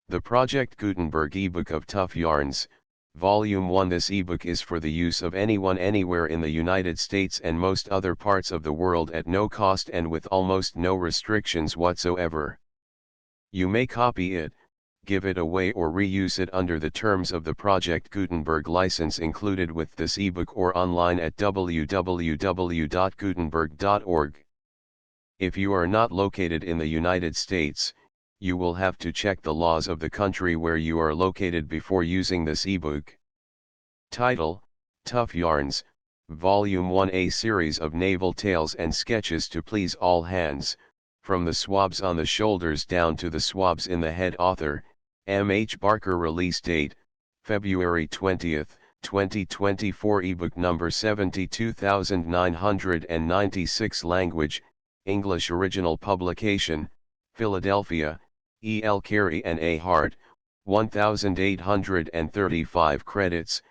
The Project Gutenberg ebook of Tough Yarns, Volume 1. This ebook is for the use of anyone anywhere in the United States and most other parts of the world at no cost and with almost no restrictions whatsoever. You may copy it, give it away or reuse it under the terms of the Project Gutenberg license included with this ebook or online at www.gutenberg.org. If you are not located in the United States, you will have to check the laws of the country where you are located before using this ebook. Title: Tough Yarns, Volume 1. A series of naval tales and sketches to please all hands, from the swabs on the shoulders down to the swabs in the head. Author: M. H. Barker. Release date: February 20, 2024. Ebook number 72996. Language: English. Original publication: Philadelphia, E. L. Carey and A. Hart, 1835 credits,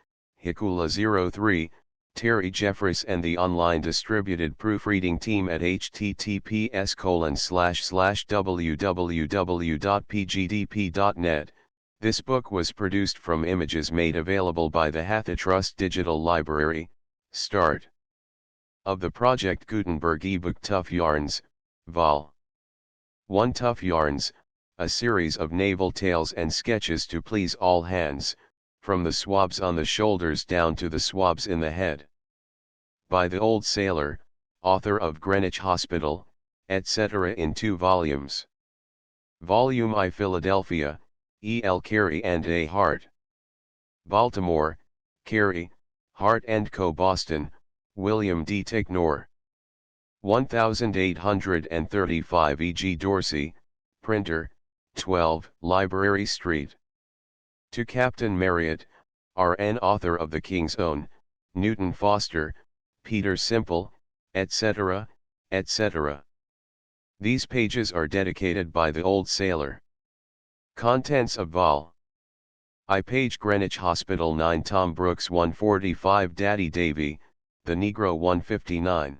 Hikula 03, Terry Jeffress and the online distributed proofreading team at https://www.pgdp.net. This book was produced from images made available by the HathiTrust Digital Library. Start of the Project Gutenberg ebook. Tough Yarns, Vol. 1. Tough Yarns, a series of naval tales and sketches to please all hands, from the swabs on the shoulders down to the swabs in the head. By the Old Sailor, author of Greenwich Hospital, etc. in 2 volumes. Volume I. Philadelphia, E. L. Carey and A. Hart. Baltimore, Carey, Hart & Co. Boston, William D. Ticknor. 1835 E. G. Dorsey, Printer, 12, Library Street. To Captain Marryat, R.N. Author of The King's Own, Newton Foster, Peter Simple, etc., etc. These pages are dedicated by the Old Sailor. Contents of Vol. I. Page: Greenwich Hospital 9. Tom Brooks 145. Daddy Davy, The Negro 159.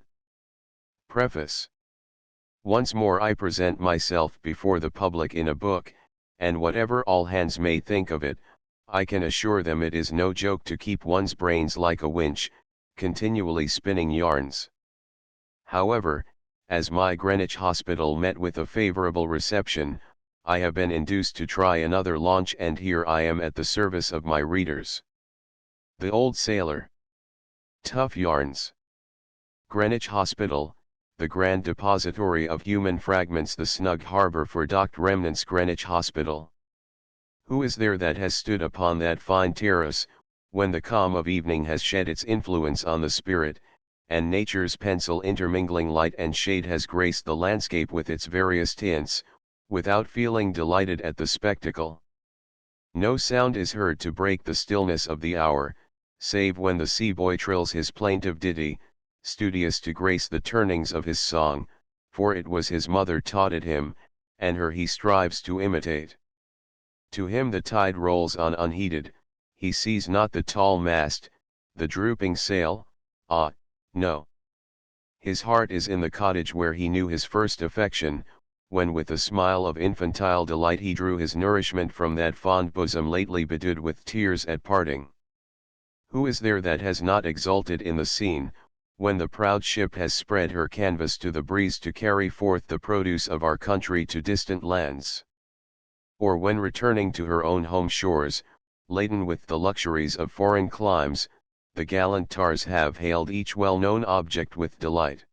Preface. Once more I present myself before the public in a book, and whatever all hands may think of it, I can assure them it is no joke to keep one's brains like a winch, continually spinning yarns. However, as my Greenwich Hospital met with a favorable reception, I have been induced to try another launch, and here I am at the service of my readers. The Old Sailor. Tough Yarns. Greenwich Hospital, the grand depository of human fragments, the snug harbor for docked remnants. Greenwich Hospital. Who is there that has stood upon that fine terrace, when the calm of evening has shed its influence on the spirit, and nature's pencil intermingling light and shade has graced the landscape with its various tints, without feeling delighted at the spectacle? No sound is heard to break the stillness of the hour, save when the sea-boy trills his plaintive ditty, studious to grace the turnings of his song, for it was his mother taught it him, and her he strives to imitate. To him the tide rolls on unheeded, he sees not the tall mast, the drooping sail, ah, no. His heart is in the cottage where he knew his first affection, when with a smile of infantile delight he drew his nourishment from that fond bosom lately bedewed with tears at parting. Who is there that has not exulted in the scene, when the proud ship has spread her canvas to the breeze to carry forth the produce of our country to distant lands? Or when returning to her own home shores, laden with the luxuries of foreign climes, the gallant tars have hailed each well-known object with delight?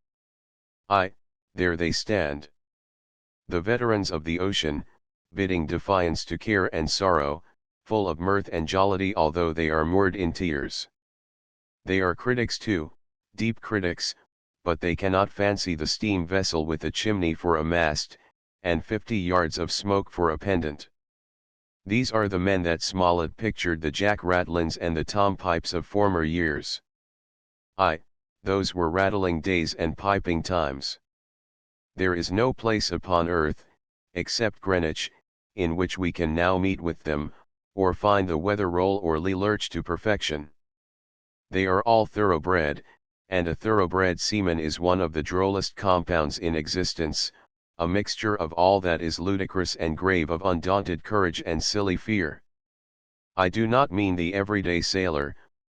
Aye, there they stand. The veterans of the ocean, bidding defiance to care and sorrow, full of mirth and jollity although they are moored in tears. They are critics too, deep critics, but they cannot fancy the steam vessel with a chimney for a mast, and 50 yards of smoke for a pendant. These are the men that Smollett pictured the Jack Ratlins and the Tom Pipes of former years. Aye, those were rattling days and piping times. There is no place upon earth, except Greenwich, in which we can now meet with them, or find the weather roll or lee lurch to perfection. They are all thoroughbred, and a thoroughbred seaman is one of the drollest compounds in existence, a mixture of all that is ludicrous and grave, of undaunted courage and silly fear. I do not mean the everyday sailor,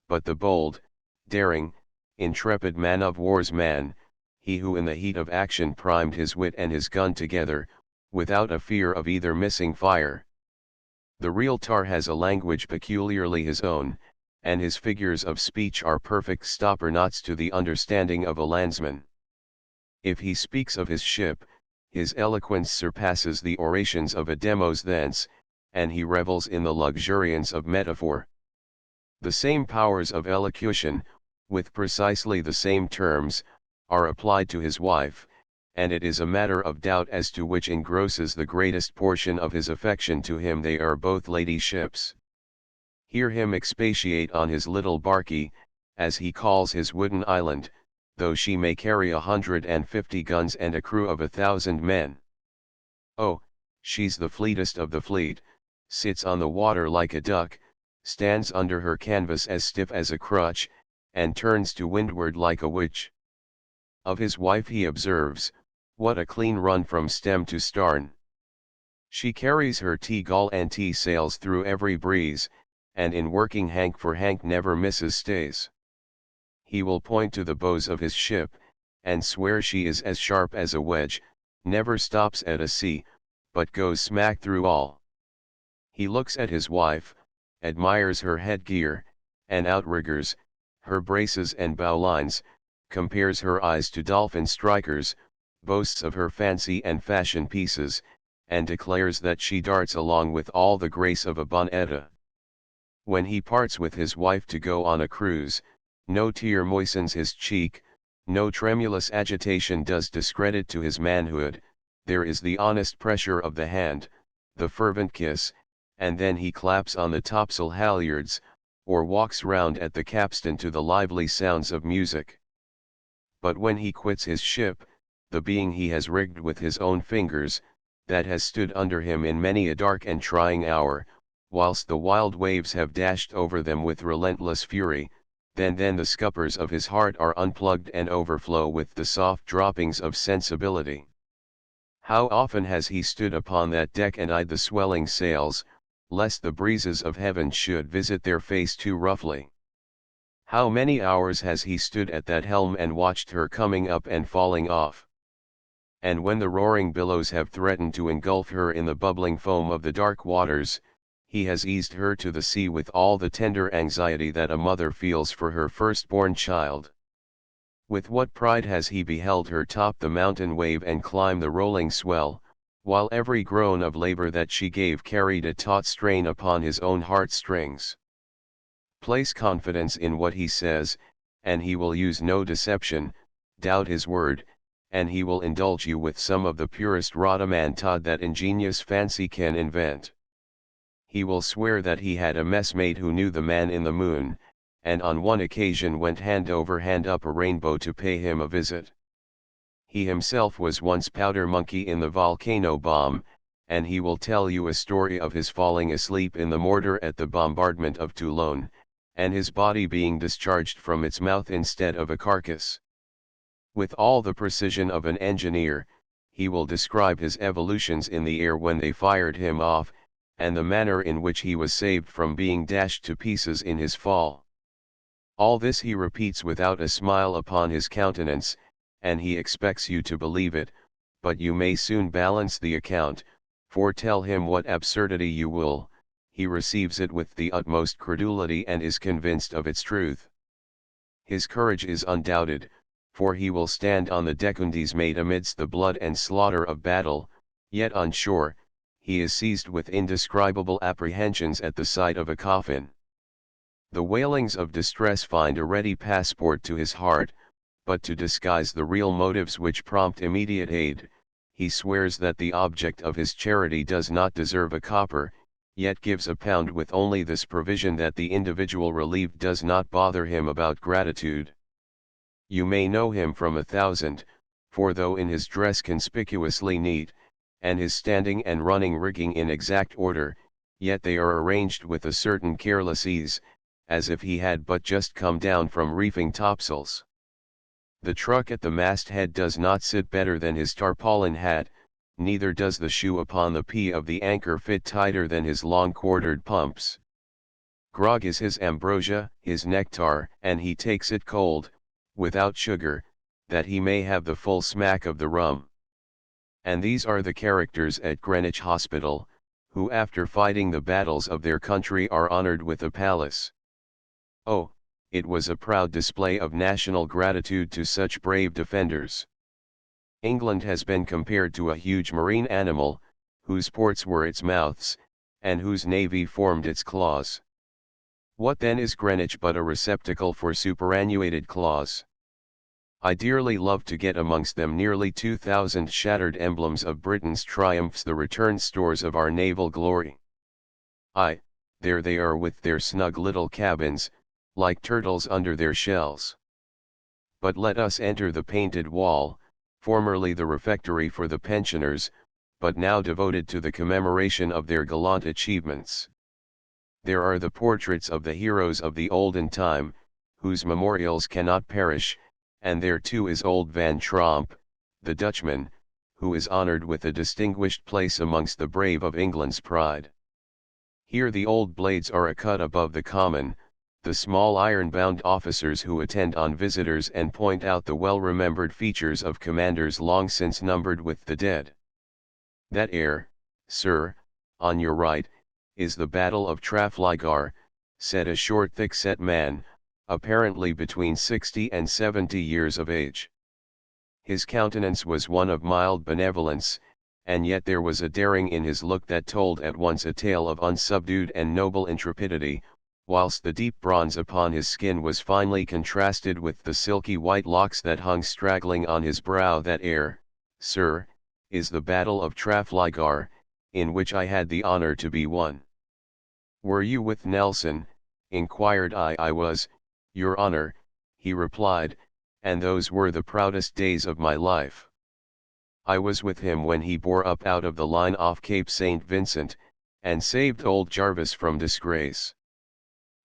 but the bold, daring, intrepid man of war's man, he who in the heat of action primed his wit and his gun together, without a fear of either missing fire. The real tar has a language peculiarly his own, and his figures of speech are perfect stopper knots to the understanding of a landsman. If he speaks of his ship, his eloquence surpasses the orations of a Demosthenes, and he revels in the luxuriance of metaphor. The same powers of elocution, with precisely the same terms, are applied to his wife, and it is a matter of doubt as to which engrosses the greatest portion of his affection to him. They are both ladyships. Hear him expatiate on his little barkie, as he calls his wooden island, though she may carry 150 guns and a crew of 1,000 men. Oh, she's the fleetest of the fleet, sits on the water like a duck, stands under her canvas as stiff as a crutch, and turns to windward like a witch. Of his wife he observes, what a clean run from stem to starn. She carries her tea-gall and tea-sails through every breeze, and in working hank for hank never misses stays. He will point to the bows of his ship, and swear she is as sharp as a wedge, never stops at a sea, but goes smack through all. He looks at his wife, admires her headgear, and outriggers, her braces and bowlines, compares her eyes to dolphin strikers, boasts of her fancy and fashion pieces, and declares that she darts along with all the grace of a Bonetta. When he parts with his wife to go on a cruise, no tear moistens his cheek, no tremulous agitation does discredit to his manhood, there is the honest pressure of the hand, the fervent kiss, and then he claps on the topsail halyards, or walks round at the capstan to the lively sounds of music. But when he quits his ship, the being he has rigged with his own fingers, that has stood under him in many a dark and trying hour, whilst the wild waves have dashed over them with relentless fury, then the scuppers of his heart are unplugged and overflow with the soft droppings of sensibility. How often has he stood upon that deck and eyed the swelling sails, lest the breezes of heaven should visit their face too roughly. How many hours has he stood at that helm and watched her coming up and falling off. And when the roaring billows have threatened to engulf her in the bubbling foam of the dark waters, he has eased her to the sea with all the tender anxiety that a mother feels for her firstborn child. With what pride has he beheld her top the mountain wave and climb the rolling swell, while every groan of labor that she gave carried a taut strain upon his own heartstrings. Place confidence in what he says, and he will use no deception, doubt his word, and he will indulge you with some of the purest rhodomantade that ingenious fancy can invent. He will swear that he had a messmate who knew the man in the moon, and on one occasion went hand over hand up a rainbow to pay him a visit. He himself was once powder monkey in the volcano bomb, and he will tell you a story of his falling asleep in the mortar at the bombardment of Toulon, and his body being discharged from its mouth instead of a carcass. With all the precision of an engineer, he will describe his evolutions in the air when they fired him off, and the manner in which he was saved from being dashed to pieces in his fall. All this he repeats without a smile upon his countenance, and he expects you to believe it, but you may soon balance the account, for tell him what absurdity you will, he receives it with the utmost credulity and is convinced of its truth. His courage is undoubted, for he will stand on the decundies made amidst the blood and slaughter of battle, yet on shore, he is seized with indescribable apprehensions at the sight of a coffin. The wailings of distress find a ready passport to his heart, but to disguise the real motives which prompt immediate aid, he swears that the object of his charity does not deserve a copper, yet gives a pound with only this provision that the individual relieved does not bother him about gratitude. You may know him from 1,000, for though in his dress conspicuously neat, and his standing and running rigging in exact order, yet they are arranged with a certain careless ease, as if he had but just come down from reefing topsails. The truck at the masthead does not sit better than his tarpaulin hat, neither does the shoe upon the P of the anchor fit tighter than his long quartered pumps. Grog is his ambrosia, his nectar, and he takes it cold, without sugar, that he may have the full smack of the rum. And these are the characters at Greenwich Hospital, who after fighting the battles of their country are honored with a palace. Oh, it was a proud display of national gratitude to such brave defenders. England has been compared to a huge marine animal, whose ports were its mouths, and whose navy formed its claws. What then is Greenwich but a receptacle for superannuated claws? I dearly love to get amongst them nearly 2,000 shattered emblems of Britain's triumphs, the returned stores of our naval glory. Aye, there they are with their snug little cabins, like turtles under their shells. But let us enter the Painted Wall, formerly the refectory for the pensioners, but now devoted to the commemoration of their gallant achievements. There are the portraits of the heroes of the olden time, whose memorials cannot perish, and there too is old Van Tromp, the Dutchman, who is honored with a distinguished place amongst the brave of England's pride. Here the old blades are a cut above the common, the small iron-bound officers who attend on visitors and point out the well-remembered features of commanders long since numbered with the dead. That air, sir, on your right, is the Battle of Trafalgar, said a short thick-set man, apparently between 60 and 70 years of age. His countenance was one of mild benevolence, and yet there was a daring in his look that told at once a tale of unsubdued and noble intrepidity, whilst the deep bronze upon his skin was finely contrasted with the silky white locks that hung straggling on his brow. That air, sir, is the Battle of Trafalgar, in which I had the honor to be one. Were you with Nelson? Inquired I. I was, your honor, he replied, and those were the proudest days of my life. I was with him when he bore up out of the line off Cape St. Vincent, and saved old Jarvis from disgrace.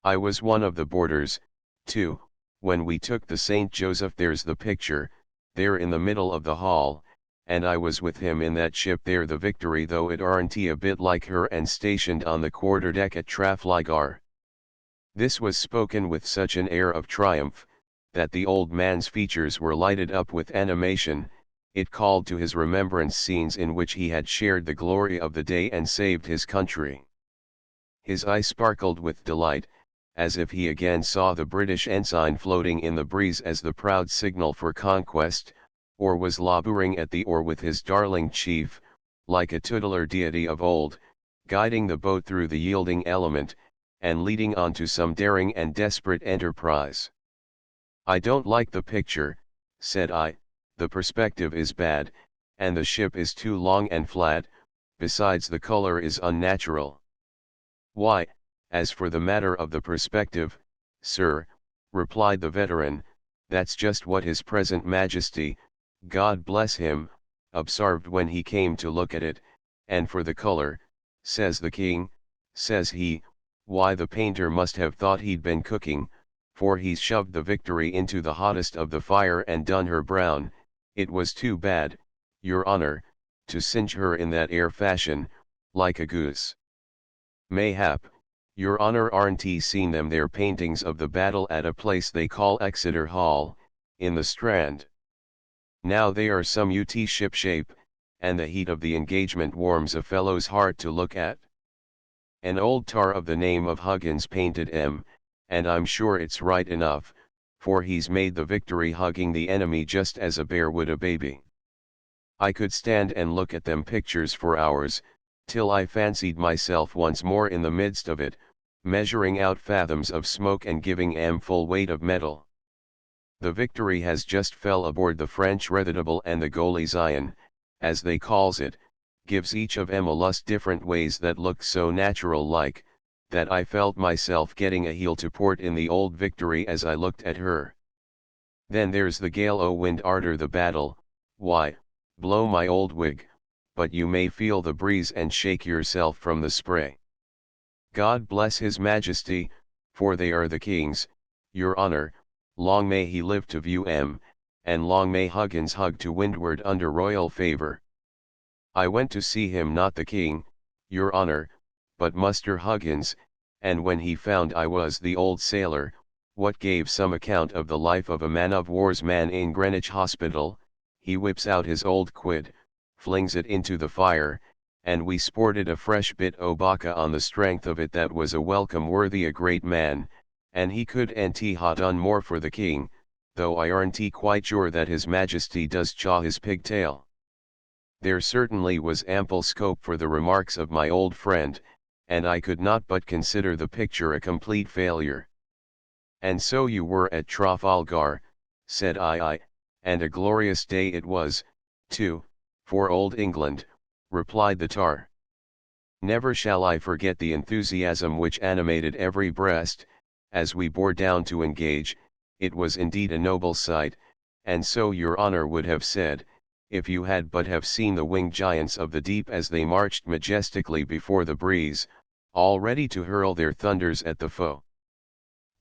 I was one of the boarders, too, when we took the St. Joseph. There's the picture, there in the middle of the hall, and I was with him in that ship there, the Victory, though it aren't a bit like her, and stationed on the quarter-deck at Trafalgar. This was spoken with such an air of triumph, that the old man's features were lighted up with animation. It called to his remembrance scenes in which he had shared the glory of the day and saved his country. His eye sparkled with delight, as if he again saw the British ensign floating in the breeze as the proud signal for conquest, or was laboring at the oar with his darling chief, like a tutelar deity of old, guiding the boat through the yielding element, and leading on to some daring and desperate enterprise. I don't like the picture, said I, the perspective is bad, and the ship is too long and flat, besides the color is unnatural. Why, as for the matter of the perspective, sir, replied the veteran, that's just what His present Majesty, God bless him, observed when he came to look at it, and for the color, says the king, says he, why the painter must have thought he'd been cooking, for he's shoved the Victory into the hottest of the fire and done her brown. It was too bad, your honor, to singe her in that air fashion, like a goose. Mayhap, your honor aren't seen them their paintings of the battle at a place they call Exeter Hall, in the Strand. Now they are some ut ship-shape, and the heat of the engagement warms a fellow's heart to look at. An old tar of the name of Huggins painted 'em, and I'm sure it's right enough, for he's made the Victory hugging the enemy just as a bear would a baby. I could stand and look at them pictures for hours, till I fancied myself once more in the midst of it, measuring out fathoms of smoke and giving 'em full weight of metal. The Victory has just fell aboard the French Redoutable, and the Goalie Zion, as they calls it, gives each of 'em a lust different ways that look so natural like, that I felt myself getting a heel to port in the old Victory as I looked at her. Then there's the gale o' wind arter the battle, why, blow my old wig, but you may feel the breeze and shake yourself from the spray. God bless His Majesty, for they are the king's, your honor, long may he live to view 'em, and long may Huggins hug to windward under royal favor. I went to see him, not the king, your honor, but Muster Huggins, and when he found I was the old sailor, what gave some account of the life of a man-of-war's man in Greenwich Hospital, he whips out his old quid, flings it into the fire, and we sported a fresh bit o' bacca on the strength of it. That was a welcome worthy a great man, and he could and ha done more for the king, though I aren't quite sure that his majesty does chaw his pigtail. There certainly was ample scope for the remarks of my old friend, and I could not but consider the picture a complete failure. And so you were at Trafalgar, said I, and a glorious day it was, too, for old England, replied the tar. Never shall I forget the enthusiasm which animated every breast, as we bore down to engage. It was indeed a noble sight, and so your honor would have said, if you had but have seen the winged giants of the deep as they marched majestically before the breeze, all ready to hurl their thunders at the foe.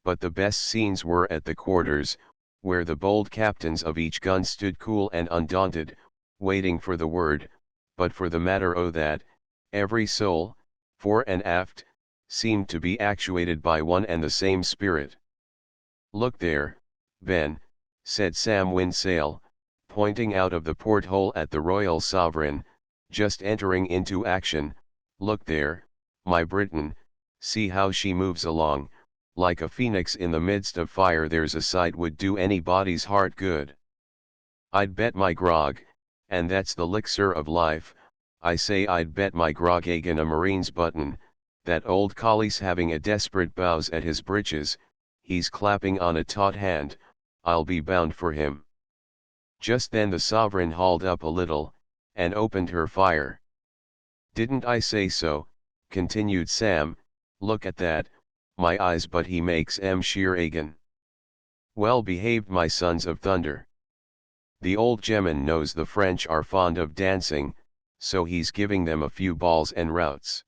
But the best scenes were at the quarters, where the bold captains of each gun stood cool and undaunted, waiting for the word. But for the matter o' that, every soul, fore and aft, seemed to be actuated by one and the same spirit. Look there, Ben, said Sam Winsail, pointing out of the porthole at the Royal Sovereign, just entering into action. Look there, my Britain, see how she moves along, like a phoenix in the midst of fire. There's a sight would do anybody's heart good. I'd bet my grog, and that's the elixir of life, I say I'd bet my grog agin a marine's button, that old collie's having a desperate bows at his breeches, he's clapping on a taut hand, I'll be bound for him. Just then the Sovereign hauled up a little, and opened her fire. Didn't I say so, continued Sam, look at that, my eyes, but he makes sheer agin. Well behaved, my sons of thunder. The old gemman knows the French are fond of dancing, so he's giving them a few balls and routs.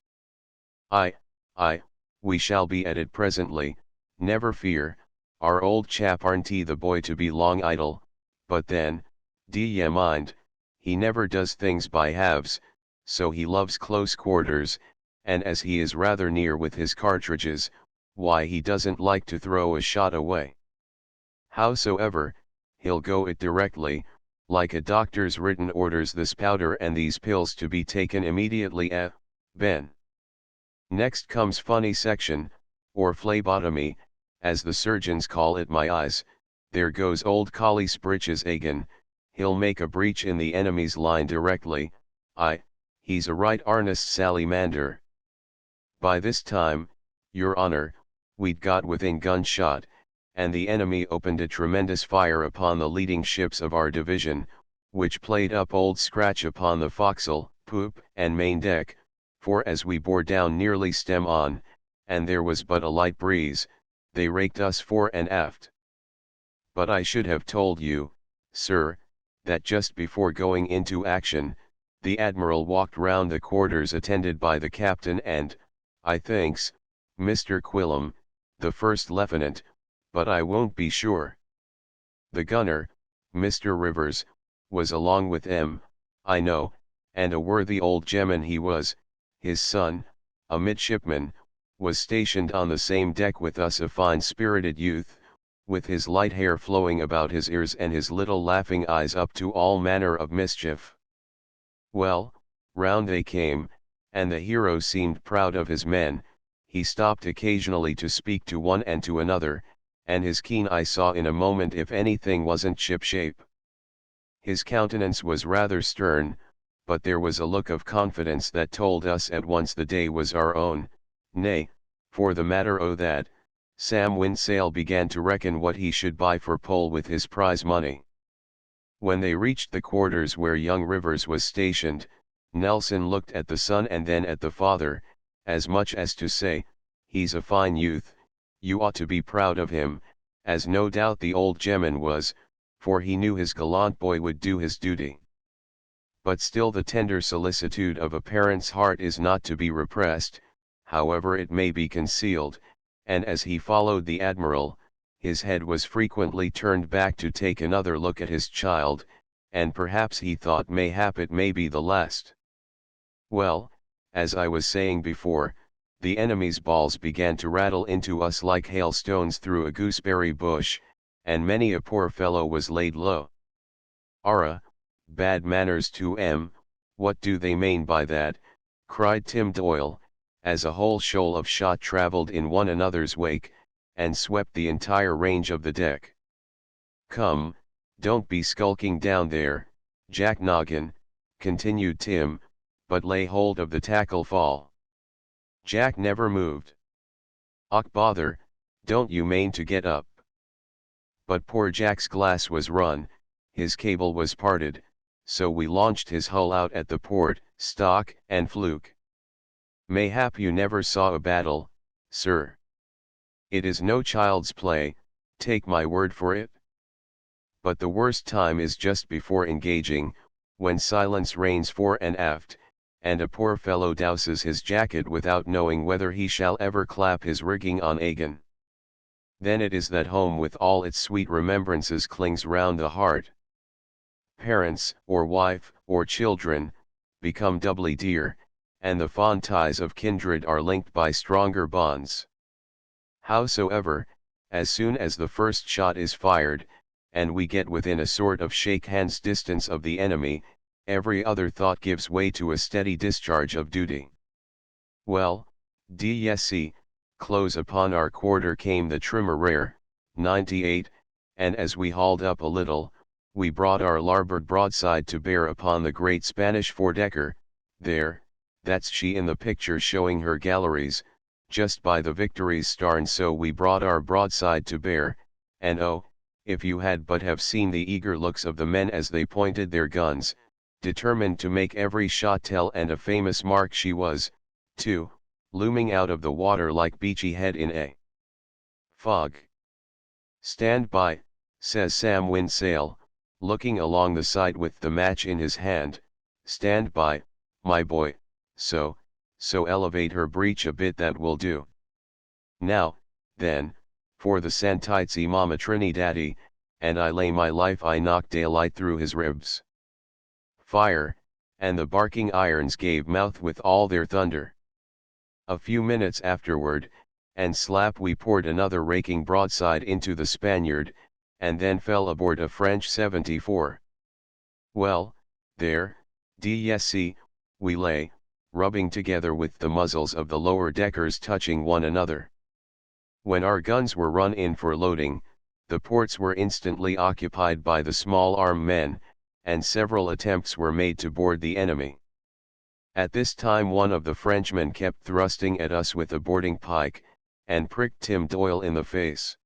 Aye, we shall be at it presently, never fear, our old chap aren't he the boy to be long idle, but then, d'ye mind, he never does things by halves, so he loves close quarters, and as he is rather near with his cartridges, why he doesn't like to throw a shot away. Howsoever, he'll go it directly, like a doctor's written orders, this powder and these pills to be taken immediately. Ben. Next comes funny section, or phlebotomy, as the surgeons call it. My eyes, there goes old Collie's breeches agin, he'll make a breach in the enemy's line directly. He's a right arnest salamander. By this time, your honor, we'd got within gunshot, and the enemy opened a tremendous fire upon the leading ships of our division, which played up Old Scratch upon the forecastle, poop, and main deck, for as we bore down nearly stem on, and there was but a light breeze, they raked us fore and aft. But I should have told you, sir, that just before going into action, the Admiral walked round the quarters attended by the captain and, I thinks, Mr. Quillam, the first lieutenant, but I won't be sure. The gunner, Mr. Rivers, was along with I know, and a worthy old gemman he was. His son, a midshipman, was stationed on the same deck with us, a fine-spirited youth, with his light hair flowing about his ears and his little laughing eyes up to all manner of mischief. Well, round they came, and the hero seemed proud of his men. He stopped occasionally to speak to one and to another, and his keen eye saw in a moment if anything wasn't ship-shape. His countenance was rather stern, but there was a look of confidence that told us at once the day was our own. Nay, for the matter o' that, Sam Winsail began to reckon what he should buy for Pole with his prize money. When they reached the quarters where young Rivers was stationed, Nelson looked at the son and then at the father, as much as to say, he's a fine youth, you ought to be proud of him, as no doubt the old gemman was, for he knew his gallant boy would do his duty. But still the tender solicitude of a parent's heart is not to be repressed, however it may be concealed, and as he followed the Admiral, his head was frequently turned back to take another look at his child, and perhaps he thought mayhap it may be the last. Well, as I was saying before, the enemy's balls began to rattle into us like hailstones through a gooseberry bush, and many a poor fellow was laid low. "Arrah, bad manners to 'em, what do they mean by that?" cried Tim Doyle, as a whole shoal of shot travelled in one another's wake, and swept the entire range of the deck. "Come, don't be skulking down there, Jack Noggin," continued Tim, "but lay hold of the tackle fall." Jack never moved. "Och bother, don't you mane to get up?" But poor Jack's glass was run, his cable was parted, so we launched his hull out at the port, stock and fluke. Mayhap you never saw a battle, sir. It is no child's play, take my word for it. But the worst time is just before engaging, when silence reigns fore and aft, and a poor fellow douses his jacket without knowing whether he shall ever clap his rigging on again. Then it is that home with all its sweet remembrances clings round the heart. Parents, or wife, or children, become doubly dear, and the fond ties of kindred are linked by stronger bonds. Howsoever, as soon as the first shot is fired, and we get within a sort of shake hands distance of the enemy, every other thought gives way to a steady discharge of duty. Well, d'ye close upon our quarter came the Trimmer 98, and as we hauled up a little, we brought our larboard broadside to bear upon the great Spanish four-decker, that's she in the picture showing her galleries, just by the Victory's starn. So we brought our broadside to bear, and oh, if you had but have seen the eager looks of the men as they pointed their guns, determined to make every shot tell, and a famous mark she was, too, looming out of the water like Beachy Head in a fog. "Stand by," says Sam Windsail, looking along the side with the match in his hand, "stand by, my boy, so elevate her breech a bit, that will do. Now, then, for the Santitzi Mama Trinidadi, and I lay my life I knocked daylight through his ribs." Fire, and the barking irons gave mouth with all their thunder. A few minutes afterward, and slap we poured another raking broadside into the Spaniard, and then fell aboard a French 74. Well, there, d'ye we lay, rubbing together with the muzzles of the lower deckers touching one another. When our guns were run in for loading, the ports were instantly occupied by the small arm men, and several attempts were made to board the enemy. At this time one of the Frenchmen kept thrusting at us with a boarding pike, and pricked Tim Doyle in the face.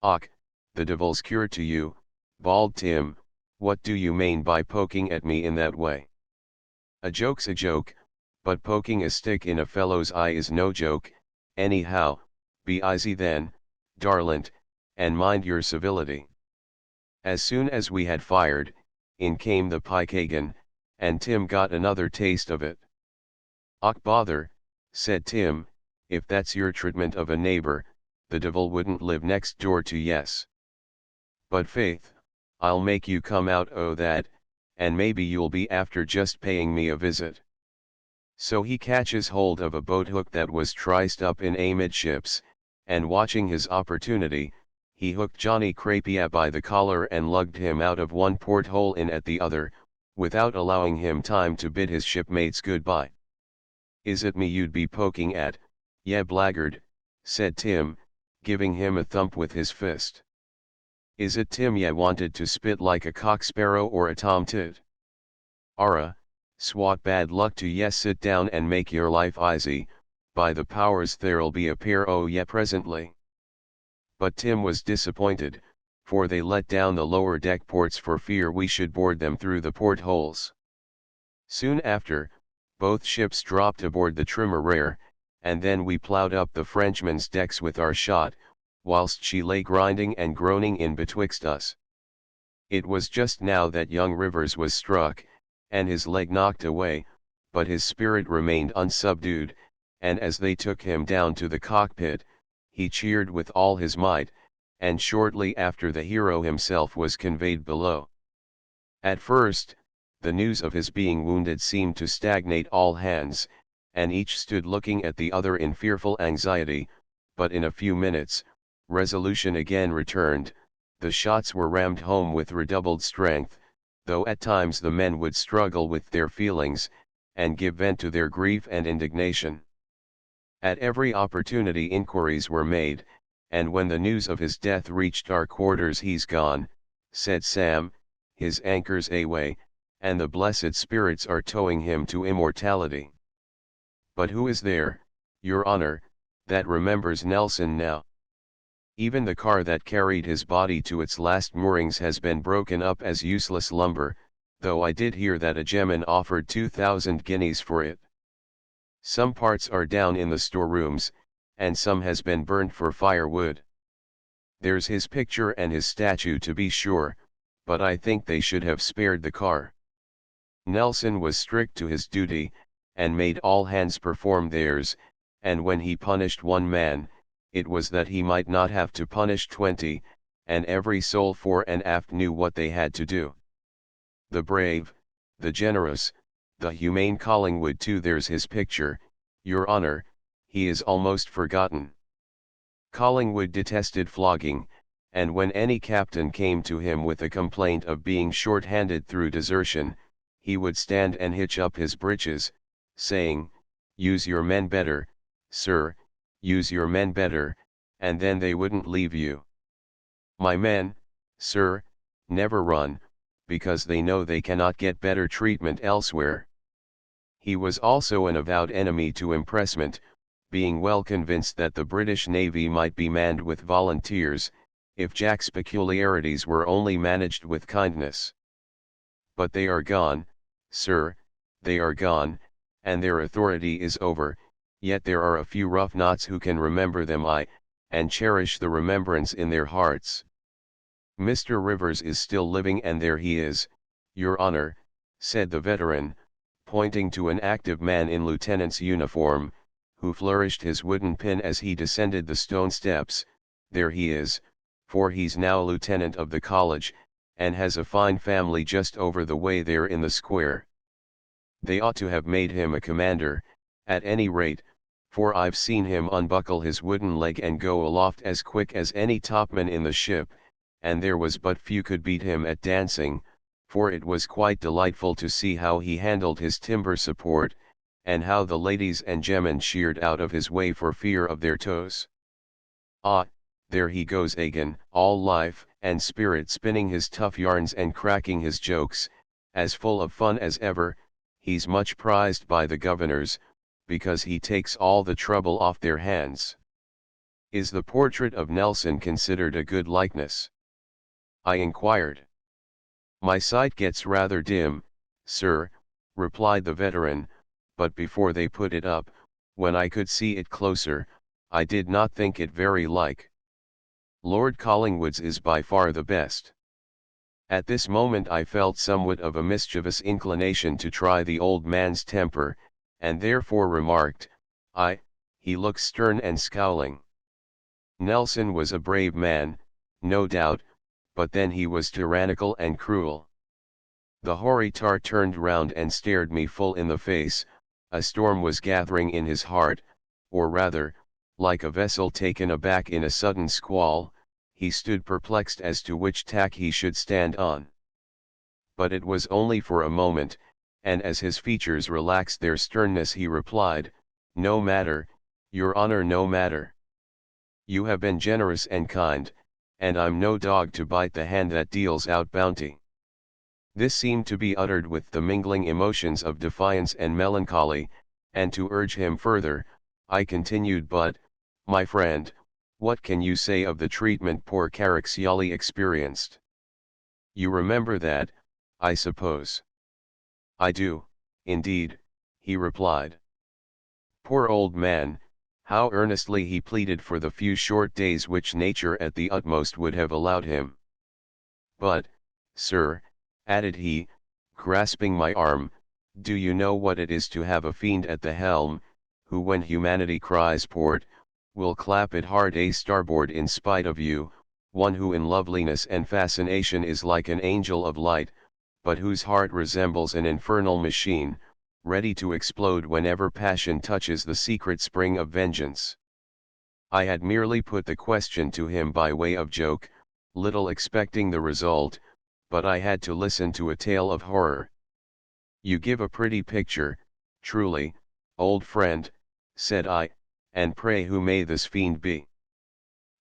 "Och, the devil's cure to you," bawled Tim, "what do you mean by poking at me in that way?" "A joke's a joke, but poking a stick in a fellow's eye is no joke, anyhow. Be easy then, darlint, and mind your civility." As soon as we had fired, in came the pike again, and Tim got another taste of it. "Och bother," said Tim, "if that's your treatment of a neighbor, the devil wouldn't live next door to yes. But faith, I'll make you come out o' that, and maybe you'll be after just paying me a visit." So he catches hold of a boat hook that was triced up in amidships, and watching his opportunity, he hooked Johnny Crapia by the collar and lugged him out of one porthole in at the other, without allowing him time to bid his shipmates goodbye. "Is it me you'd be poking at, ye blackguard?" said Tim, giving him a thump with his fist. "Is it Tim ye wanted to spit like a cock sparrow or a tomtit? Arrah, swat bad luck to ye, sit down and make your life easy, by the powers there'll be a pair o' ye presently." But Tim was disappointed, for they let down the lower deck ports for fear we should board them through the portholes. Soon after, both ships dropped aboard the Trimmer, and then we ploughed up the Frenchman's decks with our shot, whilst she lay grinding and groaning in betwixt us. It was just now that young Rivers was struck, and his leg knocked away, but his spirit remained unsubdued, and as they took him down to the cockpit, he cheered with all his might, and shortly after the hero himself was conveyed below. At first, the news of his being wounded seemed to stagnate all hands, and each stood looking at the other in fearful anxiety, but in a few minutes, resolution again returned, the shots were rammed home with redoubled strength, though at times the men would struggle with their feelings, and give vent to their grief and indignation. At every opportunity inquiries were made, and when the news of his death reached our quarters, "He's gone," said Sam, "his anchor's aweigh, and the blessed spirits are towing him to immortality. But who is there, your honor, that remembers Nelson now? Even the car that carried his body to its last moorings has been broken up as useless lumber, though I did hear that a gemman offered 2,000 guineas for it. Some parts are down in the storerooms, and some has been burnt for firewood. There's his picture and his statue to be sure, but I think they should have spared the car. Nelson was strict to his duty, and made all hands perform theirs, and when he punished one man, it was that he might not have to punish 20, and every soul fore and aft knew what they had to do. The brave, the generous, the humane Collingwood too, there's his picture, your honor, he is almost forgotten." Collingwood detested flogging, and when any captain came to him with a complaint of being short-handed through desertion, he would stand and hitch up his breeches, saying, "Use your men better, sir, use your men better, and then they wouldn't leave you. My men, sir, never run, because they know they cannot get better treatment elsewhere." He was also an avowed enemy to impressment, being well convinced that the British Navy might be manned with volunteers, if Jack's peculiarities were only managed with kindness. But they are gone, sir, they are gone, and their authority is over, yet there are a few rough knots who can remember them and cherish the remembrance in their hearts. Mr. Rivers is still living, and there he is, your honor, said the veteran, pointing to an active man in lieutenant's uniform, who flourished his wooden pin as he descended the stone steps. "There he is, for he's now lieutenant of the college, and has a fine family just over the way there in the square. They ought to have made him a commander, at any rate, for I've seen him unbuckle his wooden leg and go aloft as quick as any topman in the ship, and there was but few could beat him at dancing, for it was quite delightful to see how he handled his timber support, and how the ladies and gemmen sheered out of his way for fear of their toes. Ah, there he goes again, all life and spirit, spinning his tough yarns and cracking his jokes, as full of fun as ever. He's much prized by the governors, because he takes all the trouble off their hands." "Is the portrait of Nelson considered a good likeness?" I inquired. "My sight gets rather dim, sir," replied the veteran, "but before they put it up, when I could see it closer, I did not think it very like. Lord Collingwood's is by far the best." At this moment I felt somewhat of a mischievous inclination to try the old man's temper, and therefore remarked, "He looks stern and scowling." Nelson was a brave man, no doubt, but then he was tyrannical and cruel. The hoary tar turned round and stared me full in the face. A storm was gathering in his heart, or rather, like a vessel taken aback in a sudden squall, he stood perplexed as to which tack he should stand on. But it was only for a moment, and as his features relaxed their sternness he replied, "No matter, your honor, no matter. You have been generous and kind, and I'm no dog to bite the hand that deals out bounty." This seemed to be uttered with the mingling emotions of defiance and melancholy, and to urge him further, I continued, "But, my friend, what can you say of the treatment poor Caraccioli experienced? You remember that, I suppose?" "I do, indeed," he replied. Poor old man, how earnestly he pleaded for the few short days which nature at the utmost would have allowed him. "But, sir," added he, grasping my arm, "do you know what it is to have a fiend at the helm, who when humanity cries port, will clap it hard a starboard in spite of you, one who in loveliness and fascination is like an angel of light, but whose heart resembles an infernal machine, ready to explode whenever passion touches the secret spring of vengeance. I had merely put the question to him by way of joke, little expecting the result, but I had to listen to a tale of horror. "You give a pretty picture, truly, old friend," said I, "and pray who may this fiend be?"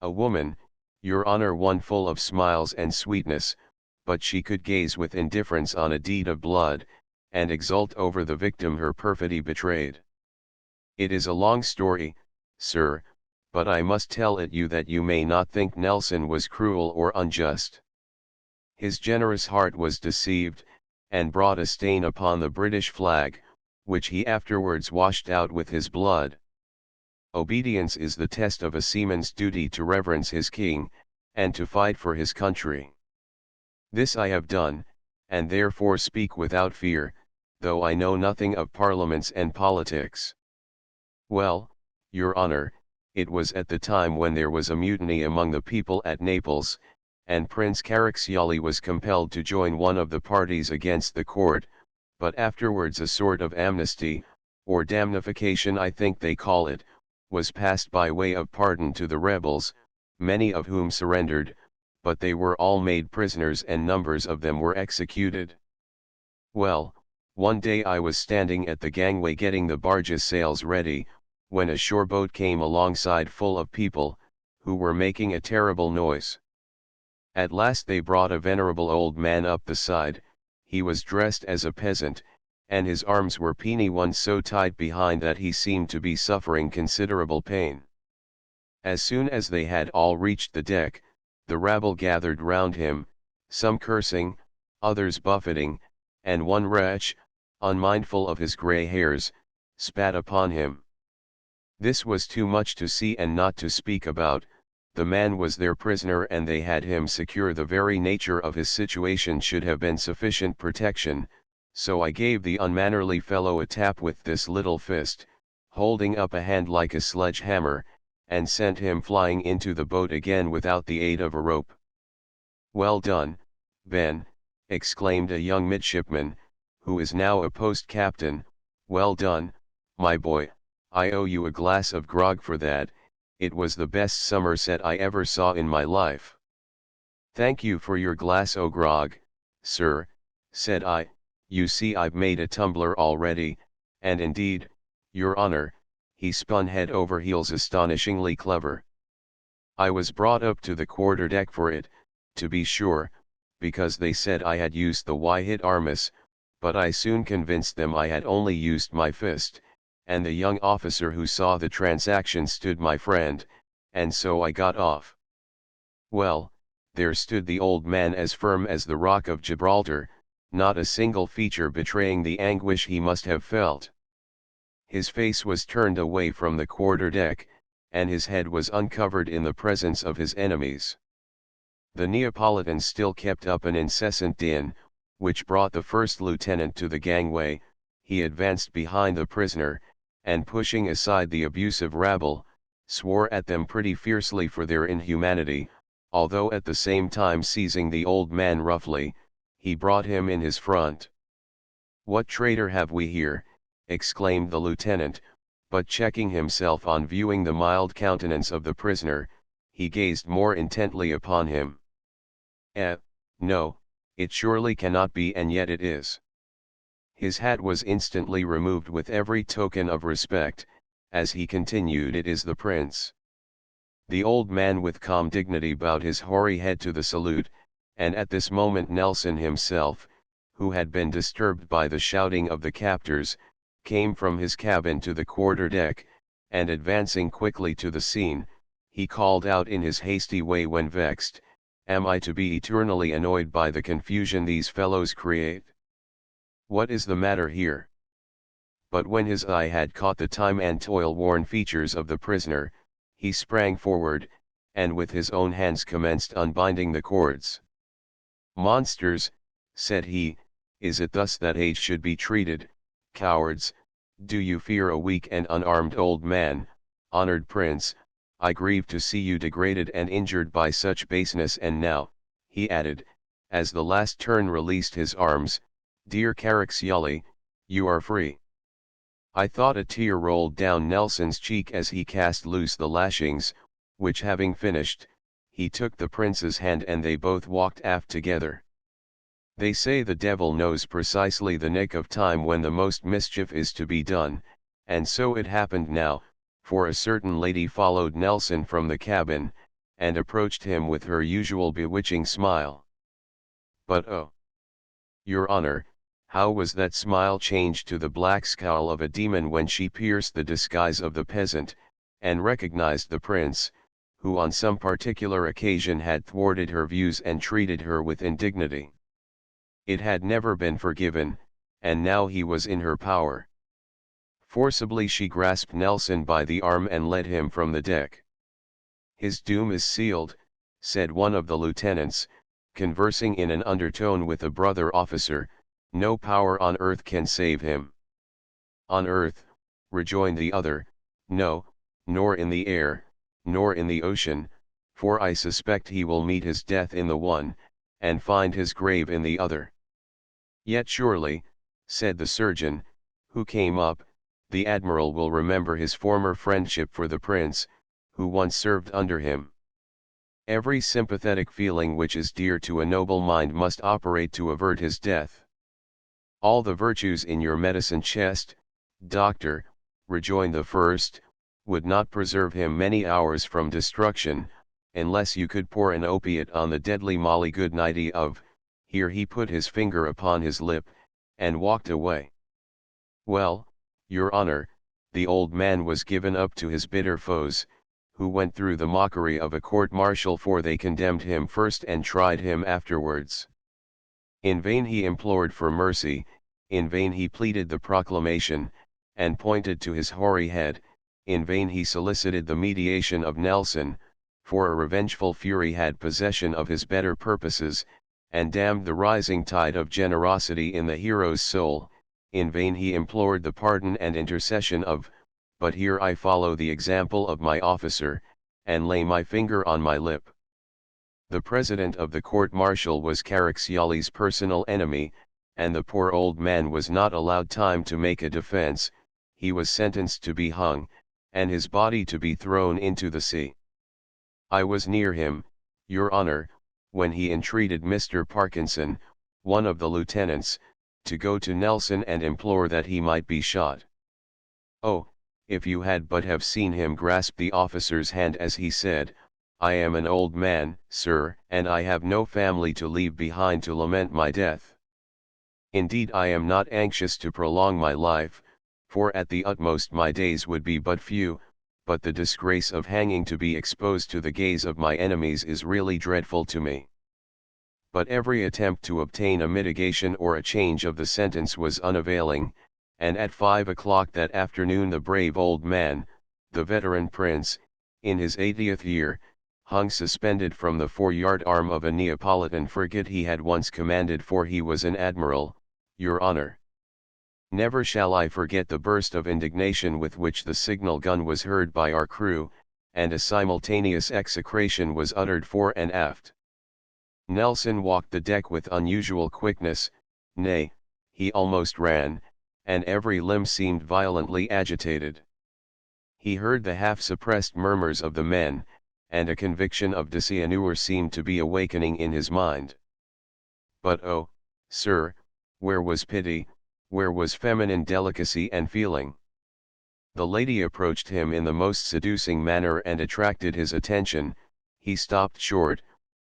"A woman, your honor," one full of smiles and sweetness, but she could gaze with indifference on a deed of blood, and exult over the victim her perfidy betrayed. "It is a long story, sir, but I must tell it you that you may not think Nelson was cruel or unjust. His generous heart was deceived, and brought a stain upon the British flag, which he afterwards washed out with his blood. Obedience is the test of a seaman's duty, to reverence his king, and to fight for his country. This I have done, and therefore speak without fear, though I know nothing of parliaments and politics. Well, your honor, it was at the time when there was a mutiny among the people at Naples, and Prince Caraxioli was compelled to join one of the parties against the court, but afterwards a sort of amnesty, or damnification I think they call it, was passed by way of pardon to the rebels, many of whom surrendered, but they were all made prisoners and numbers of them were executed. Well, one day I was standing at the gangway getting the barge's sails ready, when a shore boat came alongside full of people, who were making a terrible noise. At last they brought a venerable old man up the side. He was dressed as a peasant, and his arms were puny ones so tight behind that he seemed to be suffering considerable pain. As soon as they had all reached the deck, the rabble gathered round him, some cursing, others buffeting, and one wretch, unmindful of his grey hairs, spat upon him. This was too much to see and not to speak about. The man was their prisoner and they had him secure. The very nature of his situation should have been sufficient protection, so I gave the unmannerly fellow a tap with this little fist, holding up a hand like a sledge-hammer, and sent him flying into the boat again without the aid of a rope. "Well done, Ben," exclaimed a young midshipman, who is now a post-captain, "well done, my boy, I owe you a glass of grog for that. It was the best Somerset I ever saw in my life." "Thank you for your glass o' grog, sir," said I. "You see I've made a tumbler already, and indeed, your honor, he spun head over heels, astonishingly clever. I was brought up to the quarter-deck for it, to be sure, because they said I had used the hit armis, but I soon convinced them I had only used my fist, and the young officer who saw the transaction stood my friend, and so I got off. Well, there stood the old man as firm as the rock of Gibraltar, not a single feature betraying the anguish he must have felt. His face was turned away from the quarter-deck, and his head was uncovered in the presence of his enemies. The Neapolitans still kept up an incessant din, which brought the first lieutenant to the gangway. He advanced behind the prisoner, and pushing aside the abusive rabble, swore at them pretty fiercely for their inhumanity, although at the same time seizing the old man roughly, he brought him in his front. "What traitor have we here?" exclaimed the lieutenant, but checking himself on viewing the mild countenance of the prisoner, he gazed more intently upon him. No, it surely cannot be, and yet it is." His hat was instantly removed with every token of respect, as he continued, "It is the prince." The old man with calm dignity bowed his hoary head to the salute, and at this moment Nelson himself, who had been disturbed by the shouting of the captors, came from his cabin to the quarter-deck, and advancing quickly to the scene, he called out in his hasty way when vexed, "Am I to be eternally annoyed by the confusion these fellows create? What is the matter here?" But when his eye had caught the time and toil-worn features of the prisoner, he sprang forward, and with his own hands commenced unbinding the cords. "Monsters," said he, "is it thus that age should be treated? Cowards, do you fear a weak and unarmed old man? Honored prince, I grieve to see you degraded and injured by such baseness. And now," he added, as the last turn released his arms, "Dear Caraxioli, you are free." I thought a tear rolled down Nelson's cheek as he cast loose the lashings, which having finished, he took the prince's hand and they both walked aft together. They say the devil knows precisely the nick of time when the most mischief is to be done, and so it happened now, for a certain lady followed Nelson from the cabin, and approached him with her usual bewitching smile. But oh, Your Honor, how was that smile changed to the black scowl of a demon when she pierced the disguise of the peasant, and recognized the prince, who on some particular occasion had thwarted her views and treated her with indignity. It had never been forgiven, and now he was in her power. Forcibly she grasped Nelson by the arm and led him from the deck. "His doom is sealed," said one of the lieutenants, conversing in an undertone with a brother officer, "no power on earth can save him." "On earth," rejoined the other, "no, nor in the air, nor in the ocean, for I suspect he will meet his death in the one, and find his grave in the other." "Yet surely," said the surgeon, who came up, "the admiral will remember his former friendship for the prince, who once served under him." "Every sympathetic feeling which is dear to a noble mind must operate to avert his death." "All the virtues in your medicine chest, doctor," rejoined the first, "would not preserve him many hours from destruction, unless you could pour an opiate on the deadly Molly Goodnighty of—" Here he put his finger upon his lip, and walked away. Well, Your Honor, the old man was given up to his bitter foes, who went through the mockery of a court-martial, for they condemned him first and tried him afterwards. In vain he implored for mercy, in vain he pleaded the proclamation, and pointed to his hoary head, in vain he solicited the mediation of Nelson, for a revengeful fury had possession of his better purposes, and dammed the rising tide of generosity in the hero's soul. In vain he implored the pardon and intercession of—but here I follow the example of my officer, and lay my finger on my lip. The president of the court-martial was Caraxioli's personal enemy, and the poor old man was not allowed time to make a defense. He was sentenced to be hung, and his body to be thrown into the sea. I was near him, Your Honor, when he entreated Mr. Parkinson, one of the lieutenants, to go to Nelson and implore that he might be shot. Oh, if you had but have seen him grasp the officer's hand as he said, "I am an old man, sir, and I have no family to leave behind to lament my death. Indeed I am not anxious to prolong my life, for at the utmost my days would be but few, but the disgrace of hanging to be exposed to the gaze of my enemies is really dreadful to me." But every attempt to obtain a mitigation or a change of the sentence was unavailing, and at 5 o'clock that afternoon the brave old man, the veteran prince, in his 80th year, hung suspended from the fore-yard arm of a Neapolitan frigate he had once commanded, for he was an admiral, Your Honor. Never shall I forget the burst of indignation with which the signal gun was heard by our crew, and a simultaneous execration was uttered fore and aft. Nelson walked the deck with unusual quickness, nay, he almost ran, and every limb seemed violently agitated. He heard the half-suppressed murmurs of the men, and a conviction of dishonor seemed to be awakening in his mind. But oh, sir, where was pity, where was feminine delicacy and feeling? The lady approached him in the most seducing manner and attracted his attention. He stopped short,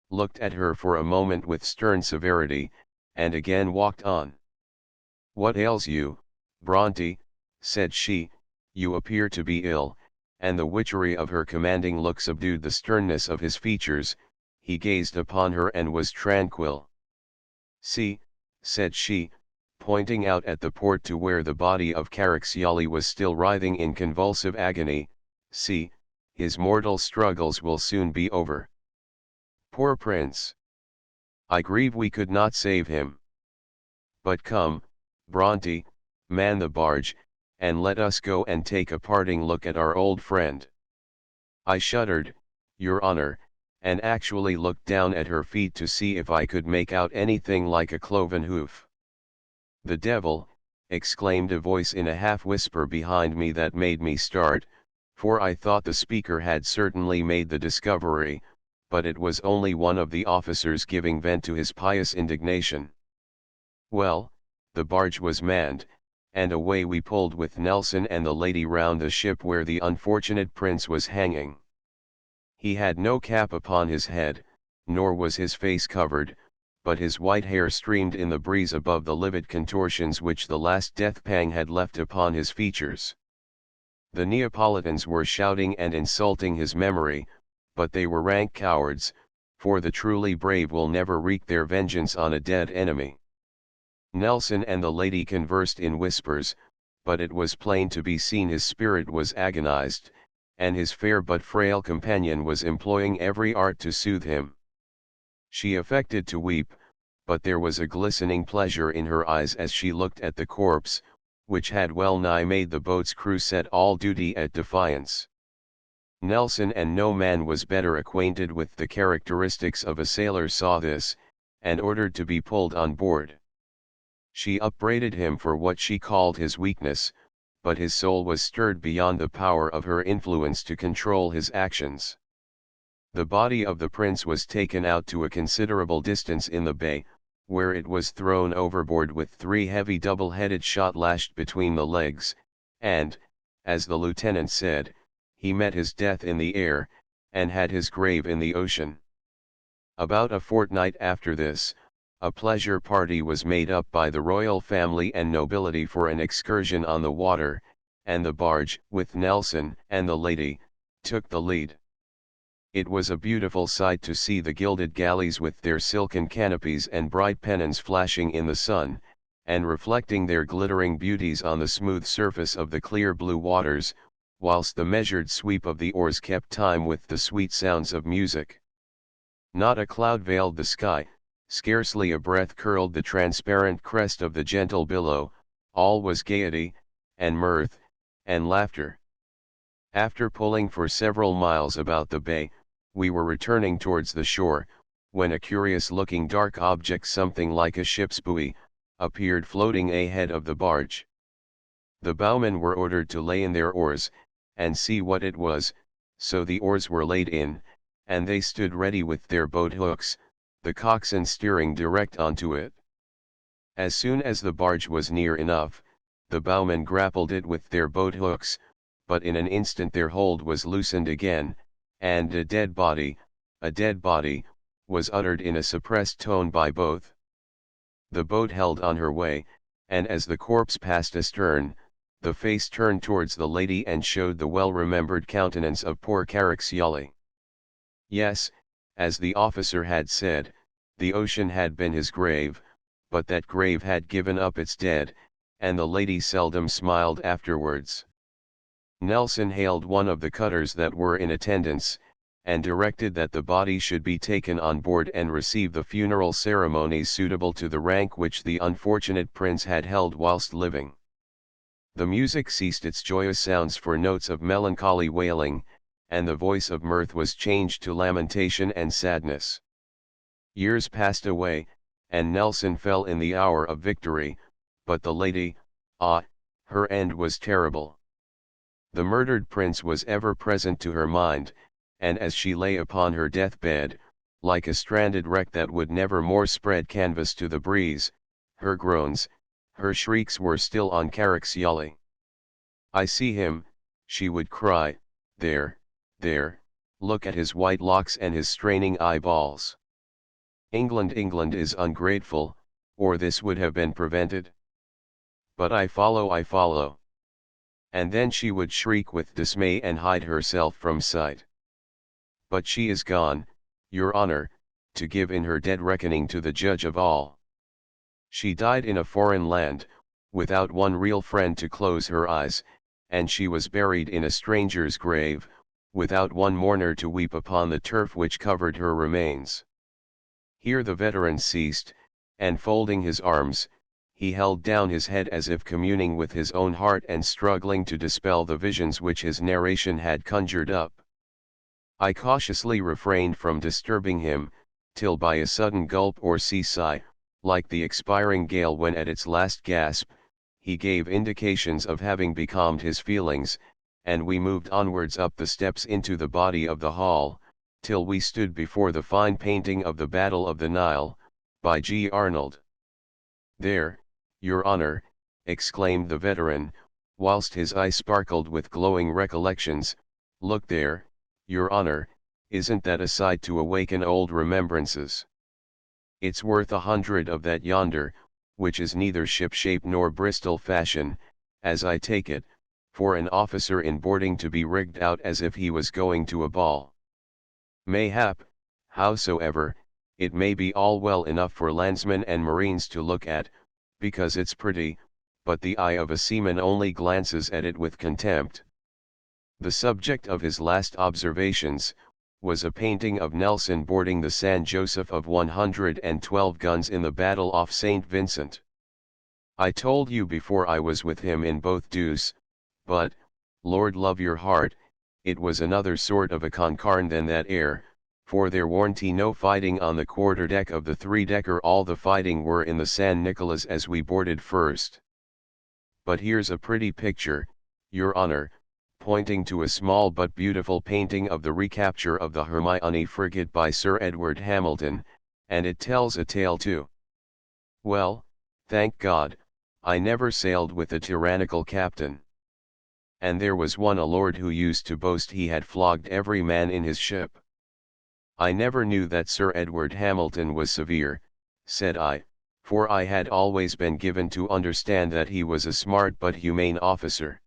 looked at her for a moment with stern severity, and again walked on. "What ails you, Bronte?" said she. "You appear to be ill," and the witchery of her commanding look subdued the sternness of his features. He gazed upon her and was tranquil. "See," said she, pointing out at the port to where the body of Caraxioli was still writhing in convulsive agony, "see, his mortal struggles will soon be over. Poor prince! I grieve we could not save him. But come, Bronte, man the barge, and let us go and take a parting look at our old friend." I shuddered, Your Honor, and actually looked down at her feet to see if I could make out anything like a cloven hoof. "The devil!" exclaimed a voice in a half-whisper behind me that made me start, for I thought the speaker had certainly made the discovery, but it was only one of the officers giving vent to his pious indignation. Well, the barge was manned, and away we pulled with Nelson and the lady round the ship where the unfortunate prince was hanging. He had no cap upon his head, nor was his face covered, but his white hair streamed in the breeze above the livid contortions which the last death pang had left upon his features. The Neapolitans were shouting and insulting his memory, but they were rank cowards, for the truly brave will never wreak their vengeance on a dead enemy. Nelson and the lady conversed in whispers, but it was plain to be seen his spirit was agonized, and his fair but frail companion was employing every art to soothe him. She affected to weep, but there was a glistening pleasure in her eyes as she looked at the corpse, which had well nigh made the boat's crew set all duty at defiance. Nelson, and no man was better acquainted with the characteristics of a sailor, saw this, and ordered to be pulled on board. She upbraided him for what she called his weakness, but his soul was stirred beyond the power of her influence to control his actions. The body of the prince was taken out to a considerable distance in the bay, where it was thrown overboard with 3 heavy double-headed shot lashed between the legs, and, as the lieutenant said, he met his death in the air, and had his grave in the ocean. About a fortnight after this, a pleasure party was made up by the royal family and nobility for an excursion on the water, and the barge, with Nelson and the lady, took the lead. It was a beautiful sight to see the gilded galleys with their silken canopies and bright pennons flashing in the sun, and reflecting their glittering beauties on the smooth surface of the clear blue waters, whilst the measured sweep of the oars kept time with the sweet sounds of music. Not a cloud veiled the sky, scarcely a breath curled the transparent crest of the gentle billow, all was gaiety, and mirth, and laughter. After pulling for several miles about the bay, we were returning towards the shore, when a curious-looking dark object, something like a ship's buoy, appeared floating ahead of the barge. The bowmen were ordered to lay in their oars, and see what it was, so the oars were laid in, and they stood ready with their boat hooks, the coxswain steering direct onto it. As soon as the barge was near enough, the bowmen grappled it with their boat hooks, but in an instant their hold was loosened again, and a dead body, was uttered in a suppressed tone by both. The boat held on her way, and as the corpse passed astern, the face turned towards the lady and showed the well-remembered countenance of poor Caraccioli. Yes, as the officer had said, the ocean had been his grave, but that grave had given up its dead, and the lady seldom smiled afterwards. Nelson hailed one of the cutters that were in attendance, and directed that the body should be taken on board and receive the funeral ceremonies suitable to the rank which the unfortunate prince had held whilst living. The music ceased its joyous sounds for notes of melancholy wailing, and the voice of mirth was changed to lamentation and sadness. Years passed away, and Nelson fell in the hour of victory, but the lady, her end was terrible. The murdered prince was ever present to her mind, and as she lay upon her deathbed, like a stranded wreck that would never more spread canvas to the breeze, her groans, her shrieks were still on Caraccioli. "I see him," she would cry, there, look at his white locks and his straining eyeballs. England is ungrateful, or this would have been prevented. But I follow. And then she would shriek with dismay and hide herself from sight. But she is gone, your honor, to give in her dead reckoning to the judge of all. She died in a foreign land, without one real friend to close her eyes, and she was buried in a stranger's grave, without one mourner to weep upon the turf which covered her remains. Here the veteran ceased, and folding his arms, he held down his head as if communing with his own heart and struggling to dispel the visions which his narration had conjured up. I cautiously refrained from disturbing him, till by a sudden gulp or sea sigh, like the expiring gale when at its last gasp, he gave indications of having becalmed his feelings, and we moved onwards up the steps into the body of the hall, till we stood before the fine painting of the Battle of the Nile, by G. Arnold. "There, your honor," exclaimed the veteran, whilst his eye sparkled with glowing recollections, "look there, your honor, isn't that a sight to awaken old remembrances? It's worth 100 of that yonder, which is neither ship-shape nor Bristol fashion, as I take it, for an officer in boarding to be rigged out as if he was going to a ball. Mayhap, howsoever, it may be all well enough for landsmen and marines to look at, because it's pretty, but the eye of a seaman only glances at it with contempt." The subject of his last observations was a painting of Nelson boarding the San Joseph of 112 guns in the battle off St. Vincent. "I told you before I was with him in both Deuce, but, Lord love your heart, it was another sort of a concarn than that air, for there warn't no fighting on the quarter-deck of the three-decker, all the fighting were in the San Nicolas as we boarded first. But here's a pretty picture, your honor," pointing to a small but beautiful painting of the recapture of the Hermione frigate by Sir Edward Hamilton, "and it tells a tale too. Well, thank God, I never sailed with a tyrannical captain. And there was one a lord who used to boast he had flogged every man in his ship." "I never knew that Sir Edward Hamilton was severe," said I, for I had always been given to understand that he was a smart but humane officer.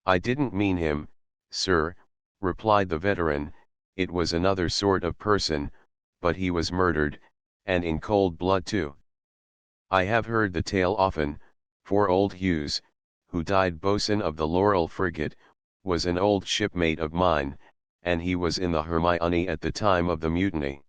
"I didn't mean him, sir," replied the veteran, "it was another sort of person, but he was murdered, and in cold blood too. I have heard the tale often, for old Hughes, who died boatswain of the Laurel frigate, was an old shipmate of mine, and he was in the Hermione at the time of the mutiny.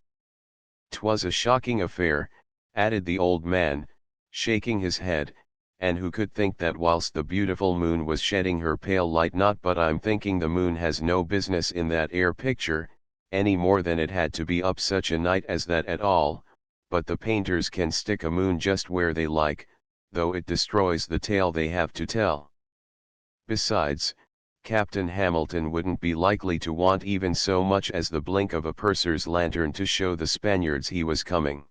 'Twas a shocking affair," added the old man, shaking his head, "and who could think that whilst the beautiful moon was shedding her pale light, not but I'm thinking the moon has no business in that air picture, any more than it had to be up such a night as that at all, but the painters can stick a moon just where they like, though it destroys the tale they have to tell. Besides, Captain Hamilton wouldn't be likely to want even so much as the blink of a purser's lantern to show the Spaniards he was coming."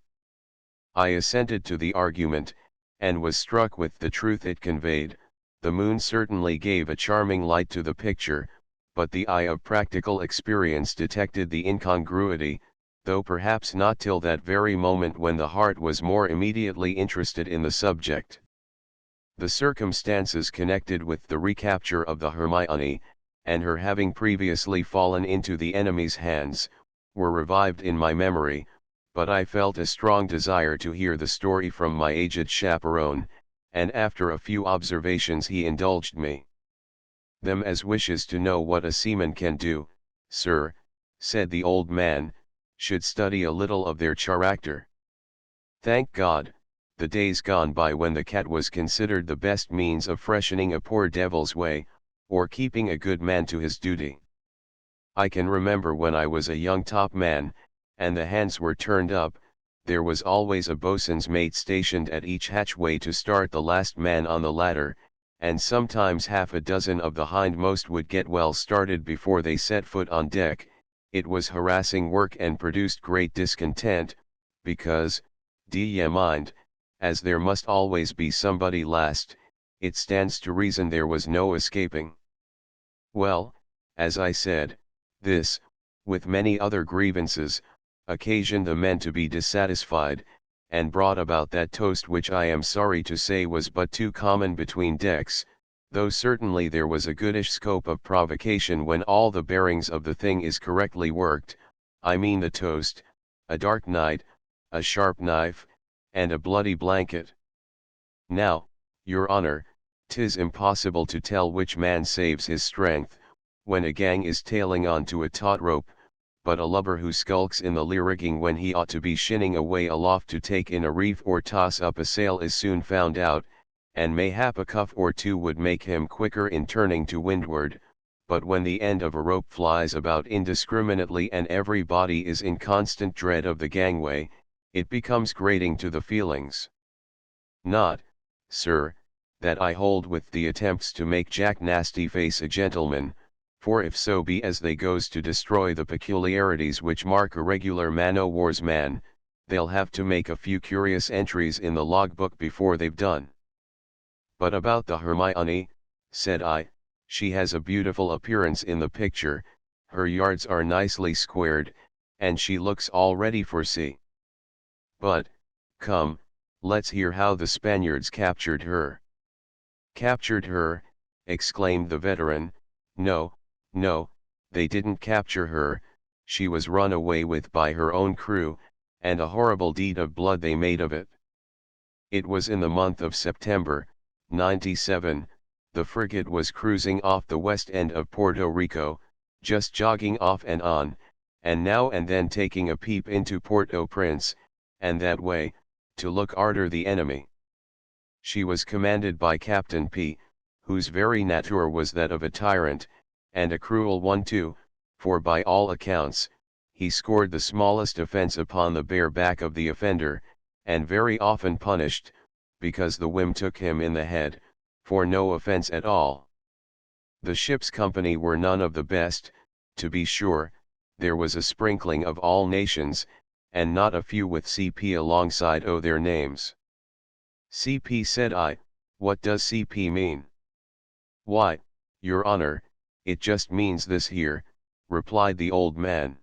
I assented to the argument, and was struck with the truth it conveyed. The moon certainly gave a charming light to the picture, but the eye of practical experience detected the incongruity, though perhaps not till that very moment when the heart was more immediately interested in the subject. The circumstances connected with the recapture of the Hermione, and her having previously fallen into the enemy's hands, were revived in my memory, but I felt a strong desire to hear the story from my aged chaperone, and after a few observations he indulged me. "Them as wishes to know what a seaman can do, sir," said the old man, "should study a little of their character. Thank God, the days gone by when the cat was considered the best means of freshening a poor devil's way, or keeping a good man to his duty. I can remember when I was a young top man, and the hands were turned up, there was always a boatswain's mate stationed at each hatchway to start the last man on the ladder, and sometimes half a dozen of the hindmost would get well started before they set foot on deck. It was harassing work and produced great discontent, because, d'ye mind, as there must always be somebody last, it stands to reason there was no escaping. Well, as I said, this, with many other grievances, occasioned the men to be dissatisfied, and brought about that toast which I am sorry to say was but too common between decks, though certainly there was a goodish scope of provocation when all the bearings of the thing is correctly worked. I mean the toast, a dark night, a sharp knife, and a bloody blanket. Now, your honor, 'tis impossible to tell which man saves his strength, when a gang is tailing on to a taut rope, but a lubber who skulks in the lee rigging when he ought to be shinning away aloft to take in a reef or toss up a sail is soon found out, and mayhap a cuff or two would make him quicker in turning to windward, but when the end of a rope flies about indiscriminately and every body is in constant dread of the gangway, it becomes grating to the feelings. Not, sir, that I hold with the attempts to make Jack Nastyface a gentleman, for if so be as they goes to destroy the peculiarities which mark a regular man-o'-war's man, they'll have to make a few curious entries in the logbook before they've done. But about the Hermione, said I, she has a beautiful appearance in the picture, her yards are nicely squared, and she looks all ready for sea. But, come, let's hear how the Spaniards captured her. Captured her, exclaimed the veteran, no, they didn't capture her, she was run away with by her own crew, and a horrible deed of blood they made of it. It was in the month of September, '97, the frigate was cruising off the west end of Puerto Rico, just jogging off and on, and now and then taking a peep into Port-au-Prince, and that way, to look arter the enemy. She was commanded by Captain P, whose very nature was that of a tyrant, and a cruel one too, for by all accounts, he scored the smallest offence upon the bare back of the offender, and very often punished, because the whim took him in the head, for no offence at all. The ship's company were none of the best, to be sure, there was a sprinkling of all nations, and not a few with CP alongside o' their names. CP, said I, what does CP mean? Why, your honor, it just means this here, replied the old man.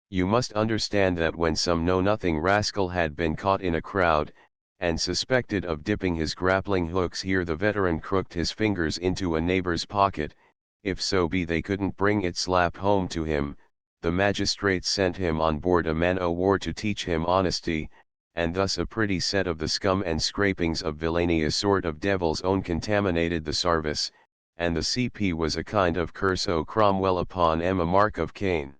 You must understand that when some know-nothing rascal had been caught in a crowd, and suspected of dipping his grappling hooks here, the veteran crooked his fingers into a neighbor's pocket, if so be they couldn't bring it slap home to him, the magistrates sent him on board a man-o'-war to teach him honesty, and thus a pretty set of the scum and scrapings of villainy, a sort of devil's own, contaminated the sarvice, and the CP was a kind of curse o' Cromwell upon 'em, a mark of Cain,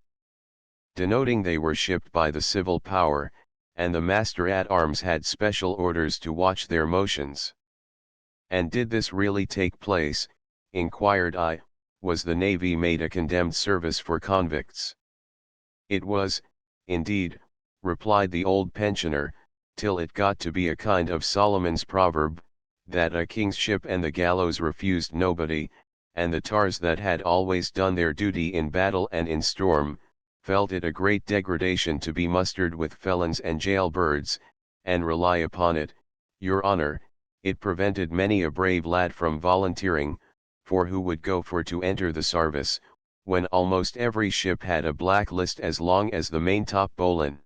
denoting they were shipped by the civil power, and the master-at-arms had special orders to watch their motions. And did this really take place, inquired I, was the Navy made a condemned service for convicts? It was, indeed, replied the old pensioner, till it got to be a kind of Solomon's proverb, that a king's ship and the gallows refused nobody, and the tars that had always done their duty in battle and in storm, felt it a great degradation to be mustered with felons and jailbirds, and rely upon it, your honor, it prevented many a brave lad from volunteering, for who would go for to enter the sarvice, when almost every ship had a black list as long as the maintop bowline.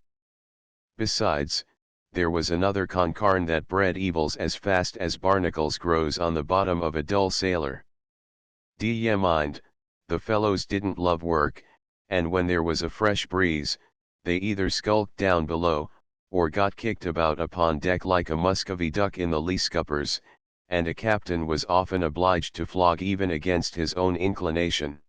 Besides, there was another concarn that bred evils as fast as barnacles grows on the bottom of a dull sailor. D'ye mind, the fellows didn't love work, and when there was a fresh breeze, they either skulked down below, or got kicked about upon deck like a Muscovy duck in the lee scuppers, and a captain was often obliged to flog even against his own inclination.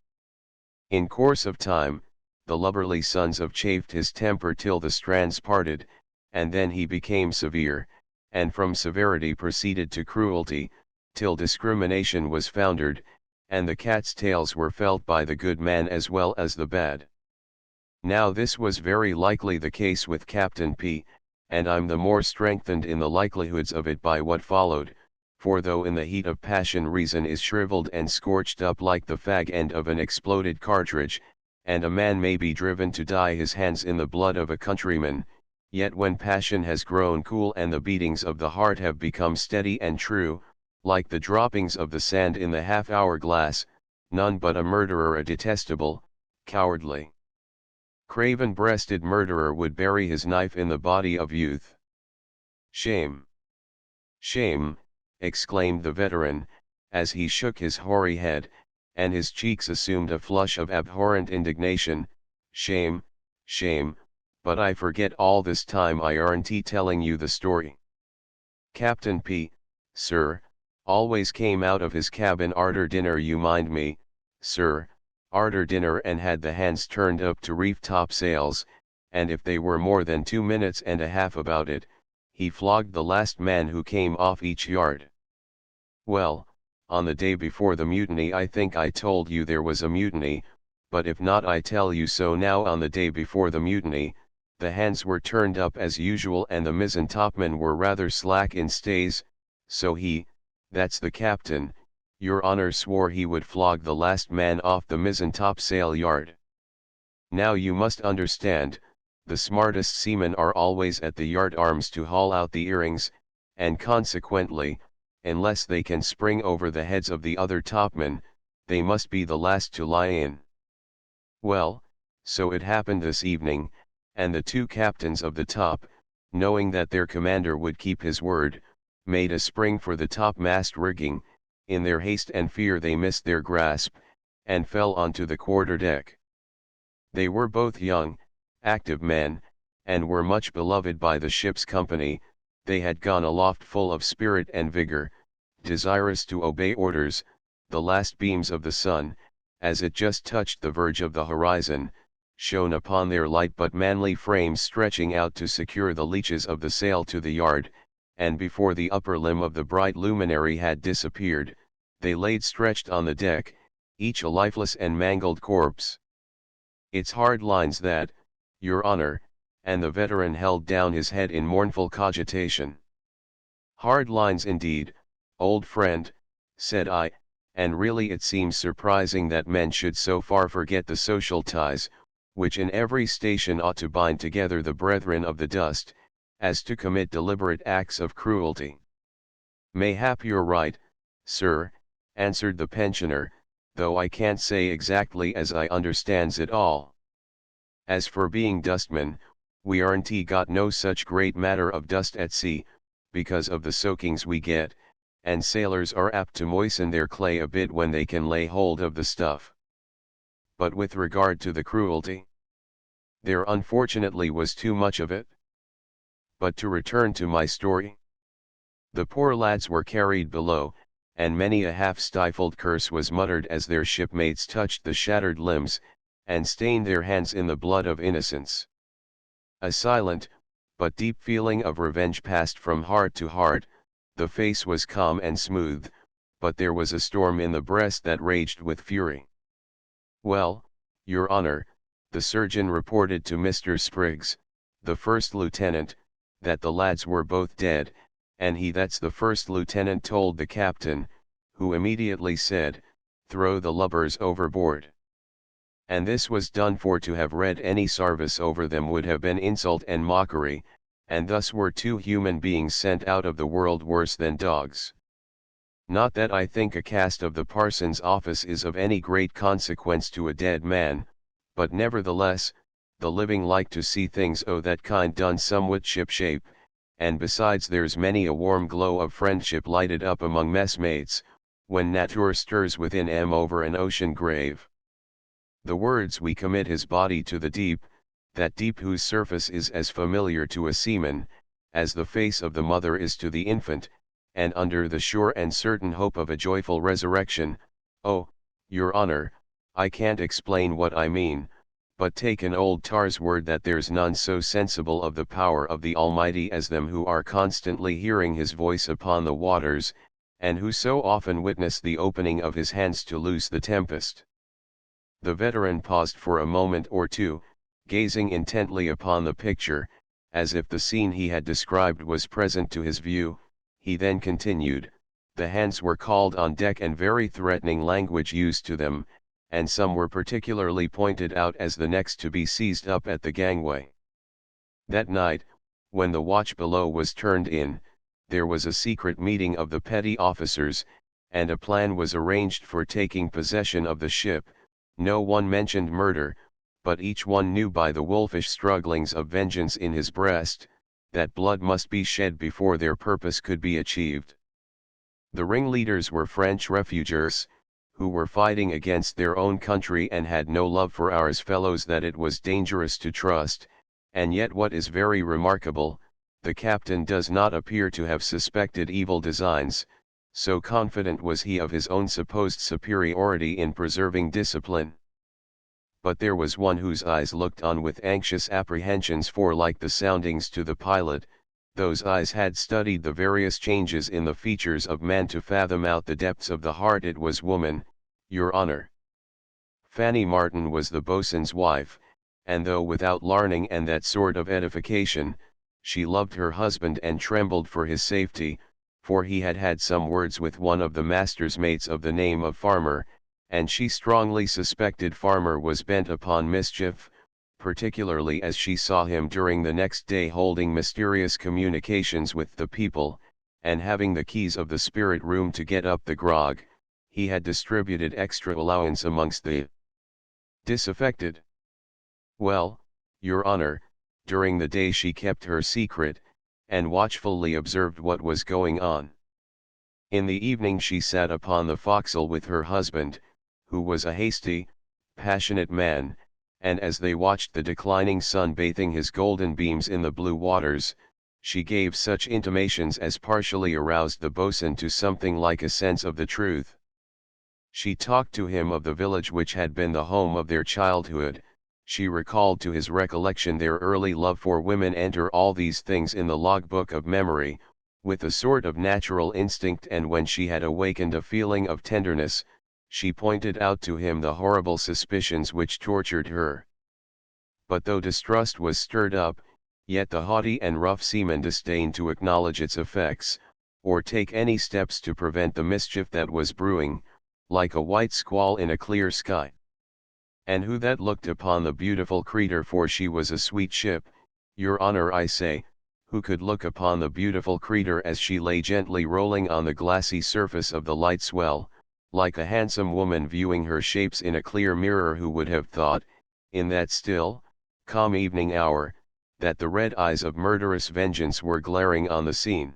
In course of time, the lubberly sons of chafed his temper till the strands parted, and then he became severe, and from severity proceeded to cruelty, till discrimination was foundered, and the cat's tails were felt by the good man as well as the bad. Now this was very likely the case with Captain P, and I'm the more strengthened in the likelihoods of it by what followed, for though in the heat of passion reason is shriveled and scorched up like the fag end of an exploded cartridge, and a man may be driven to dye his hands in the blood of a countryman, yet when passion has grown cool and the beatings of the heart have become steady and true, like the droppings of the sand in the half-hour glass, none but a murderer, a detestable, cowardly, craven-breasted murderer would bury his knife in the body of youth. Shame! Shame! Exclaimed the veteran, as he shook his hoary head, and his cheeks assumed a flush of abhorrent indignation. Shame, shame, but I forget all this time I aren't telling you the story. Captain P, sir, always came out of his cabin arter dinner, you mind me, sir, arter dinner, and had the hands turned up to reef topsails, and if they were more than 2 minutes and a half about it, he flogged the last man who came off each yard. Well, on the day before the mutiny I think I told you there was a mutiny, but if not I tell you so now. On the day before the mutiny, the hands were turned up as usual and the mizzen-topmen were rather slack in stays, so he, that's the captain, your honor, swore he would flog the last man off the mizzen-topsail yard. Now you must understand, the smartest seamen are always at the yard arms to haul out the earrings, and consequently, unless they can spring over the heads of the other topmen, they must be the last to lie in. Well, so it happened this evening, and the two captains of the top, knowing that their commander would keep his word, made a spring for the topmast rigging. In their haste and fear they missed their grasp, and fell onto the quarter-deck. They were both young, active men, and were much beloved by the ship's company. They had gone aloft full of spirit and vigor, desirous to obey orders. The last beams of the sun, as it just touched the verge of the horizon, shone upon their light but manly frames stretching out to secure the leeches of the sail to the yard, and before the upper limb of the bright luminary had disappeared, they laid stretched on the deck, each a lifeless and mangled corpse. It's hard lines that, your honor, and the veteran held down his head in mournful cogitation. Hard lines indeed, old friend, said I, and really it seems surprising that men should so far forget the social ties, which in every station ought to bind together the brethren of the dust, as to commit deliberate acts of cruelty. Mayhap you're right, sir, answered the pensioner, though I can't say exactly as I understands it all. As for being dustmen, we aren't got no such great matter of dust at sea, because of the soakings we get, and sailors are apt to moisten their clay a bit when they can lay hold of the stuff. But with regard to the cruelty, there unfortunately was too much of it. But to return to my story. The poor lads were carried below, and many a half-stifled curse was muttered as their shipmates touched the shattered limbs, and stained their hands in the blood of innocence. A silent, but deep feeling of revenge passed from heart to heart. The face was calm and smooth, but there was a storm in the breast that raged with fury. Well, your honor, the surgeon reported to Mr. Spriggs, the first lieutenant, that the lads were both dead, and he, that's the first lieutenant, told the captain, who immediately said, "Throw the lubbers overboard." And this was done, for to have read any sarvice over them would have been insult and mockery, and thus were two human beings sent out of the world worse than dogs. Not that I think a cast of the parson's office is of any great consequence to a dead man, but nevertheless, the living like to see things o' that kind done somewhat ship-shape, and besides there's many a warm glow of friendship lighted up among messmates, when nature stirs within 'em over an ocean grave. The words, "we commit his body to the deep," that deep whose surface is as familiar to a seaman, as the face of the mother is to the infant, and under the sure and certain hope of a joyful resurrection. Oh, your honor, I can't explain what I mean, but take an old tar's word that there's none so sensible of the power of the Almighty as them who are constantly hearing his voice upon the waters, and who so often witness the opening of his hands to loose the tempest. The veteran paused for a moment or two, gazing intently upon the picture, as if the scene he had described was present to his view. He then continued, "The hands were called on deck and very threatening language used to them, and some were particularly pointed out as the next to be seized up at the gangway. That night, when the watch below was turned in, there was a secret meeting of the petty officers, and a plan was arranged for taking possession of the ship. No one mentioned murder, but each one knew by the wolfish strugglings of vengeance in his breast, that blood must be shed before their purpose could be achieved. The ringleaders were French refugees, who were fighting against their own country and had no love for ours, fellows that it was dangerous to trust, and yet what is very remarkable, the captain does not appear to have suspected evil designs, so confident was he of his own supposed superiority in preserving discipline. But there was one whose eyes looked on with anxious apprehensions, for like the soundings to the pilot, Those eyes had studied the various changes in the features of man to fathom out the depths of the heart. It was woman, your honor. Fanny Martin was the boatswain's wife, and though without larning and that sort of edification, she loved her husband and trembled for his safety, for he had had some words with one of the master's mates of the name of Farmer, and she strongly suspected Farmer was bent upon mischief, particularly as she saw him during the next day holding mysterious communications with the people, and having the keys of the spirit room to get up the grog, he had distributed extra allowance amongst the disaffected. Well, your honor, during the day she kept her secret, and watchfully observed what was going on. In the evening she sat upon the forecastle with her husband, who was a hasty, passionate man, and as they watched the declining sun bathing his golden beams in the blue waters, she gave such intimations as partially aroused the boatswain to something like a sense of the truth. She talked to him of the village which had been the home of their childhood. She recalled to his recollection their early love for women. Enter all these things in the logbook of memory, with a sort of natural instinct, and when she had awakened a feeling of tenderness, she pointed out to him the horrible suspicions which tortured her. But though distrust was stirred up, yet the haughty and rough seaman disdained to acknowledge its effects, or take any steps to prevent the mischief that was brewing, like a white squall in a clear sky. And who that looked upon the beautiful creature, for she was a sweet ship, your honor I say, who could look upon the beautiful creature as she lay gently rolling on the glassy surface of the light swell, like a handsome woman viewing her shapes in a clear mirror, who would have thought, in that still, calm evening hour, that the red eyes of murderous vengeance were glaring on the scene.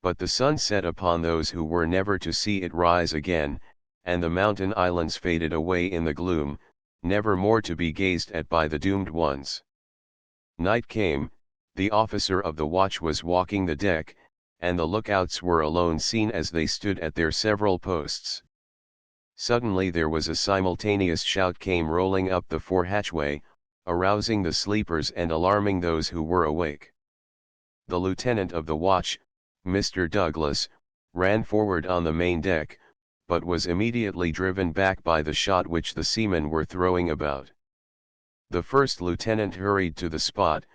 But the sun set upon those who were never to see it rise again, and the mountain islands faded away in the gloom, never more to be gazed at by the doomed ones. Night came, the officer of the watch was walking the deck, and the lookouts were alone seen as they stood at their several posts. Suddenly there was a simultaneous shout came rolling up the fore hatchway, arousing the sleepers and alarming those who were awake. The lieutenant of the watch, Mr. Douglas, ran forward on the main deck, but was immediately driven back by the shot which the seamen were throwing about. The first lieutenant hurried to the spot,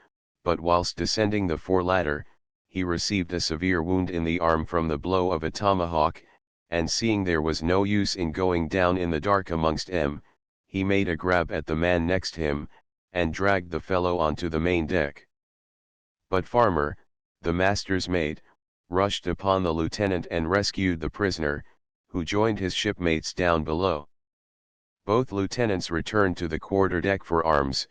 but whilst descending the fore ladder, he received a severe wound in the arm from the blow of a tomahawk, and seeing there was no use in going down in the dark amongst them, he made a grab at the man next him, and dragged the fellow onto the main deck. But Farmer, the master's mate, rushed upon the lieutenant and rescued the prisoner, who joined his shipmates down below. Both lieutenants returned to the quarter-deck for arms,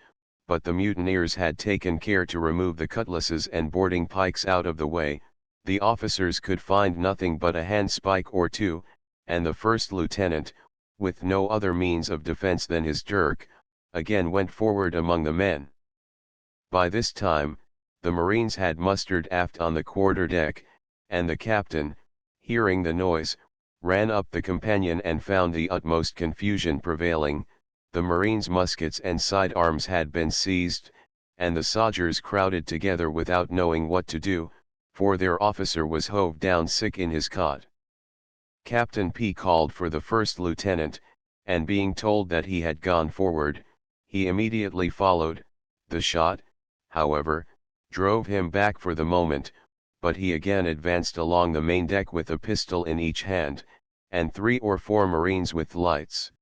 but the mutineers had taken care to remove the cutlasses and boarding pikes out of the way. The officers could find nothing but a handspike or two, and the first lieutenant, with no other means of defense than his dirk, again went forward among the men. By this time, the marines had mustered aft on the quarter-deck, and the captain, hearing the noise, ran up the companion and found the utmost confusion prevailing. The marines' muskets and side-arms had been seized, and the sodgers crowded together without knowing what to do, for their officer was hove down sick in his cot. Captain P called for the first lieutenant, and being told that he had gone forward, he immediately followed. The shot, however, drove him back for the moment, but he again advanced along the main deck with a pistol in each hand, and 3 or 4 marines with lights.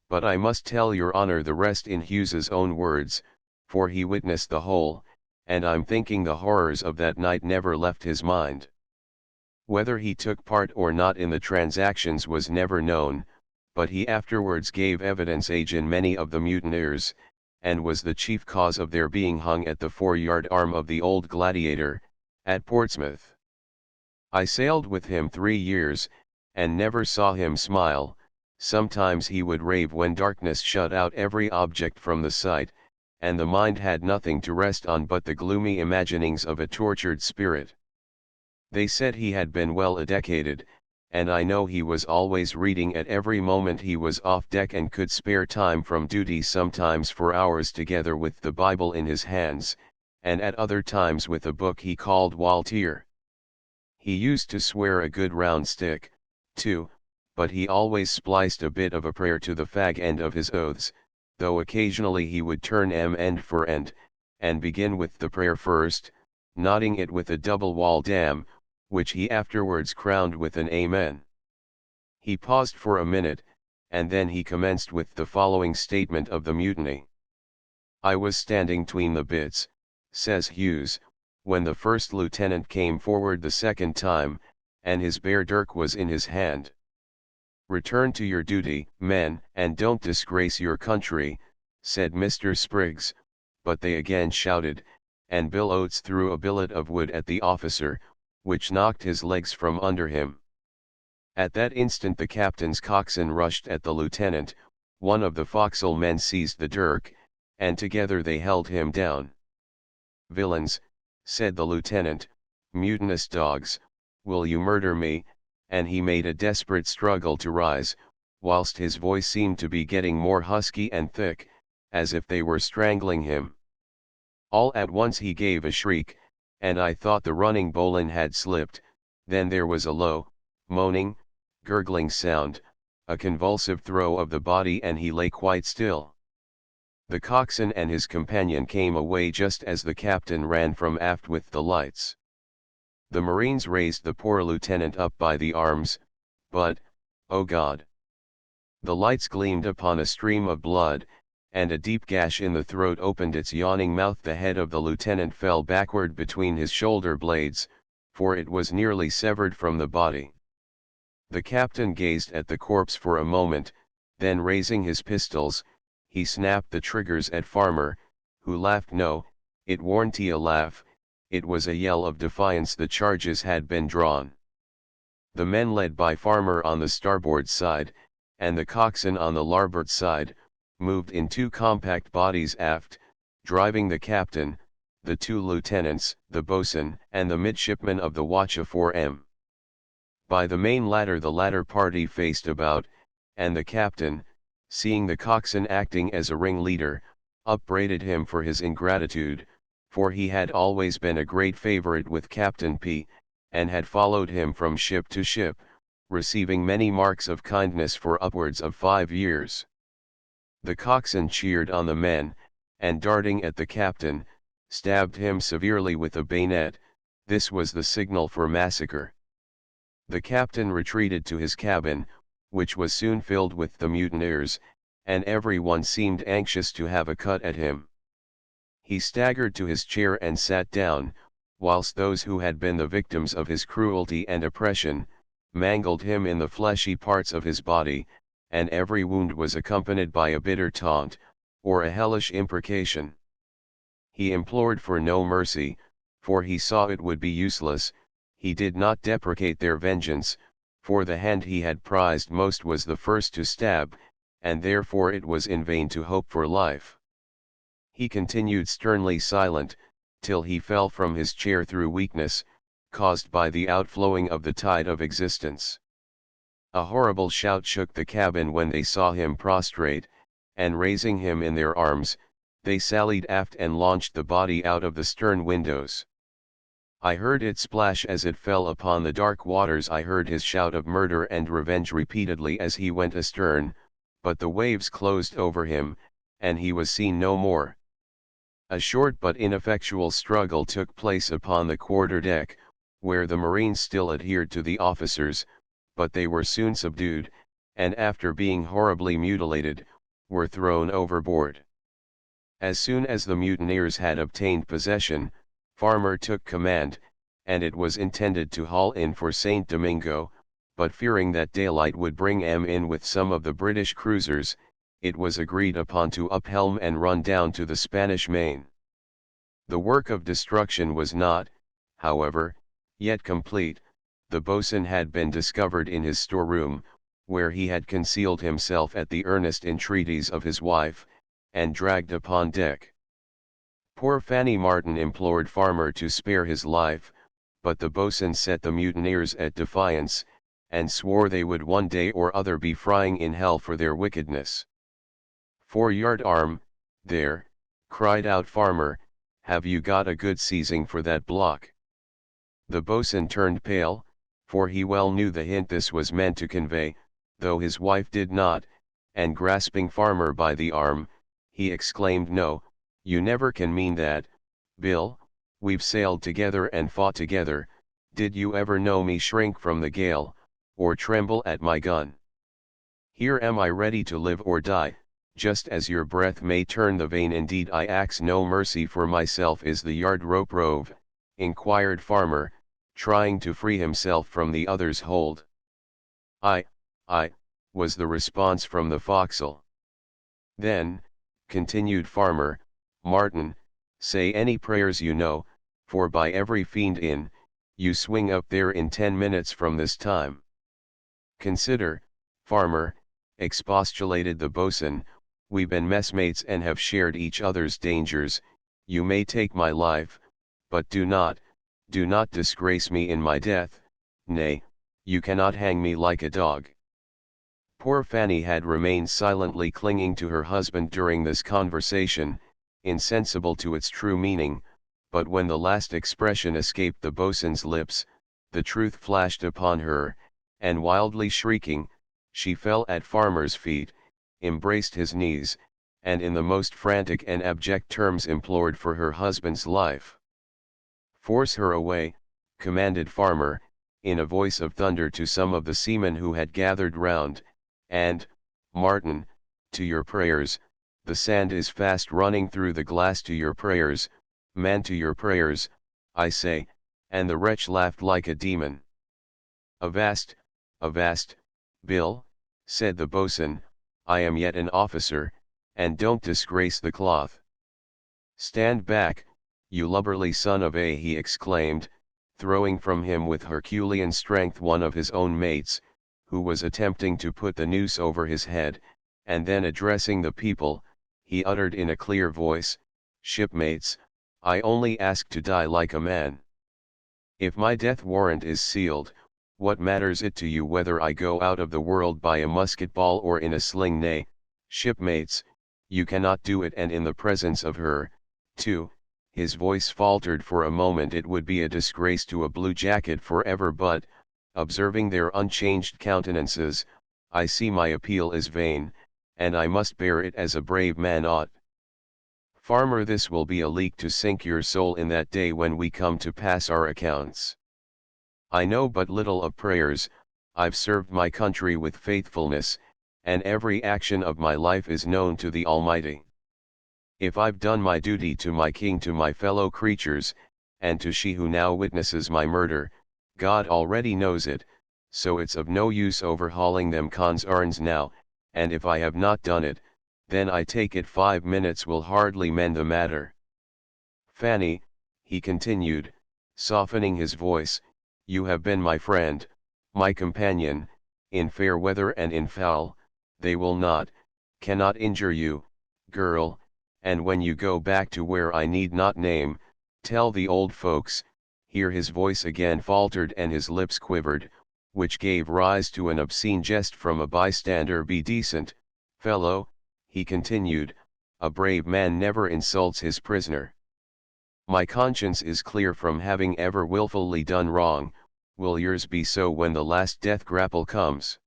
But I must tell your honor the rest in Hughes's own words, for he witnessed the whole, and I'm thinking the horrors of that night never left his mind. Whether he took part or not in the transactions was never known, but he afterwards gave evidence in many of the mutineers, and was the chief cause of their being hung at the foreyard arm of the Old Gladiator, at Portsmouth. I sailed with him 3 years, and never saw him smile. Sometimes he would rave when darkness shut out every object from the sight, and the mind had nothing to rest on but the gloomy imaginings of a tortured spirit. They said he had been well educated, and I know he was always reading at every moment he was off deck, and could spare time from duty sometimes for hours together with the Bible in his hands, and at other times with a book he called Waltier. He used to swear a good round stick, too, but he always spliced a bit of a prayer to the fag end of his oaths, though occasionally he would turn end for end, and begin with the prayer first, knotting it with a double wall dam, which he afterwards crowned with an amen. He paused for a minute, and then he commenced with the following statement of the mutiny. I was standing 'tween the bits, says Hughes, when the first lieutenant came forward the second time, and his bare dirk was in his hand. Return to your duty, men, and don't disgrace your country, said Mr. Spriggs, but they again shouted, and Bill Oates threw a billet of wood at the officer, which knocked his legs from under him. At that instant the captain's coxswain rushed at the lieutenant, one of the forecastle men seized the dirk, and together they held him down. Villains, said the lieutenant, mutinous dogs, will you murder me? And he made a desperate struggle to rise, whilst his voice seemed to be getting more husky and thick, as if they were strangling him. All at once he gave a shriek, and I thought the running bowline had slipped. Then there was a low, moaning, gurgling sound, a convulsive throw of the body, and he lay quite still. The coxswain and his companion came away just as the captain ran from aft with the lights. The marines raised the poor lieutenant up by the arms, but, oh God! The lights gleamed upon a stream of blood, and a deep gash in the throat opened its yawning mouth. The head of the lieutenant fell backward between his shoulder blades, for it was nearly severed from the body. The captain gazed at the corpse for a moment, then raising his pistols, he snapped the triggers at Farmer, who laughed. No, it warn't a laugh, it was a yell of defiance. The charges had been drawn. The men led by Farmer on the starboard side, and the coxswain on the larboard side, moved in two compact bodies aft, driving the captain, the two lieutenants, the boatswain, and the midshipman of the watch afore em. By the main ladder the latter party faced about, and the captain, seeing the coxswain acting as a ringleader, upbraided him for his ingratitude, for he had always been a great favourite with Captain P, and had followed him from ship to ship, receiving many marks of kindness for upwards of 5 years. The coxswain cheered on the men, and darting at the captain, stabbed him severely with a bayonet. This was the signal for massacre. The captain retreated to his cabin, which was soon filled with the mutineers, and every one seemed anxious to have a cut at him. He staggered to his chair and sat down, whilst those who had been the victims of his cruelty and oppression, mangled him in the fleshy parts of his body, and every wound was accompanied by a bitter taunt, or a hellish imprecation. He implored for no mercy, for he saw it would be useless. He did not deprecate their vengeance, for the hand he had prized most was the first to stab, and therefore it was in vain to hope for life. He continued sternly silent, till he fell from his chair through weakness, caused by the outflowing of the tide of existence. A horrible shout shook the cabin when they saw him prostrate, and raising him in their arms, they sallied aft and launched the body out of the stern windows. I heard it splash as it fell upon the dark waters. I heard his shout of murder and revenge repeatedly as he went astern, but the waves closed over him, and he was seen no more. A short but ineffectual struggle took place upon the quarter-deck, where the marines still adhered to the officers, but they were soon subdued, and after being horribly mutilated, were thrown overboard. As soon as the mutineers had obtained possession, Farmer took command, and it was intended to haul in for St. Domingo, but fearing that daylight would bring them in with some of the British cruisers, it was agreed upon to uphelm and run down to the Spanish Main. The work of destruction was not, however, yet complete. The boatswain had been discovered in his storeroom, where he had concealed himself at the earnest entreaties of his wife, and dragged upon deck. Poor Fanny Martin implored Farmer to spare his life, but the boatswain set the mutineers at defiance, and swore they would one day or other be frying in hell for their wickedness. "Fore-yard arm, there," cried out Farmer, have you got a good seizing for that block? The boatswain turned pale, for he well knew the hint this was meant to convey, though his wife did not, and grasping Farmer by the arm, he exclaimed, "No, you never can mean that, Bill. We've sailed together and fought together. Did you ever know me shrink from the gale, or tremble at my gun? Here am I ready to live or die, just as your breath may turn the vein. Indeed I ax no mercy for myself." "Is the yard rope rove?" inquired Farmer, trying to free himself from the other's hold. "I," was the response from the forecastle. "Then," continued Farmer, "Martin, say any prayers you know, for by every fiend in, you swing up there in 10 minutes from this time." "Consider, Farmer," expostulated the boatswain, "we been messmates and have shared each other's dangers. You may take my life, but do not disgrace me in my death. Nay, you cannot hang me like a dog." Poor Fanny had remained silently clinging to her husband during this conversation, insensible to its true meaning, but when the last expression escaped the boatswain's lips, the truth flashed upon her, and wildly shrieking, she fell at Farmer's feet, embraced his knees, and in the most frantic and abject terms implored for her husband's life. "Force her away," commanded Farmer, in a voice of thunder to some of the seamen who had gathered round, "and, Martin, to your prayers. The sand is fast running through the glass. To your prayers, man, to your prayers, I say." And the wretch laughed like a demon. "Avast, Bill," said the boatswain, "I am yet an officer, and don't disgrace the cloth." "Stand back, you lubberly son of a!" he exclaimed, throwing from him with Herculean strength one of his own mates, who was attempting to put the noose over his head, and then addressing the people, he uttered in a clear voice, "Shipmates, I only ask to die like a man. If my death warrant is sealed, what matters it to you whether I go out of the world by a musket ball or in a sling? Nay, shipmates, you cannot do it, and in the presence of her, too." His voice faltered for a moment. "It would be a disgrace to a blue jacket forever, but, observing their unchanged countenances, I see my appeal is vain, and I must bear it as a brave man ought. Farmer, this will be a leak to sink your soul in that day when we come to pass our accounts. I know but little of prayers. I've served my country with faithfulness, and every action of my life is known to the Almighty. If I've done my duty to my king, to my fellow creatures, and to she who now witnesses my murder, God already knows it, so it's of no use overhauling them concerns now, and if I have not done it, then I take it 5 minutes will hardly mend the matter. Fanny," he continued, softening his voice, "you have been my friend, my companion, in fair weather and in foul. They will not, cannot injure you, girl, and when you go back to where I need not name, tell the old folks," here his voice again faltered and his lips quivered, which gave rise to an obscene jest from a bystander, "Be decent, fellow," he continued, "a brave man never insults his prisoner. My conscience is clear from having ever wilfully done wrong, will yours be so when the last death grapple comes?"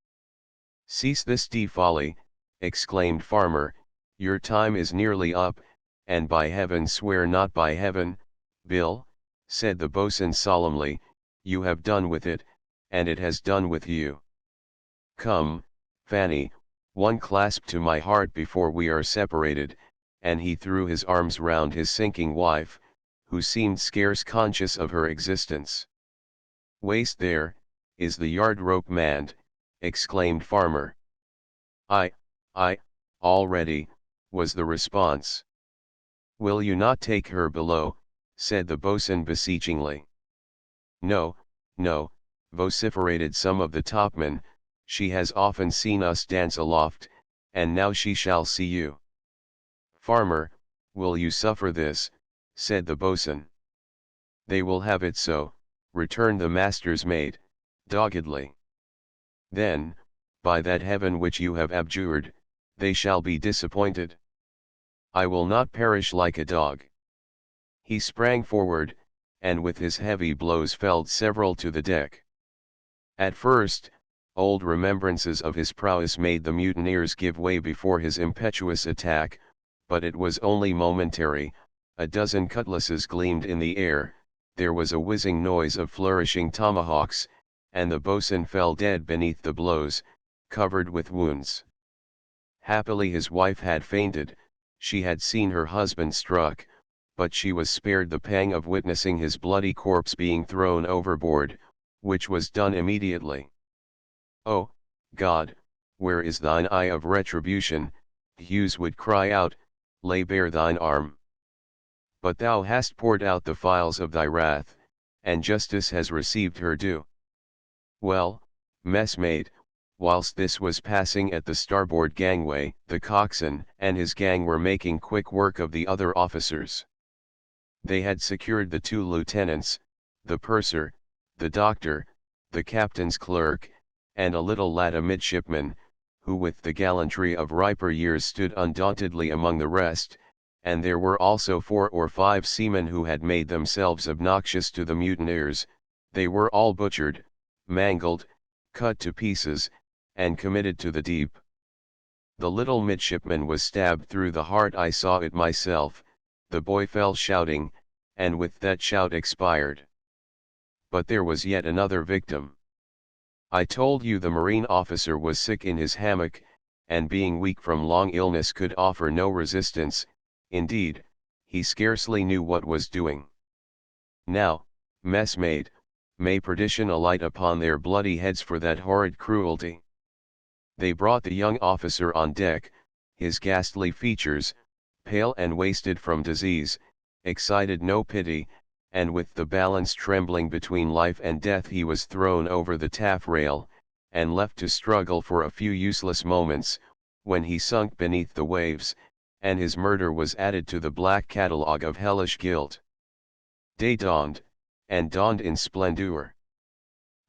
"Cease this folly," exclaimed Farmer, "your time is nearly up, and by heaven swear." "Not by heaven, Bill," said the boatswain solemnly, "you have done with it, and it has done with you. Come, Fanny, one clasp to my heart before we are separated," and he threw his arms round his sinking wife, who seemed scarce conscious of her existence. "Waist there, is the yard rope manned?" exclaimed Farmer. I, all ready," was the response. "Will you not take her below?" said the boatswain beseechingly. No, vociferated some of the topmen, "she has often seen us dance aloft, and now she shall see you." "Farmer, will you suffer this?" said the boatswain. "They will have it so," returned the master's mate, doggedly. "Then, by that heaven which you have abjured, they shall be disappointed. I will not perish like a dog." He sprang forward, and with his heavy blows felled several to the deck. At first, old remembrances of his prowess made the mutineers give way before his impetuous attack, but it was only momentary. A dozen cutlasses gleamed in the air, there was a whizzing noise of flourishing tomahawks, and the boatswain fell dead beneath the blows, covered with wounds. Happily his wife had fainted, she had seen her husband struck, but she was spared the pang of witnessing his bloody corpse being thrown overboard, which was done immediately. "Oh, God, where is thine eye of retribution?" Hughes would cry out, "lay bare thine arm. But thou hast poured out the phials of thy wrath, and justice has received her due." Well, messmate, whilst this was passing at the starboard gangway, the coxswain and his gang were making quick work of the other officers. They had secured the 2 lieutenants, the purser, the doctor, the captain's clerk, and a little lad a midshipman, who with the gallantry of riper years stood undauntedly among the rest, and there were also 4 or 5 seamen who had made themselves obnoxious to the mutineers. They were all butchered, mangled, cut to pieces, and committed to the deep. The little midshipman was stabbed through the heart. I saw it myself. The boy fell shouting, and with that shout expired. But there was yet another victim. I told you the marine officer was sick in his hammock, and being weak from long illness could offer no resistance. Indeed, he scarcely knew what was doing. Now, messmate, may perdition alight upon their bloody heads for that horrid cruelty. They brought the young officer on deck, his ghastly features, pale and wasted from disease, excited no pity, and with the balance trembling between life and death he was thrown over the taffrail, and left to struggle for a few useless moments, when he sunk beneath the waves, and his murder was added to the black catalogue of hellish guilt. Day dawned, and dawned in splendour.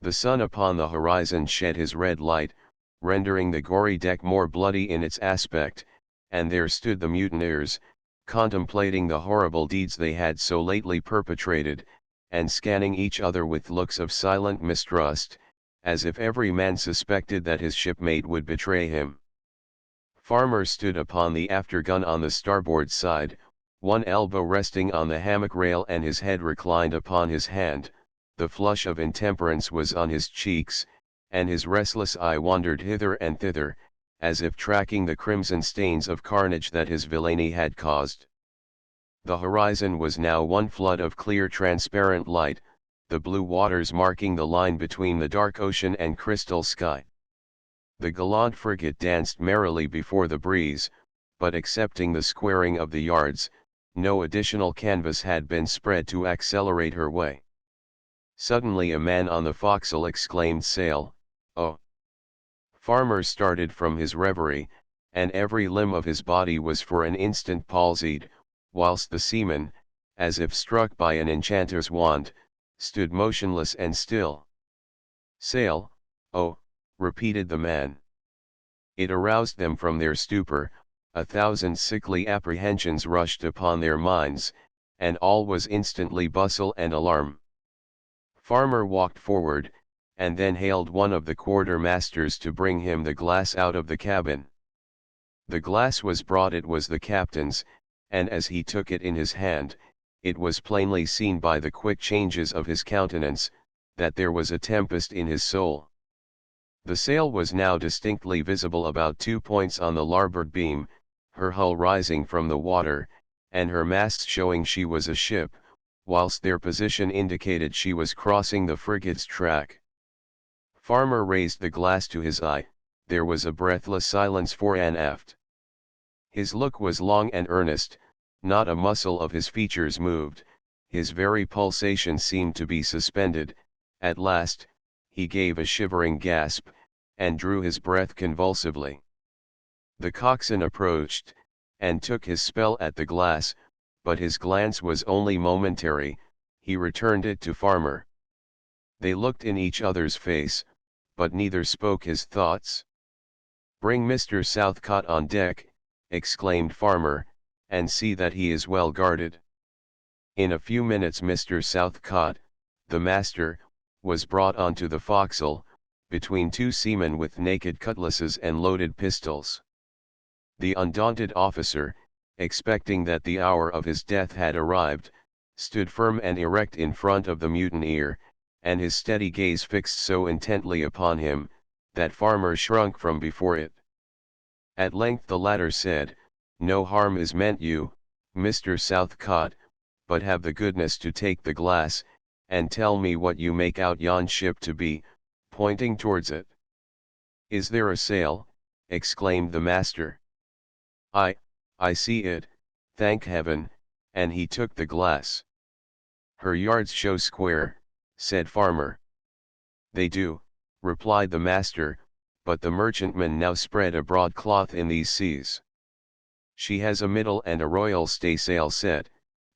The sun upon the horizon shed his red light, rendering the gory deck more bloody in its aspect, and there stood the mutineers, contemplating the horrible deeds they had so lately perpetrated, and scanning each other with looks of silent mistrust, as if every man suspected that his shipmate would betray him. Farmer stood upon the aftergun on the starboard side, one elbow resting on the hammock rail and his head reclined upon his hand. The flush of intemperance was on his cheeks, and his restless eye wandered hither and thither, as if tracking the crimson stains of carnage that his villainy had caused. The horizon was now one flood of clear transparent light, the blue waters marking the line between the dark ocean and crystal sky. The gallant frigate danced merrily before the breeze, but excepting the squaring of the yards, no additional canvas had been spread to accelerate her way. Suddenly a man on the forecastle exclaimed, "Sail, oh!" Farmer started from his reverie, and every limb of his body was for an instant palsied, whilst the seaman, as if struck by an enchanter's wand, stood motionless and still. "Sail, oh!" repeated the man. It aroused them from their stupor, 1,000 sickly apprehensions rushed upon their minds, and all was instantly bustle and alarm. Farmer walked forward, and then hailed one of the quartermasters to bring him the glass out of the cabin. The glass was brought. It was the captain's, and as he took it in his hand, it was plainly seen by the quick changes of his countenance, that there was a tempest in his soul. The sail was now distinctly visible about 2 points on the larboard beam, her hull rising from the water, and her masts showing she was a ship, whilst their position indicated she was crossing the frigate's track. Farmer raised the glass to his eye. There was a breathless silence fore and aft. His look was long and earnest, not a muscle of his features moved, his very pulsation seemed to be suspended. At last, he gave a shivering gasp, and drew his breath convulsively. The coxswain approached, and took his spell at the glass, but his glance was only momentary. He returned it to Farmer. They looked in each other's face, but neither spoke his thoughts. "Bring Mr. Southcott on deck," exclaimed Farmer, "and see that he is well guarded." In a few minutes Mr. Southcott, the master, was brought onto the forecastle, between two seamen with naked cutlasses and loaded pistols. The undaunted officer, expecting that the hour of his death had arrived, stood firm and erect in front of the mutineer, and his steady gaze fixed so intently upon him, that Farmer shrunk from before it. At length the latter said, "No harm is meant you, Mr. Southcott, but have the goodness to take the glass, and tell me what you make out yon ship to be," pointing towards it. "Is there a sail?" exclaimed the master. I see it, thank heaven," and he took the glass. "Her yards show square," said Farmer. "They do," replied the master, "but the merchantman now spread a broadcloth in these seas." "She has a middle and a royal staysail set,"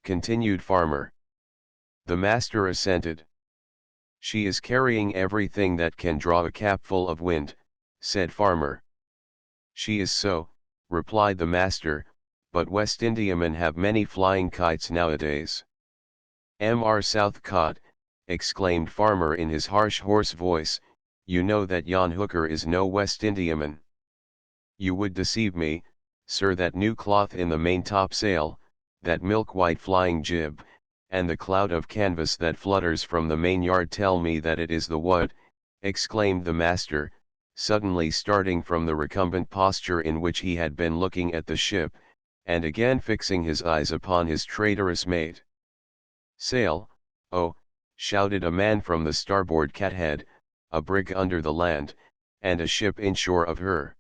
continued Farmer. The master assented. "She is carrying everything that can draw a capful of wind," said Farmer. "She is so," replied the master, "but West Indiamen have many flying kites nowadays." "Mr. Southcott," exclaimed Farmer in his harsh hoarse voice, "you know that yon hooker is no West Indiaman. You would deceive me, sir. That new cloth in the main topsail, that milk-white flying jib, and the cloud of canvas that flutters from the main yard tell me that it is the what?" exclaimed the master, suddenly starting from the recumbent posture in which he had been looking at the ship, and again fixing his eyes upon his traitorous mate. "Sail, oh," shouted a man from the starboard cathead, "a brig under the land, and a ship inshore of her."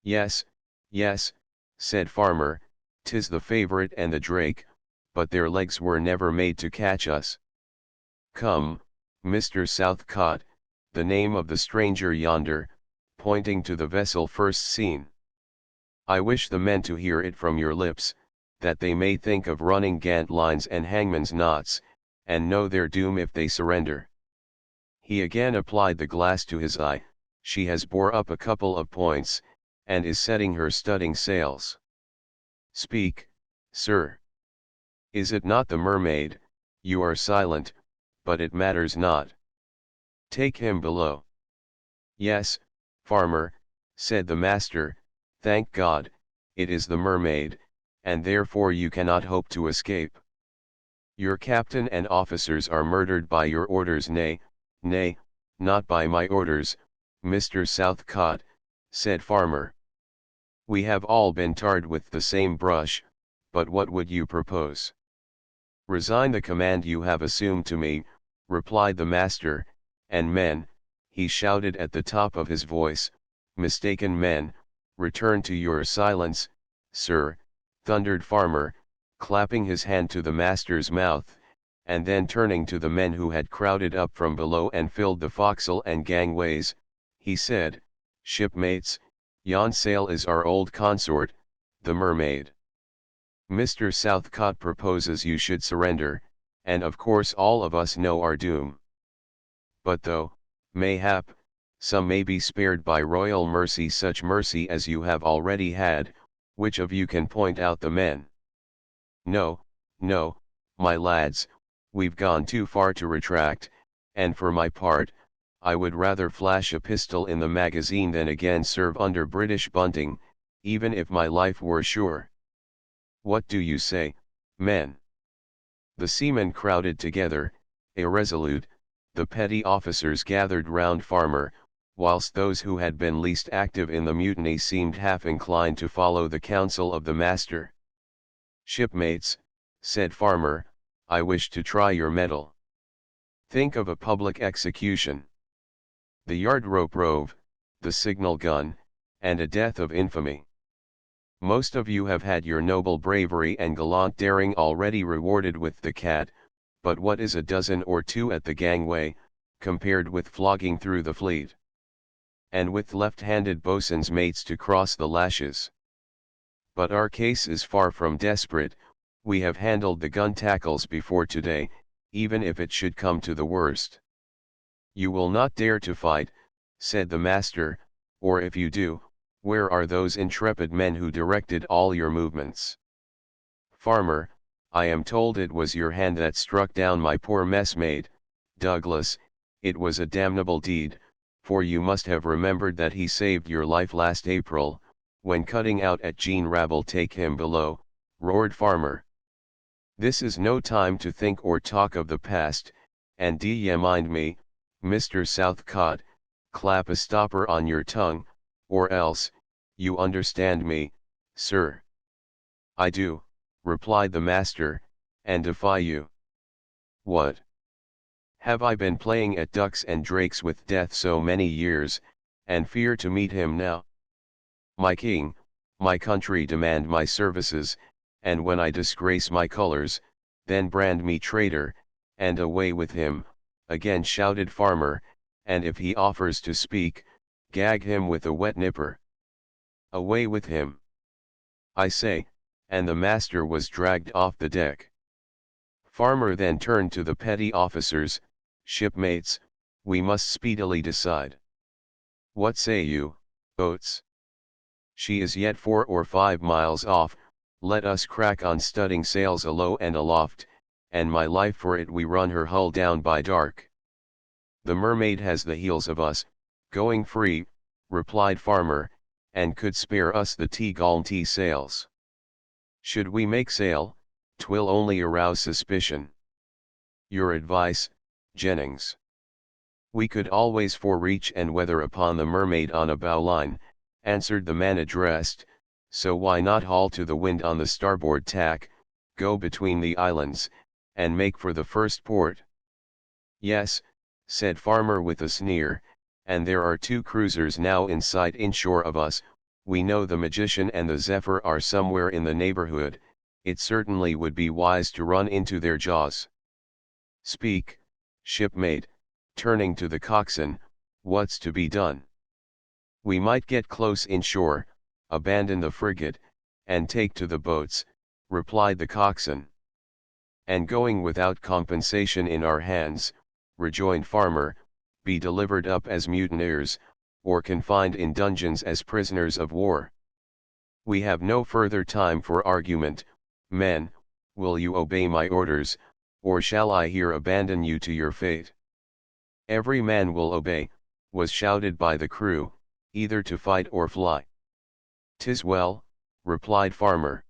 "Yes, yes," said Farmer, "'tis the Favourite and the Drake, but their legs were never made to catch us. Come, Mr. Southcott, the name of the stranger yonder," pointing to the vessel first seen. "I wish the men to hear it from your lips, that they may think of running gantlines and hangman's knots, and know their doom if they surrender." He again applied the glass to his eye. "She has bore up a couple of points, and is setting her studding sails." "Speak, sir. Is it not the Mermaid? You are silent, but it matters not. Take him below." "Yes, Farmer," said the master, "thank God, it is the Mermaid, and therefore you cannot hope to escape. Your captain and officers are murdered by your orders. Nay, not by my orders, Mr. Southcott," said Farmer. "We have all been tarred with the same brush, but what would you propose?" "Resign the command you have assumed to me," replied the master, "and men," he shouted at the top of his voice, "mistaken men, return to your silence." "Sir," thundered Farmer, clapping his hand to the master's mouth, and then turning to the men who had crowded up from below and filled the forecastle and gangways, he said, "Shipmates, yon sail is our old consort, the Mermaid. Mr. Southcott proposes you should surrender, and of course all of us know our doom. But though, mayhap, some may be spared by royal mercy, such mercy as you have already had, which of you can point out the men?" "No, my lads, we've gone too far to retract, and for my part, I would rather flash a pistol in the magazine than again serve under British bunting, even if my life were sure. What do you say, men?" The seamen crowded together, irresolute. The petty officers gathered round Farmer, whilst those who had been least active in the mutiny seemed half inclined to follow the counsel of the master. "Shipmates," said Farmer, "I wish to try your mettle. Think of a public execution. The yard rope rove, the signal gun, and a death of infamy. Most of you have had your noble bravery and gallant daring already rewarded with the cat, but what is a dozen or two at the gangway, compared with flogging through the fleet? And with left-handed boatswain's mates to cross the lashes. But our case is far from desperate. We have handled the gun tackles before today, even if it should come to the worst." "You will not dare to fight," said the master, "or if you do, where are those intrepid men who directed all your movements?" "Farmer, I am told it was your hand that struck down my poor messmate, Douglas. It was a damnable deed, for you must have remembered that he saved your life last April, when cutting out at Jean Rabble. Take him below, roared Farmer. This is no time to think or talk of the past, and d'ye mind me, Mr. Southcott, clap a stopper on your tongue, or else, you understand me, sir. I do, replied the master, and defy you. What? Have I been playing at ducks and drakes with death so many years, and fear to meet him now? My king, my country demand my services, and when I disgrace my colors, then brand me traitor, and away with him, again shouted Farmer, and if he offers to speak, gag him with a wet nipper. Away with him, I say, and the master was dragged off the deck. Farmer then turned to the petty officers. Shipmates, we must speedily decide. What say you, Oates? She is yet 4 or 5 miles off, let us crack on studding sails alow and aloft, and my life for it we run her hull down by dark. The Mermaid has the heels of us, going free, replied Farmer, and could spare us the T-gallant sails. Should we make sail, 'twill only arouse suspicion. Your advice, Jennings. We could always forereach and weather upon the Mermaid on a bowline, answered the man addressed, so why not haul to the wind on the starboard tack, go between the islands, and make for the first port? Yes, said Farmer with a sneer, and there are 2 cruisers now in sight inshore of us. We know the Magician and the Zephyr are somewhere in the neighborhood. It certainly would be wise to run into their jaws. Speak, shipmate, turning to the coxswain, what's to be done? We might get close inshore, abandon the frigate, and take to the boats, replied the coxswain. And going without compensation in our hands, rejoined Farmer, be delivered up as mutineers, or confined in dungeons as prisoners of war. We have no further time for argument. Men, will you obey my orders, or shall I here abandon you to your fate? Every man will obey, was shouted by the crew, either to fight or fly. 'Tis well, replied Farmer.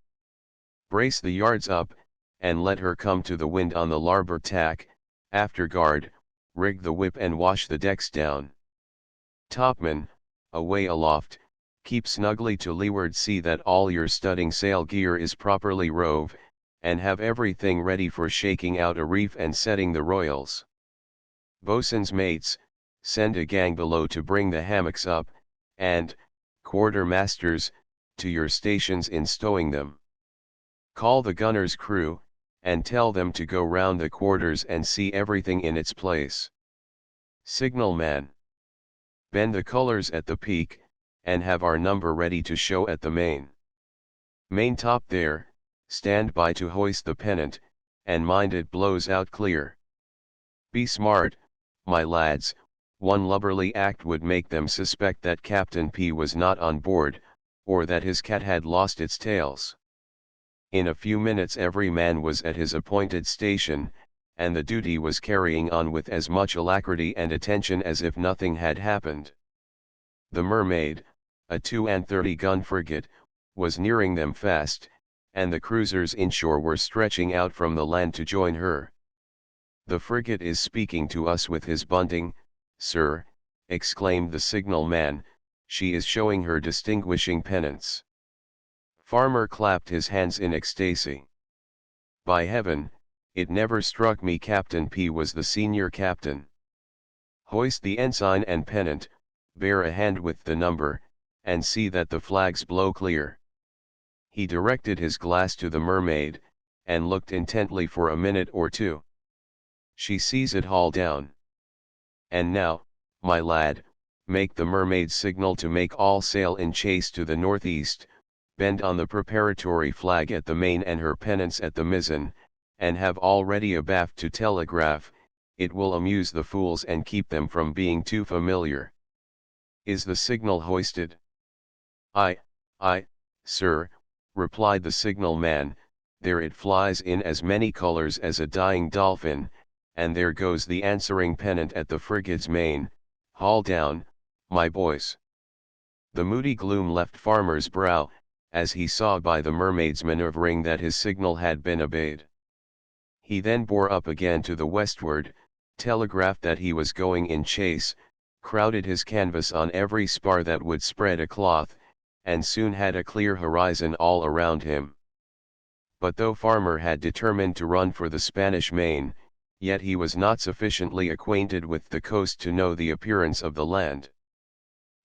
Brace the yards up, and let her come to the wind on the larboard tack. After guard, rig the whip and wash the decks down. Topman, away aloft, keep snugly to leeward. See that all your studding sail gear is properly rove, and have everything ready for shaking out a reef and setting the royals. Boatswain's mates, send a gang below to bring the hammocks up, and, quartermasters, to your stations in stowing them. Call the gunner's crew, and tell them to go round the quarters and see everything in its place. Signalman, bend the colors at the peak, and have our number ready to show at the maintop there. Stand by to hoist the pennant, and mind it blows out clear. Be smart, my lads. One lubberly act would make them suspect that Captain P was not on board, or that his cat had lost its tails. In a few minutes every man was at his appointed station, and the duty was carrying on with as much alacrity and attention as if nothing had happened. The Mermaid, a 32-gun frigate, was nearing them fast, and the cruisers inshore were stretching out from the land to join her. The frigate is speaking to us with his bunting, sir, exclaimed the signalman. She is showing her distinguishing pennants. Farmer clapped his hands in ecstasy. By heaven, it never struck me Captain P was the senior captain. Hoist the ensign and pennant, bear a hand with the number, and see that the flags blow clear. He directed his glass to the Mermaid, and looked intently for a minute or two. She sees it haul down. And now, my lad, make the Mermaid signal to make all sail in chase to the northeast, bend on the preparatory flag at the main and her pennants at the mizzen, and have all ready abaft to telegraph. It will amuse the fools and keep them from being too familiar. Is the signal hoisted? Aye, sir, replied the signalman, there it flies in as many colors as a dying dolphin, and there goes the answering pennant at the frigate's main, haul down, my boys. The moody gloom left Farmer's brow, as he saw by the mermaid's manoeuvring that his signal had been obeyed. He then bore up again to the westward, telegraphed that he was going in chase, crowded his canvas on every spar that would spread a cloth, and soon had a clear horizon all around him. But though Farmer had determined to run for the Spanish Main, yet he was not sufficiently acquainted with the coast to know the appearance of the land.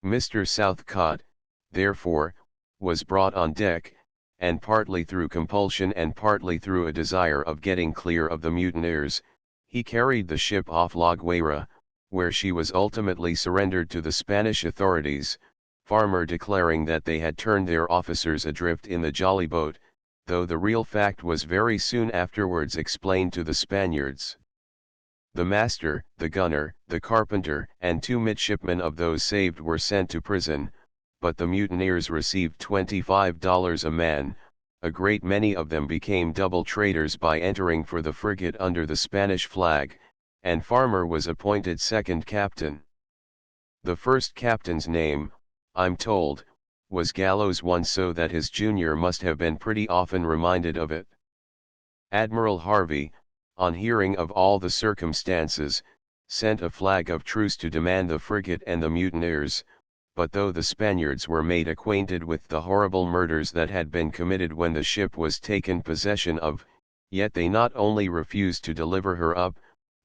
Mr. Southcott, therefore, was brought on deck, and partly through compulsion and partly through a desire of getting clear of the mutineers, he carried the ship off La Guaira, where she was ultimately surrendered to the Spanish authorities, Farmer declaring that they had turned their officers adrift in the jolly boat, though the real fact was very soon afterwards explained to the Spaniards. The master, the gunner, the carpenter, and 2 midshipmen of those saved were sent to prison, but the mutineers received $25 a man. A great many of them became double traitors by entering for the frigate under the Spanish flag, and Farmer was appointed second captain. The first captain's name, I'm told, was Gallows One, so that his junior must have been pretty often reminded of it. Admiral Harvey, on hearing of all the circumstances, sent a flag of truce to demand the frigate and the mutineers, but though the Spaniards were made acquainted with the horrible murders that had been committed when the ship was taken possession of, yet they not only refused to deliver her up,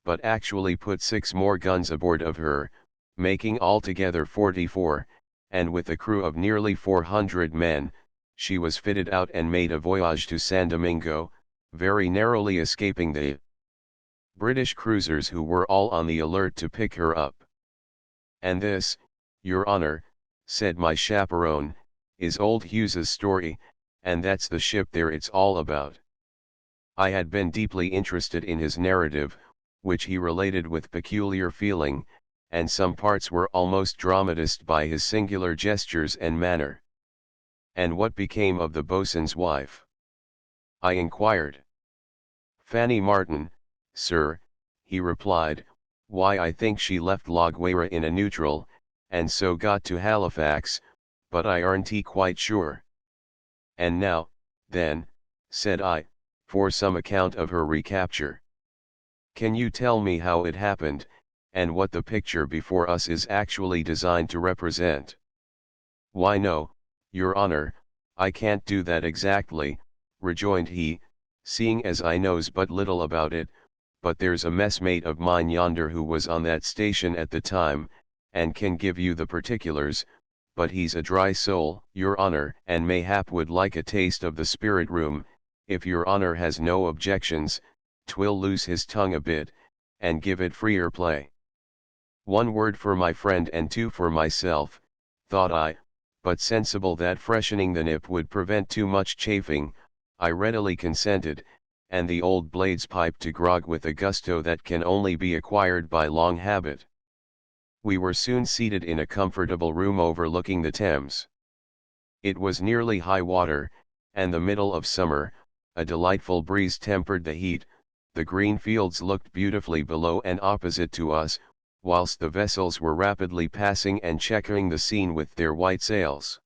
but actually put 6 more guns aboard of her, making altogether 44, and with a crew of nearly 400 men, she was fitted out and made a voyage to San Domingo, very narrowly escaping the British cruisers who were all on the alert to pick her up. And this, Your Honor, said my chaperone, is old Hughes's story, and that's the ship there it's all about. I had been deeply interested in his narrative, which he related with peculiar feeling, and some parts were almost dramatized by his singular gestures and manner. And what became of the boatswain's wife? I inquired. Fanny Martin, sir, he replied, why I think she left La Guaira in a neutral, and so got to Halifax, but I aren't quite sure. And now, then, said I, for some account of her recapture. Can you tell me how it happened, and what the picture before us is actually designed to represent? Why no, Your Honor, I can't do that exactly, rejoined he, seeing as I knows but little about it, but there's a messmate of mine yonder who was on that station at the time, and can give you the particulars, but he's a dry soul, Your Honor, and mayhap would like a taste of the spirit room. If Your Honor has no objections, 'twill loose his tongue a bit, and give it freer play. 1 word for my friend and 2 for myself, thought I, but sensible that freshening the nip would prevent too much chafing, I readily consented, and the old blades piped to grog with a gusto that can only be acquired by long habit. We were soon seated in a comfortable room overlooking the Thames. It was nearly high water, and the middle of summer, a delightful breeze tempered the heat, the green fields looked beautifully below and opposite to us, whilst the vessels were rapidly passing and checkering the scene with their white sails.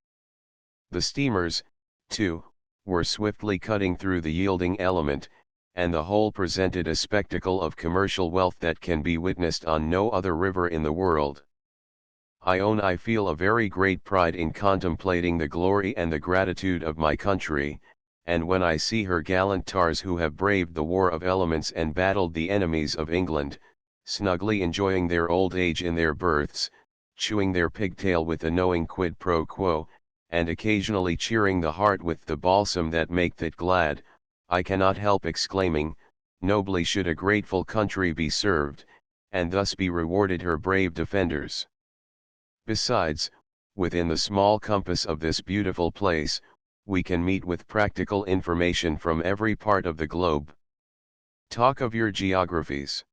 The steamers, too, were swiftly cutting through the yielding element, and the whole presented a spectacle of commercial wealth that can be witnessed on no other river in the world. I own I feel a very great pride in contemplating the glory and the gratitude of my country, and when I see her gallant tars who have braved the war of elements and battled the enemies of England, snugly enjoying their old age in their berths, chewing their pigtail with a knowing quid pro quo, and occasionally cheering the heart with the balsam that maketh it glad, I cannot help exclaiming, nobly should a grateful country be served, and thus be rewarded her brave defenders. Besides, within the small compass of this beautiful place, we can meet with practical information from every part of the globe. Talk of your geographies.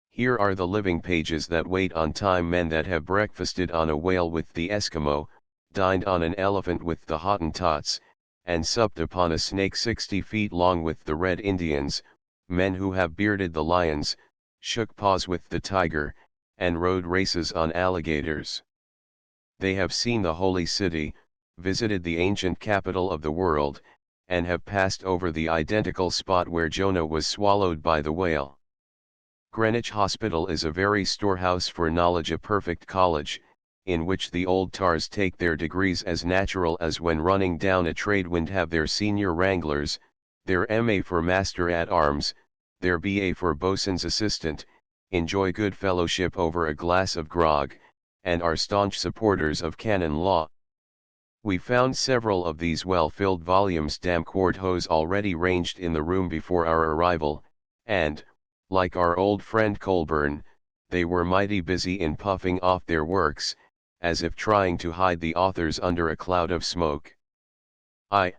Here are the living pages that wait on time, men that have breakfasted on a whale with the Eskimo, dined on an elephant with the Hottentots, and supped upon a snake 60 feet long with the Red Indians, men who have bearded the lions, shook paws with the tiger, and rode races on alligators. They have seen the holy city, visited the ancient capital of the world, and have passed over the identical spot where Jonah was swallowed by the whale. Greenwich Hospital is a very storehouse for knowledge, a perfect college, in which the old tars take their degrees as natural as when running down a trade wind, have their senior wranglers, their MA for Master at Arms, their BA for Boatswain's Assistant, enjoy good fellowship over a glass of grog, and are staunch supporters of canon law. We found several of these well-filled volumes quartos already ranged in the room before our arrival, and, like our old friend Colburn, they were mighty busy in puffing off their works, as if trying to hide the authors under a cloud of smoke. I,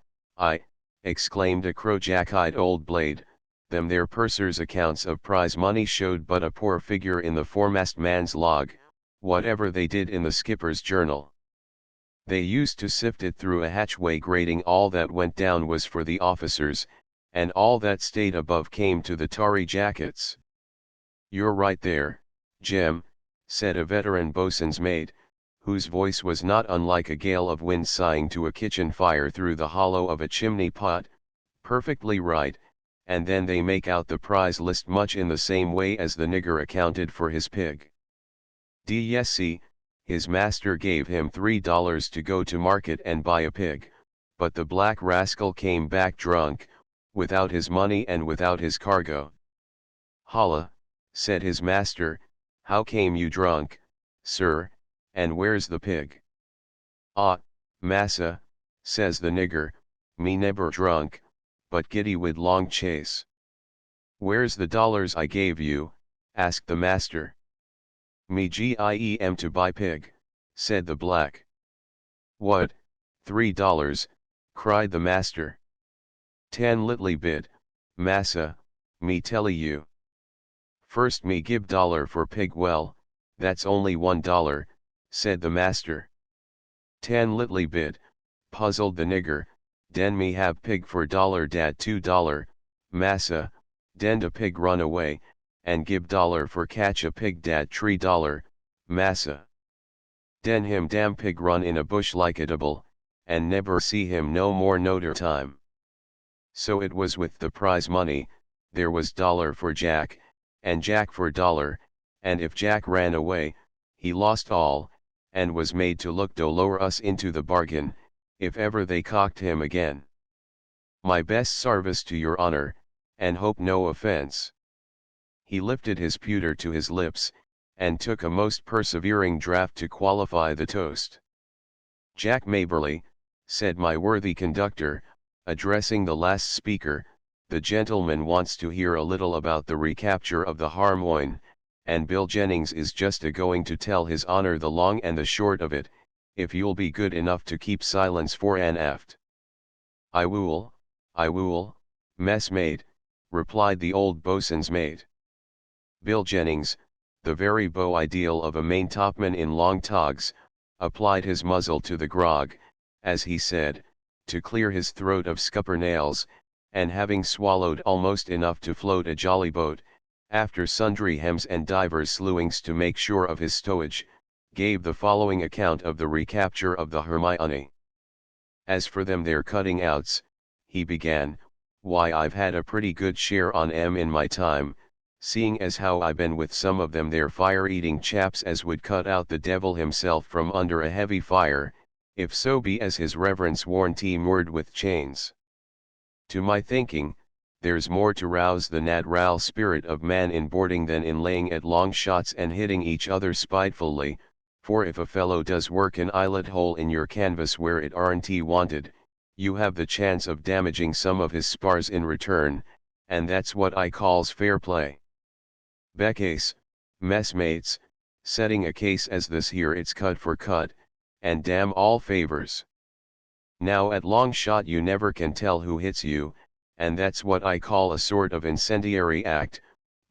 exclaimed a crow-jack-eyed old blade, them their purser's accounts of prize money showed but a poor figure in the foremast man's log, whatever they did in the skipper's journal. They used to sift it through a hatchway grating, all that went down was for the officers, and all that stayed above came to the tarry jackets. You're right there, Jim, said a veteran boatswain's mate, whose voice was not unlike a gale of wind sighing to a kitchen fire through the hollow of a chimney pot, perfectly right, and then they make out the prize list much in the same way as the nigger accounted for his pig. Yes, his master gave him $3 to go to market and buy a pig, but the black rascal came back drunk, without his money and without his cargo. Holla, said his master, how came you drunk, sir, and where's the pig? Ah, massa, says the nigger, me never drunk, but giddy wid long chase. Where's the dollars I gave you? asked the master. Me giem to buy pig, said the black. What, $3, cried the master. 10 litly bid, massa, me telly you. First me give dollar for pig, well, that's only $1, said the master. 10 litly bid, puzzled the nigger, den me have pig for dollar dat $2, massa, den the pig run away, and give dollar for catch a pig dat $3, massa. Den him damn pig run in a bush like a double, and never see him no more noter time. So it was with the prize money, there was dollar for Jack, and Jack for dollar, and if Jack ran away, he lost all, and was made to look dolorous into the bargain, if ever they cocked him again. My best sarvice to your honor, and hope no offence. He lifted his pewter to his lips, and took a most persevering draught to qualify the toast. Jack Maberly, said my worthy conductor, addressing the last speaker, the gentleman wants to hear a little about the recapture of the Harmoine, and Bill Jennings is just a-going to tell his honor the long and the short of it, if you'll be good enough to keep silence fore and aft. I wool, messmate, replied the old boatswain's mate. Bill Jennings, the very beau ideal of a maintopman in long togs, applied his muzzle to the grog, as he said, to clear his throat of scupper nails, and having swallowed almost enough to float a jolly boat, after sundry hems and divers slewings to make sure of his stowage, gave the following account of the recapture of the Hermione. As for them their cutting outs, he began, why I've had a pretty good share on 'em in my time, seeing as how I been with some of them there fire-eating chaps as would cut out the devil himself from under a heavy fire, if so be as his reverence warnty moored with chains. To my thinking, there's more to rouse the natural spirit of man in boarding than in laying at long shots and hitting each other spitefully, for if a fellow does work an eyelet hole in your canvas where it aren't wanted, you have the chance of damaging some of his spars in return, and that's what I calls fair play. Becase, messmates, setting a case as this here it's cut for cut, and damn all favors. Now at long shot you never can tell who hits you, and that's what I call a sort of incendiary act,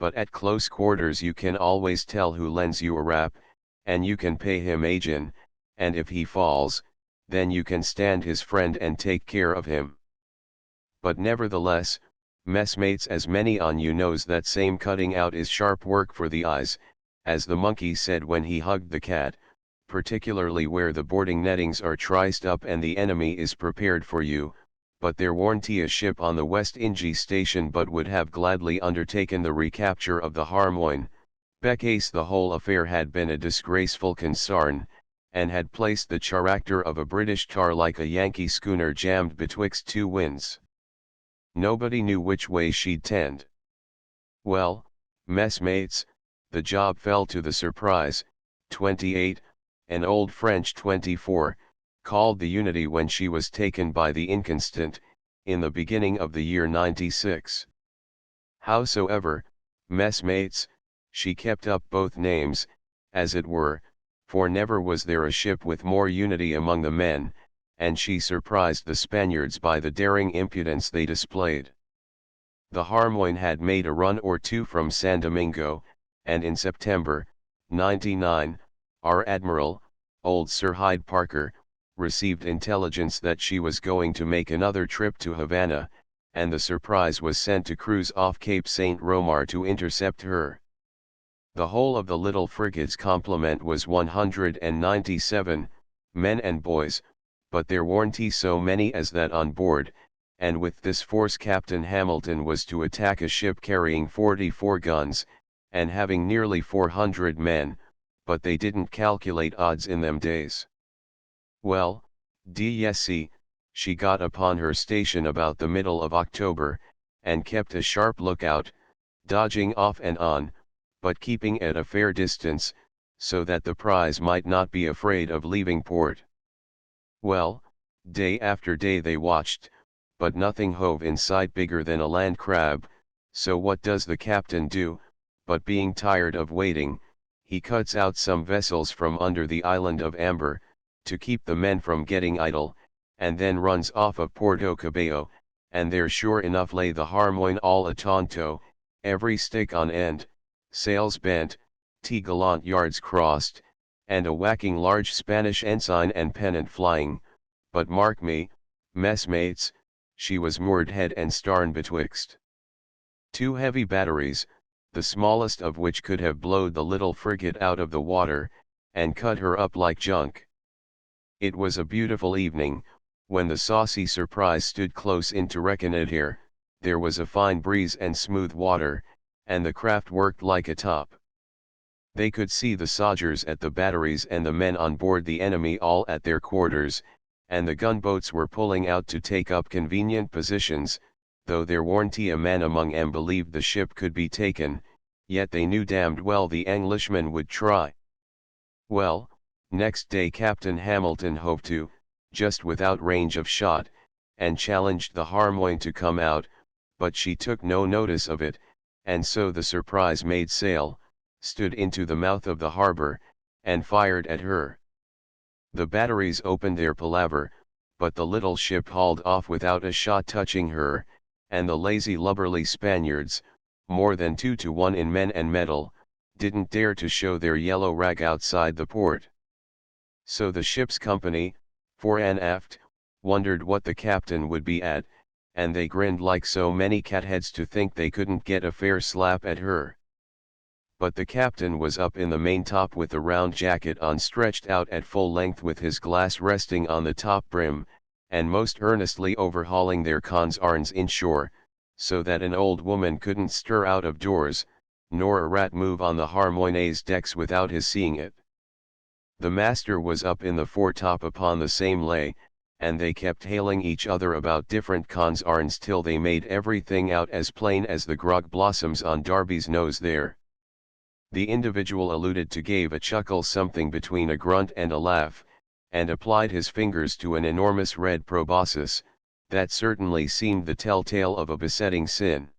but at close quarters you can always tell who lends you a rap, and you can pay him agin, and if he falls, then you can stand his friend and take care of him. But nevertheless, messmates, as many on you knows that same cutting out is sharp work for the eyes, as the monkey said when he hugged the cat, particularly where the boarding nettings are triced up and the enemy is prepared for you. But there warn't a ship on the West Indies station but would have gladly undertaken the recapture of the Harmoine, becase the whole affair had been a disgraceful concern, and had placed the character of a British tar like a Yankee schooner jammed betwixt two winds. Nobody knew which way she'd tend. Well, messmates, the job fell to the Surprise, 28, an old French 24, called the Unity, when she was taken by the Inconstant, in the beginning of the year 96. Howsoever, messmates, she kept up both names, as it were, for never was there a ship with more unity among the men, and she surprised the Spaniards by the daring impudence they displayed. The Harmoine had made a run or two from San Domingo, and in September, 99, our Admiral, old Sir Hyde Parker, received intelligence that she was going to make another trip to Havana, and the Surprise was sent to cruise off Cape St. Romar to intercept her. The whole of the little frigate's complement was 197, men and boys, but there warn't so many as that on board, and with this force Captain Hamilton was to attack a ship carrying 44 guns, and having nearly 400 men, but they didn't calculate odds in them days. Well, d'ye, she got upon her station about the middle of October, and kept a sharp lookout, dodging off and on, but keeping at a fair distance, so that the prize might not be afraid of leaving port. Well, day after day they watched, but nothing hove in sight bigger than a land crab, so what does the captain do, but being tired of waiting, he cuts out some vessels from under the island of Amber, to keep the men from getting idle, and then runs off of Porto Cabello, and there sure enough lay the Harmoine all a-tonto, every stick on end, sails bent, t-gallant yards crossed, and a whacking large Spanish ensign and pennant flying, but mark me, messmates, she was moored head and starn betwixt two heavy batteries, the smallest of which could have blowed the little frigate out of the water, and cut her up like junk. It was a beautiful evening, when the saucy Surprise stood close in to reconnoiter. There was a fine breeze and smooth water, and the craft worked like a top. They could see the sodgers at the batteries and the men on board the enemy all at their quarters, and the gunboats were pulling out to take up convenient positions, though there warn't a man among 'em believed the ship could be taken, yet they knew damned well the Englishmen would try. Well, next day Captain Hamilton hove to, just without range of shot, and challenged the Harmoine to come out, but she took no notice of it, and so the Surprise made sail, stood into the mouth of the harbor, and fired at her. The batteries opened their palaver, but the little ship hauled off without a shot touching her, and the lazy lubberly Spaniards, more than 2 to 1 in men and metal, didn't dare to show their yellow rag outside the port. So the ship's company, fore and aft, wondered what the captain would be at, and they grinned like so many catheads to think they couldn't get a fair slap at her. But the captain was up in the maintop with the round jacket on, stretched out at full length with his glass resting on the top brim, and most earnestly overhauling their cons-arms inshore, so that an old woman couldn't stir out of doors, nor a rat move on the Harmoine's decks without his seeing it. The master was up in the foretop upon the same lay, and they kept hailing each other about different cons-arms till they made everything out as plain as the grog blossoms on Darby's nose there. The individual alluded to gave a chuckle, something between a grunt and a laugh, and applied his fingers to an enormous red proboscis, that certainly seemed the telltale of a besetting sin.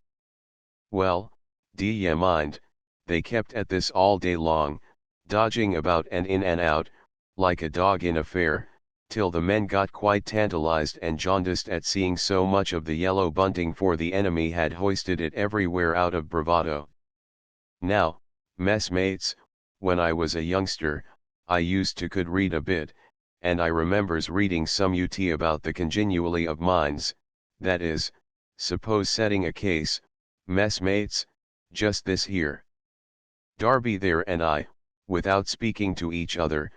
Well, d'ye mind, they kept at this all day long, dodging about and in and out, like a dog in a fair, till the men got quite tantalized and jaundiced at seeing so much of the yellow bunting, for the enemy had hoisted it everywhere out of bravado. Now, messmates, when I was a youngster, I used to could read a bit, and I remembers reading some ut about the congeniality of minds, that is, suppose setting a case, messmates, just this here. Darby there and I, without speaking to each other,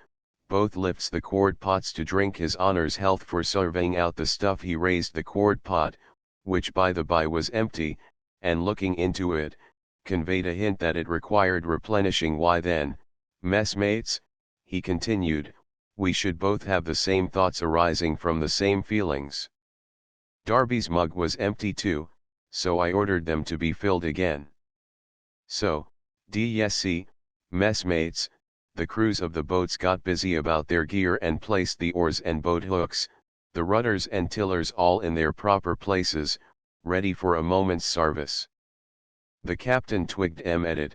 both lifts the quart pots to drink his honour's health for surveying out the stuff. He raised the quart pot, which by the by was empty, and looking into it, conveyed a hint that it required replenishing. Why then, messmates, he continued, we should both have the same thoughts arising from the same feelings. Darby's mug was empty too, so I ordered them to be filled again. So, DSC, messmates, the crews of the boats got busy about their gear and placed the oars and boat hooks, the rudders and tillers all in their proper places, ready for a moment's service. The captain twigged at it,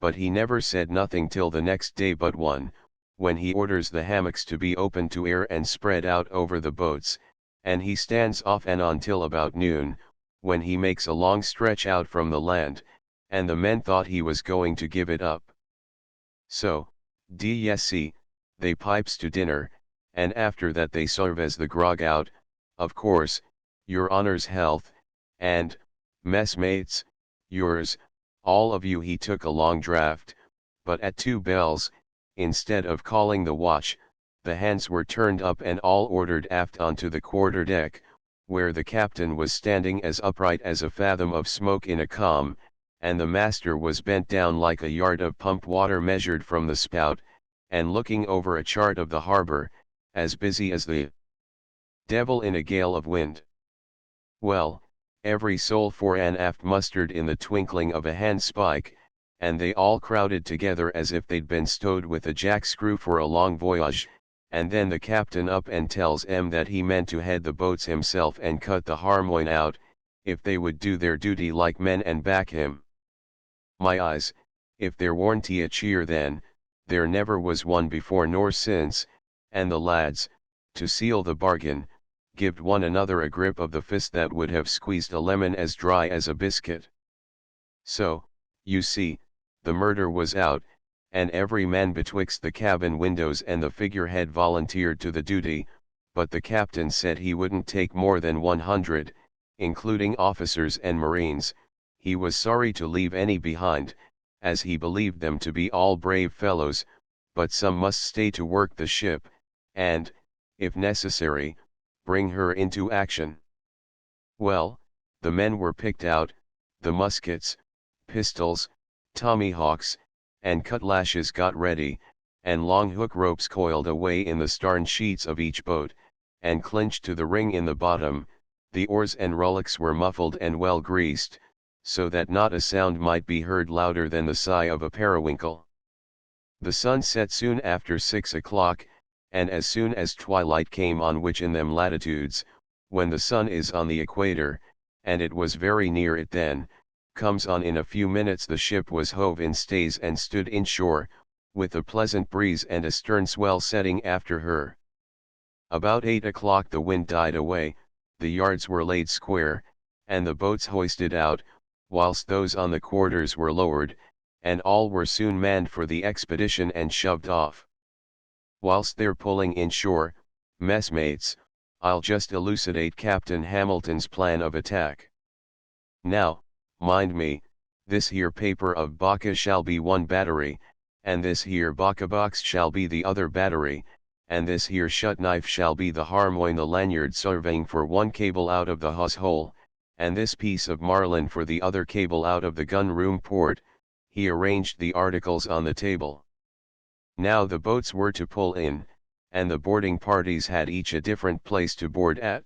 but he never said nothing till the next day but one, when he orders the hammocks to be opened to air and spread out over the boats, and he stands off and on till about noon, when he makes a long stretch out from the land, and the men thought he was going to give it up. So, DSC, they pipes to dinner, and after that they serve as the grog out, of course, your honour's health, and, messmates, yours, all of you. He took a long draught, but at 2 bells, instead of calling the watch, the hands were turned up and all ordered aft onto the quarter deck, where the captain was standing as upright as a fathom of smoke in a calm, and the master was bent down like a yard of pumped water measured from the spout, and looking over a chart of the harbour, as busy as the devil in a gale of wind. Well, every soul fore and aft mustered in the twinkling of a handspike, and they all crowded together as if they'd been stowed with a jack-screw for a long voyage, and then the captain up and tells 'em that he meant to head the boats himself and cut the harmoin out, if they would do their duty like men and back him. My eyes, if there warn't a cheer then, there never was one before nor since, and the lads, to seal the bargain, gived one another a grip of the fist that would have squeezed a lemon as dry as a biscuit. So, you see, the murder was out, and every man betwixt the cabin windows and the figurehead volunteered to the duty, but the captain said he wouldn't take more than 100, including officers and marines. He was sorry to leave any behind, as he believed them to be all brave fellows, but some must stay to work the ship, and, if necessary, bring her into action. Well, the men were picked out, the muskets, pistols, tomahawks, and cutlashes got ready, and long hook ropes coiled away in the starn sheets of each boat, and clinched to the ring in the bottom. The oars and rowlocks were muffled and well greased, so that not a sound might be heard louder than the sigh of a periwinkle. The sun set soon after 6 o'clock, and as soon as twilight came on, which in them latitudes, when the sun is on the equator, and it was very near it then, comes on in a few minutes, the ship was hove in stays and stood inshore, with a pleasant breeze and a stern swell setting after her. About 8 o'clock the wind died away, the yards were laid square, and the boats hoisted out, whilst those on the quarters were lowered, and all were soon manned for the expedition and shoved off. Whilst they're pulling inshore, messmates, I'll just elucidate Captain Hamilton's plan of attack. Now, mind me, this here paper of bacca shall be one battery, and this here bacca box shall be the other battery, and this here shut knife shall be the harmoin, the lanyard surveying for one cable out of the hawse hole, and this piece of marline for the other cable out of the gun room port. He arranged the articles on the table. Now the boats were to pull in, and the boarding parties had each a different place to board at.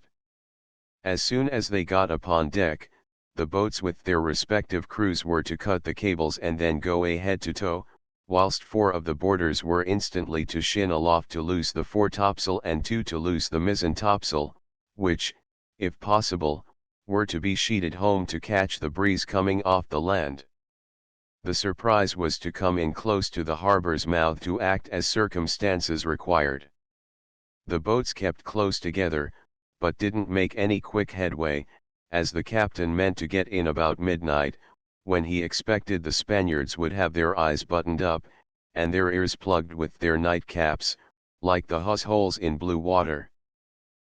As soon as they got upon deck, the boats with their respective crews were to cut the cables and then go ahead to tow, whilst 4 of the boarders were instantly to shin aloft to loose the foretopsail and 2 to loose the mizzen topsail, which, if possible, were to be sheeted home to catch the breeze coming off the land. The surprise was to come in close to the harbour's mouth to act as circumstances required. The boats kept close together, but didn't make any quick headway, as the captain meant to get in about midnight, when he expected the Spaniards would have their eyes buttoned up, and their ears plugged with their nightcaps, like the hawse holes in blue water.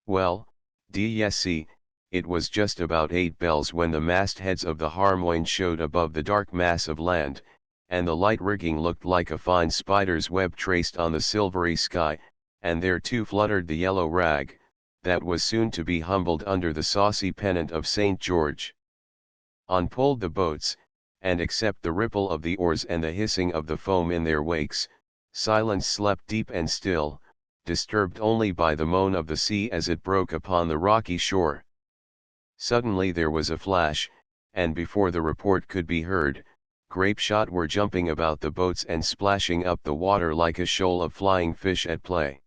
Well, DSC, it was just about 8 bells when the mastheads of the Harmoine showed above the dark mass of land, and the light rigging looked like a fine spider's web traced on the silvery sky, and there too fluttered the yellow rag, that was soon to be humbled under the saucy pennant of St. George. On pulled the boats, and except the ripple of the oars and the hissing of the foam in their wakes, silence slept deep and still, disturbed only by the moan of the sea as it broke upon the rocky shore. Suddenly there was a flash, and before the report could be heard, grape shot were jumping about the boats and splashing up the water like a shoal of flying fish at play.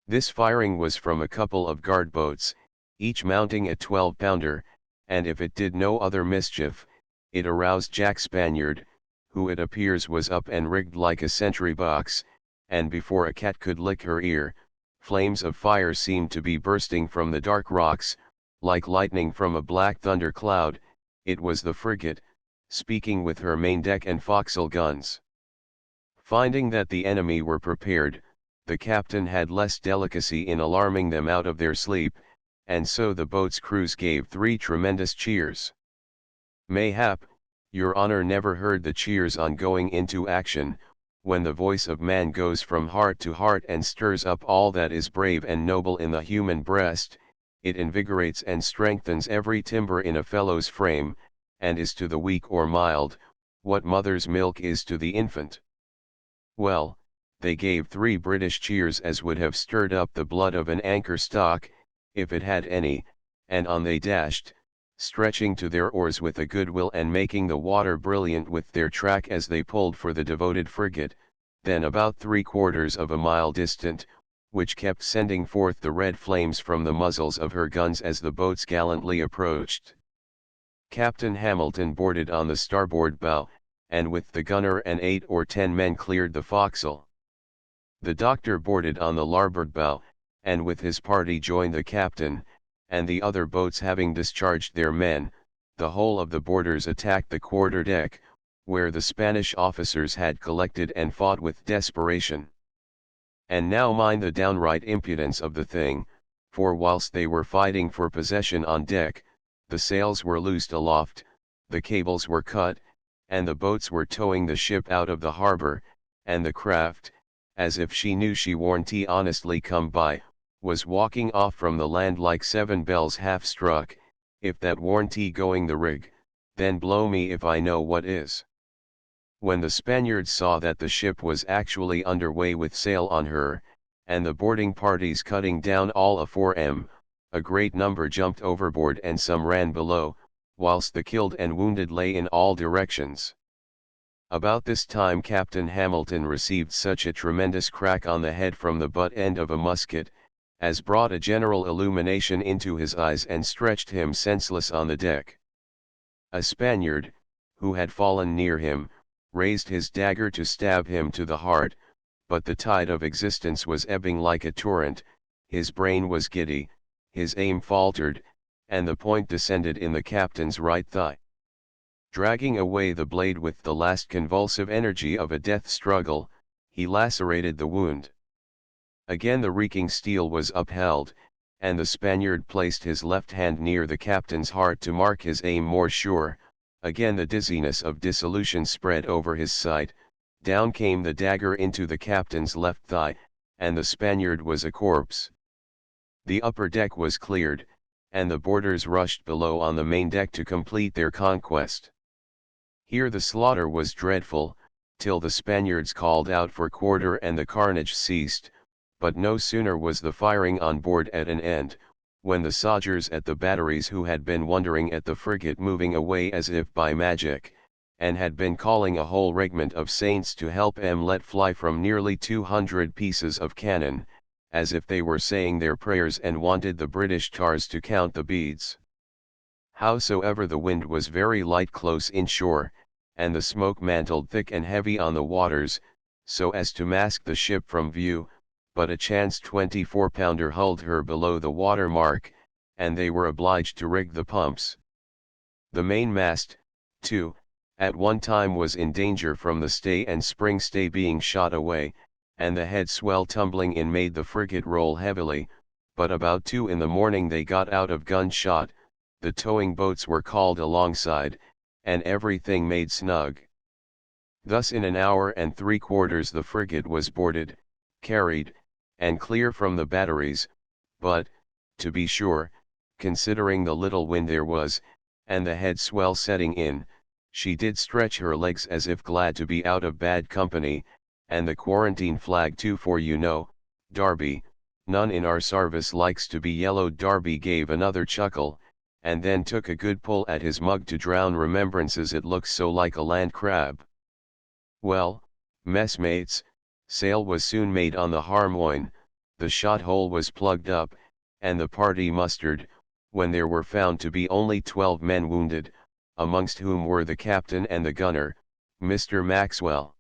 This firing was from a couple of guard boats, each mounting a 12-pounder, and if it did no other mischief, it aroused Jack Spaniard, who it appears was up and rigged like a sentry box, and before a cat could lick her ear, flames of fire seemed to be bursting from the dark rocks, like lightning from a black thunder cloud. It was the frigate, speaking with her main deck and forecastle guns. Finding that the enemy were prepared, the captain had less delicacy in alarming them out of their sleep, and so the boat's crews gave 3 tremendous cheers. Mayhap, your honor never heard the cheers on going into action, when the voice of man goes from heart to heart and stirs up all that is brave and noble in the human breast. It invigorates and strengthens every timber in a fellow's frame, and is to the weak or mild, what mother's milk is to the infant. Well, they gave 3 British cheers as would have stirred up the blood of an anchor stock, if it had any, and on they dashed, stretching to their oars with a good will and making the water brilliant with their track as they pulled for the devoted frigate, then about 3/4 of a mile distant, which kept sending forth the red flames from the muzzles of her guns as the boats gallantly approached. Captain Hamilton boarded on the starboard bow, and with the gunner and 8 or 10 men cleared the forecastle. The doctor boarded on the larboard bow, and with his party joined the captain, and the other boats having discharged their men, the whole of the boarders attacked the quarter deck, where the Spanish officers had collected and fought with desperation. And now mind the downright impudence of the thing, for whilst they were fighting for possession on deck, the sails were loosed aloft, the cables were cut, and the boats were towing the ship out of the harbour, and the craft, as if she knew she warn't honestly come by, was walking off from the land like 7 bells half struck. If that warn't going the rig, then blow me if I know what is. When the Spaniards saw that the ship was actually under way with sail on her, and the boarding parties cutting down all afore 'em, a great number jumped overboard and some ran below, whilst the killed and wounded lay in all directions. About this time Captain Hamilton received such a tremendous crack on the head from the butt end of a musket, as brought a general illumination into his eyes and stretched him senseless on the deck. A Spaniard, who had fallen near him, raised his dagger to stab him to the heart, but the tide of existence was ebbing like a torrent, his brain was giddy, his aim faltered, and the point descended in the captain's right thigh. Dragging away the blade with the last convulsive energy of a death struggle, he lacerated the wound. Again the reeking steel was upheld, and the Spaniard placed his left hand near the captain's heart to mark his aim more sure. Again the dizziness of dissolution spread over his sight, down came the dagger into the captain's left thigh, and the Spaniard was a corpse. The upper deck was cleared, and the boarders rushed below on the main deck to complete their conquest. Here the slaughter was dreadful, till the Spaniards called out for quarter and the carnage ceased, but no sooner was the firing on board at an end, when the sodgers at the batteries who had been wondering at the frigate moving away as if by magic, and had been calling a whole regiment of saints to help 'em let fly from nearly 200 pieces of cannon, as if they were saying their prayers and wanted the British tars to count the beads. Howsoever the wind was very light close inshore, and the smoke mantled thick and heavy on the waters, so as to mask the ship from view, but a chance 24-pounder hulled her below the water mark, and they were obliged to rig the pumps. The mainmast, too, at one time was in danger from the stay and spring stay being shot away, and the head swell tumbling in made the frigate roll heavily, but about 2 in the morning they got out of gunshot, the towing boats were called alongside, and everything made snug. Thus in an hour and 3/4 the frigate was boarded, carried, and clear from the batteries, but, to be sure, considering the little wind there was, and the head swell setting in, she did stretch her legs as if glad to be out of bad company, and the quarantine flag too, for you know, Darby, none in our sarvice likes to be yellowed. Darby gave another chuckle, and then took a good pull at his mug to drown remembrances, it looks so like a land crab. Well, messmates, sail was soon made on the Harmoine, the shot hole was plugged up, and the party mustered, when there were found to be only 12 men wounded, amongst whom were the captain and the gunner, Mr. Maxwell.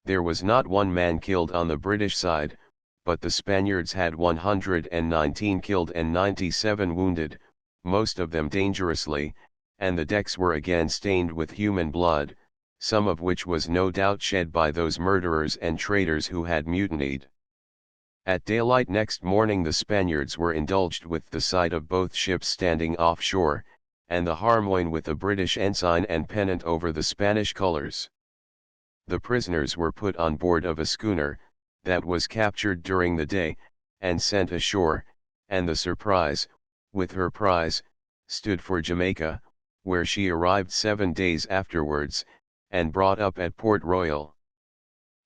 There was not one man killed on the British side, but the Spaniards had 119 killed and 97 wounded, most of them dangerously, and the decks were again stained with human blood, some of which was no doubt shed by those murderers and traitors who had mutinied. At daylight next morning the Spaniards were indulged with the sight of both ships standing offshore, and the Harmoine with the British ensign and pennant over the Spanish colors. The prisoners were put on board of a schooner, that was captured during the day, and sent ashore, and the Surprise, with her prize, stood for Jamaica, where she arrived 7 days afterwards, and brought up at Port Royal.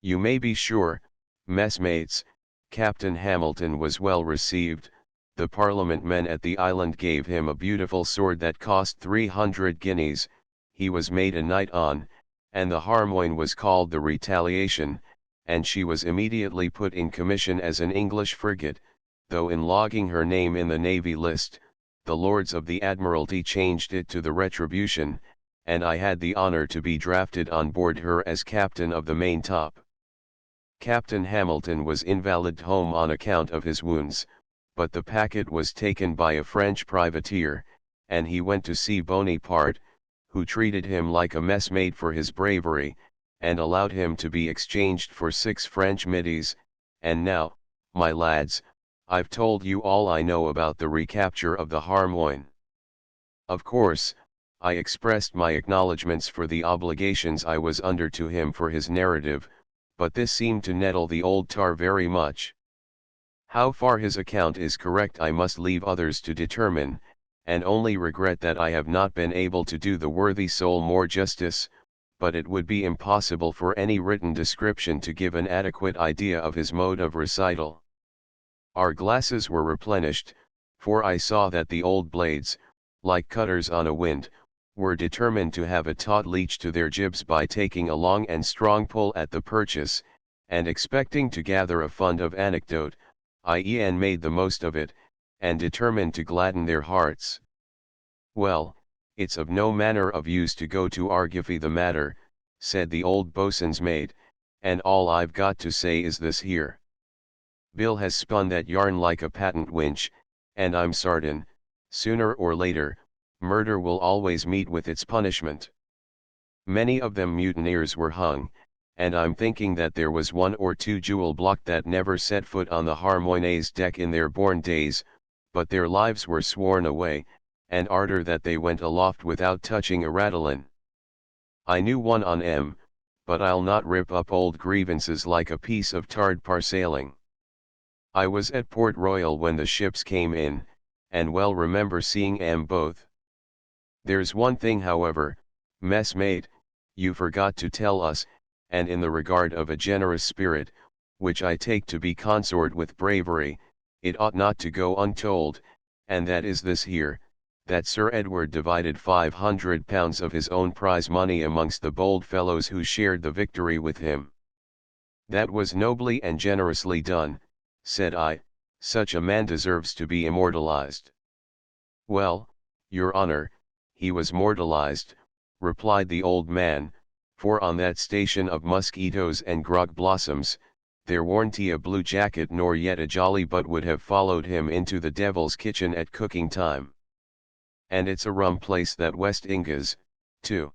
You may be sure, messmates, Captain Hamilton was well received. The Parliament men at the island gave him a beautiful sword that cost 300 guineas, he was made a knight on, and the Harmoine was called the Retaliation, and she was immediately put in commission as an English frigate, though in logging her name in the Navy list, the Lords of the Admiralty changed it to the Retribution, and I had the honor to be drafted on board her as captain of the maintop. Captain Hamilton was invalided home on account of his wounds, but the packet was taken by a French privateer, and he went to see Bonaparte, who treated him like a messmate for his bravery, and allowed him to be exchanged for 6 French middies. And now, my lads, I've told you all I know about the recapture of the Harmoine. Of course, I expressed my acknowledgments for the obligations I was under to him for his narrative, but this seemed to nettle the old tar very much. How far his account is correct I must leave others to determine, and only regret that I have not been able to do the worthy soul more justice, but it would be impossible for any written description to give an adequate idea of his mode of recital. Our glasses were replenished, for I saw that the old blades, like cutters on a wind, were determined to have a taut leech to their jibs by taking a long and strong pull at the purchase, and expecting to gather a fund of anecdote, I.e. made the most of it, and determined to gladden their hearts. Well, it's of no manner of use to go to argify the matter, said the old boatswain's mate, and all I've got to say is this here. Bill has spun that yarn like a patent winch, and I'm sartain, sooner or later, murder will always meet with its punishment. Many of them mutineers were hung, and I'm thinking that there was 1 or 2 jewel blocked that never set foot on the Harmoine's deck in their born days, but their lives were sworn away, and arter that they went aloft without touching a rattlin. I knew one on 'em, but I'll not rip up old grievances like a piece of tarred parsailing. I was at Port Royal when the ships came in, and well remember seeing 'em both. There's one thing however, messmate, you forgot to tell us, and in the regard of a generous spirit, which I take to be consort with bravery, it ought not to go untold, and that is this here, that Sir Edward divided £500 of his own prize money amongst the bold fellows who shared the victory with him. That was nobly and generously done, said I, such a man deserves to be immortalized. Well, your honor, he was mortalized, replied the old man, for on that station of mosquitoes and grog blossoms, there warn't a blue jacket nor yet a jolly but would have followed him into the devil's kitchen at cooking time. And it's a rum place that West Ingas, too.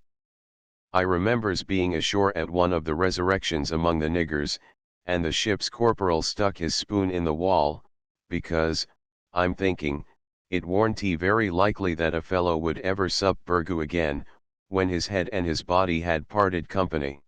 I remembers being ashore at one of the resurrections among the niggers, and the ship's corporal stuck his spoon in the wall, because, I'm thinking, it warn't very likely that a fellow would ever sup burgoo again, when his head and his body had parted company.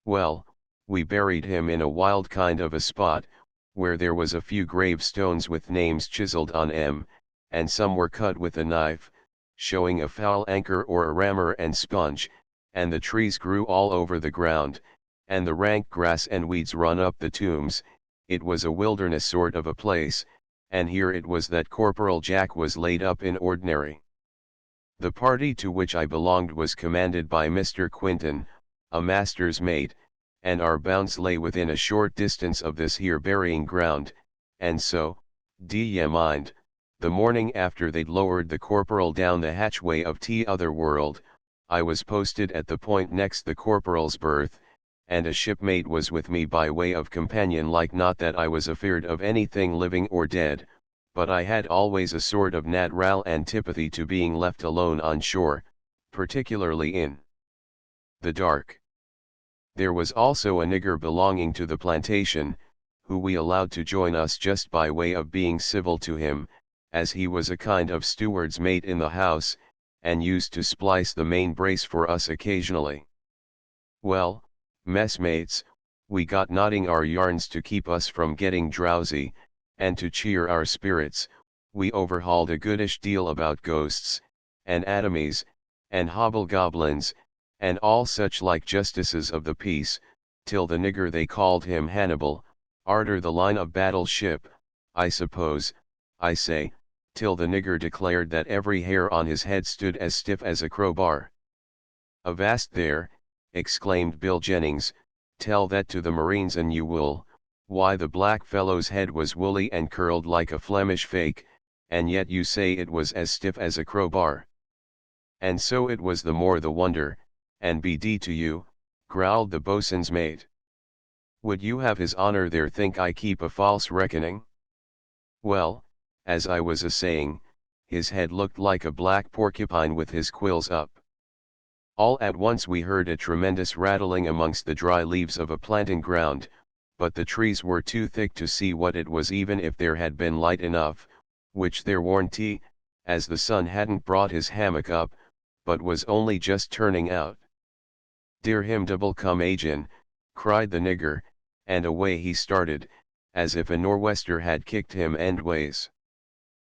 Well, we buried him in a wild kind of a spot, where there was a few gravestones with names chiseled on 'em, and some were cut with a knife, showing a foul anchor or a rammer and sponge, and the trees grew all over the ground, and the rank grass and weeds run up the tombs. It was a wilderness sort of a place, and here it was that Corporal Jack was laid up in ordinary. The party to which I belonged was commanded by Mr. Quinton, a master's mate, and our bounds lay within a short distance of this here burying ground, and so, d'ye mind, the morning after they'd lowered the corporal down the hatchway of t'other world, I was posted at the point next the corporal's berth, and a shipmate was with me by way of companion. Like not that I was afeard of anything living or dead, but I had always a sort of nat'ral antipathy to being left alone on shore, particularly in the dark. There was also a nigger belonging to the plantation, who we allowed to join us just by way of being civil to him, as he was a kind of steward's mate in the house, and used to splice the main brace for us occasionally. Well, messmates, we got knotting our yarns to keep us from getting drowsy, and to cheer our spirits, we overhauled a goodish deal about ghosts, and atomies, and hobgoblins, and all such like justices of the peace, till the nigger, they called him Hannibal, arter the line of battle ship, I suppose, I say, till the nigger declared that every hair on his head stood as stiff as a crowbar. "Avast there," exclaimed Bill Jennings, "tell that to the Marines and you will. Why, the black fellow's head was woolly and curled like a Flemish fake, and yet you say it was as stiff as a crowbar." "And so it was, the more the wonder, and be d to you," growled the boatswain's mate. "Would you have his honor there think I keep a false reckoning? Well, as I was a-saying, his head looked like a black porcupine with his quills up." All at once we heard a tremendous rattling amongst the dry leaves of a planting ground, but the trees were too thick to see what it was even if there had been light enough, which there warn't, as the sun hadn't brought his hammock up, but was only just turning out. "Dear him double come agin," cried the nigger, and away he started, as if a nor'wester had kicked him endways.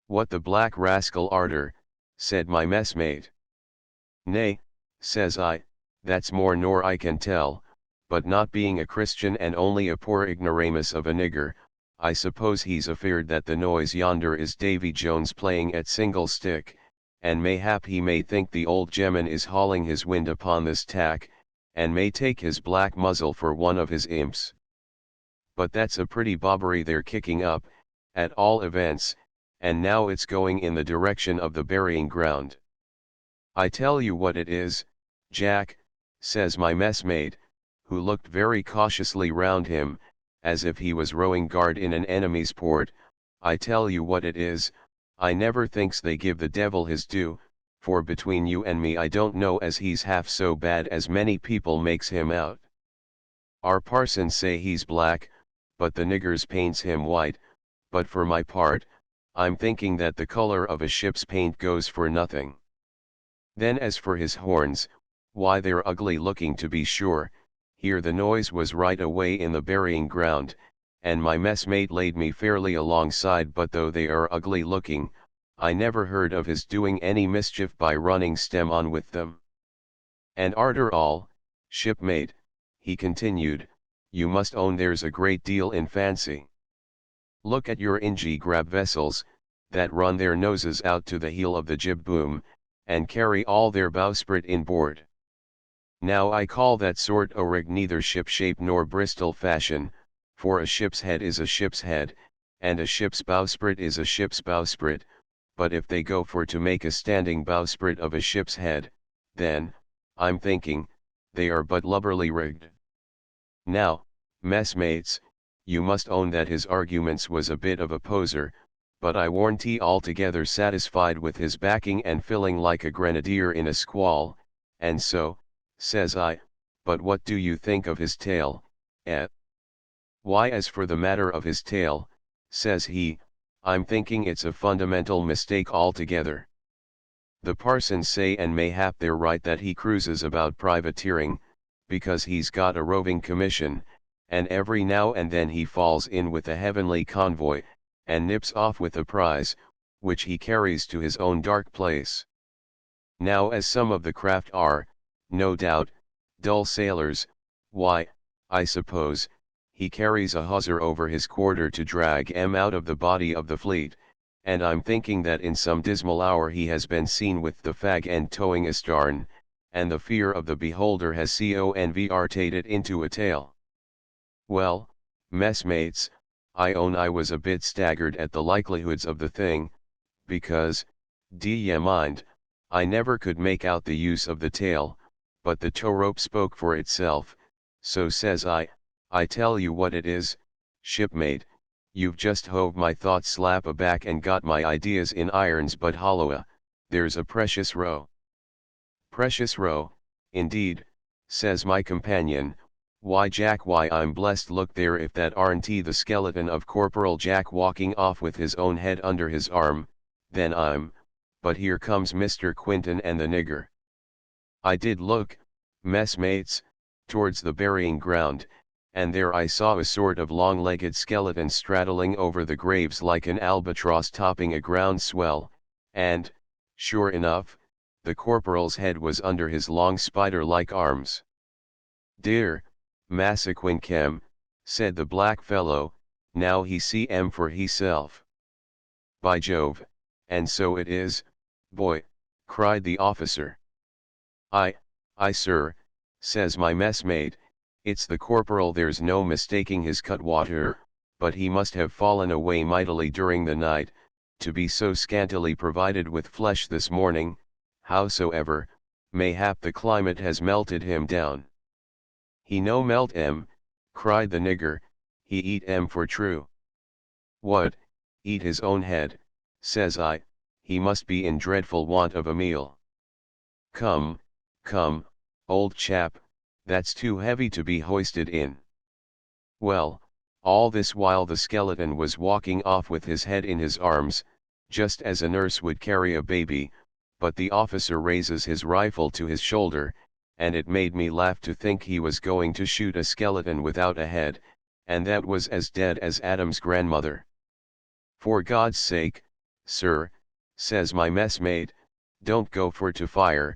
"What the black rascal arter," said my messmate. "Nay," says I, "that's more nor I can tell, but not being a Christian and only a poor ignoramus of a nigger, I suppose he's afeard that the noise yonder is Davy Jones playing at single stick, and mayhap he may think the old gemman is hauling his wind upon this tack, and may take his black muzzle for one of his imps. But that's a pretty bobbery they're kicking up, at all events, and now it's going in the direction of the burying ground. I tell you what it is, Jack," says my messmate, who looked very cautiously round him, as if he was rowing guard in an enemy's port, "I tell you what it is, I never thinks they give the devil his due, for between you and me I don't know as he's half so bad as many people makes him out. Our parsons say he's black, but the niggers paints him white, but for my part, I'm thinking that the color of a ship's paint goes for nothing. Then as for his horns, why they're ugly looking to be sure." Here the noise was right away in the burying ground, and my messmate laid me fairly alongside. "But though they are ugly looking, I never heard of his doing any mischief by running stem on with them. And arter all, shipmate," he continued, "you must own there's a great deal in fancy. Look at your ingy grab vessels, that run their noses out to the heel of the jib boom, and carry all their bowsprit inboard. Now I call that sort o' rig neither ship-shape nor Bristol fashion, for a ship's head is a ship's head, and a ship's bowsprit is a ship's bowsprit, but if they go for to make a standing bowsprit of a ship's head, then, I'm thinking, they are but lubberly rigged." Now, messmates, you must own that his arguments was a bit of a poser, but I warn't altogether satisfied with his backing and filling like a grenadier in a squall, and so, says I, "But what do you think of his tale, eh?" Why, as for the matter of his tail, says he, I'm thinking it's a fundamental mistake altogether. The parsons say, and mayhap they're right, that he cruises about privateering, because he's got a roving commission, and every now and then he falls in with a heavenly convoy, and nips off with a prize, which he carries to his own dark place. Now as some of the craft are, no doubt, dull sailors, why, I suppose, he carries a hawser over his quarter to drag 'em out of the body of the fleet, and I'm thinking that in some dismal hour he has been seen with the fag end towing astarn, and the fear of the beholder has converted it into a tale. Well, messmates, I own I was a bit staggered at the likelihoods of the thing, because, d'ye mind, I never could make out the use of the tail, but the tow rope spoke for itself, so says I tell you what it is, shipmate, you've just hove my thoughts slap aback and got my ideas in irons, but holloa, there's a precious row. Precious row, indeed, says my companion. Why Jack, why I'm blessed, look there, if that aren't the skeleton of Corporal Jack walking off with his own head under his arm, then but here comes Mr. Quinton and the nigger. I did look, messmates, towards the burying ground, and there I saw a sort of long-legged skeleton straddling over the graves like an albatross topping a ground swell, and, sure enough, the corporal's head was under his long spider-like arms. Dear, Massa Quinchem, said the black fellow, now he see em for heself. By Jove, and so it is, boy, cried the officer. Aye, sir, says my messmate, it's the corporal, there's no mistaking his cutwater, but he must have fallen away mightily during the night, to be so scantily provided with flesh this morning. Howsoever, mayhap the climate has melted him down. He no melt em, cried the nigger, he eat em for true. What, eat his own head, says I, he must be in dreadful want of a meal. Come, old chap, that's too heavy to be hoisted in. Well, all this while the skeleton was walking off with his head in his arms, just as a nurse would carry a baby, but the officer raises his rifle to his shoulder, and it made me laugh to think he was going to shoot a skeleton without a head, and that was as dead as Adam's grandmother. For God's sake, sir, says my messmate, don't go for to fire,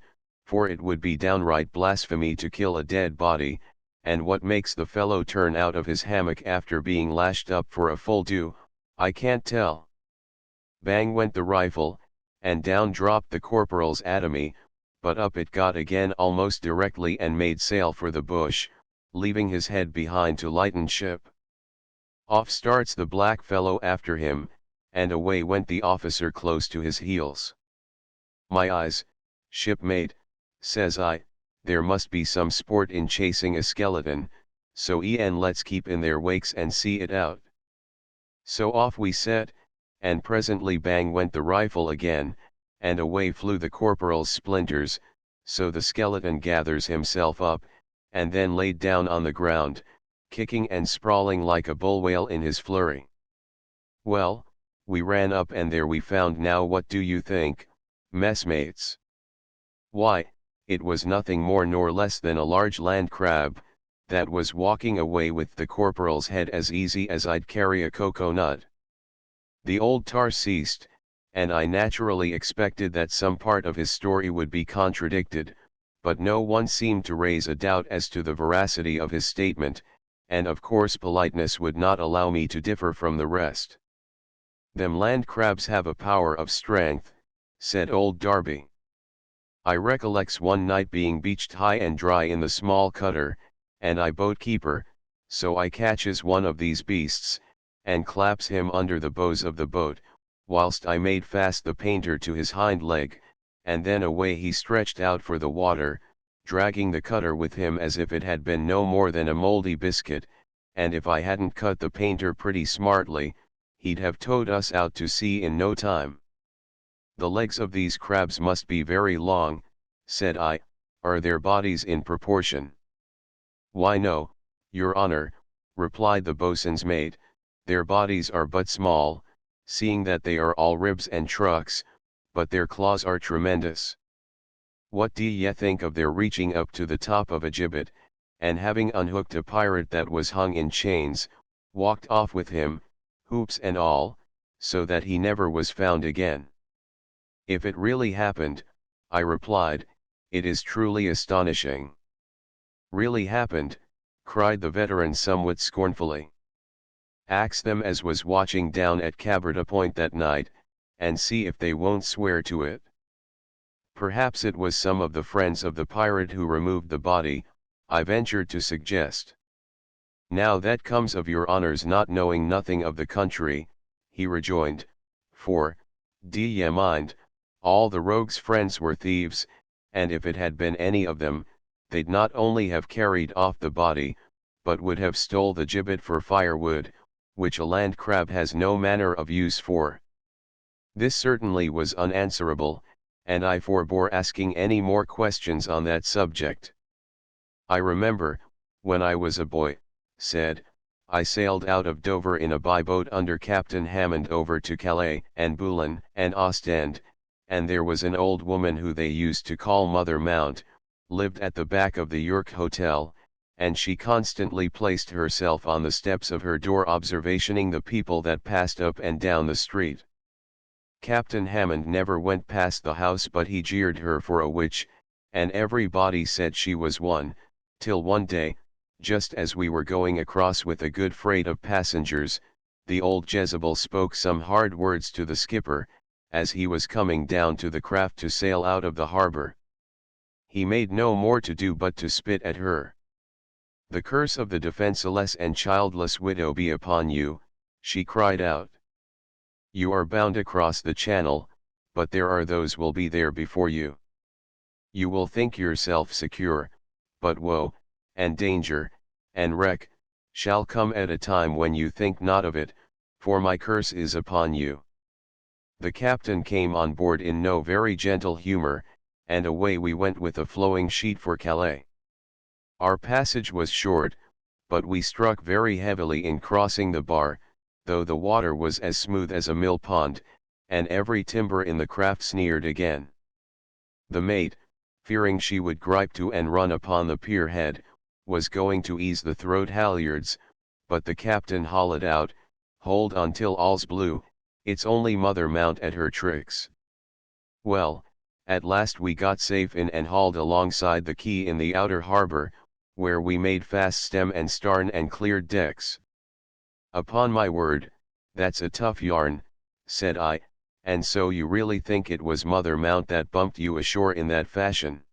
for it would be downright blasphemy to kill a dead body, and what makes the fellow turn out of his hammock after being lashed up for a full due, I can't tell. Bang went the rifle, and down dropped the corporal's atomy, but up it got again almost directly and made sail for the bush, leaving his head behind to lighten ship. Off starts the black fellow after him, and away went the officer close to his heels. My eyes, shipmate, says I, there must be some sport in chasing a skeleton, so let's keep in their wakes and see it out. So off we set, and presently bang went the rifle again, and away flew the corporal's splinters, so the skeleton gathers himself up, and then laid down on the ground, kicking and sprawling like a bull whale in his flurry. Well, we ran up and there we found, now what do you think, messmates? Why, it was nothing more nor less than a large land crab, that was walking away with the corporal's head as easy as I'd carry a cocoa nut. The old tar ceased, and I naturally expected that some part of his story would be contradicted, but no one seemed to raise a doubt as to the veracity of his statement, and of course politeness would not allow me to differ from the rest. Them land crabs have a power of strength, said old Darby. I recollects one night being beached high and dry in the small cutter, and I boat keeper, so I catches one of these beasts, and claps him under the bows of the boat, whilst I made fast the painter to his hind leg, and then away he stretched out for the water, dragging the cutter with him as if it had been no more than a mouldy biscuit, and if I hadn't cut the painter pretty smartly, he'd have towed us out to sea in no time. The legs of these crabs must be very long, said I, are their bodies in proportion? Why no, your honor, replied the boatswain's mate, their bodies are but small, seeing that they are all ribs and trucks, but their claws are tremendous. What do ye think of their reaching up to the top of a gibbet, and having unhooked a pirate that was hung in chains, walked off with him, hoops and all, so that he never was found again? If it really happened, I replied, it is truly astonishing. Really happened, cried the veteran somewhat scornfully. Ax them as was watching down at Cabrita Point that night, and see if they won't swear to it. Perhaps it was some of the friends of the pirate who removed the body, I ventured to suggest. Now that comes of your honour's not knowing nothing of the country, he rejoined, for, d'ye mind, all the rogue's friends were thieves, and if it had been any of them, they'd not only have carried off the body, but would have stole the gibbet for firewood, which a land crab has no manner of use for. This certainly was unanswerable, and I forbore asking any more questions on that subject. I remember, when I was a boy, said, I sailed out of Dover in a by-boat under Captain Hammond over to Calais and Boulogne and Ostend, and there was an old woman who they used to call Mother Mount, lived at the back of the York Hotel, and she constantly placed herself on the steps of her door observationing the people that passed up and down the street. Captain Hammond never went past the house but he jeered her for a witch, and everybody said she was one, till one day, just as we were going across with a good freight of passengers, the old Jezebel spoke some hard words to the skipper, as he was coming down to the craft to sail out of the harbour. He made no more to do but to spit at her. The curse of the defenceless and childless widow be upon you, she cried out. You are bound across the channel, but there are those will be there before you. You will think yourself secure, but woe, and danger, and wreck, shall come at a time when you think not of it, for my curse is upon you. The captain came on board in no very gentle humour, and away we went with a flowing sheet for Calais. Our passage was short, but we struck very heavily in crossing the bar, though the water was as smooth as a mill pond, and every timber in the craft sneered again. The mate, fearing she would gripe to and run upon the pier head, was going to ease the throat halyards, but the captain hollered out, hold on till all's blue, it's only Mother Mount at her tricks. Well, at last we got safe in and hauled alongside the quay in the outer harbour, where we made fast stem and starn and cleared decks. Upon my word, that's a tough yarn, said I, and so you really think it was Mother Mount that bumped you ashore in that fashion?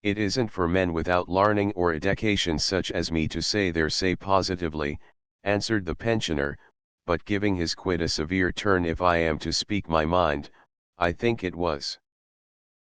It isn't for men without larning or education such as me to say their say positively, answered the pensioner, but giving his quid a severe turn, if I am to speak my mind, I think it was.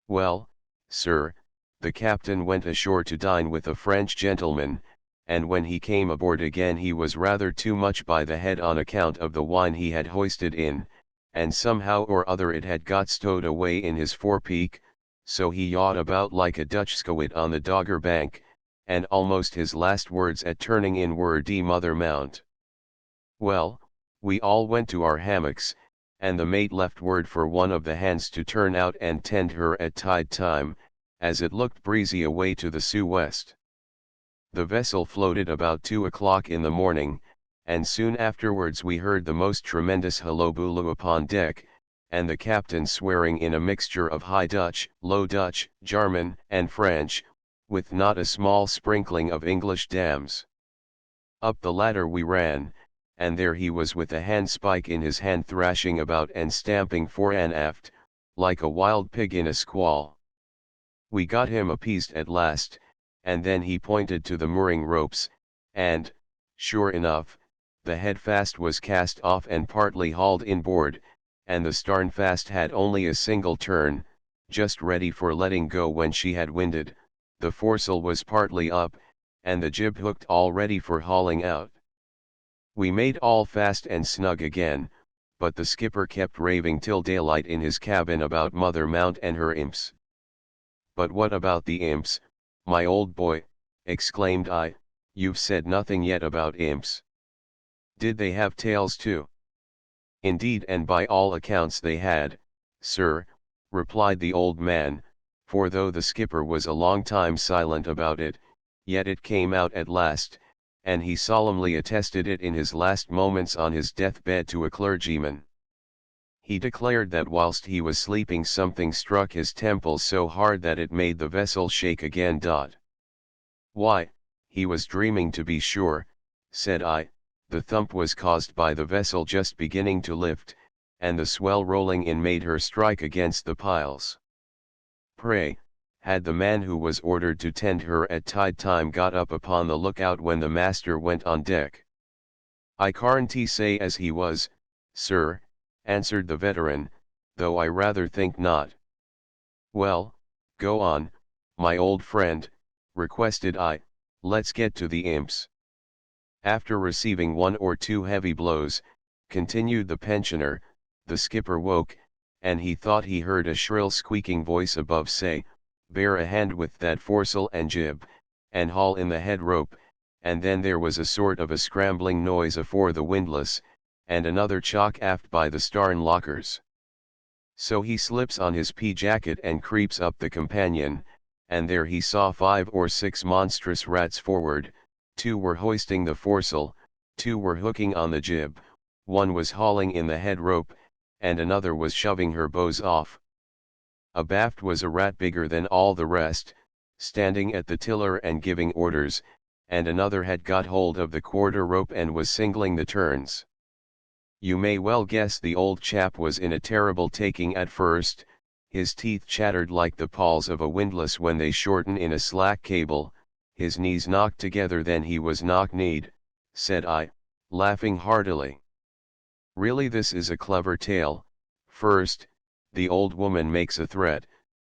Well, sir, the captain went ashore to dine with a French gentleman, and when he came aboard again he was rather too much by the head on account of the wine he had hoisted in, and somehow or other it had got stowed away in his forepeak, so he yawed about like a Dutch skewit on the Dogger Bank, and almost his last words at turning in were "D Mother Mount." Well, we all went to our hammocks, and the mate left word for one of the hands to turn out and tend her at tide time, as it looked breezy away to the sou-west. The vessel floated about 2 o'clock in the morning, and soon afterwards we heard the most tremendous hullabullo upon deck, and the captain swearing in a mixture of High Dutch, Low Dutch, German, and French, with not a small sprinkling of English dams. Up the ladder we ran, and there he was with a handspike in his hand thrashing about and stamping fore and aft, like a wild pig in a squall. We got him appeased at last, and then he pointed to the mooring ropes, and, sure enough, the headfast was cast off and partly hauled inboard, and the starnfast had only a single turn, just ready for letting go when she had winded, the foresail was partly up, and the jib hooked all ready for hauling out. We made all fast and snug again, but the skipper kept raving till daylight in his cabin about Mother Mount and her imps. But what about the imps, my old boy, exclaimed I, you've said nothing yet about imps. Did they have tails too? Indeed, and by all accounts they had, sir, replied the old man, for though the skipper was a long time silent about it, yet it came out at last, and he solemnly attested it in his last moments on his deathbed to a clergyman. He declared that whilst he was sleeping something struck his temples so hard that it made the vessel shake again. Why, he was dreaming to be sure, said I. The thump was caused by the vessel just beginning to lift, and the swell rolling in made her strike against the piles. Pray, had the man who was ordered to tend her at tide time got up upon the lookout when the master went on deck? I can't say as he was, sir, answered the veteran, though I rather think not. Well, go on, my old friend, requested I, let's get to the imps. After receiving one or two heavy blows, continued the pensioner, the skipper woke, and he thought he heard a shrill squeaking voice above say, bear a hand with that foresail and jib, and haul in the head rope, and then there was a sort of a scrambling noise afore the windlass, and another chock aft by the starn lockers. So he slips on his pea-jacket and creeps up the companion, and there he saw 5 or 6 monstrous rats forward, 2 were hoisting the foresail, 2 were hooking on the jib, 1 was hauling in the head rope, and another was shoving her bows off. Abaft was a rat bigger than all the rest, standing at the tiller and giving orders, and another had got hold of the quarter rope and was singling the turns. You may well guess the old chap was in a terrible taking at first. His teeth chattered like the pawls of a windlass when they shorten in a slack cable, his knees knocked together, then he was knock-kneed, said I, laughing heartily. Really this is a clever tale. First, the old woman makes a threat,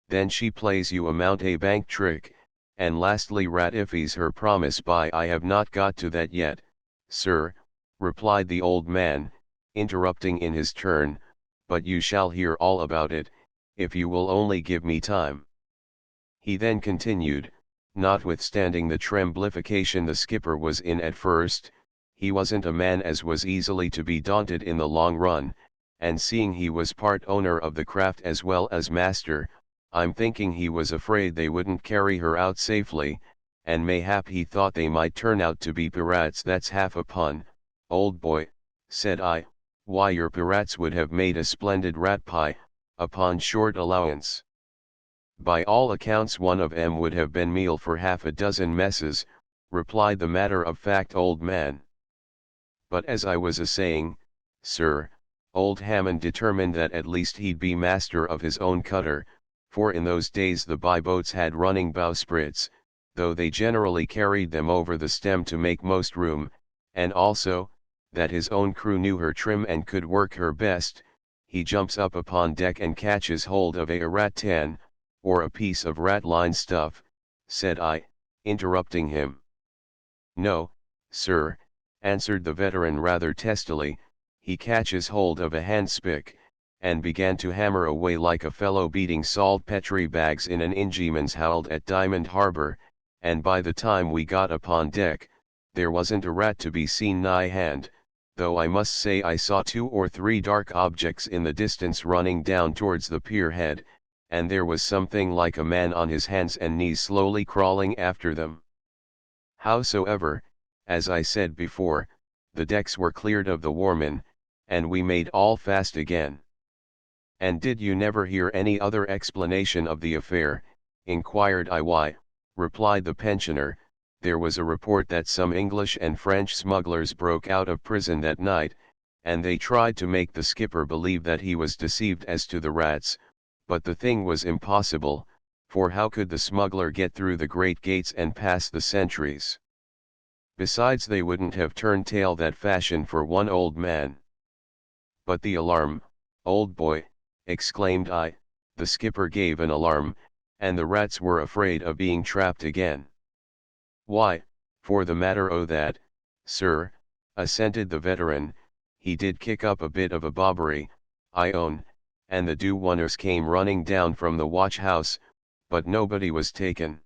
then she plays you a mountebank trick, and lastly ratifies her promise by I have not got to that yet, sir, replied the old man, interrupting in his turn, but you shall hear all about it, if you will only give me time. He then continued, notwithstanding the tremblification the skipper was in at first, he wasn't a man as was easily to be daunted in the long run, and seeing he was part owner of the craft as well as master, I'm thinking he was afraid they wouldn't carry her out safely, and mayhap he thought they might turn out to be pirates. That's half a pun, old boy, said I. Why, your pirates would have made a splendid rat pie, upon short allowance. By all accounts one of 'em would have been meal for half a dozen messes, replied the matter-of-fact old man. But as I was a-saying, sir, old Hammond determined that at least he'd be master of his own cutter, for in those days the by-boats had running bowsprits, though they generally carried them over the stem to make most room, and also, that his own crew knew her trim and could work her best. He jumps up upon deck and catches hold of a rattan, or a piece of rat-line stuff, said I, interrupting him. No, sir, answered the veteran rather testily, he catches hold of a handspick, and began to hammer away like a fellow beating saltpetre bags in an Ingeman's hold at Diamond Harbour, and by the time we got upon deck, there wasn't a rat to be seen nigh hand, though I must say I saw 2 or 3 dark objects in the distance running down towards the pier head, and there was something like a man on his hands and knees slowly crawling after them. Howsoever, as I said before, the decks were cleared of the warmen, and we made all fast again. And did you never hear any other explanation of the affair, inquired I. Why, replied the pensioner, there was a report that some English and French smugglers broke out of prison that night, and they tried to make the skipper believe that he was deceived as to the rats, but the thing was impossible, for how could the smuggler get through the great gates and pass the sentries? Besides, they wouldn't have turned tail that fashion for one old man. But the alarm, old boy, exclaimed I, the skipper gave an alarm, and the rats were afraid of being trapped again. Why, for the matter o' that, sir, assented the veteran, he did kick up a bit of a bobbery, I own, and the do-oneers came running down from the watch-house, but nobody was taken.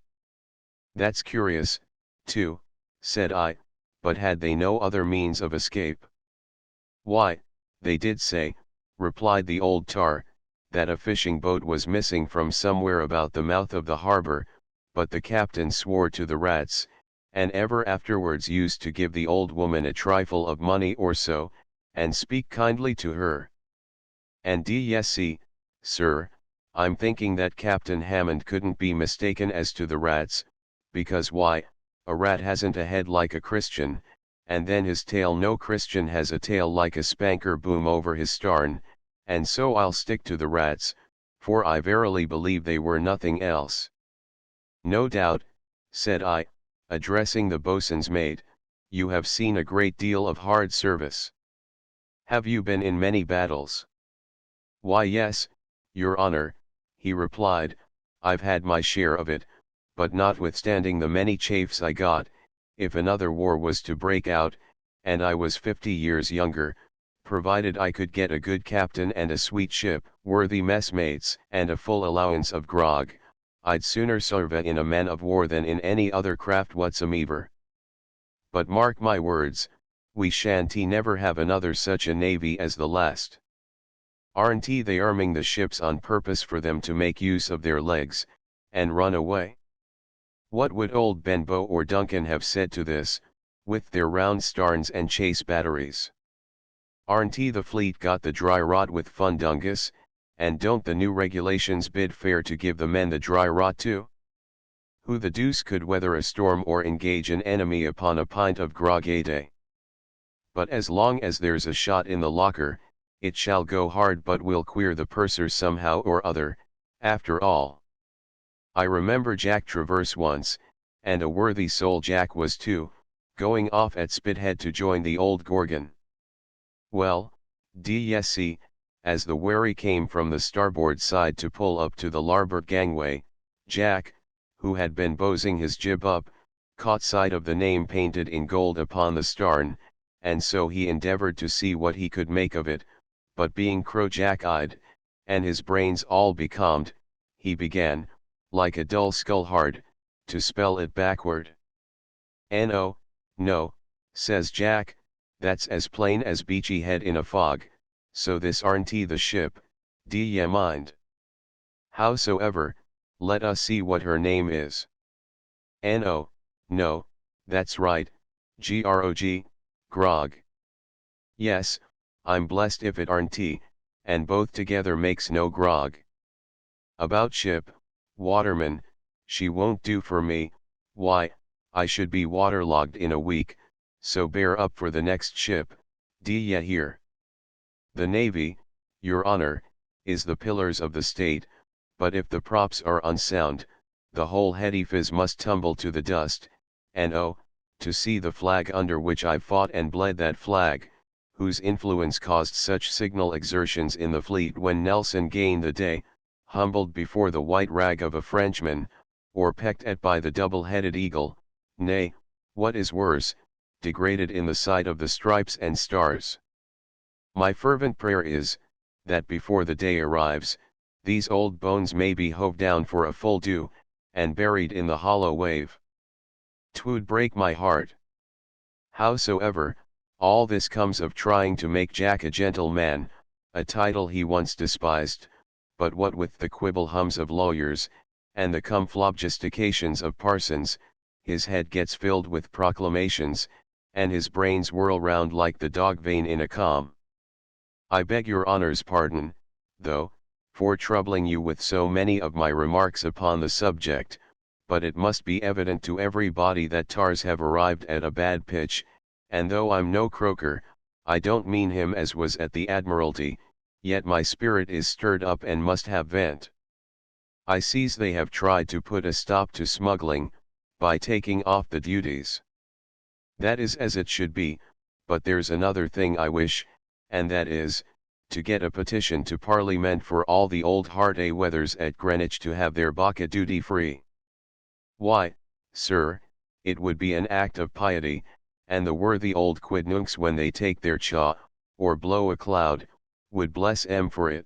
That's curious, too, said I, but had they no other means of escape? Why, they did say, replied the old tar, that a fishing boat was missing from somewhere about the mouth of the harbor, but the captain swore to the rats, and ever afterwards used to give the old woman a trifle of money or so, and speak kindly to her. And yes see, sir, I'm thinking that Captain Hammond couldn't be mistaken as to the rats, because why, a rat hasn't a head like a Christian, and then his tail no Christian has a tail like a spanker boom over his starn, and so I'll stick to the rats, for I verily believe they were nothing else. No doubt, said I, addressing the boatswain's mate, you have seen a great deal of hard service. Have you been in many battles? Why yes, your honor, he replied, I've had my share of it, but notwithstanding the many chafes I got, if another war was to break out, and I was 50 years younger, provided I could get a good captain and a sweet ship, worthy messmates, and a full allowance of grog, I'd sooner serve in a man of war than in any other craft whatsoever. But mark my words, we shan't never have another such a navy as the last. Aren't they arming the ships on purpose for them to make use of their legs, and run away? What would old Benbow or Duncan have said to this, with their round starns and chase batteries? Aren't the fleet got the dry rot with Fundungus, and don't the new regulations bid fair to give the men the dry rot too? Who the deuce could weather a storm or engage an enemy upon a pint of grog a day? But as long as there's a shot in the locker, it shall go hard but we'll queer the purser somehow or other, after all. I remember Jack Traverse once, and a worthy soul Jack was too, going off at Spithead to join the old Gorgon. Well, yes see, as the wherry came from the starboard side to pull up to the larboard gangway, Jack, who had been bowsing his jib up, caught sight of the name painted in gold upon the starn, and so he endeavoured to see what he could make of it, but being crow-jack-eyed, and his brains all becalmed, he began, like a dull skull-hard, to spell it backward. "No, no," says Jack, "that's as plain as Beachy Head in a fog, so this aren't the ship, d'ye mind? Howsoever, let us see what her name is." "No, no, that's right, grog, grog. Yes, I'm blessed if it aren't, and both together makes no grog. About ship, waterman, she won't do for me, why, I should be waterlogged in a week, so bear up for the next ship, d'ye hear? The navy, your honor, is the pillars of the state, but if the props are unsound, the whole edifice must tumble to the dust, and oh, to see the flag under which I fought and bled, that flag, whose influence caused such signal exertions in the fleet when Nelson gained the day, humbled before the white rag of a Frenchman, or pecked at by the double-headed eagle, nay, what is worse, degraded in the sight of the stripes and stars. My fervent prayer is, that before the day arrives, these old bones may be hove down for a full dew, and buried in the hollow wave. 'Twould break my heart. Howsoever, all this comes of trying to make Jack a gentleman, a title he once despised, but what with the quibble hums of lawyers, and the conflobjustications of parsons, his head gets filled with proclamations, and his brains whirl round like the dog vane in a calm. I beg your honor's pardon, though, for troubling you with so many of my remarks upon the subject, but it must be evident to everybody that tars have arrived at a bad pitch, and though I'm no croaker, I don't mean him as was at the Admiralty, yet my spirit is stirred up and must have vent. I sees they have tried to put a stop to smuggling, by taking off the duties. That is as it should be, but there's another thing I wish, and that is, to get a petition to Parliament for all the old hard-a-weathers at Greenwich to have their bacca duty-free. Why, sir, it would be an act of piety, and the worthy old quidnuncs when they take their chaw, or blow a cloud, would bless 'em for it.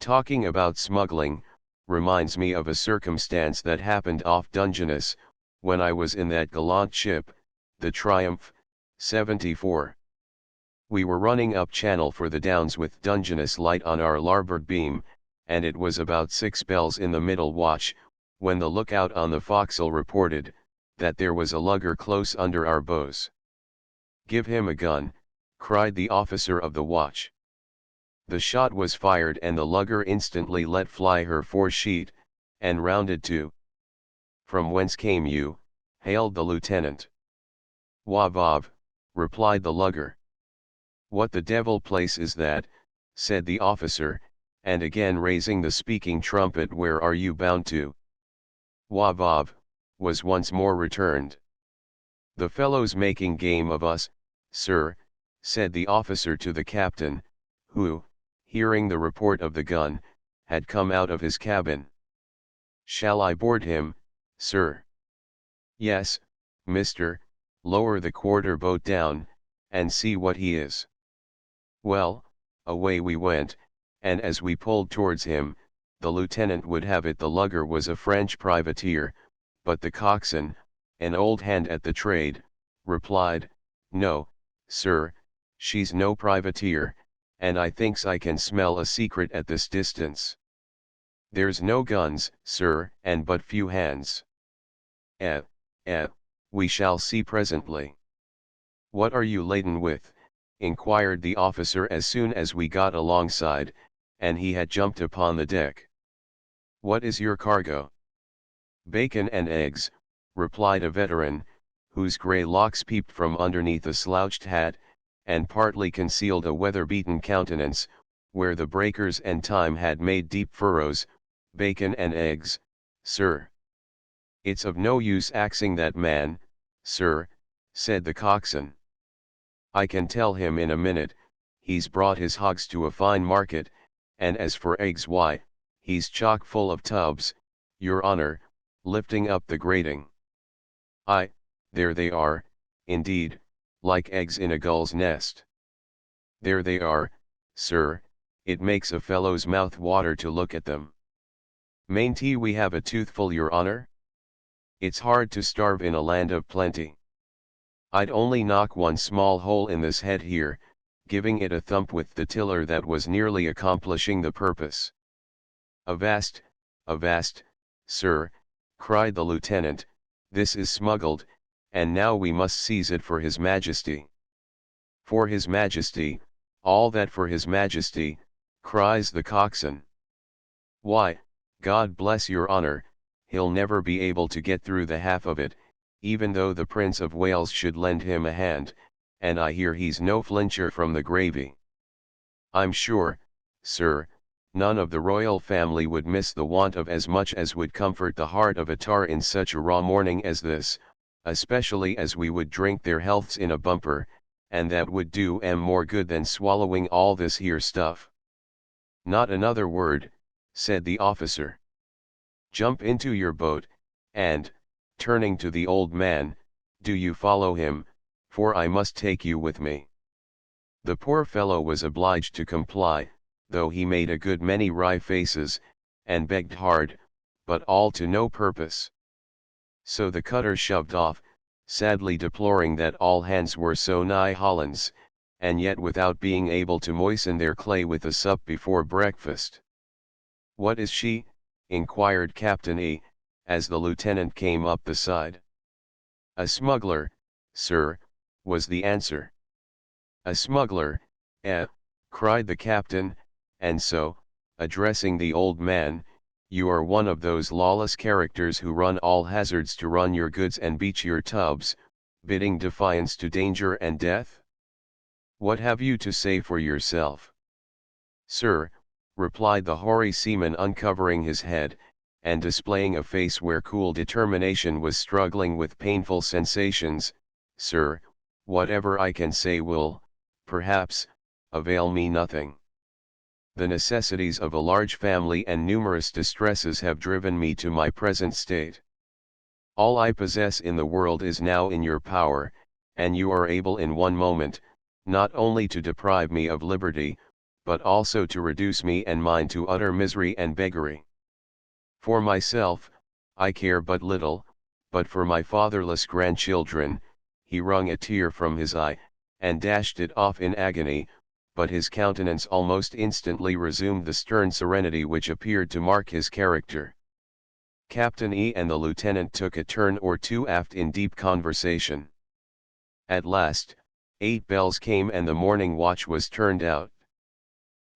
Talking about smuggling, reminds me of a circumstance that happened off Dungeness, when I was in that gallant ship, The Triumph, 74. We were running up channel for the Downs with Dungeness light on our larboard beam, and it was about 6 bells in the middle watch, when the lookout on the forecastle reported, that there was a lugger close under our bows. "Give him a gun," cried the officer of the watch. The shot was fired and the lugger instantly let fly her foresheet, and rounded to. "From whence came you?" hailed the lieutenant. "Wavav," replied the lugger. "What the devil place is that?" said the officer, and again raising the speaking trumpet, "Where are you bound to?" "Wavav," was once more returned. "The fellow's making game of us, sir," said the officer to the captain, who, hearing the report of the gun, had come out of his cabin. "Shall I board him, sir?" "Yes, mister, lower the quarter boat down, and see what he is." Well, away we went, and as we pulled towards him, the lieutenant would have it the lugger was a French privateer, but the coxswain, an old hand at the trade, replied, "No, sir, she's no privateer, and I thinks I can smell a secret at this distance. There's no guns, sir, and but few hands." Eh, we shall see presently." "What are you laden with?" inquired the officer as soon as we got alongside, and he had jumped upon the deck. "What is your cargo?" "Bacon and eggs," replied a veteran, whose grey locks peeped from underneath a slouched hat, and partly concealed a weather-beaten countenance, where the breakers and time had made deep furrows. "Bacon and eggs, sir." "It's of no use axing that man, sir," said the coxswain. "I can tell him in a minute, he's brought his hogs to a fine market, and as for eggs, why, he's chock full of tubs, your honor," lifting up the grating. "Aye, there they are, indeed, like eggs in a gull's nest. There they are, sir, it makes a fellow's mouth water to look at them. Mayn't we have a toothful, your honor? It's hard to starve in a land of plenty. I'd only knock one small hole in this head here," giving it a thump with the tiller that was nearly accomplishing the purpose. Avast, sir," cried the lieutenant, "this is smuggled, and now we must seize it for His Majesty." "For His Majesty, all that for His Majesty," cries the coxswain. "Why, God bless your honor, he'll never be able to get through the half of it, even though the Prince of Wales should lend him a hand, and I hear he's no flincher from the gravy. I'm sure, sir, none of the royal family would miss the want of as much as would comfort the heart of a tar in such a raw morning as this, especially as we would drink their healths in a bumper, and that would do 'em more good than swallowing all this here stuff." "Not another word," said the officer. "Jump into your boat, and, turning to the old man, do you follow him, for I must take you with me." The poor fellow was obliged to comply, though he made a good many wry faces, and begged hard, but all to no purpose. So the cutter shoved off, sadly deploring that all hands were so nigh Hollands, and yet without being able to moisten their clay with a sup before breakfast. "What is she?" inquired Captain E, as the lieutenant came up the side. "A smuggler, sir," was the answer. "A smuggler, eh?" cried the captain, "and so, addressing the old man, you are one of those lawless characters who run all hazards to run your goods and beach your tubs, bidding defiance to danger and death? What have you to say for yourself?" "Sir," replied the hoary seaman, uncovering his head, and displaying a face where cool determination was struggling with painful sensations, "sir, whatever I can say will, perhaps, avail me nothing. The necessities of a large family and numerous distresses have driven me to my present state. All I possess in the world is now in your power, and you are able in one moment, not only to deprive me of liberty, but also to reduce me and mine to utter misery and beggary. For myself, I care but little, but for my fatherless grandchildren, he wrung a tear from his eye, and dashed it off in agony, but his countenance almost instantly resumed the stern serenity which appeared to mark his character. Captain E and the lieutenant took a turn or two aft in deep conversation. At last, 8 bells came and the morning watch was turned out.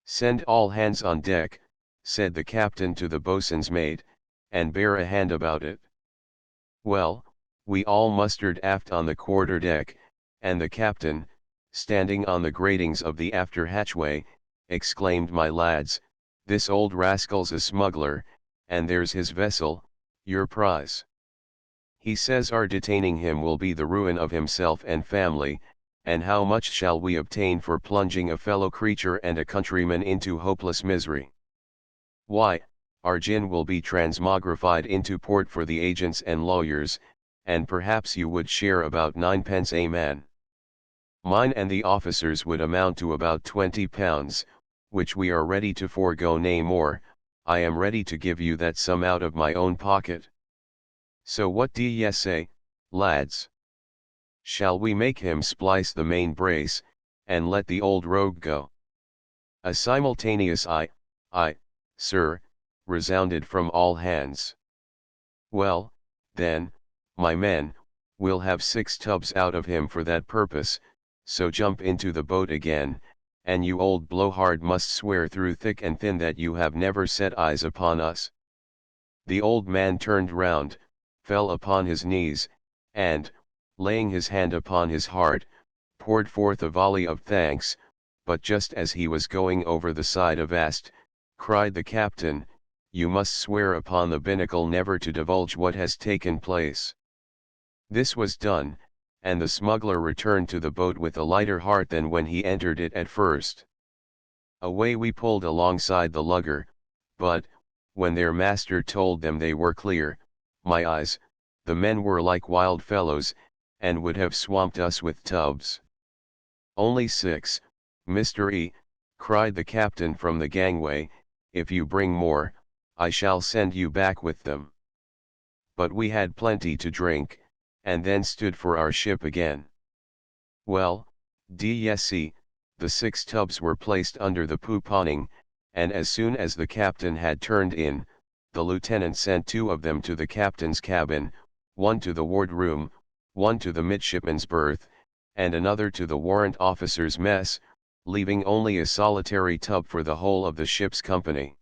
"Send all hands on deck," said the captain to the boatswain's mate, "and bear a hand about it." Well, we all mustered aft on the quarter deck, and the captain, standing on the gratings of the after hatchway, exclaimed, "My lads, this old rascal's a smuggler, and there's his vessel, your prize. He says our detaining him will be the ruin of himself and family, and how much shall we obtain for plunging a fellow creature and a countryman into hopeless misery? Why, our gin will be transmogrified into port for the agents and lawyers, and perhaps you would share about 9 pence a man. Mine and the officers would amount to about £20, which we are ready to forego, nay more, I am ready to give you that sum out of my own pocket. So what do ye say, lads? Shall we make him splice the main brace, and let the old rogue go?" A simultaneous "Aye, sir," resounded from all hands. "Well, then, my men, we'll have 6 tubs out of him for that purpose, so jump into the boat again, and you old blowhard must swear through thick and thin that you have never set eyes upon us." The old man turned round, fell upon his knees, and, laying his hand upon his heart, poured forth a volley of thanks, but just as he was going over the side avast, cried the captain, "You must swear upon the binnacle never to divulge what has taken place." This was done, and the smuggler returned to the boat with a lighter heart than when he entered it at first. Away we pulled alongside the lugger, but, when their master told them they were clear, my eyes, the men were like wild fellows, and would have swamped us with tubs. "Only 6, Mr. E," cried the captain from the gangway, "if you bring more, I shall send you back with them." But we had plenty to drink, and then stood for our ship again. Well, d'ye see, the 6 tubs were placed under the poop awning, and as soon as the captain had turned in, the lieutenant sent 2 of them to the captain's cabin, 1 to the wardroom, 1 to the midshipman's berth, and another to the warrant officer's mess, leaving only a solitary tub for the whole of the ship's company.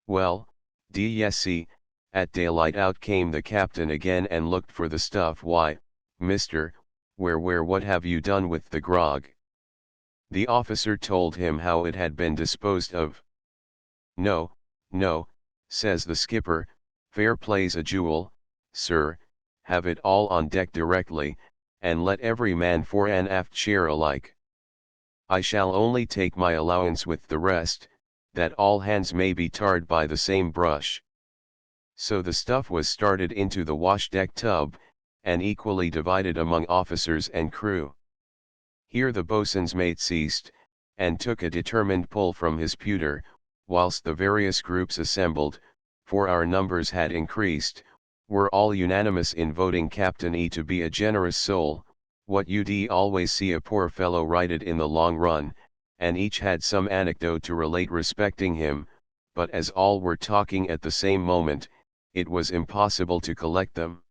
Well, d'ye see, at daylight out came the captain again and looked for the stuff. "Why, mister, where what have you done with the grog?" The officer told him how it had been disposed of. No, says the skipper, "fair play's a jewel, sir, have it all on deck directly, and let every man fore and aft share alike. I shall only take my allowance with the rest, that all hands may be tarred by the same brush." So the stuff was started into the wash-deck tub, and equally divided among officers and crew. Here the boatswain's mate ceased, and took a determined pull from his pewter, whilst the various groups assembled, for our numbers had increased, were all unanimous in voting Captain E to be a generous soul, what you'd always see a poor fellow righted in the long run, and each had some anecdote to relate respecting him, but as all were talking at the same moment, it was impossible to collect them.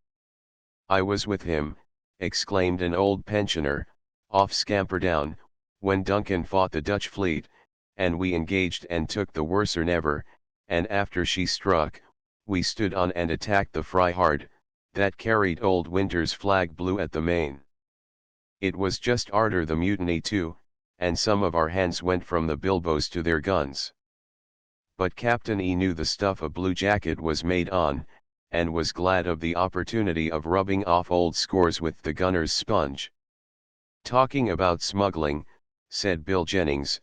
"I was with him," exclaimed an old pensioner, "off Scamperdown, when Duncan fought the Dutch fleet, and we engaged and took the Worcester, and after she struck, we stood on and attacked the Fryhard, that carried old Winter's flag blue at the main. It was just arter the mutiny too, and some of our hands went from the bilboes to their guns. But Captain E knew the stuff a blue jacket was made on, and was glad of the opportunity of rubbing off old scores with the gunner's sponge." "Talking about smuggling," said Bill Jennings,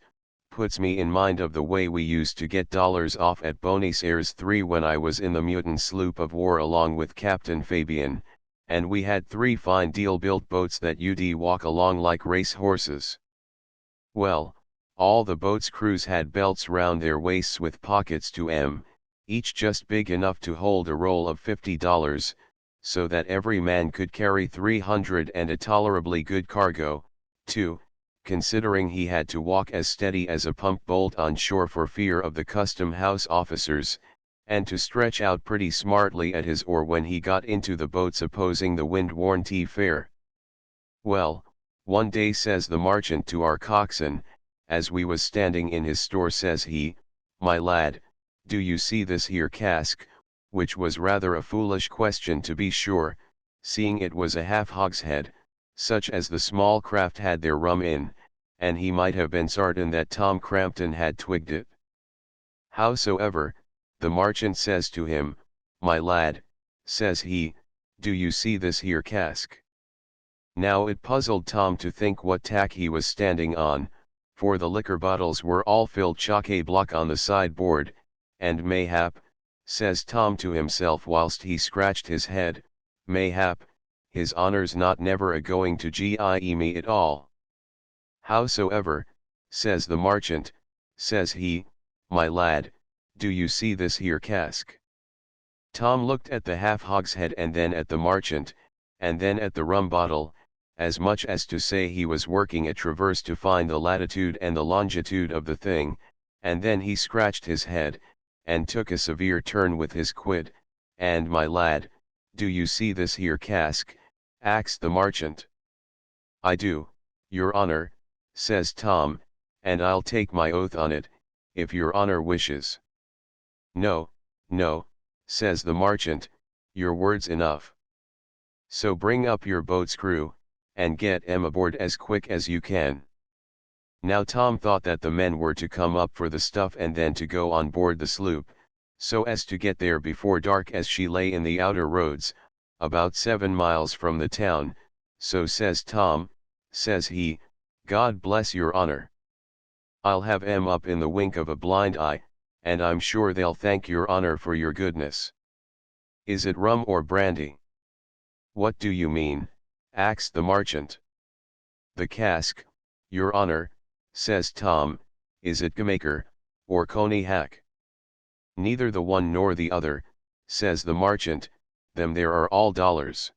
"puts me in mind of the way we used to get dollars off at Buenos Aires 3 when I was in the mutant sloop of war along with Captain Fabian, and we had 3 fine deal-built boats that you'd walk along like race horses. Well, all the boats' crews had belts round their waists with pockets to 'em, each just big enough to hold a roll of $50, so that every man could carry 300 and a tolerably good cargo. 2. Considering he had to walk as steady as a pump bolt on shore for fear of the custom house officers, and to stretch out pretty smartly at his oar when he got into the boat supposing the wind warn't fair. Well, one day says the marchant to our coxswain, as we was standing in his store, says he, "My lad, do you see this here cask?" which was rather a foolish question to be sure, seeing it was a half hogshead, such as the small craft had their rum in, and he might have been sartain that Tom Crampton had twigged it. Howsoever, the marchant says to him, "My lad," says he, "do you see this here cask?" Now it puzzled Tom to think what tack he was standing on, for the liquor bottles were all filled chock-a-block on the sideboard, and mayhap, says Tom to himself whilst he scratched his head, mayhap, his honour's not never a-going to gie me at all. Howsoever, says the marchant, says he, "My lad, do you see this here cask?" Tom looked at the half hogshead and then at the marchant, and then at the rum bottle, as much as to say he was working a traverse to find the latitude and the longitude of the thing, and then he scratched his head, and took a severe turn with his quid, and "My lad, do you see this here cask?" axed the marchant. "I do, your honour," says Tom, "and I'll take my oath on it, if your honour wishes." "No, no," says the marchant, "your word's enough. So bring up your boat's crew, and get 'em aboard as quick as you can." Now Tom thought that the men were to come up for the stuff and then to go on board the sloop, so as to get there before dark, as she lay in the outer roads, about 7 miles from the town. So says Tom, says he, "God bless your honour. I'll have 'em up in the wink of a blind eye, and I'm sure they'll thank your honour for your goodness." "Is it rum or brandy?" "What do you mean?" axed the marchant. "The cask, your honour," says Tom, "is it Jamaica, or Coney hack?" "Neither the one nor the other," says the marchant, "them there are all dollars."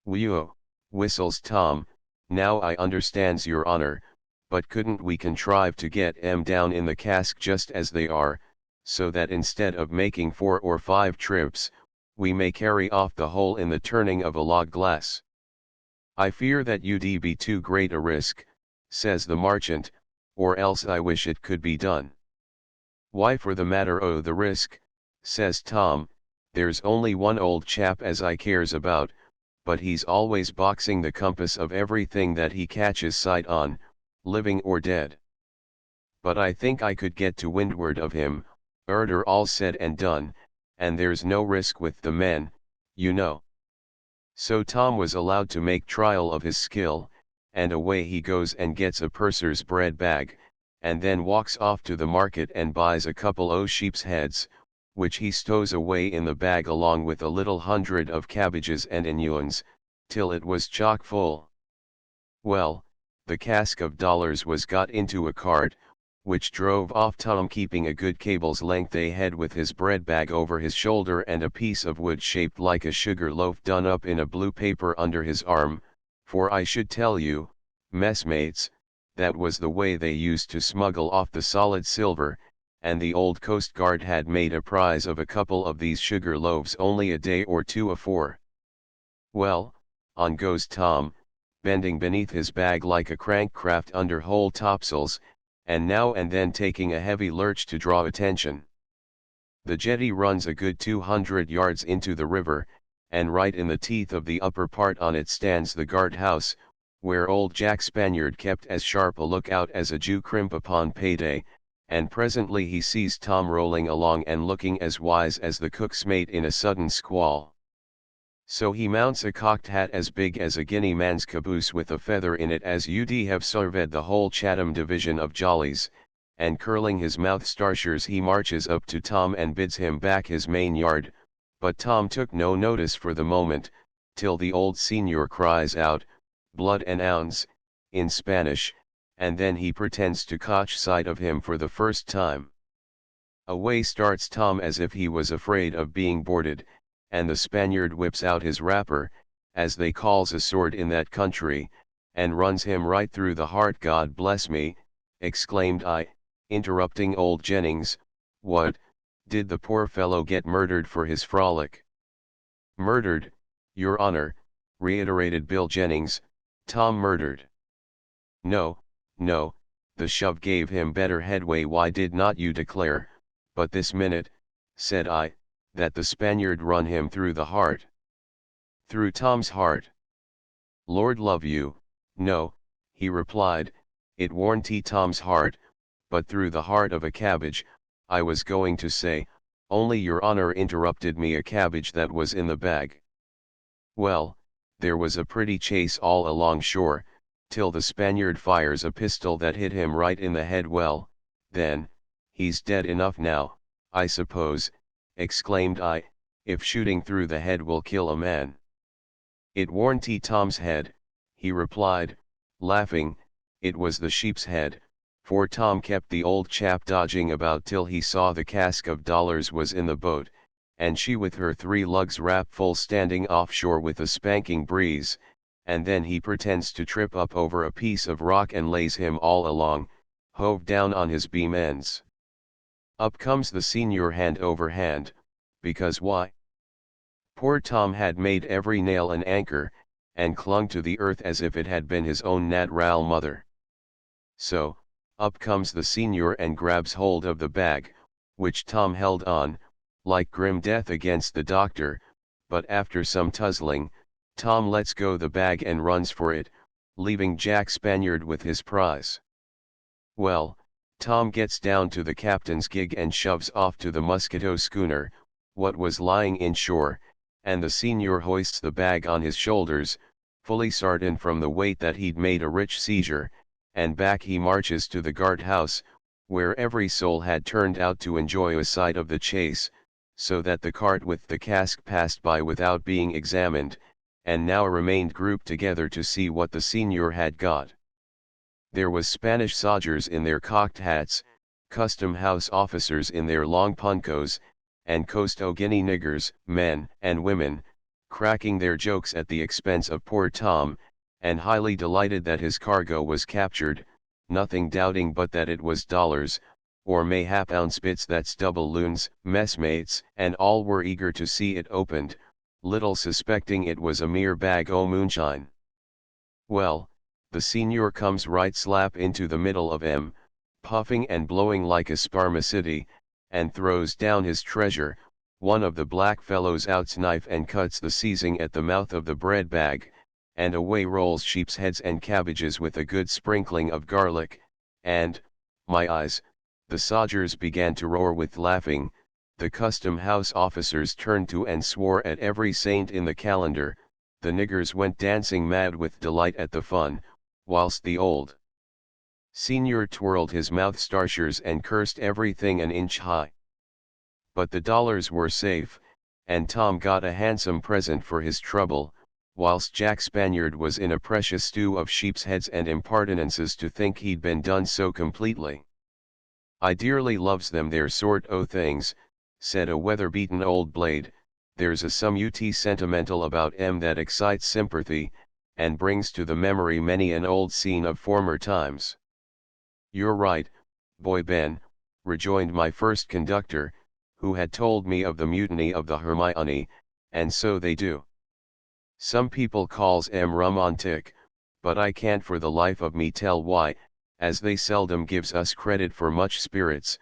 "Whew," whistles Tom, "now I understands your honour, but couldn't we contrive to get 'em down in the cask just as they are, so that instead of making 4 or 5 trips, we may carry off the whole in the turning of a log glass?" "I fear that you'd be too great a risk," says the marchant, "or else I wish it could be done." "Why, for the matter o' the risk," says Tom, "there's only one old chap as I cares about, but he's always boxing the compass of everything that he catches sight on, living or dead. But I think I could get to windward of him, arter all's said and done, and there's no risk with the men, you know." So Tom was allowed to make trial of his skill, and away he goes and gets a purser's bread bag, and then walks off to the market and buys a couple o' sheep's heads, which he stows away in the bag along with a little 100 of cabbages and onions, till it was chock full. Well, the cask of dollars was got into a cart, which drove off, Tom keeping a good cable's length ahead with his bread bag over his shoulder and a piece of wood shaped like a sugar loaf done up in a blue paper under his arm, for I should tell you, messmates, that was the way they used to smuggle off the solid silver, and the old Coast Guard had made a prize of a couple of these sugar loaves only a day or two afore. Well, on goes Tom, bending beneath his bag like a crank craft under whole topsails, and now and then taking a heavy lurch to draw attention. The jetty runs a good 200 yards into the river, and right in the teeth of the upper part on it stands the guard house, where old Jack Spaniard kept as sharp a lookout as a Jew crimp upon payday, and presently he sees Tom rolling along and looking as wise as the cook's mate in a sudden squall. So he mounts a cocked hat as big as a Guinea man's caboose with a feather in it, as you'd have surveyed the whole Chatham division of jollies, and curling his mouth starshers he marches up to Tom and bids him back his main yard, but Tom took no notice for the moment, till the old senior cries out, "Blood and ounds," in Spanish, and then he pretends to catch sight of him for the first time. Away starts Tom as if he was afraid of being boarded, and the Spaniard whips out his rapper, as they calls a sword in that country, and runs him right through the heart. God bless me, exclaimed I, interrupting old Jennings. What, did the poor fellow get murdered for his frolic? Murdered, your honor, reiterated Bill Jennings. Tom murdered. No, no, the shove gave him better headway. Why did not you declare, but this minute, said I, that the Spaniard run him through the heart? Through Tom's heart? Lord love you, no, he replied, it warn't Tom's heart, but through the heart of a cabbage. I was going to say, only your honor interrupted me, a cabbage that was in the bag. Well, there was a pretty chase all along shore, till the Spaniard fires a pistol that hit him right in the head. Well, then, he's dead enough now, I suppose, exclaimed I, if shooting through the head will kill a man. It warn't Tom's head, he replied, laughing, it was the sheep's head, for Tom kept the old chap dodging about till he saw the cask of dollars was in the boat, and she with her 3 lugs wrapped full standing offshore with a spanking breeze, and then he pretends to trip up over a piece of rock and lays him all along, hove down on his beam ends. Up comes the senior hand over hand, because why? Poor Tom had made every nail an anchor, and clung to the earth as if it had been his own natural mother. So, up comes the senior and grabs hold of the bag, which Tom held on, like grim death against the doctor, but after some tussling, Tom lets go the bag and runs for it, leaving Jack Spaniard with his prize. Well, Tom gets down to the captain's gig and shoves off to the Muscato schooner, what was lying inshore, and the senior hoists the bag on his shoulders, fully sartain from the weight that he'd made a rich seizure, and back he marches to the guardhouse, where every soul had turned out to enjoy a sight of the chase, so that the cart with the cask passed by without being examined, and now remained grouped together to see what the senior had got. There was Spanish sodgers in their cocked hats, custom house officers in their long puncos, and Coast o' Guinea niggers, men and women, cracking their jokes at the expense of poor Tom, and highly delighted that his cargo was captured, nothing doubting but that it was dollars, or mayhap ounce bits that's double loons. Messmates and all were eager to see it opened, little suspecting it was a mere bag o' moonshine. Well, the senior comes right slap into the middle of 'em, puffing and blowing like a sparmacety, and throws down his treasure. One of the black fellows outs knife and cuts the seizing at the mouth of the bread bag, and away rolls sheep's heads and cabbages with a good sprinkling of garlic, and, my eyes, the sodgers began to roar with laughing, the custom house officers turned to and swore at every saint in the calendar, the niggers went dancing mad with delight at the fun, whilst the old senior twirled his mouth starchers and cursed everything an inch high. But the dollars were safe, and Tom got a handsome present for his trouble, whilst Jack Spaniard was in a precious stew of sheep's heads and impertinences to think he'd been done so completely. I dearly loves them there sort o' things, said a weather-beaten old blade, there's a some ut sentimental about 'em that excites sympathy, and brings to the memory many an old scene of former times. You're right, boy Ben, rejoined my first conductor, who had told me of the mutiny of the Hermione, and so they do. Some people calls 'em romantic, but I can't for the life of me tell why, as they seldom gives us credit for much spirits,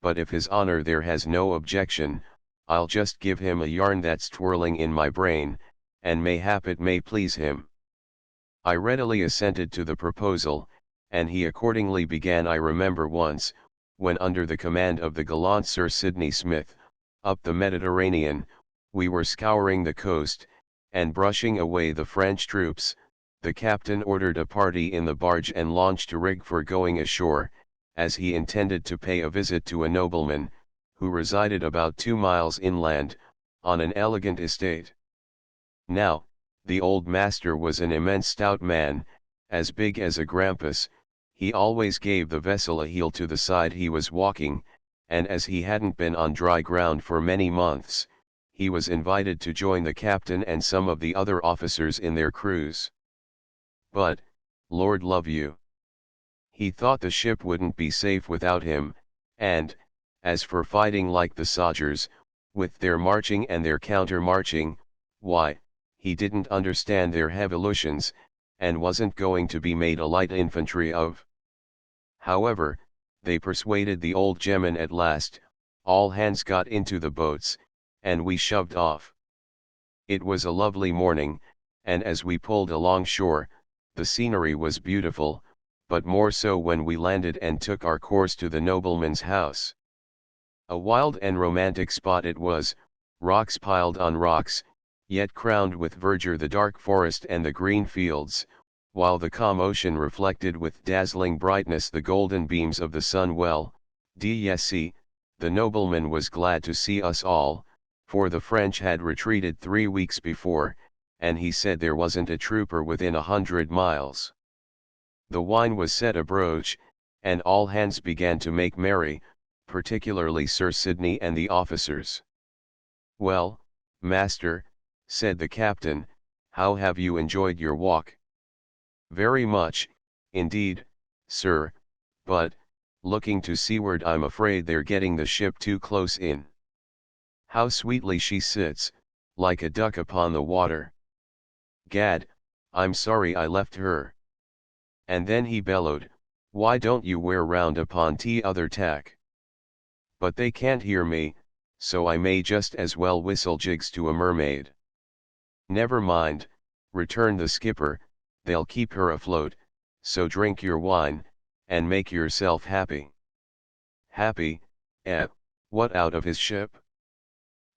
but if his honor there has no objection, I'll just give him a yarn that's twirling in my brain, and mayhap it may please him. I readily assented to the proposal, and he accordingly began. I remember once, when under the command of the gallant Sir Sidney Smith, up the Mediterranean, we were scouring the coast, and brushing away the French troops, the captain ordered a party in the barge and launch to rig for going ashore, as he intended to pay a visit to a nobleman, who resided about 2 miles inland, on an elegant estate. Now, the old master was an immense stout man, as big as a grampus. He always gave the vessel a heel to the side he was walking, and as he hadn't been on dry ground for many months, he was invited to join the captain and some of the other officers in their cruise. But, Lord love you, he thought the ship wouldn't be safe without him, and, as for fighting like the sodgers, with their marching and their counter-marching, why, he didn't understand their hevolutions, and wasn't going to be made a light infantry of. However, they persuaded the old Gemmen at last, all hands got into the boats, and we shoved off. It was a lovely morning, and as we pulled along shore, the scenery was beautiful, but more so when we landed and took our course to the nobleman's house. A wild and romantic spot it was, rocks piled on rocks, yet crowned with verdure the dark forest and the green fields, while the calm ocean reflected with dazzling brightness the golden beams of the sun. Well, DSC, the nobleman was glad to see us all, for the French had retreated 3 weeks before, and he said there wasn't a trooper within 100 miles. The wine was set abroach, and all hands began to make merry, particularly Sir Sidney and the officers. "Well, master," said the captain, "how have you enjoyed your walk?" "Very much, indeed, sir, but, looking to seaward, I'm afraid they're getting the ship too close in. How sweetly she sits, like a duck upon the water. Gad, I'm sorry I left her." And then he bellowed, "Why don't you wear round upon t'other tack?" But they can't hear me, so I may just as well whistle jigs to a mermaid. "Never mind," returned the skipper, "they'll keep her afloat, so drink your wine, and make yourself happy." Happy, what, out of his ship?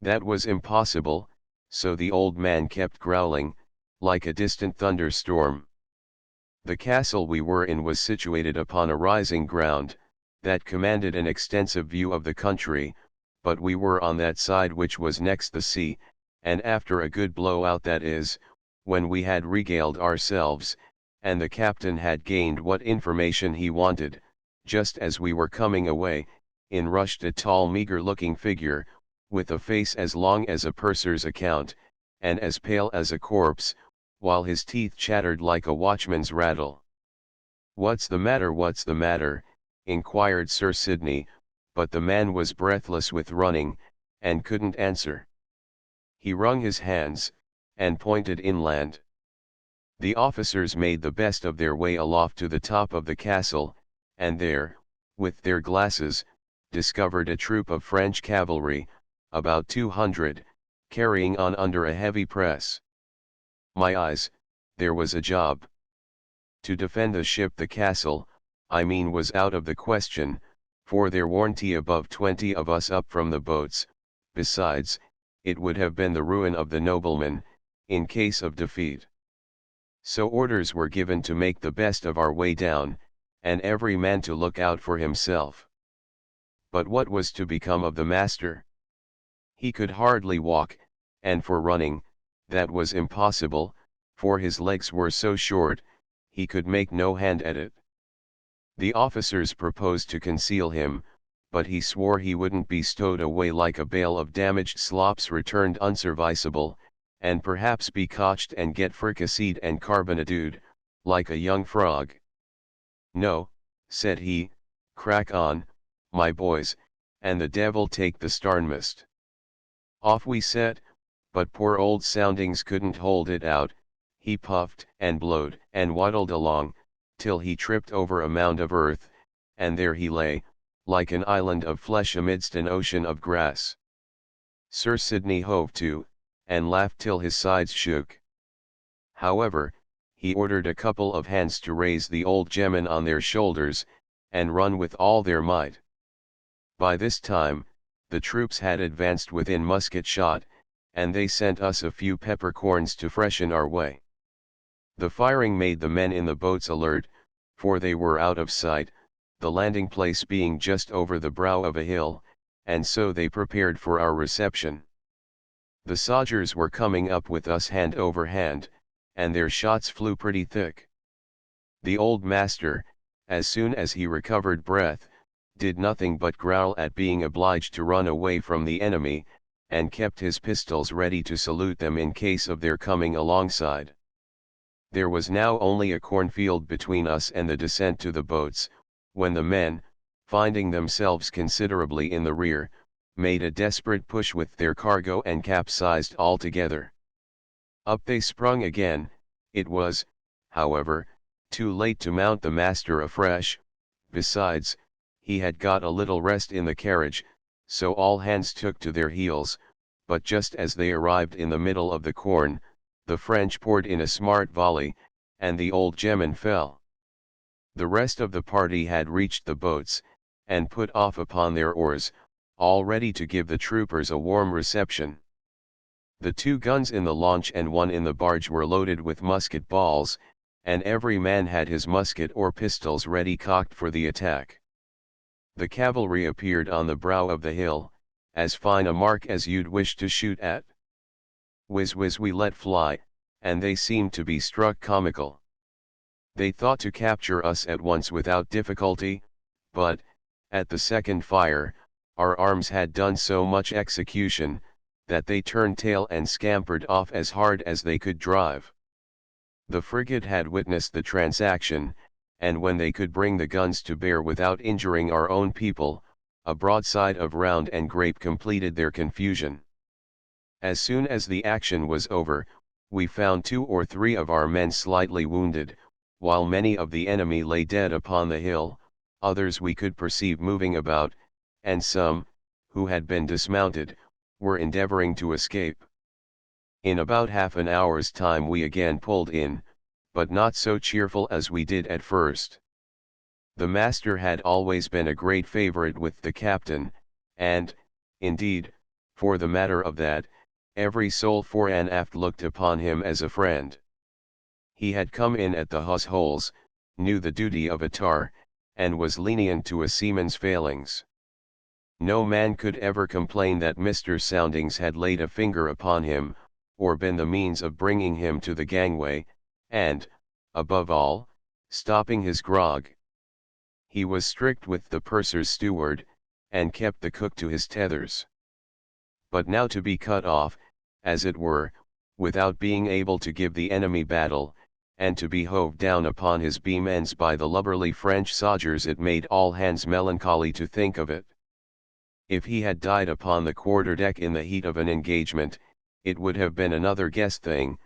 That was impossible, so the old man kept growling, like a distant thunderstorm. The castle we were in was situated upon a rising ground, that commanded an extensive view of the country, but we were on that side which was next the sea, and after a good blow-out, that is, when we had regaled ourselves, and the captain had gained what information he wanted, just as we were coming away, in rushed a tall meagre-looking figure, with a face as long as a purser's account, and as pale as a corpse, while his teeth chattered like a watchman's rattle. "What's the matter, what's the matter?" inquired Sir Sidney, but the man was breathless with running, and couldn't answer. He wrung his hands, and pointed inland. The officers made the best of their way aloft to the top of the castle, and there, with their glasses, discovered a troop of French cavalry, about 200, carrying on under a heavy press. My eyes, there was a job. To defend the ship, the castle, I mean, was out of the question, for there weren't above 20 of us up from the boats. Besides, it would have been the ruin of the nobleman, in case of defeat. So orders were given to make the best of our way down, and every man to look out for himself. But what was to become of the master? He could hardly walk, and for running, that was impossible, for his legs were so short, he could make no hand at it. The officers proposed to conceal him, but he swore he wouldn't be stowed away like a bale of damaged slops returned unserviceable, and perhaps be cotched and get fricasseed and carbonaded, like a young frog. "No," said he, "crack on, my boys, and the devil take the starnmast." Off we set, but poor old Soundings couldn't hold it out. He puffed and blowed and waddled along, till he tripped over a mound of earth, and there he lay, like an island of flesh amidst an ocean of grass. Sir Sidney hove to, and laughed till his sides shook. However, he ordered a couple of hands to raise the old Gemmen on their shoulders, and run with all their might. By this time, the troops had advanced within musket shot, and they sent us a few peppercorns to freshen our way. The firing made the men in the boats alert, for they were out of sight, the landing place being just over the brow of a hill, and so they prepared for our reception. The sodgers were coming up with us hand over hand, and their shots flew pretty thick. The old master, as soon as he recovered breath, did nothing but growl at being obliged to run away from the enemy, and kept his pistols ready to salute them in case of their coming alongside. There was now only a cornfield between us and the descent to the boats, when the men, finding themselves considerably in the rear, made a desperate push with their cargo and capsized altogether. Up they sprung again. It was, however, too late to mount the master afresh. Besides, he had got a little rest in the carriage, so all hands took to their heels, but just as they arrived in the middle of the corn, the French poured in a smart volley, and the old gemman fell. The rest of the party had reached the boats, and put off upon their oars, all ready to give the troopers a warm reception. The 2 guns in the launch and 1 in the barge were loaded with musket balls, and every man had his musket or pistols ready cocked for the attack. The cavalry appeared on the brow of the hill, as fine a mark as you'd wish to shoot at. Whiz whiz we let fly, and they seemed to be struck comical. They thought to capture us at once without difficulty, but, at the second fire, our arms had done so much execution, that they turned tail and scampered off as hard as they could drive. The frigate had witnessed the transaction, and when they could bring the guns to bear without injuring our own people, a broadside of round and grape completed their confusion. As soon as the action was over, we found 2 or 3 of our men slightly wounded, while many of the enemy lay dead upon the hill, others we could perceive moving about, and some, who had been dismounted, were endeavoring to escape. In about half an hour's time we again pulled in, but not so cheerful as we did at first. The master had always been a great favorite with the captain, and, indeed, for the matter of that, every soul fore and aft looked upon him as a friend. He had come in at the hawse holes, knew the duty of a tar, and was lenient to a seaman's failings. No man could ever complain that Mr. Soundings had laid a finger upon him, or been the means of bringing him to the gangway, and, above all, stopping his grog. He was strict with the purser's steward, and kept the cook to his tethers. But now to be cut off, as it were, without being able to give the enemy battle, and to be hove down upon his beam ends by the lubberly French sodgers, it made all hands melancholy to think of it. If he had died upon the quarter-deck in the heat of an engagement, it would have been another guess thing,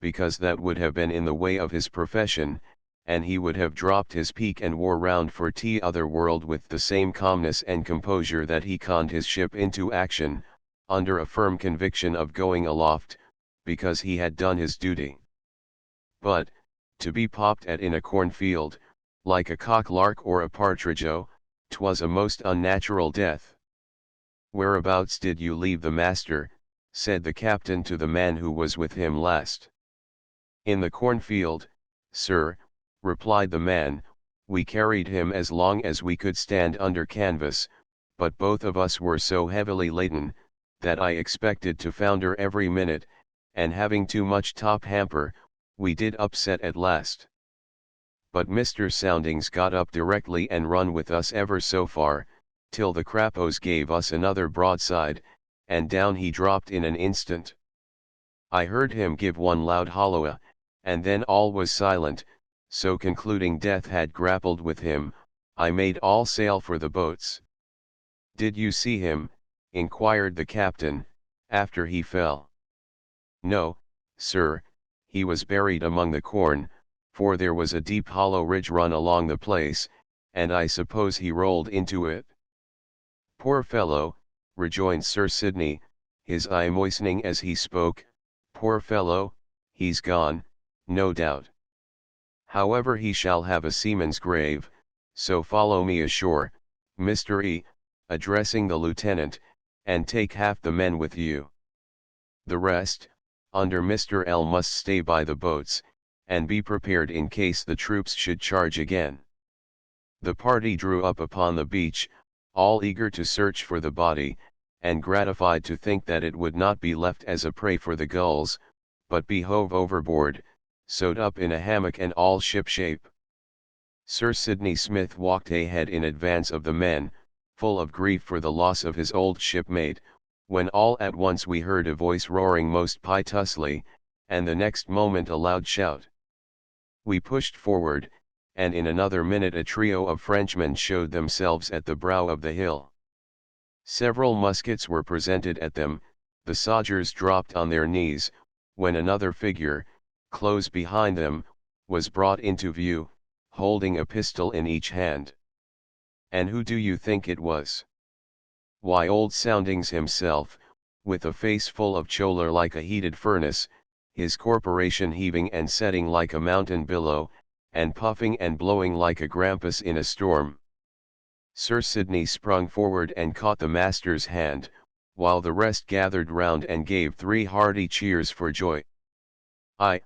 because that would have been in the way of his profession, and he would have dropped his peak and wore round for t'other world with the same calmness and composure that he conned his ship into action, under a firm conviction of going aloft, because he had done his duty. But, to be popped at in a cornfield, like a cock-lark or a partridge-o, 'twas a most unnatural death. "Whereabouts did you leave the master?" said the captain to the man who was with him last. "In the cornfield, sir," replied the man. "We carried him as long as we could stand under canvas, but both of us were so heavily laden, that I expected to founder every minute, and having too much top hamper, we did upset at last. But Mr. Soundings got up directly and run with us ever so far, till the Crappos gave us another broadside, and down he dropped in an instant. I heard him give one loud holloa, and then all was silent, so concluding death had grappled with him, I made all sail for the boats." "Did you see him?" inquired the captain, "after he fell?" "No, sir, he was buried among the corn, for there was a deep hollow ridge run along the place, and I suppose he rolled into it." "Poor fellow," rejoined Sir Sidney, his eye moistening as he spoke, "poor fellow, he's gone, no doubt. However, he shall have a seaman's grave, so follow me ashore, Mr. E., addressing the lieutenant, and take half the men with you. The rest, under Mr. L., must stay by the boats, and be prepared in case the troops should charge again." The party drew up upon the beach, all eager to search for the body, and gratified to think that it would not be left as a prey for the gulls, but be hove overboard, sewed up in a hammock and all ship-shape. Sir Sidney Smith walked ahead in advance of the men, full of grief for the loss of his old shipmate, when all at once we heard a voice roaring most piteously, and the next moment a loud shout. We pushed forward, and in another minute a trio of Frenchmen showed themselves at the brow of the hill. Several muskets were presented at them, the soldiers dropped on their knees, when another figure, close behind them, was brought into view, holding a pistol in each hand. And who do you think it was? Why, old Soundings himself, with a face full of choler like a heated furnace, his corporation heaving and setting like a mountain billow, and puffing and blowing like a grampus in a storm. Sir Sidney sprung forward and caught the master's hand, while the rest gathered round and gave 3 hearty cheers for joy. I,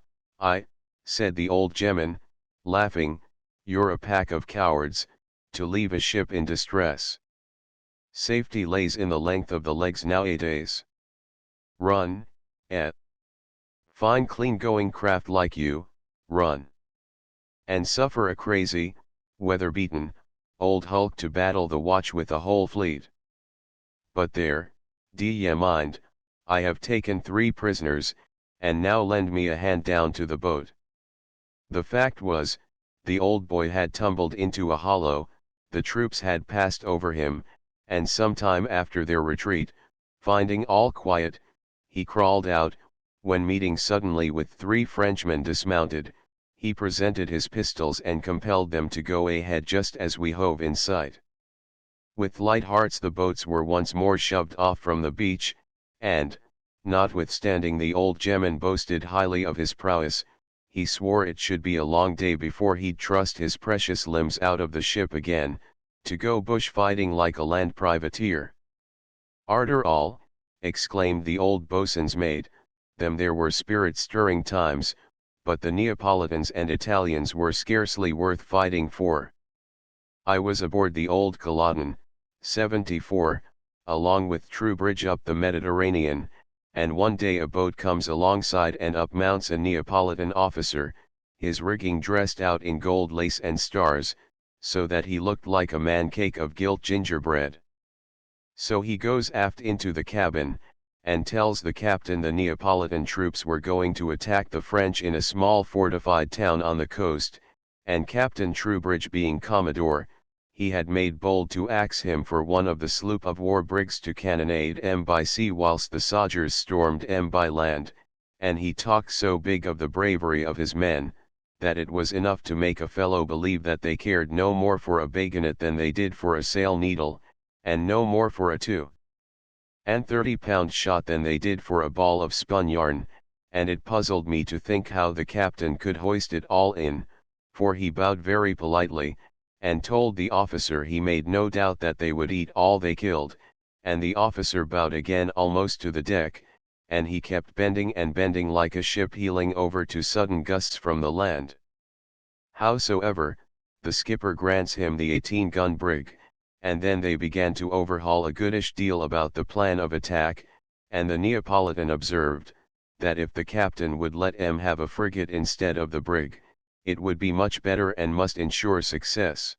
said the old gemman, laughing, you're a pack of cowards, to leave a ship in distress. Safety lays in the length of the legs nowadays. Run, fine clean going craft like you, run. And suffer a crazy, weather-beaten, old hulk to battle the watch with a whole fleet. But there, d'ye mind, I have taken 3 prisoners, and now lend me a hand down to the boat. The fact was, the old boy had tumbled into a hollow, the troops had passed over him, and some time after their retreat, finding all quiet, he crawled out, when meeting suddenly with 3 Frenchmen dismounted, he presented his pistols and compelled them to go ahead just as we hove in sight. With light hearts the boats were once more shoved off from the beach, and, notwithstanding the old gemman boasted highly of his prowess, he swore it should be a long day before he'd trust his precious limbs out of the ship again, to go bush fighting like a land privateer. Arter all, exclaimed the old boatswain's mate, them there were spirit-stirring times, but the Neapolitans and Italians were scarcely worth fighting for. I was aboard the old Culloden, 74, along with Troubridge up the Mediterranean, and one day a boat comes alongside and up mounts a Neapolitan officer, his rigging dressed out in gold lace and stars, so that he looked like a man-cake of gilt gingerbread. So he goes aft into the cabin, and tells the captain the Neapolitan troops were going to attack the French in a small fortified town on the coast, and Captain Troubridge being commodore, he had made bold to ax him for one of the sloop of war brigs to cannonade by sea whilst the soldiers stormed by land, and he talked so big of the bravery of his men, that it was enough to make a fellow believe that they cared no more for a bayonet than they did for a sail needle, and no more for a 2-and-30-pound shot than they did for a ball of spun yarn, and it puzzled me to think how the captain could hoist it all in, for he bowed very politely, and told the officer he made no doubt that they would eat all they killed, and the officer bowed again almost to the deck, and he kept bending and bending like a ship heeling over to sudden gusts from the land. Howsoever, the skipper grants him the 18-gun brig, and then they began to overhaul a goodish deal about the plan of attack, and the Neapolitan observed, that if the captain would let him have a frigate instead of the brig, it would be much better and must ensure success.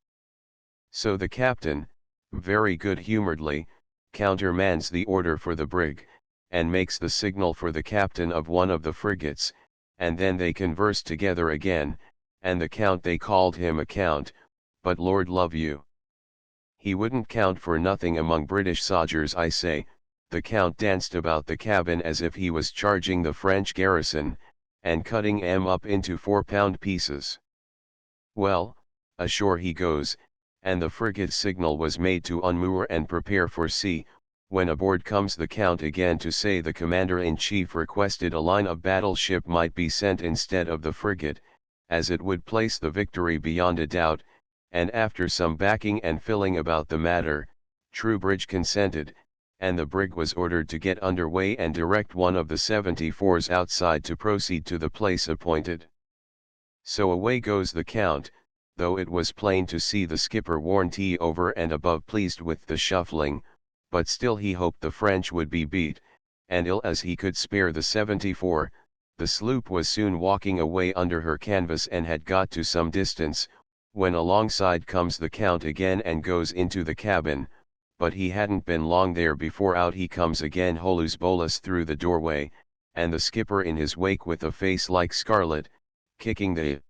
So the captain, very good-humouredly, countermands the order for the brig, and makes the signal for the captain of one of the frigates, and then they conversed together again, and the count they called him a count, but Lord love you, he wouldn't count for nothing among British sodgers I say. The count danced about the cabin as if he was charging the French garrison, and cutting 'em up into 4-pound pieces. Well, ashore he goes, and the frigate's signal was made to unmoor and prepare for sea, when aboard comes the count again to say the commander-in-chief requested a line of battleship might be sent instead of the frigate, as it would place the Victory beyond a doubt, and after some backing and filling about the matter, Troubridge consented, and the brig was ordered to get under way and direct one of the 74s outside to proceed to the place appointed. So away goes the count, though it was plain to see the skipper warned over and above pleased with the shuffling, but still he hoped the French would be beat, and ill as he could spare the 74, the sloop was soon walking away under her canvas and had got to some distance, when alongside comes the count again and goes into the cabin, but he hadn't been long there before out he comes again holus bolus through the doorway, and the skipper in his wake with a face like scarlet, kicking the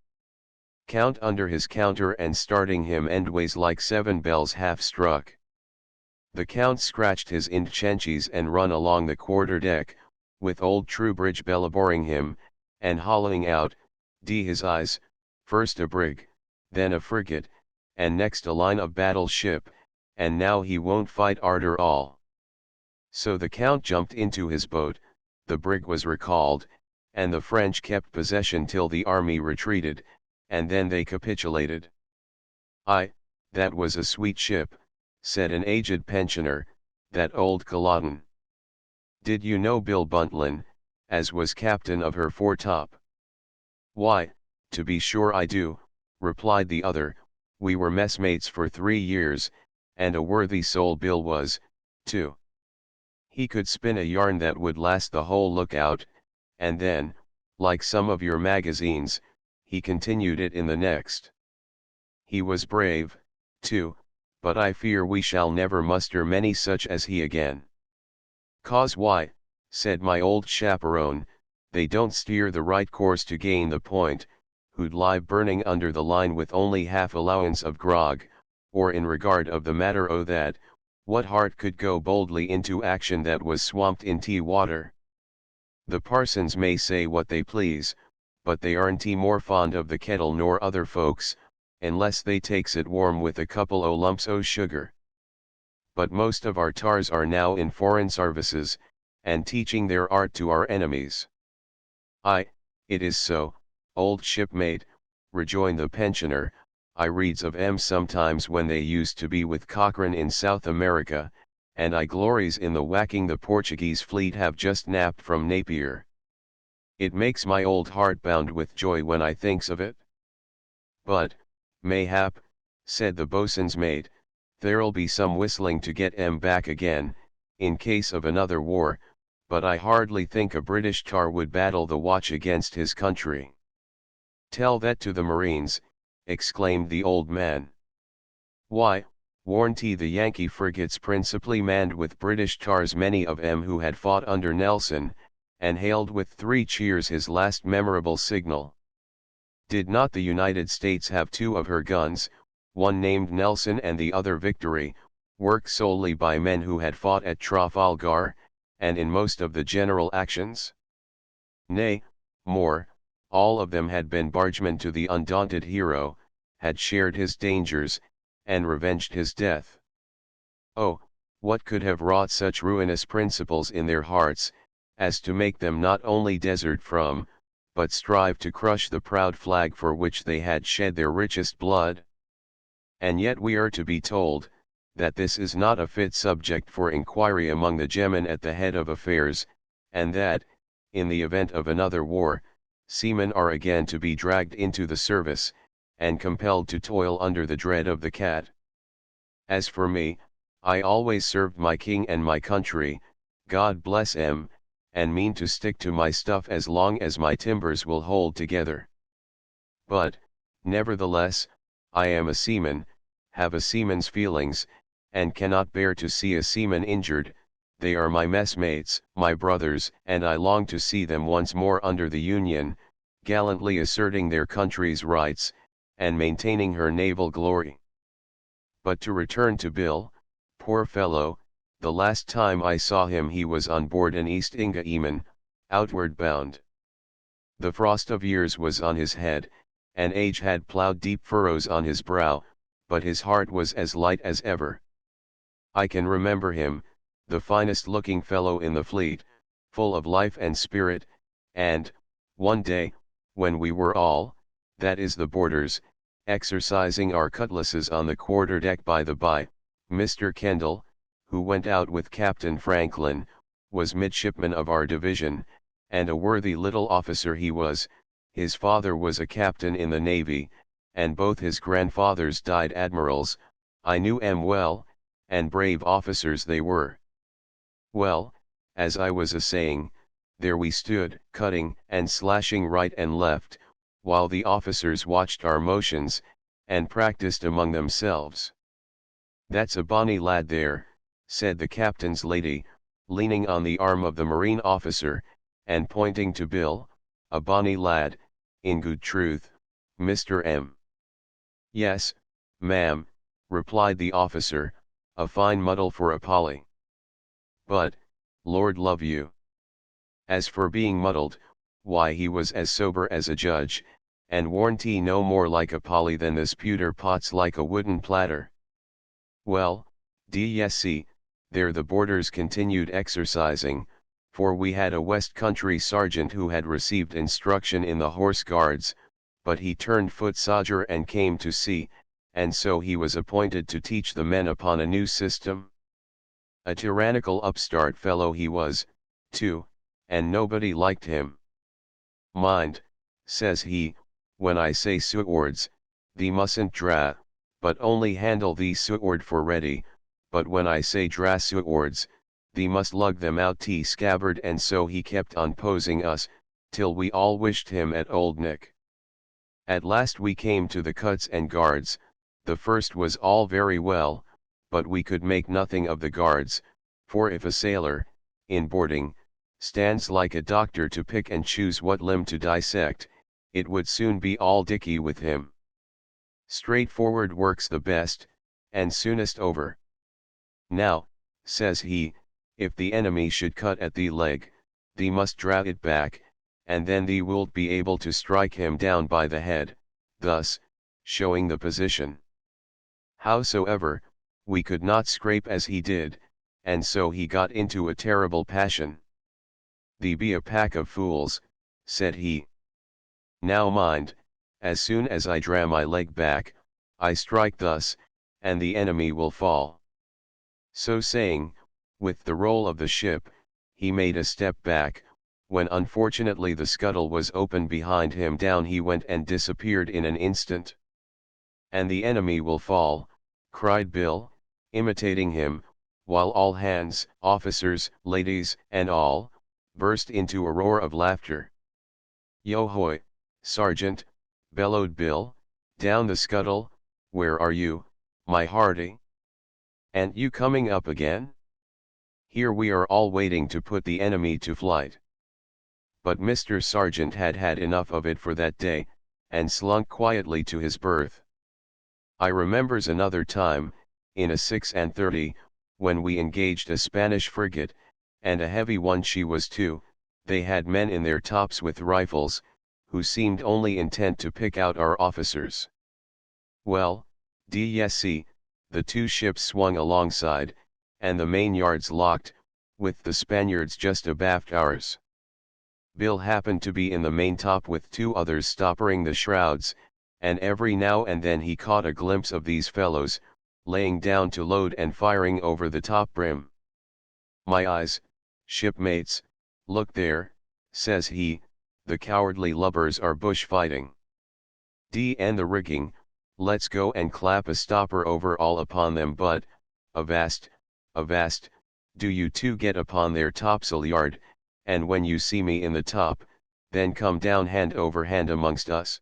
count under his counter and starting him endways like 7 bells half struck. The count scratched his inchenches and run along the quarter deck, with old Troubridge bellaboring him, and hollowing out, D his eyes, first a brig, then a frigate, and next a line of battle ship, and now he won't fight arter all. So the count jumped into his boat, the brig was recalled, and the French kept possession till the army retreated, and then they capitulated. "Aye, that was a sweet ship," said an aged pensioner, "that old Culloden. Did you know Bill Buntlin, as was captain of her foretop?" "Why, to be sure I do," replied the other, "we were messmates for 3 years, and a worthy soul Bill was, too. He could spin a yarn that would last the whole lookout, and then, like some of your magazines, he continued it in the next. He was brave, too, but I fear we shall never muster many such as he again." "'Cause why," said my old chaperone, "they don't steer the right course to gain the point, who'd lie burning under the line with only half allowance of grog, or in regard of the matter o' that, what heart could go boldly into action that was swamped in tea water? The parsons may say what they please, but they aren't more fond of the kettle nor other folks, unless they takes it warm with a couple o' lumps o' sugar. But most of our tars are now in foreign sarvices, and teaching their art to our enemies." "Aye, it is so, old shipmate," rejoined the pensioner, "I reads of 'em sometimes when they used to be with Cochrane in South America, and I glories in the whacking the Portuguese fleet have just napped from Napier. It makes my old heart bound with joy when I thinks of it. But, mayhap," said the boatswain's mate, "there'll be some whistling to get 'em back again, in case of another war, but I hardly think a British tar would battle the watch against his country." "Tell that to the Marines," exclaimed the old man. "Why, warn't he the Yankee frigates principally manned with British tars, many of 'em who had fought under Nelson, and hailed with 3 cheers his last memorable signal? Did not the United States have 2 of her guns, one named Nelson and the other Victory, worked solely by men who had fought at Trafalgar, and in most of the general actions? Nay, more, all of them had been bargemen to the undaunted hero, had shared his dangers, and revenged his death. Oh, what could have wrought such ruinous principles in their hearts, as to make them not only desert from, but strive to crush the proud flag for which they had shed their richest blood? And yet we are to be told, that this is not a fit subject for inquiry among the gemmen at the head of affairs, and that, in the event of another war, seamen are again to be dragged into the service, and compelled to toil under the dread of the cat. As for me, I always served my king and my country, God bless 'em, and mean to stick to my stuff as long as my timbers will hold together. But, nevertheless, I am a seaman, have a seaman's feelings, and cannot bear to see a seaman injured. They are my messmates, my brothers, and I long to see them once more under the Union, gallantly asserting their country's rights, and maintaining her naval glory. But to return to Bill, poor fellow, the last time I saw him he was on board an East India, outward bound. The frost of years was on his head, and age had ploughed deep furrows on his brow, but his heart was as light as ever. I can remember him, the finest looking fellow in the fleet, full of life and spirit, and, one day, when we were all, that is the boarders, exercising our cutlasses on the quarter deck by the by, Mr. Kendall, who went out with Captain Franklin, was midshipman of our division, and a worthy little officer he was. His father was a captain in the navy, and both his grandfathers died admirals. I knew 'em well, and brave officers they were. Well, as I was a-saying, there we stood, cutting and slashing right and left, while the officers watched our motions, and practiced among themselves. "That's a bonny lad there," said the captain's lady, leaning on the arm of the marine officer, and pointing to Bill, "a bonny lad, in good truth, Mr. M." "Yes, ma'am," replied the officer, "a fine muddle for a Polly. But, Lord love you. As for being muddled, why he was as sober as a judge, and warn't he no more like a Polly than this pewter pot's like a wooden platter." Well, d'ye there the boarders continued exercising, for we had a West Country sergeant who had received instruction in the Horse Guards, but he turned foot soldier and came to sea, and so he was appointed to teach the men upon a new system. A tyrannical upstart fellow he was, too, and nobody liked him. "Mind," says he, "when I say swords, thee mustn't dra, but only handle thee sword for ready, but when I say dra swords, thee must lug them out t scabbard." And so he kept on posing us, till we all wished him at Old Nick. At last we came to the Cuts and Guards. The first was all very well, but we could make nothing of the Guards, for if a sailor, in boarding, stands like a doctor to pick and choose what limb to dissect, it would soon be all dicky with him. Straightforward work's the best, and soonest over. "Now," says he, "if the enemy should cut at thee leg, thee must draw it back, and then thee wilt be able to strike him down by the head," thus, showing the position. Howsoever, we could not scrape as he did, and so he got into a terrible passion. "Thee be a pack of fools," said he. "Now mind, as soon as I draw my leg back, I strike thus, and the enemy will fall." So saying, with the roll of the ship, he made a step back, when unfortunately the scuttle was open behind him. Down he went and disappeared in an instant. "And the enemy will fall," cried Bill, imitating him, while all hands, officers, ladies, and all, burst into a roar of laughter. "Yo hoy, Sergeant," bellowed Bill, "down the scuttle, where are you, my hearty? A'n't you coming up again? Here we are all waiting to put the enemy to flight." But Mr. Sergeant had had enough of it for that day, and slunk quietly to his berth. I remembers another time, in a 6&30, when we engaged a Spanish frigate, and a heavy one she was too. They had men in their tops with rifles, who seemed only intent to pick out our officers. Well, d'ye the two ships swung alongside, and the main yards locked, with the Spaniards just abaft ours. Bill happened to be in the maintop with two others stoppering the shrouds, and every now and then he caught a glimpse of these fellows, laying down to load and firing over the top brim. "My eyes, shipmates, look there," says he, "the cowardly lubbers are bush fighting. And the rigging, let's go and clap a stopper over all upon them. But, avast, avast, do you two get upon their topsail yard, and when you see me in the top, then come down hand over hand amongst us."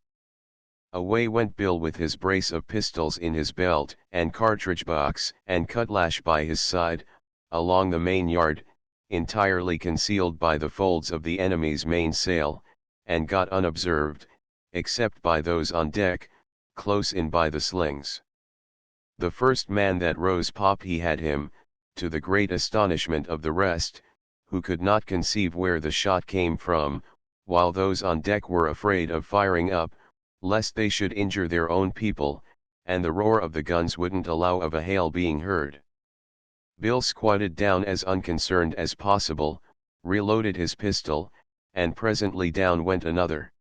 Away went Bill with his brace of pistols in his belt, and cartridge box and cutlash by his side, along the main yard, entirely concealed by the folds of the enemy's mainsail, and got unobserved, except by those on deck, close in by the slings. The first man that rose pop he had him, to the great astonishment of the rest, who could not conceive where the shot came from, while those on deck were afraid of firing up, lest they should injure their own people, and the roar of the guns wouldn't allow of a hail being heard. Bill squatted down as unconcerned as possible, reloaded his pistol, and presently down went another.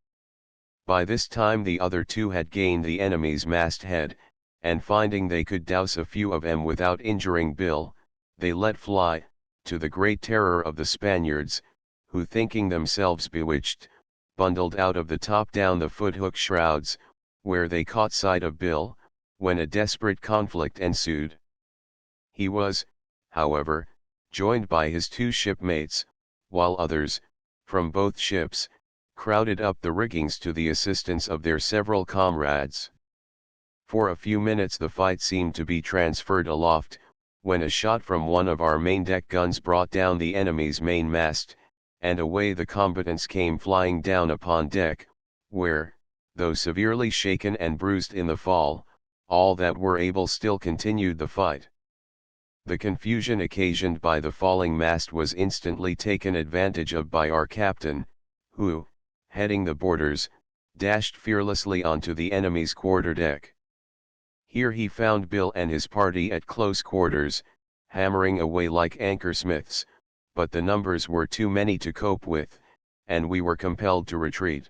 By this time the other two had gained the enemy's masthead, and finding they could douse a few of 'em without injuring Bill, they let fly, to the great terror of the Spaniards, who thinking themselves bewitched, bundled out of the top down the foothook shrouds, where they caught sight of Bill, when a desperate conflict ensued. He was, however, joined by his two shipmates, while others, from both ships, crowded up the riggings to the assistance of their several comrades. For a few minutes the fight seemed to be transferred aloft, when a shot from one of our main deck guns brought down the enemy's main mast, and away the combatants came flying down upon deck, where, though severely shaken and bruised in the fall, all that were able still continued the fight. The confusion occasioned by the falling mast was instantly taken advantage of by our captain, who, heading the boarders, dashed fearlessly onto the enemy's quarterdeck. Here he found Bill and his party at close quarters, hammering away like anchor-smiths, but the numbers were too many to cope with, and we were compelled to retreat.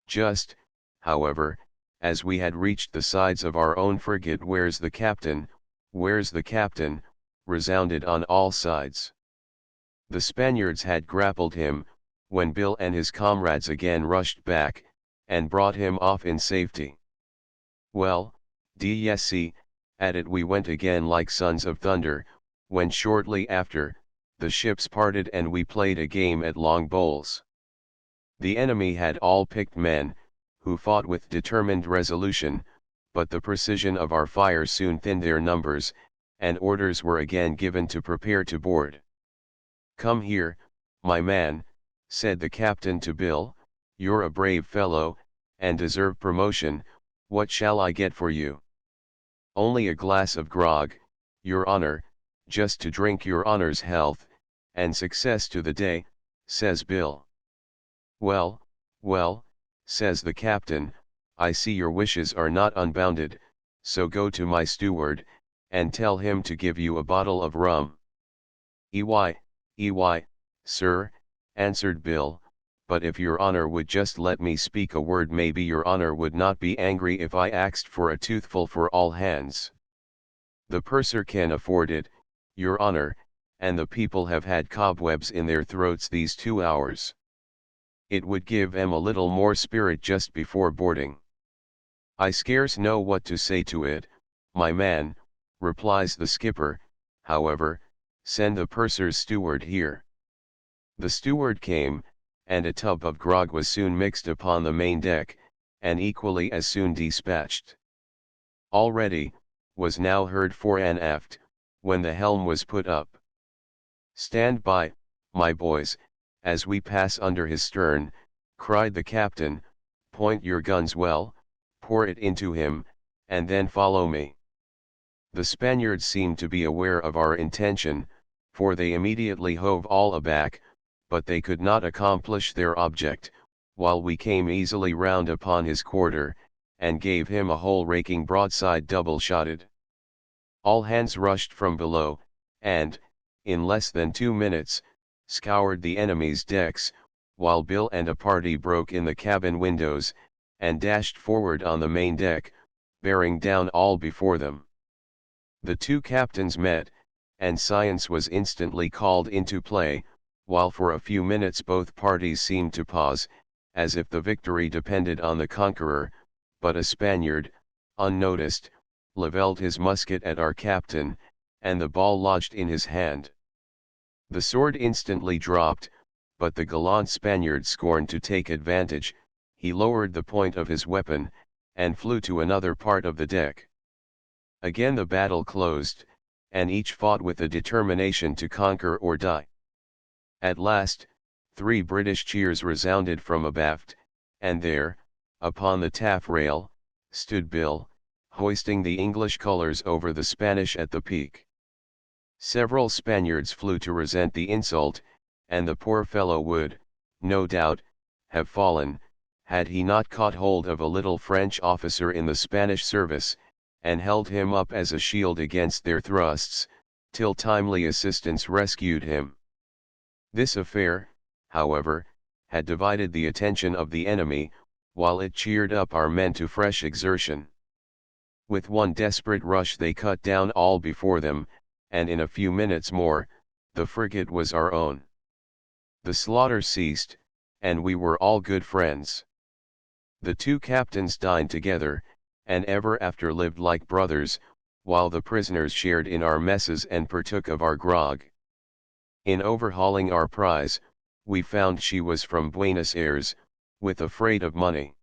Just, however, as we had reached the sides of our own frigate, "Where's the captain? Where's the captain?" resounded on all sides. The Spaniards had grappled him, when Bill and his comrades again rushed back, and brought him off in safety. Well, DSC, at it we went again like sons of thunder, when shortly after, the ships parted and we played a game at long bowls. The enemy had all picked men, who fought with determined resolution, but the precision of our fire soon thinned their numbers, and orders were again given to prepare to board. "Come here, my man," said the captain to Bill, "you're a brave fellow, and deserve promotion. What shall I get for you?" "Only a glass of grog, your honor, just to drink your honor's health, and success to the day," says Bill. "Well, well," says the captain, "I see your wishes are not unbounded, so go to my steward, and tell him to give you a bottle of rum." "Ey, sir," answered Bill, "but if your honor would just let me speak a word, maybe your honor would not be angry if I axed for a toothful for all hands. The purser can afford it, your honor, and the people have had cobwebs in their throats these 2 hours. It would give 'em a little more spirit just before boarding." "I scarce know what to say to it, my man," replies the skipper. "However, send the purser's steward here." The steward came, and a tub of grog was soon mixed upon the main deck, and equally as soon dispatched. "Already," was now heard fore and aft, when the helm was put up. "Stand by, my boys, as we pass under his stern," cried the captain, "point your guns well, pour it into him, and then follow me." The Spaniards seemed to be aware of our intention, for they immediately hove all aback, but they could not accomplish their object, while we came easily round upon his quarter, and gave him a hole-raking broadside double-shotted. All hands rushed from below, and, in less than 2 minutes, scoured the enemy's decks, while Bill and a party broke in the cabin windows, and dashed forward on the main deck, bearing down all before them. The two captains met, and science was instantly called into play, while for a few minutes both parties seemed to pause, as if the victory depended on the conqueror, but a Spaniard, unnoticed, levelled his musket at our captain, and the ball lodged in his hand. The sword instantly dropped, but the gallant Spaniard scorned to take advantage. He lowered the point of his weapon, and flew to another part of the deck. Again the battle closed, and each fought with a determination to conquer or die. At last, 3 British cheers resounded from abaft, and there, upon the taffrail, stood Bill, hoisting the English colours over the Spanish at the peak. Several Spaniards flew to resent the insult, and the poor fellow would, no doubt, have fallen, had he not caught hold of a little French officer in the Spanish service, and held him up as a shield against their thrusts, till timely assistance rescued him. This affair, however, had divided the attention of the enemy, while it cheered up our men to fresh exertion. With one desperate rush they cut down all before them, and in a few minutes more, the frigate was our own. The slaughter ceased, and we were all good friends. The two captains dined together, and ever after lived like brothers, while the prisoners shared in our messes and partook of our grog. In overhauling our prize, we found she was from Buenos Aires, with a freight of money.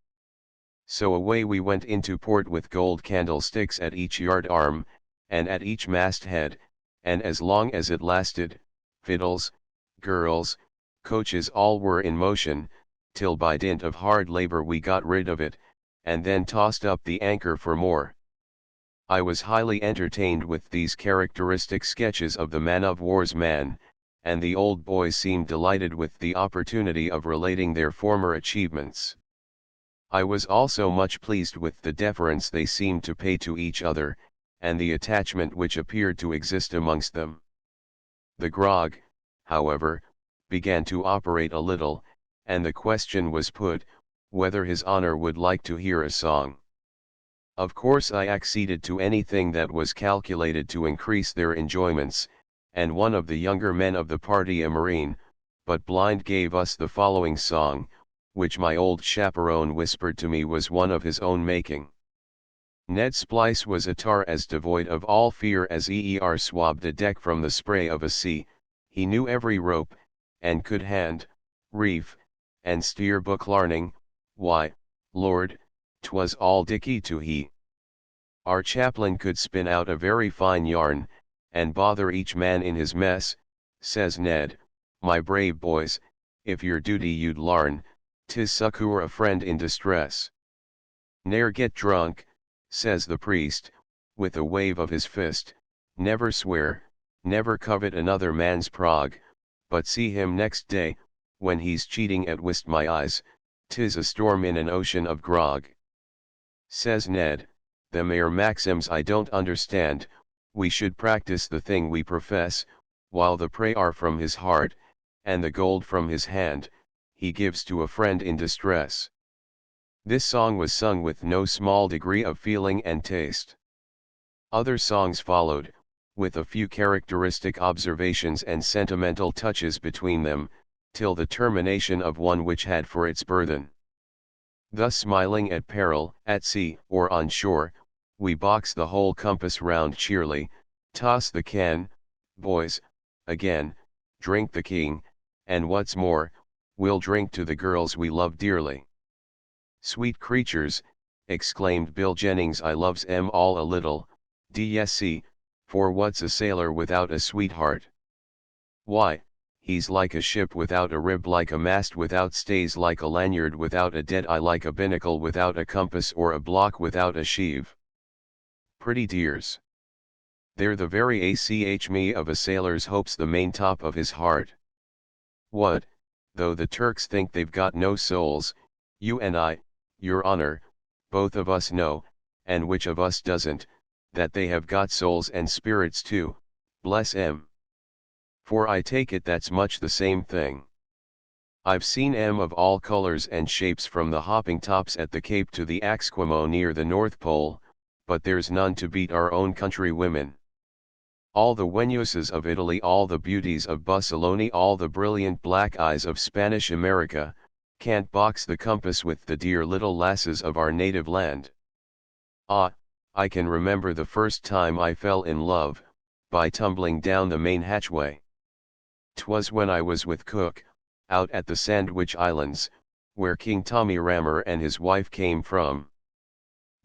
So away we went into port with gold candlesticks at each yard arm, and at each masthead, and as long as it lasted, fiddles, girls, coaches all were in motion, till by dint of hard labor we got rid of it, and then tossed up the anchor for more. I was highly entertained with these characteristic sketches of the man-of-war's man, and the old boys seemed delighted with the opportunity of relating their former achievements. I was also much pleased with the deference they seemed to pay to each other, and the attachment which appeared to exist amongst them. The grog, however, began to operate a little, and the question was put, whether his honor would like to hear a song. Of course I acceded to anything that was calculated to increase their enjoyments, and one of the younger men of the party, a marine, but blind, gave us the following song, which my old chaperone whispered to me was one of his own making. Ned Splice was a tar as devoid of all fear as Eeyore swabbed a deck from the spray of a sea. He knew every rope, and could hand, reef, and steer book larning. Why, Lord, 'twas all dicky to he. Our chaplain could spin out a very fine yarn, and bother each man in his mess. Says Ned, my brave boys, if your duty you'd larn, 'tis succour a friend in distress. Ne'er get drunk, says the priest, with a wave of his fist, never swear, never covet another man's prog, but see him next day, when he's cheating at whist. My eyes, 'tis a storm in an ocean of grog. Says Ned, them air maxims I don't understand. We should practice the thing we profess, while the prey are from his heart, and the gold from his hand, he gives to a friend in distress. This song was sung with no small degree of feeling and taste. Other songs followed, with a few characteristic observations and sentimental touches between them, till the termination of one which had for its burthen. Thus, smiling at peril, at sea or on shore, we box the whole compass round cheerly, toss the can, boys, again, drink the king, and what's more, we'll drink to the girls we love dearly. Sweet creatures, exclaimed Bill Jennings, I loves 'em all a little, DSC, for what's a sailor without a sweetheart? Why, he's like a ship without a rib, like a mast without stays, like a lanyard without a dead eye, like a binnacle without a compass, or a block without a sheave. Pretty dears. They're the very ach me of a sailor's hopes, the main top of his heart. What, though the Turks think they've got no souls, you and I, your honor, both of us know, and which of us doesn't, that they have got souls and spirits too, bless 'em. For I take it that's much the same thing. I've seen 'em of all colors and shapes, from the hopping tops at the Cape to the Esquimaux near the North Pole, but there's none to beat our own country women. All the Venuses of Italy, all the beauties of Bussoloni, all the brilliant black eyes of Spanish America, can't box the compass with the dear little lasses of our native land. Ah, I can remember the first time I fell in love, by tumbling down the main hatchway. 'Twas when I was with Cook, out at the Sandwich Islands, where King Tommy Rammer and his wife came from.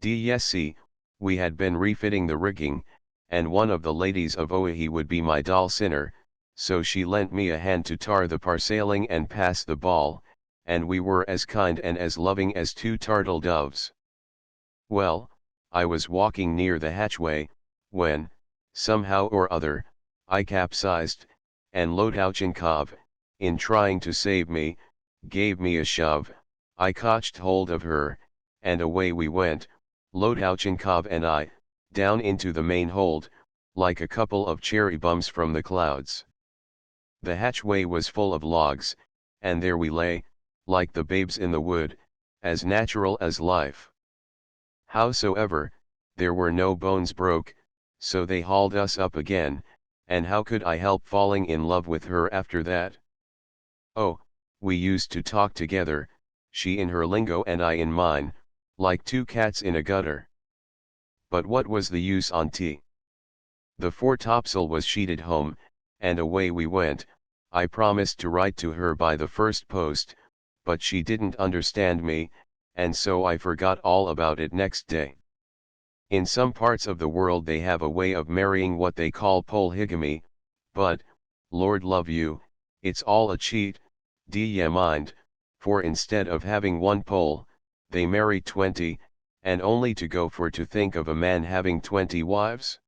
DSC, we had been refitting the rigging, and one of the ladies of Oahe would be my dulcimer, so she lent me a hand to tar the parsailing and pass the ball, and we were as kind and as loving as two turtle doves. Well, I was walking near the hatchway, when, somehow or other, I capsized, and Lodouchenkov, in trying to save me, gave me a shove. I caught hold of her, and away we went, Lodouchenkov and I, down into the main hold, like a couple of cherry bums from the clouds. The hatchway was full of logs, and there we lay, like the babes in the wood, as natural as life. Howsoever, there were no bones broke, so they hauled us up again, and how could I help falling in love with her after that? Oh, we used to talk together, she in her lingo and I in mine, like two cats in a gutter. But what was the use, auntie? The foretopsail was sheeted home, and away we went. I promised to write to her by the first post, but she didn't understand me, and so I forgot all about it next day. In some parts of the world they have a way of marrying what they call polygamy, but, Lord love you, it's all a cheat, d'ye mind, for instead of having one Pole, they marry 20, and only to go for to think of a man having 20 wives?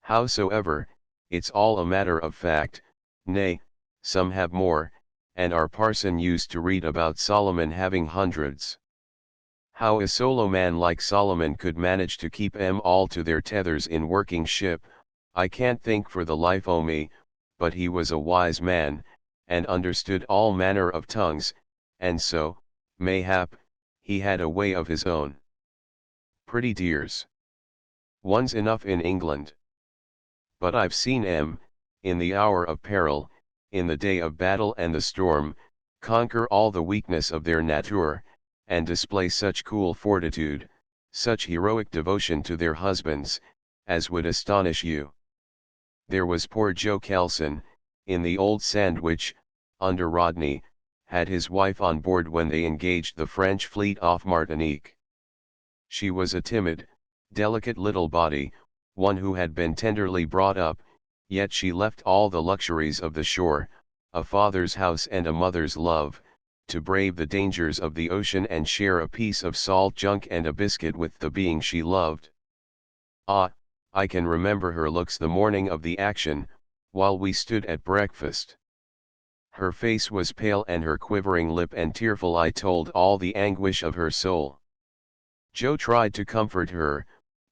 Howsoever, it's all a matter of fact, nay, some have more, and our parson used to read about Solomon having hundreds. How a solo man like Solomon could manage to keep 'em all to their tethers in working ship, I can't think for the life o' me, but he was a wise man, and understood all manner of tongues, and so, mayhap, he had a way of his own. Pretty dears. One's enough in England. But I've seen 'em, in the hour of peril, in the day of battle and the storm, conquer all the weakness of their nature, and display such cool fortitude, such heroic devotion to their husbands, as would astonish you. There was poor Joe Kelson, in the old Sandwich, under Rodney, had his wife on board when they engaged the French fleet off Martinique. She was a timid, delicate little body, one who had been tenderly brought up, yet she left all the luxuries of the shore, a father's house and a mother's love, to brave the dangers of the ocean and share a piece of salt junk and a biscuit with the being she loved. Ah, I can remember her looks the morning of the action, while we stood at breakfast. Her face was pale and her quivering lip and tearful eye told all the anguish of her soul. Joe tried to comfort her,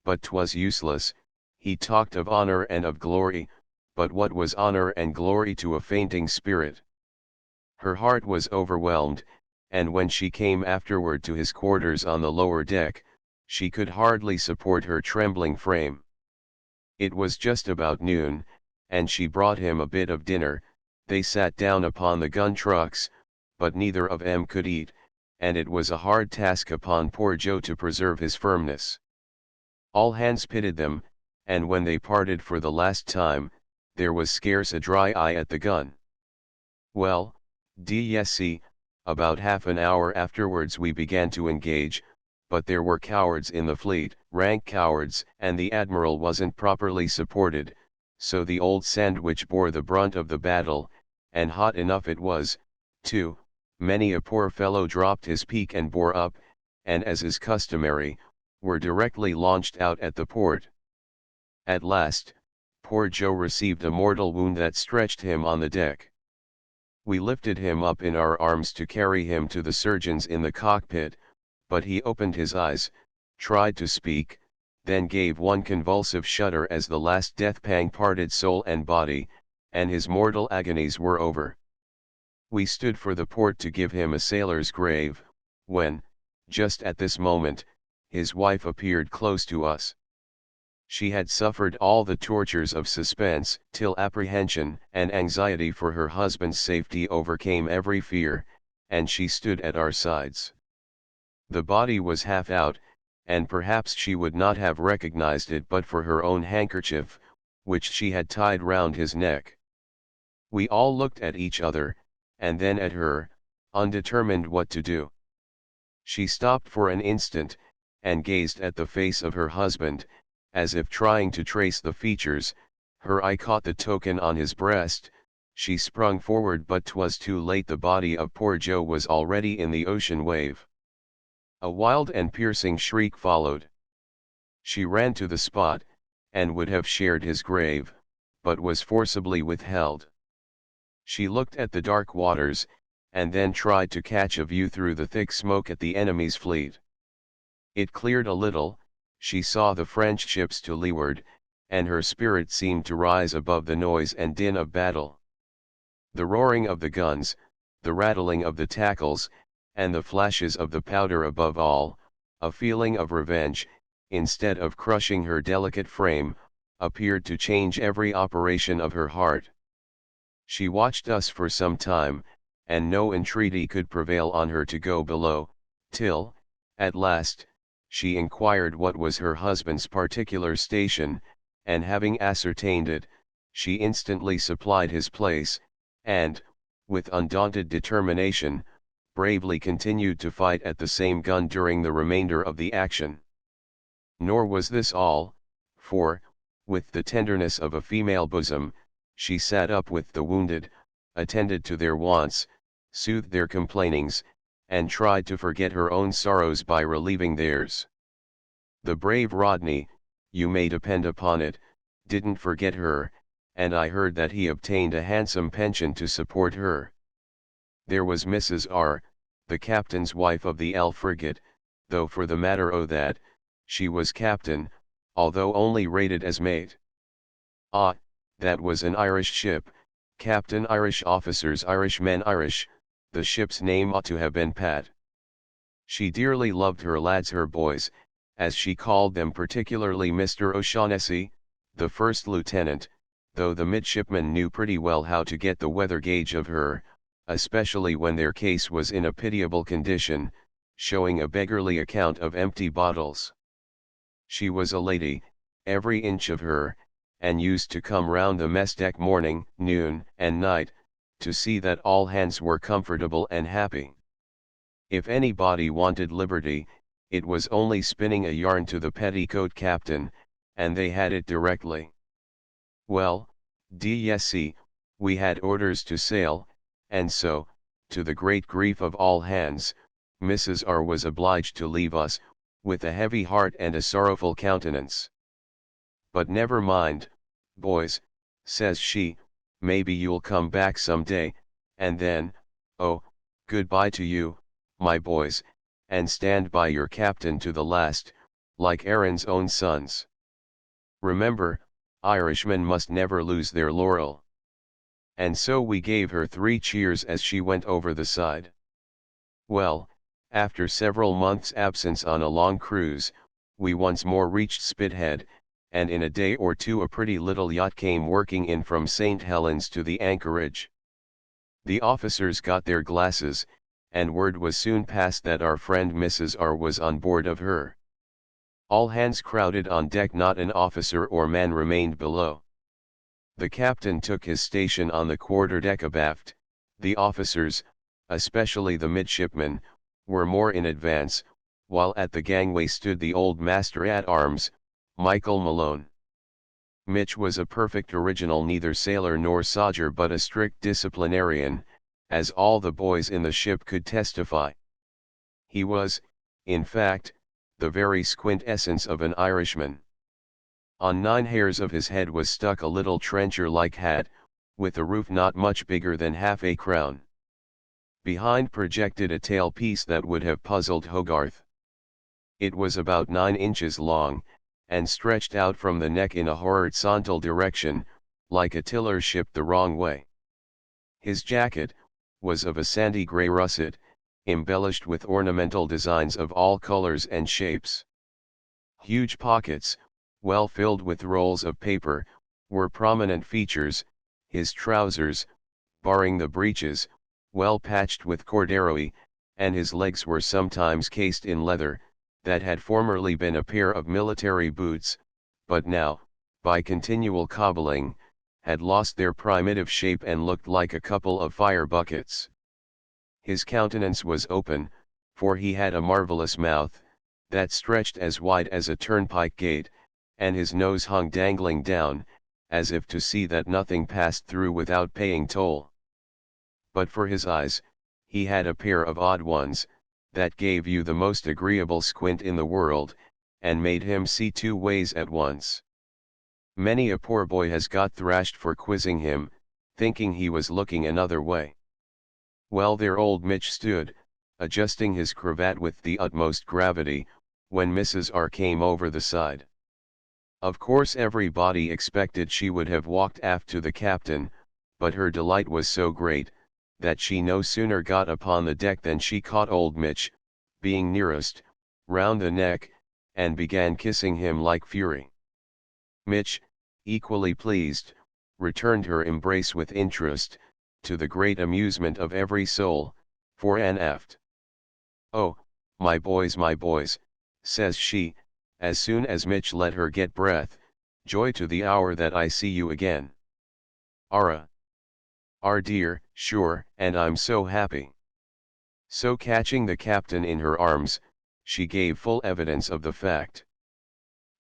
but 'twas useless. He talked of honor and of glory, but what was honor and glory to a fainting spirit? Her heart was overwhelmed, and when she came afterward to his quarters on the lower deck, she could hardly support her trembling frame. It was just about noon, and she brought him a bit of dinner. They sat down upon the gun trucks, but neither of 'em could eat, and it was a hard task upon poor Joe to preserve his firmness. All hands pitied them, and when they parted for the last time, there was scarce a dry eye at the gun. Well, d'ye see, about half an hour afterwards we began to engage, but there were cowards in the fleet, rank cowards, and the admiral wasn't properly supported, so the old Sandwich bore the brunt of the battle, and hot enough it was, too. Many a poor fellow dropped his peak and bore up, and as is customary, were directly launched out at the port. At last, poor Joe received a mortal wound that stretched him on the deck. We lifted him up in our arms to carry him to the surgeons in the cockpit, but he opened his eyes, tried to speak, then gave one convulsive shudder as the last death pang parted soul and body, and his mortal agonies were over. We stood for the port to give him a sailor's grave, when, just at this moment, his wife appeared close to us. She had suffered all the tortures of suspense, till apprehension and anxiety for her husband's safety overcame every fear, and she stood at our sides. The body was half out, and perhaps she would not have recognized it but for her own handkerchief, which she had tied round his neck. We all looked at each other, and then at her, undetermined what to do. She stopped for an instant, and gazed at the face of her husband, as if trying to trace the features. Her eye caught the token on his breast. She sprung forward, but 'twas too late. The body of poor Joe was already in the ocean wave. A wild and piercing shriek followed. She ran to the spot, and would have shared his grave, but was forcibly withheld. She looked at the dark waters, and then tried to catch a view through the thick smoke at the enemy's fleet. It cleared a little, she saw the French ships to leeward, and her spirit seemed to rise above the noise and din of battle. The roaring of the guns, the rattling of the tackles, and the flashes of the powder above all, a feeling of revenge, instead of crushing her delicate frame, appeared to change every operation of her heart. She watched us for some time, and no entreaty could prevail on her to go below, till, at last, she inquired what was her husband's particular station, and having ascertained it, she instantly supplied his place, and, with undaunted determination, bravely continued to fight at the same gun during the remainder of the action. Nor was this all, for, with the tenderness of a female bosom, she sat up with the wounded, attended to their wants, soothed their complainings, and tried to forget her own sorrows by relieving theirs. The brave Rodney, you may depend upon it, didn't forget her, and I heard that he obtained a handsome pension to support her. There was Mrs. R., the captain's wife of the L frigate, though for the matter o' that, she was captain, although only rated as mate. Ah, that was an Irish ship, captain Irish officers Irish men Irish, the ship's name ought to have been Pat. She dearly loved her lads her boys, as she called them, particularly Mr. O'Shaughnessy, the first lieutenant, though the midshipmen knew pretty well how to get the weather gauge of her, especially when their case was in a pitiable condition, showing a beggarly account of empty bottles. She was a lady, every inch of her, and used to come round the mess deck morning, noon, and night, to see that all hands were comfortable and happy. If anybody wanted liberty, it was only spinning a yarn to the petticoat captain, and they had it directly. Well, d'ye we had orders to sail, and so, to the great grief of all hands, Mrs. R. was obliged to leave us, with a heavy heart and a sorrowful countenance. But never mind, boys, says she, maybe you'll come back some day, and then, oh, goodbye to you, my boys, and stand by your captain to the last, like Aaron's own sons. Remember, Irishmen must never lose their laurel. And so we gave her 3 cheers as she went over the side. Well, after several months' absence on a long cruise, we once more reached Spithead, and in a day or two a pretty little yacht came working in from St. Helens to the anchorage. The officers got their glasses, and word was soon passed that our friend Mrs. R. was on board of her. All hands crowded on deck, not an officer or man remained below. The captain took his station on the quarter-deck abaft, the officers, especially the midshipmen, were more in advance, while at the gangway stood the old master-at-arms, Michael Malone. Mitch was a perfect original, neither sailor nor sodger, but a strict disciplinarian, as all the boys in the ship could testify. He was, in fact, the very quintessence of an Irishman. On 9 hairs of his head was stuck a little trencher-like hat, with a roof not much bigger than half a crown. Behind projected a tail-piece that would have puzzled Hogarth. It was about 9 inches long, and stretched out from the neck in a horizontal direction, like a tiller shipped the wrong way. His jacket was of a sandy grey russet, embellished with ornamental designs of all colors and shapes. Huge pockets, well filled with rolls of paper, were prominent features. His trousers, barring the breeches, well patched with corduroy, and his legs were sometimes cased in leather, that had formerly been a pair of military boots, but now, by continual cobbling, had lost their primitive shape and looked like a couple of fire buckets. His countenance was open, for he had a marvelous mouth, that stretched as wide as a turnpike gate, and his nose hung dangling down, as if to see that nothing passed through without paying toll. But for his eyes, he had a pair of odd ones, that gave you the most agreeable squint in the world, and made him see 2 ways at once. Many a poor boy has got thrashed for quizzing him, thinking he was looking another way. Well, there old Mitch stood, adjusting his cravat with the utmost gravity, when Mrs. R. came over the side. Of course everybody expected she would have walked aft to the captain, but her delight was so great, that she no sooner got upon the deck than she caught old Mitch, being nearest, round the neck, and began kissing him like fury. Mitch, equally pleased, returned her embrace with interest, to the great amusement of every soul, fore and aft. "Oh, my boys, says she, as soon as Mitch let her get breath, joy to the hour that I see you again. Ara. Dear, sure, and I'm so happy." So catching the captain in her arms, she gave full evidence of the fact.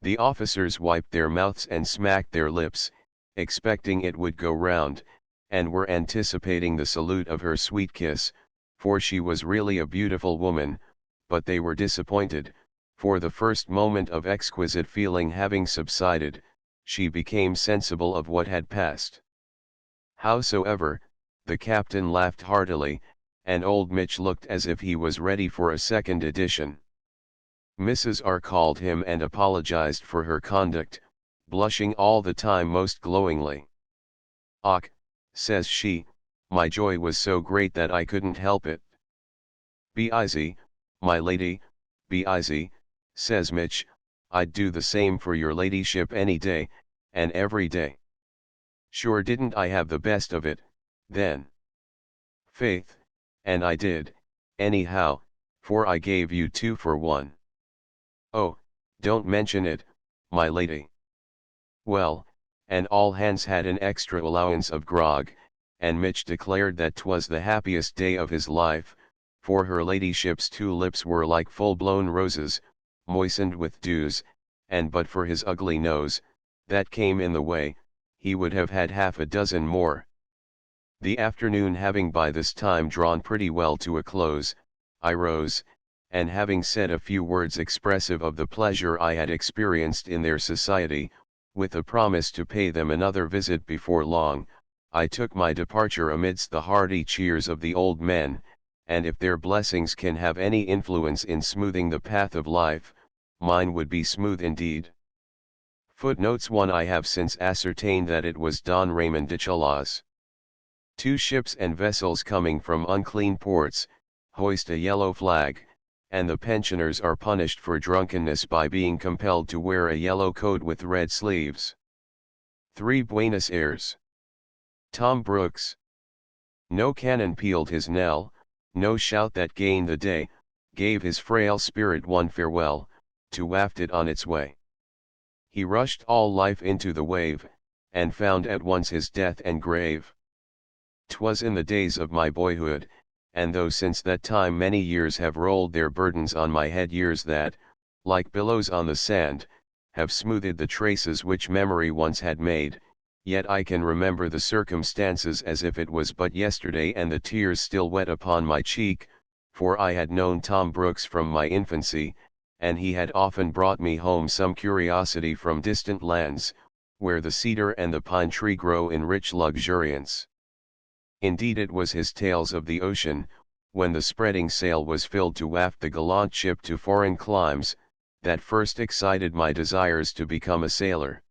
The officers wiped their mouths and smacked their lips, expecting it would go round, and were anticipating the salute of her sweet kiss, for she was really a beautiful woman, but they were disappointed, for the first moment of exquisite feeling having subsided, she became sensible of what had passed. Howsoever, the captain laughed heartily, and old Mitch looked as if he was ready for a second edition. Mrs. R called him and apologized for her conduct, blushing all the time most glowingly. "Och," says she, "my joy was so great that I couldn't help it." "Be easy, my lady, be easy," says Mitch, "I'd do the same for your ladyship any day, and every day. Sure didn't I have the best of it, then?" "Faith, and I did, anyhow, for I gave you 2 for 1. "Oh, don't mention it, my lady." Well, and all hands had an extra allowance of grog, and Mitch declared that 'twas the happiest day of his life, for her ladyship's 2 lips were like full-blown roses, moistened with dews, and but for his ugly nose, that came in the way, he would have had half a dozen more. The afternoon having by this time drawn pretty well to a close, I rose, and having said a few words expressive of the pleasure I had experienced in their society, with a promise to pay them another visit before long, I took my departure amidst the hearty cheers of the old men, and if their blessings can have any influence in smoothing the path of life, mine would be smooth indeed. Footnotes 1 I have since ascertained that it was Don Raymond de Chalas. 2 ships and vessels coming from unclean ports, hoist a yellow flag, and the pensioners are punished for drunkenness by being compelled to wear a yellow coat with red sleeves. 3 Buenos Aires. Tom Brooks. No cannon pealed his knell, no shout that gained the day, gave his frail spirit one farewell, to waft it on its way. He rushed all life into the wave, and found at once his death and grave. 'Twas in the days of my boyhood, and though since that time many years have rolled their burdens on my head, years that, like billows on the sand, have smoothed the traces which memory once had made, yet I can remember the circumstances as if it was but yesterday, and the tears still wet upon my cheek, for I had known Tom Brooks from my infancy, and he had often brought me home some curiosity from distant lands, where the cedar and the pine tree grow in rich luxuriance. Indeed it was his tales of the ocean, when the spreading sail was filled to waft the gallant ship to foreign climes, that first excited my desires to become a sailor.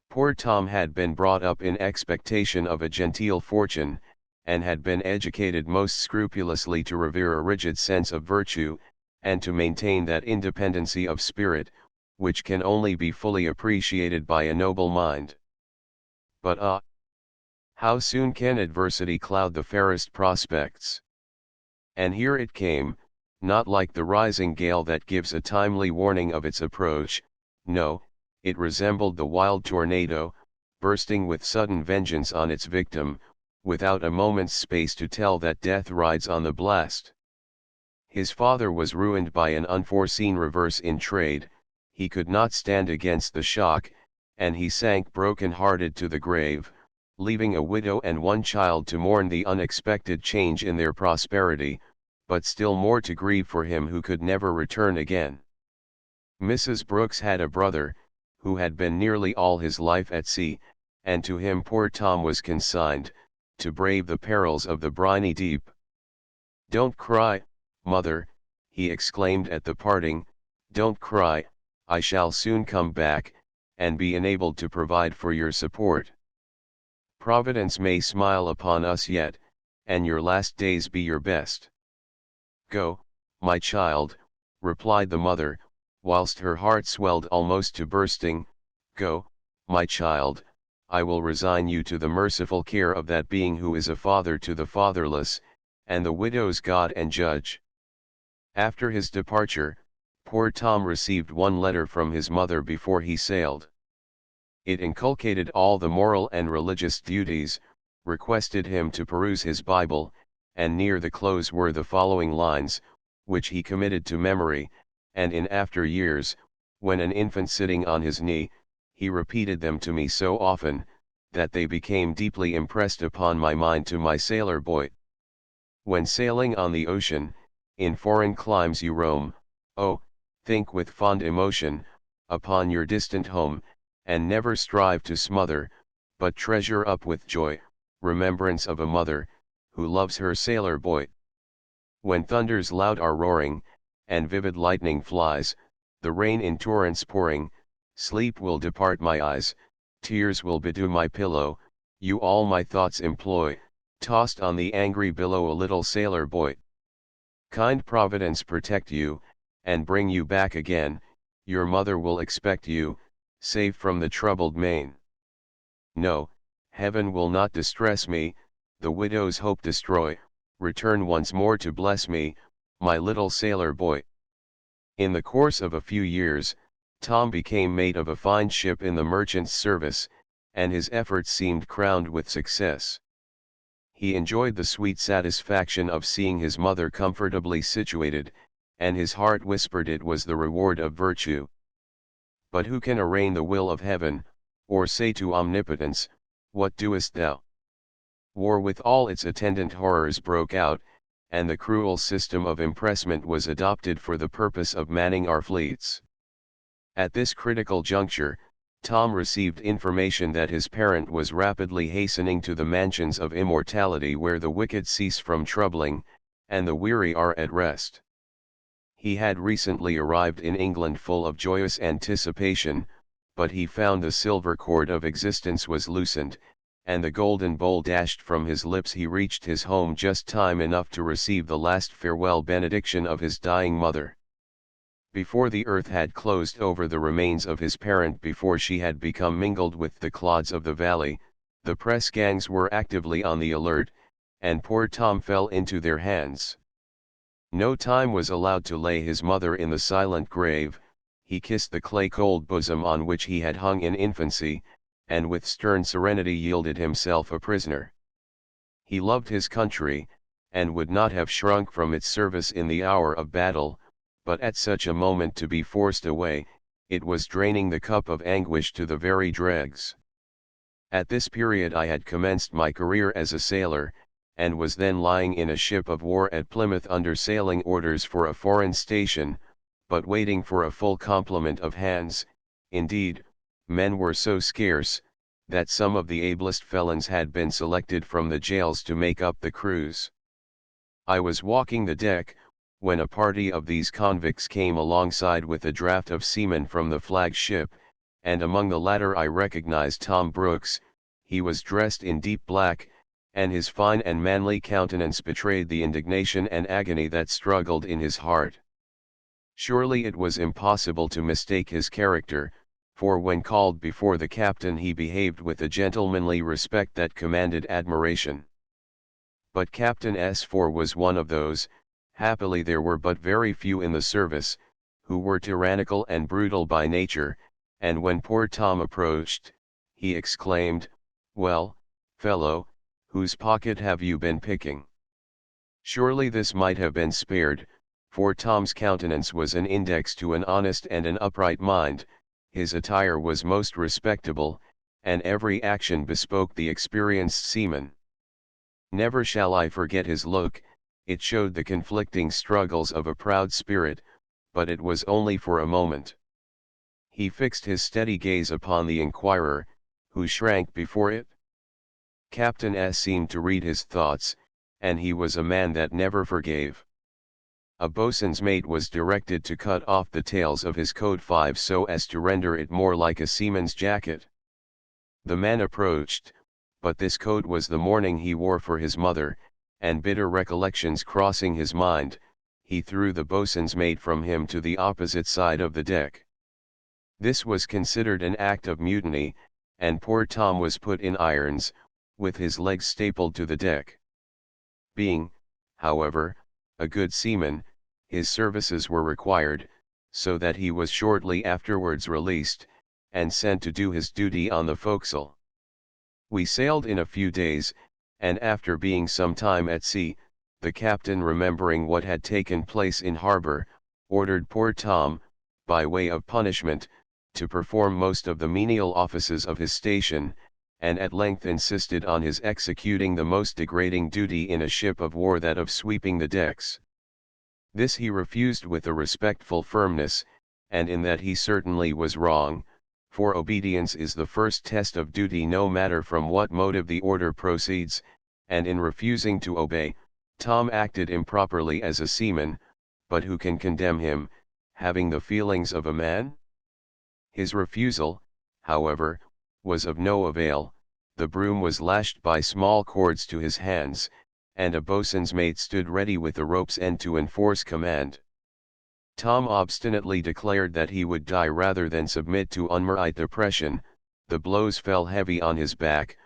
Poor Tom had been brought up in expectation of a genteel fortune, and had been educated most scrupulously to revere a rigid sense of virtue, and to maintain that independency of spirit, which can only be fully appreciated by a noble mind. But how soon can adversity cloud the fairest prospects? And here it came, not like the rising gale that gives a timely warning of its approach, no, it resembled the wild tornado, bursting with sudden vengeance on its victim, without a moment's space to tell that death rides on the blast. His father was ruined by an unforeseen reverse in trade, he could not stand against the shock, and he sank broken-hearted to the grave, leaving a widow and 1 child to mourn the unexpected change in their prosperity, but still more to grieve for him who could never return again. Mrs. Brooks had a brother, who had been nearly all his life at sea, and to him poor Tom was consigned, to brave the perils of the briny deep. "Don't cry, mother," he exclaimed at the parting, "don't cry, I shall soon come back, and be enabled to provide for your support. Providence may smile upon us yet, and your last days be your best." "Go, my child," replied the mother, whilst her heart swelled almost to bursting, "go, my child, I will resign you to the merciful care of that being who is a father to the fatherless, and the widow's God and judge." After his departure, poor Tom received 1 letter from his mother before he sailed. It inculcated all the moral and religious duties, requested him to peruse his Bible, and near the close were the following lines, which he committed to memory, and in after years, When an infant sitting on his knee, he repeated them to me so often, that they became deeply impressed upon my mind to my sailor boy. When sailing on the ocean, in foreign climes you roam, oh, think with fond emotion, upon your distant home, and never strive to smother, but treasure up with joy, remembrance of a mother, who loves her sailor boy. When thunders loud are roaring, and vivid lightning flies, the rain in torrents pouring, sleep will depart my eyes, tears will bedew my pillow, you all my thoughts employ, tossed on the angry billow a little sailor boy. Kind Providence protect you, and bring you back again, your mother will expect you, safe from the troubled main. No, heaven will not distress me, the widow's hope destroy, return once more to bless me, my little sailor boy. In the course of a few years, Tom became mate of a fine ship in the merchant's service, and his efforts seemed crowned with success. He enjoyed the sweet satisfaction of seeing his mother comfortably situated, and his heart whispered it was the reward of virtue. But who can arraign the will of heaven, or say to omnipotence, what doest thou? War with all its attendant horrors broke out, and the cruel system of impressment was adopted for the purpose of manning our fleets. At this critical juncture, Tom received information that his parent was rapidly hastening to the mansions of immortality where the wicked cease from troubling, and the weary are at rest. He had recently arrived in England full of joyous anticipation, but he found the silver cord of existence was loosened, and the golden bowl dashed from his lips. He reached his home just time enough to receive the last farewell benediction of his dying mother. Before the earth had closed over the remains of his parent, before she had become mingled with the clods of the valley, the press gangs were actively on the alert, and poor Tom fell into their hands. No time was allowed to lay his mother in the silent grave. He kissed the clay-cold bosom on which he had hung in infancy, and with stern serenity yielded himself a prisoner. He loved his country, and would not have shrunk from its service in the hour of battle, but at such a moment to be forced away, it was draining the cup of anguish to the very dregs. At this period I had commenced my career as a sailor, and was then lying in a ship of war at Plymouth under sailing orders for a foreign station, but waiting for a full complement of hands. Indeed, men were so scarce, that some of the ablest felons had been selected from the jails to make up the crews. I was walking the deck, when a party of these convicts came alongside with a draft of seamen from the flagship, and among the latter I recognized Tom Brooks. He was dressed in deep black, and his fine and manly countenance betrayed the indignation and agony that struggled in his heart. Surely it was impossible to mistake his character, for when called before the captain he behaved with a gentlemanly respect that commanded admiration. But Captain S4 was one of those, happily there were but very few in the service, who were tyrannical and brutal by nature, and when poor Tom approached, he exclaimed, "Well, fellow, whose pocket have you been picking?" Surely this might have been spared, for Tom's countenance was an index to an honest and an upright mind, his attire was most respectable, and every action bespoke the experienced seaman. Never shall I forget his look. It showed the conflicting struggles of a proud spirit, but it was only for a moment. He fixed his steady gaze upon the inquirer, who shrank before it. Captain S seemed to read his thoughts, and he was a man that never forgave. A boatswain's mate was directed to cut off the tails of his coat 5 so as to render it more like a seaman's jacket. The man approached, but this coat was the mourning he wore for his mother, and bitter recollections crossing his mind, he threw the boatswain's mate from him to the opposite side of the deck. This was considered an act of mutiny, and poor Tom was put in irons, with his legs stapled to the deck. Being, however, a good seaman, his services were required, so that he was shortly afterwards released, and sent to do his duty on the forecastle. We sailed in a few days, and after being some time at sea, the captain, remembering what had taken place in harbor, ordered poor Tom, by way of punishment, to perform most of the menial offices of his station, and at length insisted on his executing the most degrading duty in a ship of war, that of sweeping the decks. This he refused with a respectful firmness, and in that he certainly was wrong, for obedience is the first test of duty no matter from what motive the order proceeds, and in refusing to obey, Tom acted improperly as a seaman, but who can condemn him, having the feelings of a man? His refusal, however, was of no avail. The broom was lashed by small cords to his hands, and a boatswain's mate stood ready with the rope's end to enforce command. Tom obstinately declared that he would die rather than submit to unmerit oppression. The blows fell heavy on his back,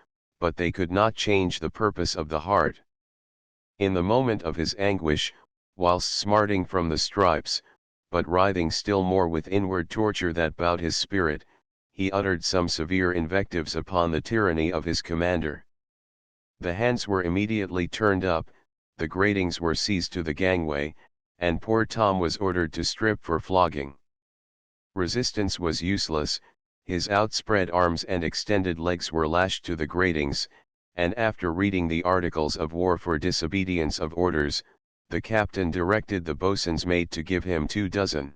but they could not change the purpose of the heart. In the moment of his anguish, whilst smarting from the stripes, but writhing still more with inward torture that bowed his spirit, he uttered some severe invectives upon the tyranny of his commander. The hands were immediately turned up, the gratings were seized to the gangway, and poor Tom was ordered to strip for flogging. Resistance was useless, his outspread arms and extended legs were lashed to the gratings, and after reading the articles of war for disobedience of orders, the captain directed the boatswain's mate to give him 2 dozen.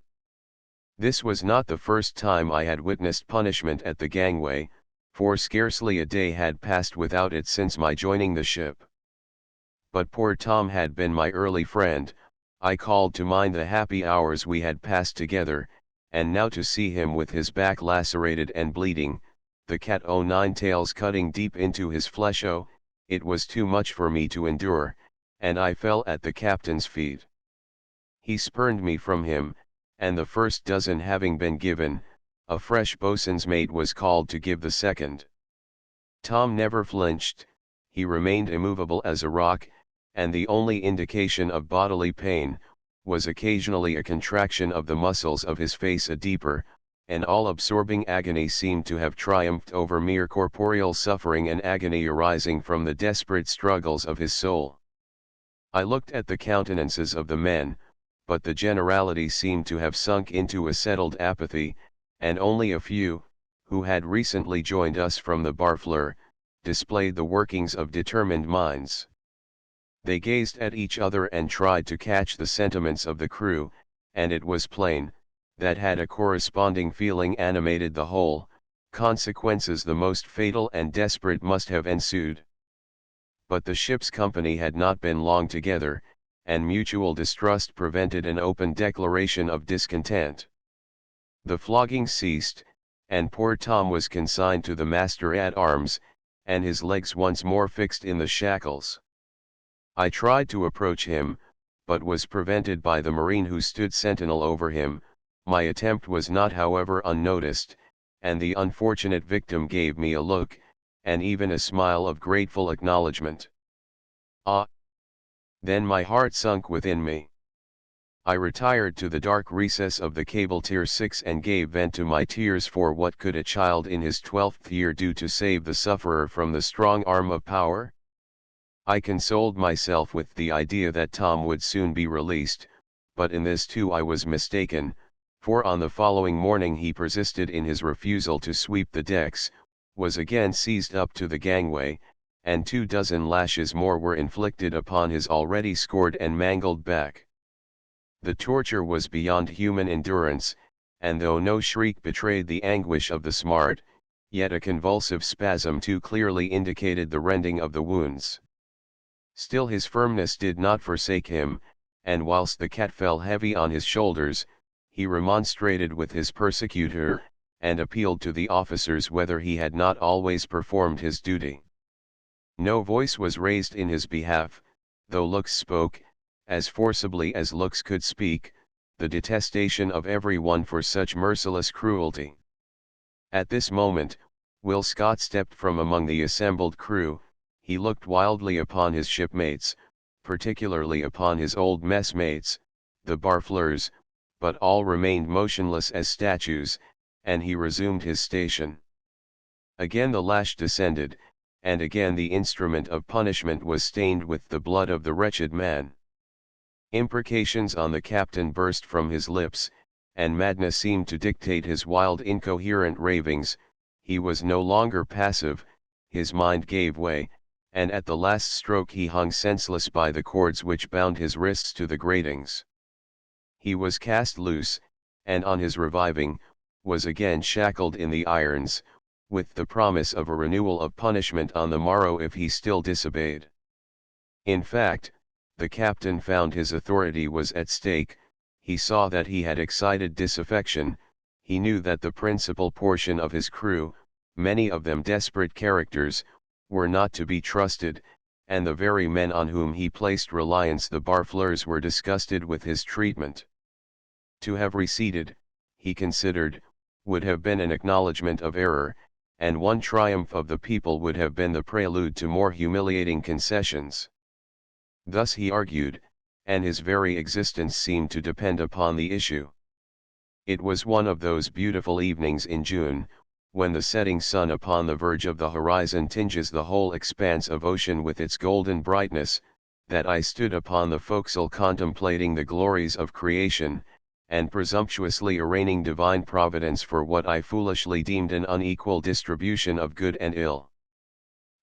This was not the first time I had witnessed punishment at the gangway, for scarcely a day had passed without it since my joining the ship. But poor Tom had been my early friend. I called to mind the happy hours we had passed together, and now to see him with his back lacerated and bleeding, the cat o' nine tails cutting deep into his flesh, oh, it was too much for me to endure, and I fell at the captain's feet. He spurned me from him, and the first dozen having been given, a fresh boatswain's mate was called to give the second. Tom never flinched, he remained immovable as a rock, and the only indication of bodily pain, was occasionally a contraction of the muscles of his face. A deeper, and all-absorbing agony seemed to have triumphed over mere corporeal suffering, an agony arising from the desperate struggles of his soul. I looked at the countenances of the men, but the generality seemed to have sunk into a settled apathy, and only a few, who had recently joined us from the Barfleur, displayed the workings of determined minds. They gazed at each other and tried to catch the sentiments of the crew, and it was plain, that had a corresponding feeling animated the whole, consequences the most fatal and desperate must have ensued. But the ship's company had not been long together, and mutual distrust prevented an open declaration of discontent. The flogging ceased, and poor Tom was consigned to the master-at-arms, and his legs once more fixed in the shackles. I tried to approach him, but was prevented by the marine who stood sentinel over him. My attempt was not however unnoticed, and the unfortunate victim gave me a look, and even a smile of grateful acknowledgment. Ah! Then my heart sunk within me. I retired to the dark recess of the cable tier 6 and gave vent to my tears, for what could a child in his 12th year do to save the sufferer from the strong arm of power? I consoled myself with the idea that Tom would soon be released, but in this too I was mistaken, for on the following morning he persisted in his refusal to sweep the decks, was again seized up to the gangway, and 2 dozen lashes more were inflicted upon his already scored and mangled back. The torture was beyond human endurance, and though no shriek betrayed the anguish of the smart, yet a convulsive spasm too clearly indicated the rending of the wounds. Still his firmness did not forsake him, and whilst the cat fell heavy on his shoulders, he remonstrated with his persecutor, and appealed to the officers whether he had not always performed his duty. No voice was raised in his behalf, though looks spoke, as forcibly as looks could speak, the detestation of every one for such merciless cruelty. At this moment, Will Scott stepped from among the assembled crew. He looked wildly upon his shipmates, particularly upon his old messmates, the Barfleurs, but all remained motionless as statues, and he resumed his station. Again the lash descended, and again the instrument of punishment was stained with the blood of the wretched man. Imprecations on the captain burst from his lips, and madness seemed to dictate his wild incoherent ravings. He was no longer passive, his mind gave way, and at the last stroke he hung senseless by the cords which bound his wrists to the gratings. He was cast loose, and on his reviving, was again shackled in the irons, with the promise of a renewal of punishment on the morrow if he still disobeyed. In fact, the captain found his authority was at stake. He saw that he had excited disaffection, he knew that the principal portion of his crew, many of them desperate characters, were not to be trusted, and the very men on whom he placed reliance, the Barfleurs, were disgusted with his treatment. To have receded, he considered, would have been an acknowledgment of error, and one triumph of the people would have been the prelude to more humiliating concessions. Thus he argued, and his very existence seemed to depend upon the issue. It was one of those beautiful evenings in June, when the setting sun upon the verge of the horizon tinges the whole expanse of ocean with its golden brightness, that I stood upon the forecastle contemplating the glories of creation, and presumptuously arraigning divine providence for what I foolishly deemed an unequal distribution of good and ill.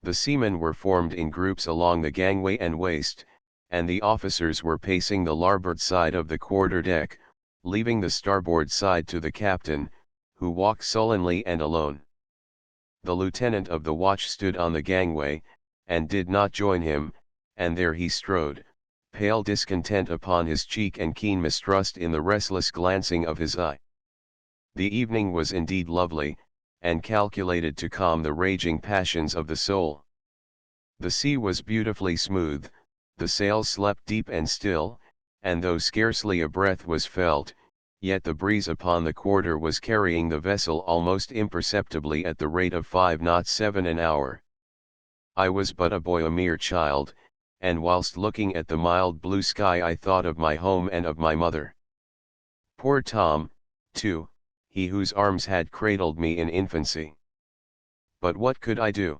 The seamen were formed in groups along the gangway and waist, and the officers were pacing the larboard side of the quarter-deck, leaving the starboard side to the captain, who walked sullenly and alone. The lieutenant of the watch stood on the gangway, and did not join him, and there he strode, pale discontent upon his cheek and keen mistrust in the restless glancing of his eye. The evening was indeed lovely, and calculated to calm the raging passions of the soul. The sea was beautifully smooth, the sails slept deep and still, and though scarcely a breath was felt, yet the breeze upon the quarter was carrying the vessel almost imperceptibly at the rate of 5 knots 7 an hour. I was but a boy, a mere child, and whilst looking at the mild blue sky I thought of my home and of my mother. Poor Tom, too, he whose arms had cradled me in infancy. But what could I do?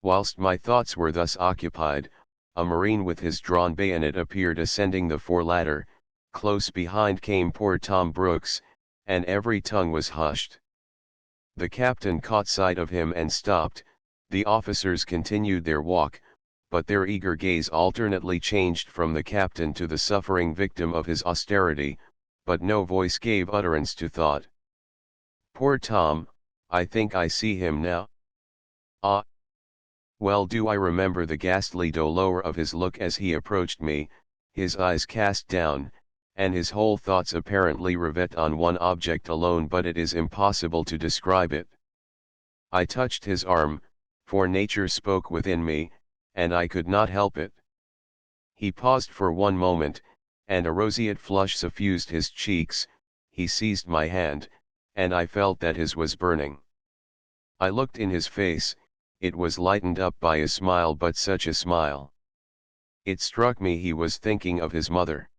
Whilst my thoughts were thus occupied, a marine with his drawn bayonet appeared ascending the foreladder. Close behind came poor Tom Brooks, and every tongue was hushed. The captain caught sight of him and stopped. The officers continued their walk, but their eager gaze alternately changed from the captain to the suffering victim of his austerity, but no voice gave utterance to thought. Poor Tom, I think I see him now. Ah! Well do I remember the ghastly dolor of his look as he approached me, his eyes cast down, and his whole thoughts apparently rivet on one object alone, but it is impossible to describe it. I touched his arm, for nature spoke within me, and I could not help it. He paused for one moment, and a roseate flush suffused his cheeks. He seized my hand, and I felt that his was burning. I looked in his face. It was lightened up by a smile, but such a smile. It struck me he was thinking of his mother.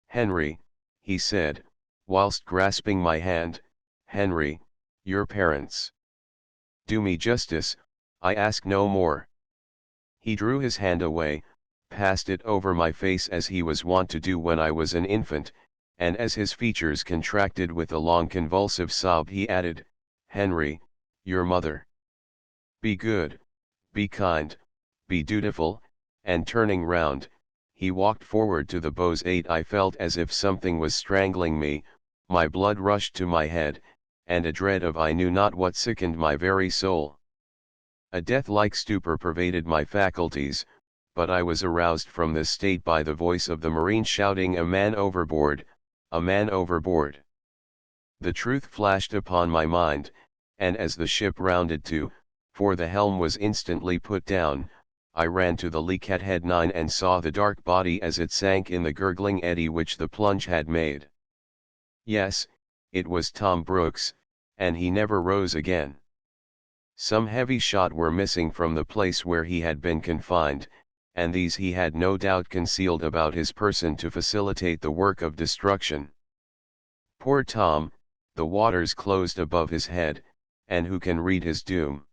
Henry, he said, whilst grasping my hand, Henry, your parents. Do me justice, I ask no more. He drew his hand away, passed it over my face as he was wont to do when I was an infant, and as his features contracted with a long convulsive sob he added, Henry, your mother. Be good, be kind, be dutiful, and turning round, he walked forward to the bow's aid. I felt as if something was strangling me, my blood rushed to my head, and a dread of I knew not what sickened my very soul. A death-like stupor pervaded my faculties, but I was aroused from this state by the voice of the marine shouting, a man overboard, a man overboard. The truth flashed upon my mind, and as the ship rounded to, for the helm was instantly put down, I ran to the leak at head 9 and saw the dark body as it sank in the gurgling eddy which the plunge had made. Yes, it was Tom Brooks, and he never rose again. Some heavy shot were missing from the place where he had been confined, and these he had no doubt concealed about his person to facilitate the work of destruction. Poor Tom, the waters closed above his head, and who can read his doom?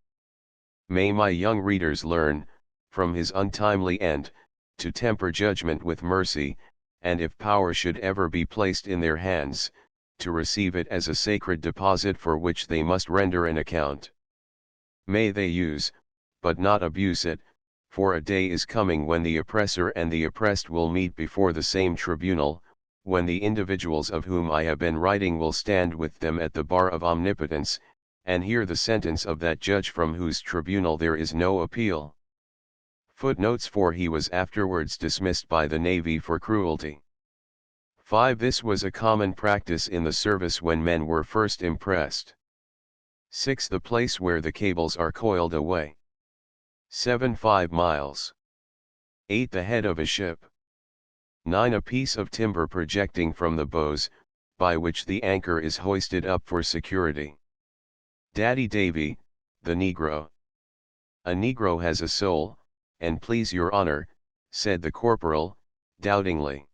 May my young readers learn, from his untimely end, to temper judgment with mercy, and if power should ever be placed in their hands, to receive it as a sacred deposit for which they must render an account. May they use, but not abuse it, for a day is coming when the oppressor and the oppressed will meet before the same tribunal, when the individuals of whom I have been writing will stand with them at the bar of omnipotence, and hear the sentence of that judge from whose tribunal there is no appeal. Footnotes 4 He was afterwards dismissed by the Navy for cruelty. 5 This was a common practice in the service when men were first impressed. 6 The place where the cables are coiled away. 7 5 miles. 8 The head of a ship. 9 A piece of timber projecting from the bows, by which the anchor is hoisted up for security. Daddy Davy, the Negro. A Negro has a soul, and please your honor, said the corporal, doubtingly.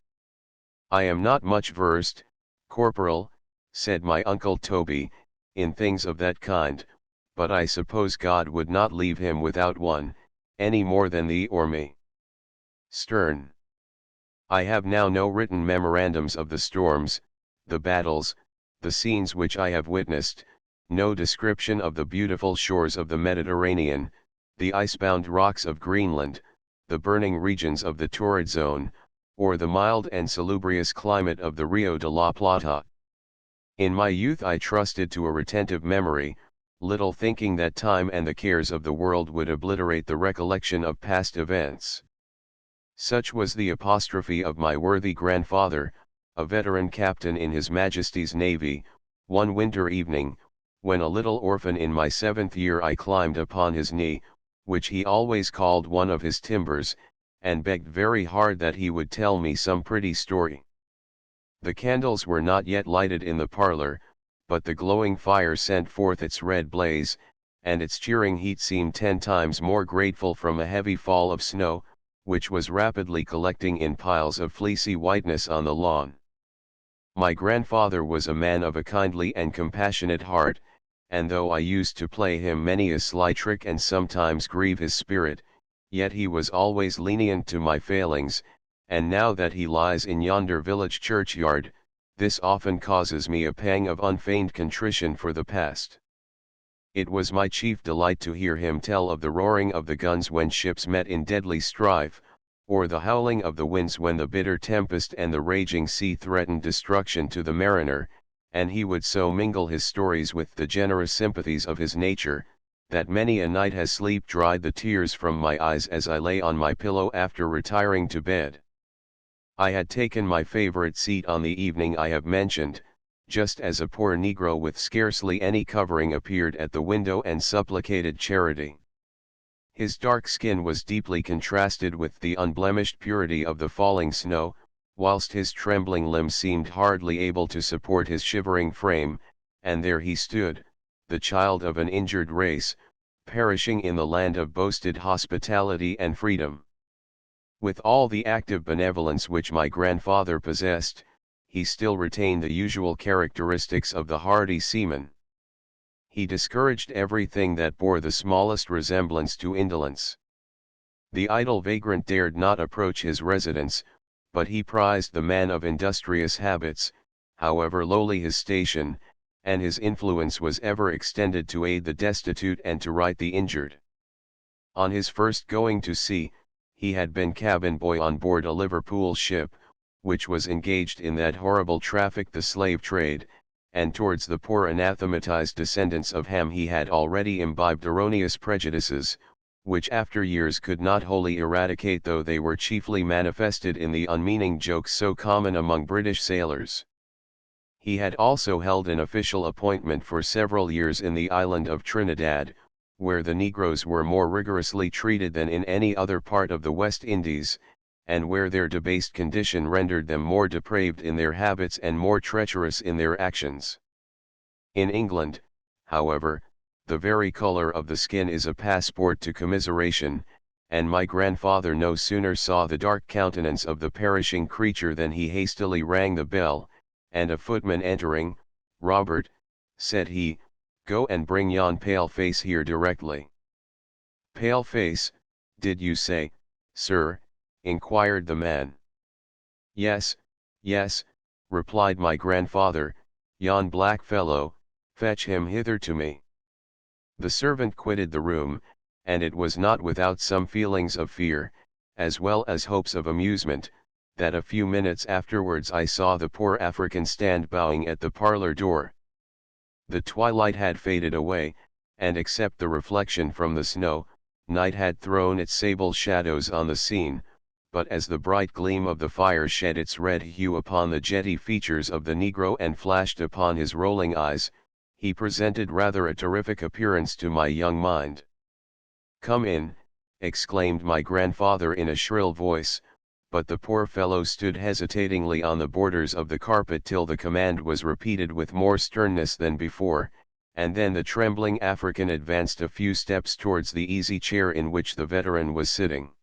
I am not much versed, corporal, said my uncle Toby, in things of that kind, but I suppose God would not leave him without one, any more than thee or me. Stern. I have now no written memorandums of the storms, the battles, the scenes which I have witnessed, no description of the beautiful shores of the Mediterranean, the icebound rocks of Greenland, the burning regions of the torrid zone, or the mild and salubrious climate of the Rio de la Plata. In my youth I trusted to a retentive memory, little thinking that time and the cares of the world would obliterate the recollection of past events. Such was the apostrophe of my worthy grandfather, a veteran captain in His Majesty's Navy, one winter evening, when a little orphan in my 7th year I climbed upon his knee, which he always called one of his timbers, and begged very hard that he would tell me some pretty story. The candles were not yet lighted in the parlor, but the glowing fire sent forth its red blaze, and its cheering heat seemed 10 times more grateful from a heavy fall of snow, which was rapidly collecting in piles of fleecy whiteness on the lawn. My grandfather was a man of a kindly and compassionate heart, and though I used to play him many a sly trick and sometimes grieve his spirit, yet he was always lenient to my failings, and now that he lies in yonder village churchyard, this often causes me a pang of unfeigned contrition for the past. It was my chief delight to hear him tell of the roaring of the guns when ships met in deadly strife, or the howling of the winds when the bitter tempest and the raging sea threatened destruction to the mariner, and he would so mingle his stories with the generous sympathies of his nature, that many a night has sleep dried the tears from my eyes as I lay on my pillow after retiring to bed. I had taken my favorite seat on the evening I have mentioned, just as a poor negro with scarcely any covering appeared at the window and supplicated charity. His dark skin was deeply contrasted with the unblemished purity of the falling snow, whilst his trembling limbs seemed hardly able to support his shivering frame, and there he stood, the child of an injured race, perishing in the land of boasted hospitality and freedom. With all the active benevolence which my grandfather possessed, he still retained the usual characteristics of the hardy seaman. He discouraged everything that bore the smallest resemblance to indolence. The idle vagrant dared not approach his residence, but he prized the man of industrious habits, however lowly his station, and his influence was ever extended to aid the destitute and to right the injured. On his first going to sea, he had been cabin boy on board a Liverpool ship, which was engaged in that horrible traffic the slave trade, and towards the poor anathematized descendants of Ham he had already imbibed erroneous prejudices, which after years could not wholly eradicate though they were chiefly manifested in the unmeaning jokes so common among British sailors. He had also held an official appointment for several years in the island of Trinidad, where the Negroes were more rigorously treated than in any other part of the West Indies, and where their debased condition rendered them more depraved in their habits and more treacherous in their actions. In England, however, the very color of the skin is a passport to commiseration, and my grandfather no sooner saw the dark countenance of the perishing creature than he hastily rang the bell, and a footman entering, "Robert," said he, "go and bring yon pale face here directly." "Pale face, did you say, sir?" inquired the man. "Yes, yes," replied my grandfather, yon black fellow, fetch him hither to me. The servant quitted the room, and it was not without some feelings of fear, as well as hopes of amusement, that a few minutes afterwards I saw the poor African stand bowing at the parlor door. The twilight had faded away, and except the reflection from the snow, night had thrown its sable shadows on the scene, but as the bright gleam of the fire shed its red hue upon the jetty features of the negro and flashed upon his rolling eyes, he presented rather a terrific appearance to my young mind. "Come in," exclaimed my grandfather in a shrill voice, but the poor fellow stood hesitatingly on the borders of the carpet till the command was repeated with more sternness than before, and then the trembling African advanced a few steps towards the easy chair in which the veteran was sitting.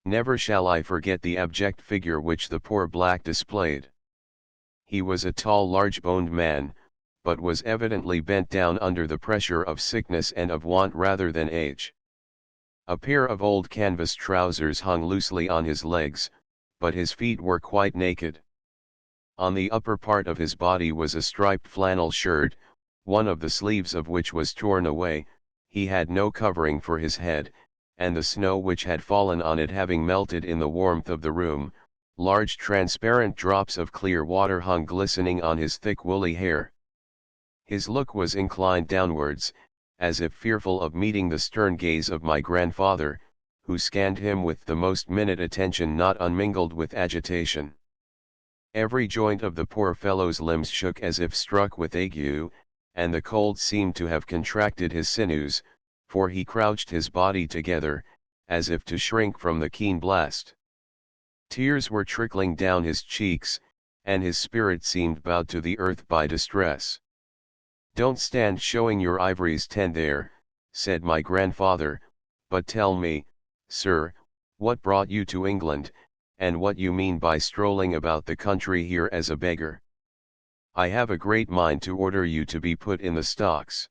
Never shall I forget the abject figure which the poor black displayed. He was a tall large-boned man, but was evidently bent down under the pressure of sickness and of want rather than age. A pair of old canvas trousers hung loosely on his legs, but his feet were quite naked. On the upper part of his body was a striped flannel shirt, one of the sleeves of which was torn away. He had no covering for his head, and the snow which had fallen on it having melted in the warmth of the room, large transparent drops of clear water hung glistening on his thick woolly hair. His look was inclined downwards, as if fearful of meeting the stern gaze of my grandfather, who scanned him with the most minute attention not unmingled with agitation. Every joint of the poor fellow's limbs shook as if struck with ague, and the cold seemed to have contracted his sinews, for he crouched his body together, as if to shrink from the keen blast. Tears were trickling down his cheeks, and his spirit seemed bowed to the earth by distress. "Don't stand showing your ivories there," said my grandfather, "but tell me, sir, what brought you to England, and what you mean by strolling about the country here as a beggar. I have a great mind to order you to be put in the stocks."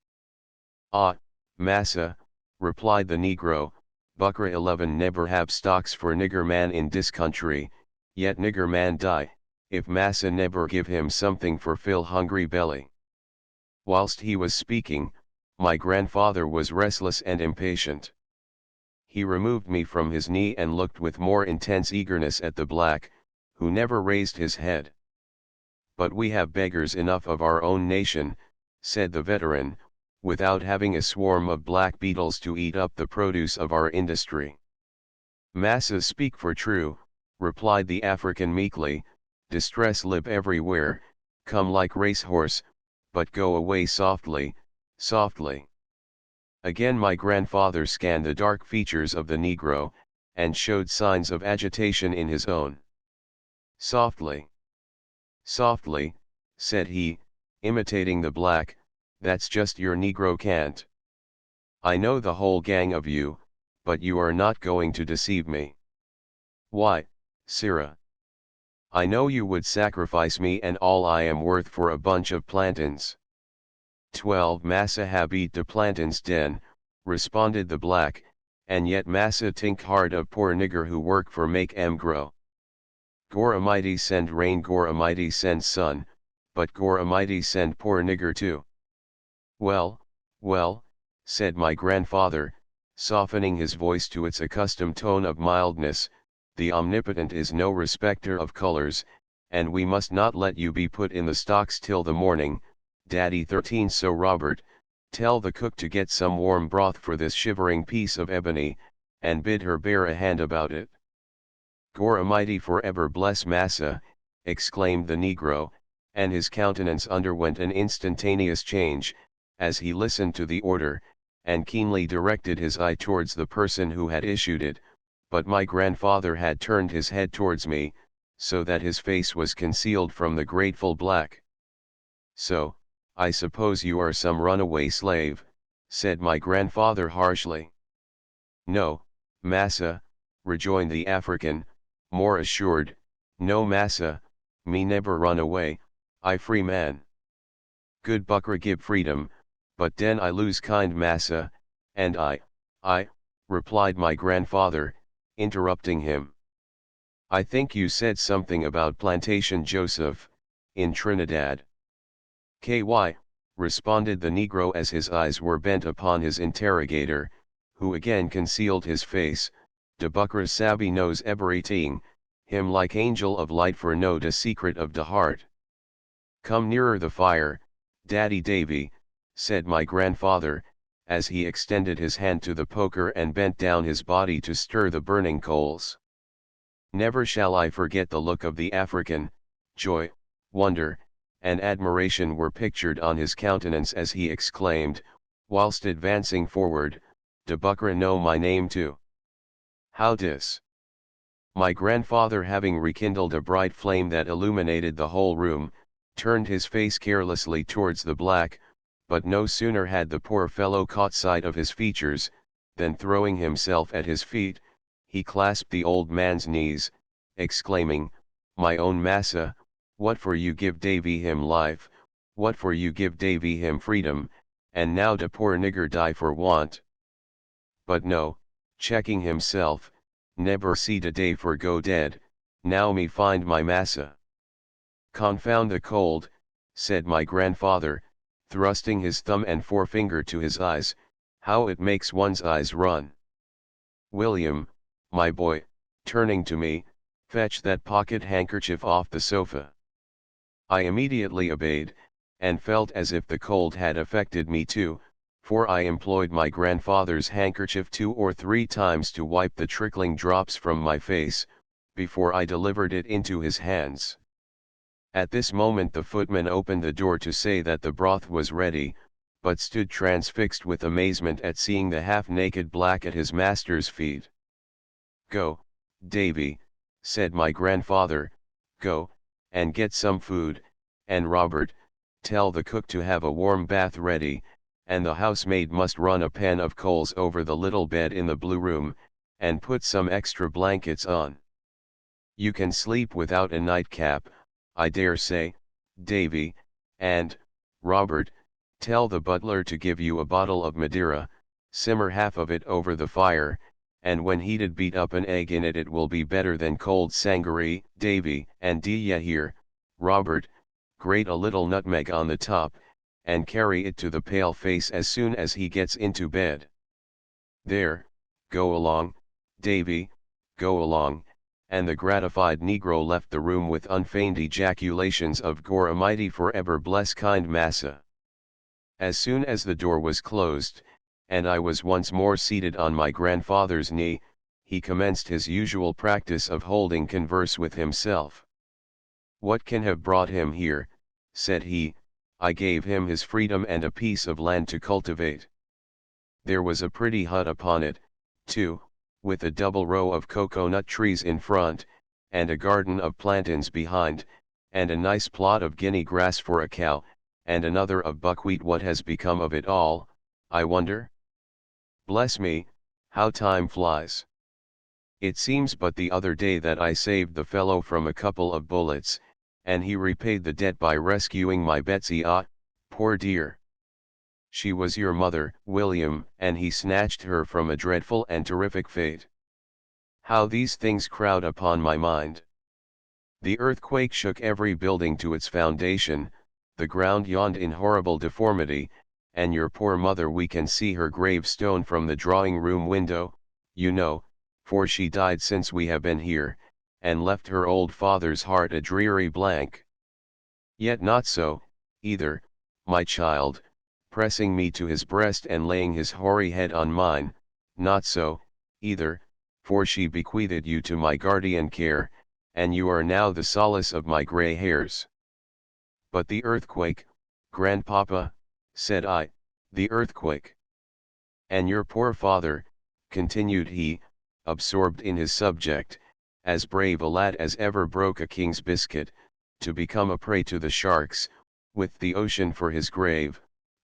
"Ah, massa," replied the negro, "Buckra 11 never have stocks for nigger man in dis country, yet nigger man die, if massa never give him something for fill hungry belly." Whilst he was speaking, my grandfather was restless and impatient. He removed me from his knee and looked with more intense eagerness at the black, who never raised his head. "But we have beggars enough of our own nation," said the veteran, "without having a swarm of black beetles to eat up the produce of our industry." "Massa speak for true," replied the African meekly, "distress lib everywhere, come like racehorse, but go away softly, softly." Again my grandfather scanned the dark features of the negro, and showed signs of agitation in his own. "Softly, softly," said he, imitating the black, "that's just your negro cant. I know the whole gang of you, but you are not going to deceive me." "Why, sirrah? I know you would sacrifice me and all I am worth for a bunch of plantains." "12 massa hab eat de plantains den," responded the black, "and yet massa tink hard of poor nigger who work for make em grow. Goramighty send rain, Goramighty send sun, but Goramighty send poor nigger too." "Well, well," said my grandfather, softening his voice to its accustomed tone of mildness, "the Omnipotent is no respecter of colors, and we must not let you be put in the stocks till the morning. Daddy 13. So Robert, tell the cook to get some warm broth for this shivering piece of ebony, and bid her bear a hand about it." "Goramighty forever bless massa," exclaimed the negro, and his countenance underwent an instantaneous change, as he listened to the order, and keenly directed his eye towards the person who had issued it, but my grandfather had turned his head towards me, so that his face was concealed from the grateful black. "So, I suppose you are some runaway slave," said my grandfather harshly. "No, massa," rejoined the African, more assured, "no massa, me never run away, I free man. Good Buckra give freedom, but den I lose kind massa, and I, replied my grandfather, interrupting him. "I think you said something about Plantation Joseph, in Trinidad." "KY," responded the negro as his eyes were bent upon his interrogator, who again concealed his face. "De Buckra Sabi knows everything, him like angel of light for know de secret of de heart." "Come nearer the fire, Daddy Davy," said my grandfather, as he extended his hand to the poker and bent down his body to stir the burning coals. Never shall I forget the look of the African. Joy, wonder, and admiration were pictured on his countenance as he exclaimed, whilst advancing forward, "De Buckra know my name too. How dis?" My grandfather, having rekindled a bright flame that illuminated the whole room, turned his face carelessly towards the black, but no sooner had the poor fellow caught sight of his features, than throwing himself at his feet, he clasped the old man's knees, exclaiming, "My own massa, what for you give Davy him life, what for you give Davy him freedom, and now de poor nigger die for want. But no," checking himself, "neber see de day for go dead, now me find my massa." "Confound the cold," said my grandfather, thrusting his thumb and forefinger to his eyes, "how it makes one's eyes run. William, my boy," turning to me, "fetch that pocket handkerchief off the sofa." I immediately obeyed, and felt as if the cold had affected me too, for I employed my grandfather's handkerchief 2 or 3 times to wipe the trickling drops from my face, before I delivered it into his hands. At this moment the footman opened the door to say that the broth was ready, but stood transfixed with amazement at seeing the half-naked black at his master's feet. "Go, Davy," said my grandfather, "go, and get some food, and Robert, tell the cook to have a warm bath ready, and the housemaid must run a pan of coals over the little bed in the blue room, and put some extra blankets on. You can sleep without a nightcap, I dare say, Davy, and, Robert, tell the butler to give you a bottle of Madeira, simmer half of it over the fire, and when heated beat up an egg in it. It will be better than cold sangaree, Davy, and d'ye hear, Robert, grate a little nutmeg on the top, and carry it to the pale face as soon as he gets into bed. There, go along, Davy, go along," and the gratified negro left the room with unfeigned ejaculations of "Goramighty forever bless kind massa." As soon as the door was closed, and I was once more seated on my grandfather's knee, he commenced his usual practice of holding converse with himself. "What can have brought him here?" said he. "I gave him his freedom and a piece of land to cultivate. There was a pretty hut upon it, too, with a double row of cocoa-nut trees in front, and a garden of plantains behind, and a nice plot of guinea grass for a cow, and another of buckwheat. What has become of it all, I wonder? Bless me, how time flies! It seems but the other day that I saved the fellow from a couple of bullets, and he repaid the debt by rescuing my Betsy. Ah, poor dear! She was your mother, William, and he snatched her from a dreadful and terrific fate. How these things crowd upon my mind! The earthquake shook every building to its foundation, the ground yawned in horrible deformity, and your poor mother, we can see her gravestone from the drawing-room window, you know, for she died since we have been here, and left her old father's heart a dreary blank. Yet not so, either, my child," pressing me to his breast and laying his hoary head on mine, "not so, either, for she bequeathed you to my guardian care, and you are now the solace of my grey hairs." "But the earthquake, grandpapa," said I, "the earthquake. And your poor father," continued he, absorbed in his subject, "as brave a lad as ever broke a king's biscuit, to become a prey to the sharks, with the ocean for his grave.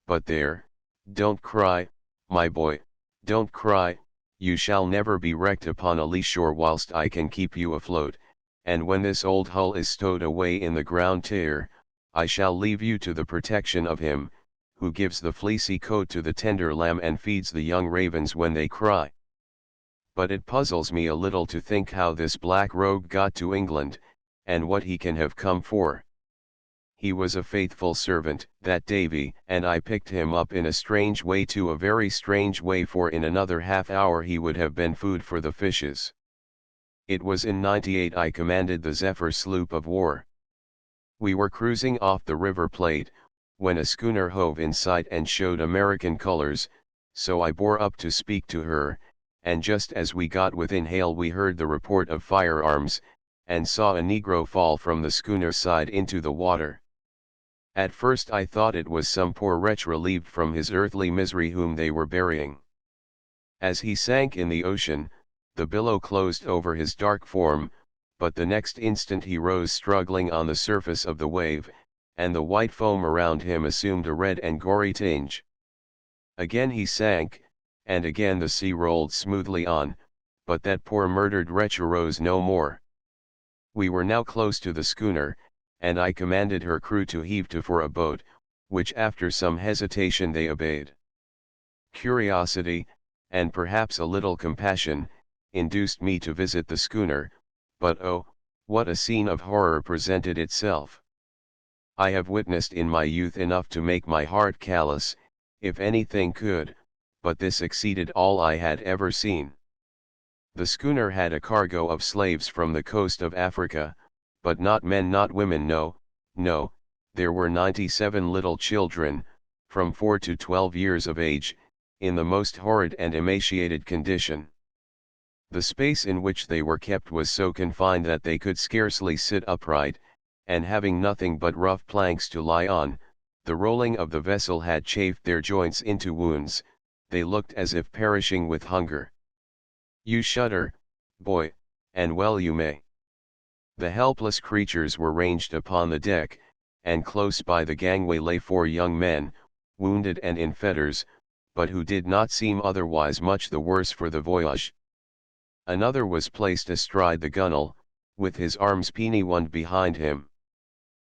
But there, don't cry, my boy, don't cry, you shall never be wrecked upon a lee shore whilst I can keep you afloat, and when this old hull is stowed away in the ground tier, I shall leave you to the protection of him, who gives the fleecy coat to the tender lamb and feeds the young ravens when they cry. But it puzzles me a little to think how this black rogue got to England, and what he can have come for. he was a faithful servant, that Davy, and I picked him up in a strange way, to a very strange way, for in another half hour he would have been food for the fishes. It was in '98 I commanded the Zephyr sloop of war. We were cruising off the River Plate, when a schooner hove in sight and showed American colors, so I bore up to speak to her, and just as we got within hail we heard the report of firearms, and saw a negro fall from the schooner side into the water. At first I thought it was some poor wretch relieved from his earthly misery whom they were burying. As he sank in the ocean, the billow closed over his dark form, but the next instant he rose struggling on the surface of the wave, and the white foam around him assumed a red and gory tinge. Again he sank, and again the sea rolled smoothly on, but that poor murdered wretch arose no more. We were now close to the schooner, and I commanded her crew to heave to for a boat, which after some hesitation they obeyed. Curiosity, and perhaps a little compassion, induced me to visit the schooner, but oh, what a scene of horror presented itself! I have witnessed in my youth enough to make my heart callous, if anything could, but this exceeded all I had ever seen. The schooner had a cargo of slaves from the coast of Africa, but not men, not women, no, no, there were 97 little children, from 4 to 12 years of age, in the most horrid and emaciated condition. The space in which they were kept was so confined that they could scarcely sit upright, and having nothing but rough planks to lie on, the rolling of the vessel had chafed their joints into wounds, they looked as if perishing with hunger. You shudder, boy, and well you may. The helpless creatures were ranged upon the deck, and close by the gangway lay 4 young men, wounded and in fetters, but who did not seem otherwise much the worse for the voyage. Another was placed astride the gunwale, with his arms pinioned behind him.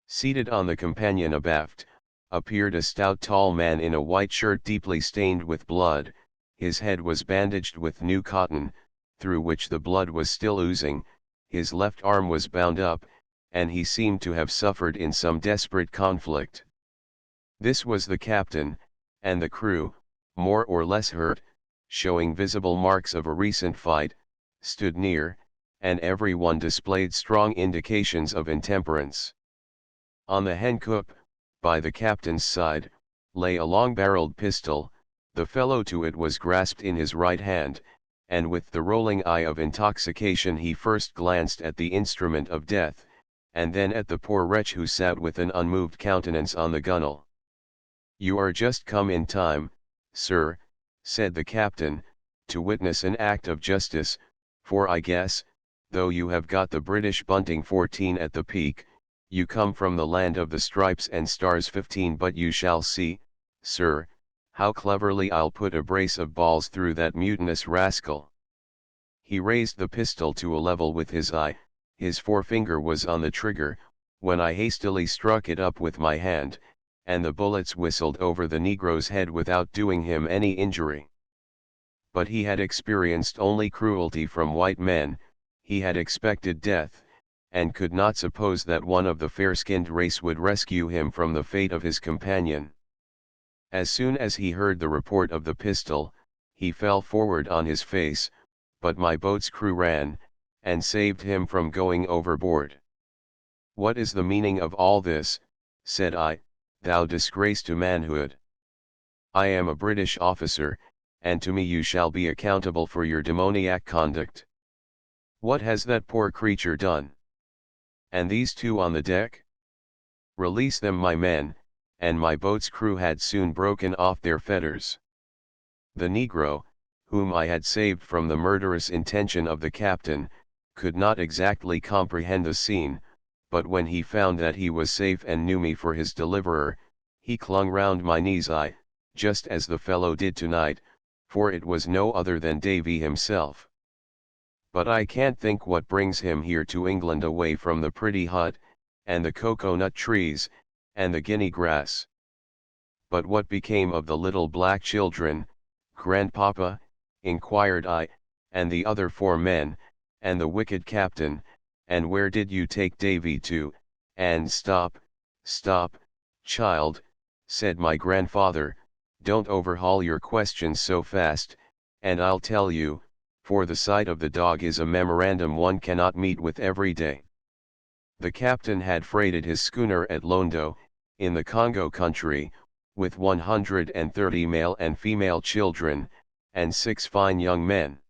Seated on the companion abaft, appeared a stout tall man in a white shirt deeply stained with blood, his head was bandaged with new cotton, through which the blood was still oozing, his left arm was bound up, and he seemed to have suffered in some desperate conflict. This was the captain, and the crew, more or less hurt, showing visible marks of a recent fight, stood near, and every one displayed strong indications of intemperance. On the hencoop, by the captain's side, lay a long-barreled pistol, the fellow to it was grasped in his right hand, and with the rolling eye of intoxication he first glanced at the instrument of death, and then at the poor wretch who sat with an unmoved countenance on the gunwale. "You are just come in time, sir," said the captain, "to witness an act of justice, for I guess, though you have got the British bunting 14 at the peak, you come from the land of the stripes and stars 15, but you shall see, sir, how cleverly I'll put a brace of balls through that mutinous rascal." He raised the pistol to a level with his eye, his forefinger was on the trigger, when I hastily struck it up with my hand, and the bullets whistled over the Negro's head without doing him any injury. But he had experienced only cruelty from white men, he had expected death, and could not suppose that one of the fair-skinned race would rescue him from the fate of his companion. As soon as he heard the report of the pistol, he fell forward on his face, but my boat's crew ran, and saved him from going overboard. "What is the meaning of all this?" said I, "thou disgrace to manhood? I am a British officer, and to me you shall be accountable for your demoniac conduct. What has that poor creature done? And these 2 on the deck? Release them, my men," and my boat's crew had soon broken off their fetters. The Negro, whom I had saved from the murderous intention of the captain, could not exactly comprehend the scene, but when he found that he was safe and knew me for his deliverer, he clung round my knees, just as the fellow did tonight, for it was no other than Davy himself. But I can't think what brings him here to England away from the pretty hut, and the cocoa-nut trees, and the guinea grass. But what became of the little black children, grandpapa, inquired I, and the other 4 men, and the wicked captain, and where did you take Davy to? And stop, "Stop, child," said my grandfather, "don't overhaul your questions so fast, and I'll tell you, for the sight of the dog is a memorandum one cannot meet with every day. The captain had freighted his schooner at Londo, in the Congo country, with 130 male and female children, and 6 fine young men.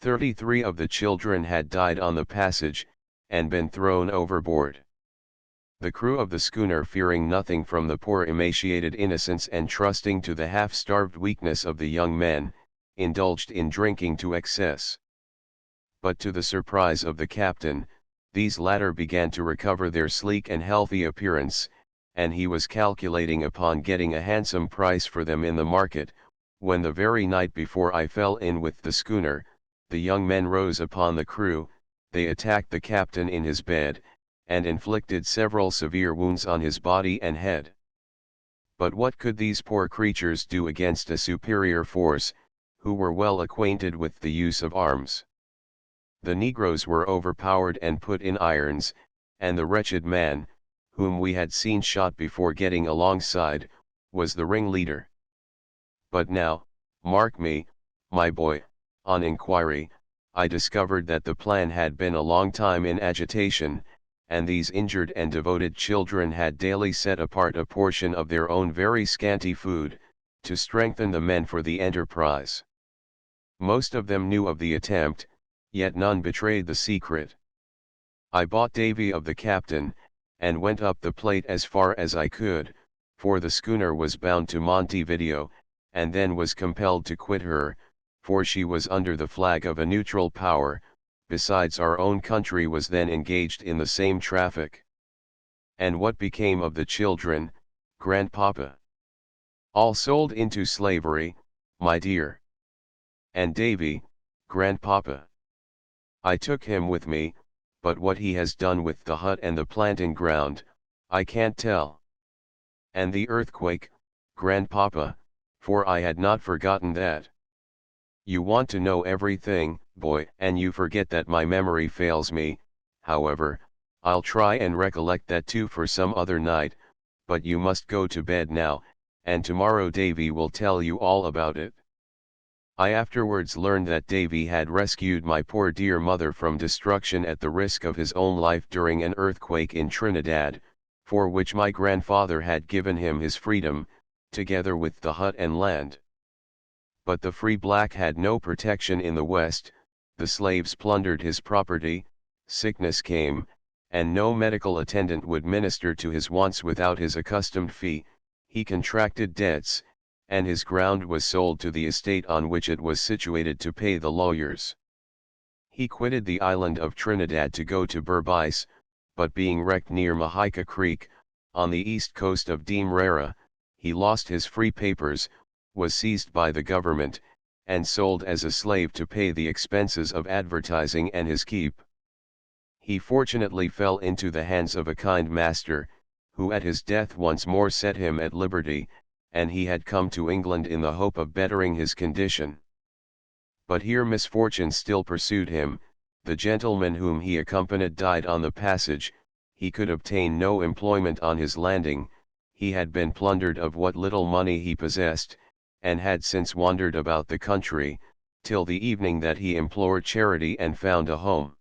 33 of the children had died on the passage, and been thrown overboard. The crew of the schooner, fearing nothing from the poor emaciated innocents and trusting to the half-starved weakness of the young men, indulged in drinking to excess. But to the surprise of the captain, these latter began to recover their sleek and healthy appearance, and he was calculating upon getting a handsome price for them in the market, when the very night before I fell in with the schooner, the young men rose upon the crew, they attacked the captain in his bed, and inflicted several severe wounds on his body and head. But what could these poor creatures do against a superior force, who were well acquainted with the use of arms? The negroes were overpowered and put in irons, and the wretched man, whom we had seen shot before getting alongside, was the ringleader. But now, mark me, my boy, on inquiry, I discovered that the plan had been a long time in agitation, and these injured and devoted children had daily set apart a portion of their own very scanty food, to strengthen the men for the enterprise. Most of them knew of the attempt, yet none betrayed the secret. I bought Davy of the captain, and went up the Plate as far as I could, for the schooner was bound to Montevideo, and then was compelled to quit her, for she was under the flag of a neutral power, besides our own country was then engaged in the same traffic. And what became of the children, grandpapa? All sold into slavery, my dear. And Davy, grandpapa? I took him with me, but what he has done with the hut and the planting ground, I can't tell. And the earthquake, grandpapa, for I had not forgotten that. You want to know everything, boy, and you forget that my memory fails me. However, I'll try and recollect that too for some other night, but you must go to bed now, and tomorrow Davy will tell you all about it. I afterwards learned that Davy had rescued my poor dear mother from destruction at the risk of his own life during an earthquake in Trinidad, for which my grandfather had given him his freedom, together with the hut and land. But the free black had no protection in the West, the slaves plundered his property, sickness came, and no medical attendant would minister to his wants without his accustomed fee, he contracted debts, and his ground was sold to the estate on which it was situated to pay the lawyers. He quitted the island of Trinidad to go to Berbice, but being wrecked near Mahaica Creek, on the east coast of Demerara, he lost his free papers, was seized by the government, and sold as a slave to pay the expenses of advertising and his keep. He fortunately fell into the hands of a kind master, who at his death once more set him at liberty, and he had come to England in the hope of bettering his condition. But here misfortune still pursued him, the gentleman whom he accompanied died on the passage, he could obtain no employment on his landing, he had been plundered of what little money he possessed, and had since wandered about the country, till the evening that he implored charity and found a home.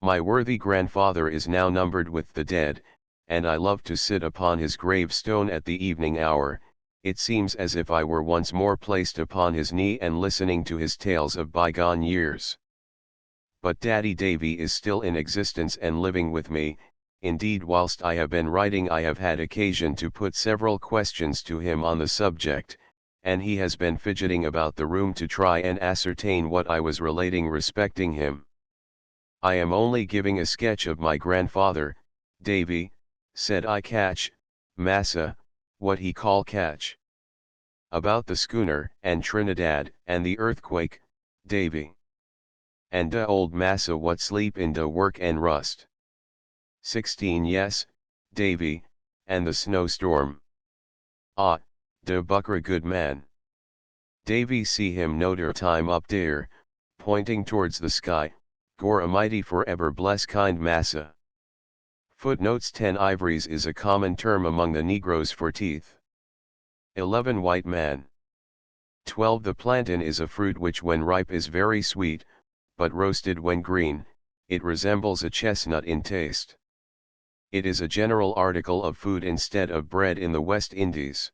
My worthy grandfather is now numbered with the dead, and I love to sit upon his gravestone at the evening hour. It seems as if I were once more placed upon his knee and listening to his tales of bygone years. But Daddy Davy is still in existence and living with me. Indeed, whilst I have been writing I have had occasion to put several questions to him on the subject, and he has been fidgeting about the room to try and ascertain what I was relating respecting him. I am only giving a sketch of my grandfather. Davy, said I, catch, massa, what he call catch. About the schooner, and Trinidad, and the earthquake, Davy. And da old massa what sleep in da work and rust. 16 Yes, Davy, and the snowstorm. Ah, da buckra good man. Davy see him no der time up there, pointing towards the sky, gore a mighty forever bless kind massa. Footnotes 10 Ivories is a common term among the Negroes for teeth. 11 White man. 12 The plantain is a fruit which when ripe is very sweet, but roasted when green, it resembles a chestnut in taste. It is a general article of food instead of bread in the West Indies.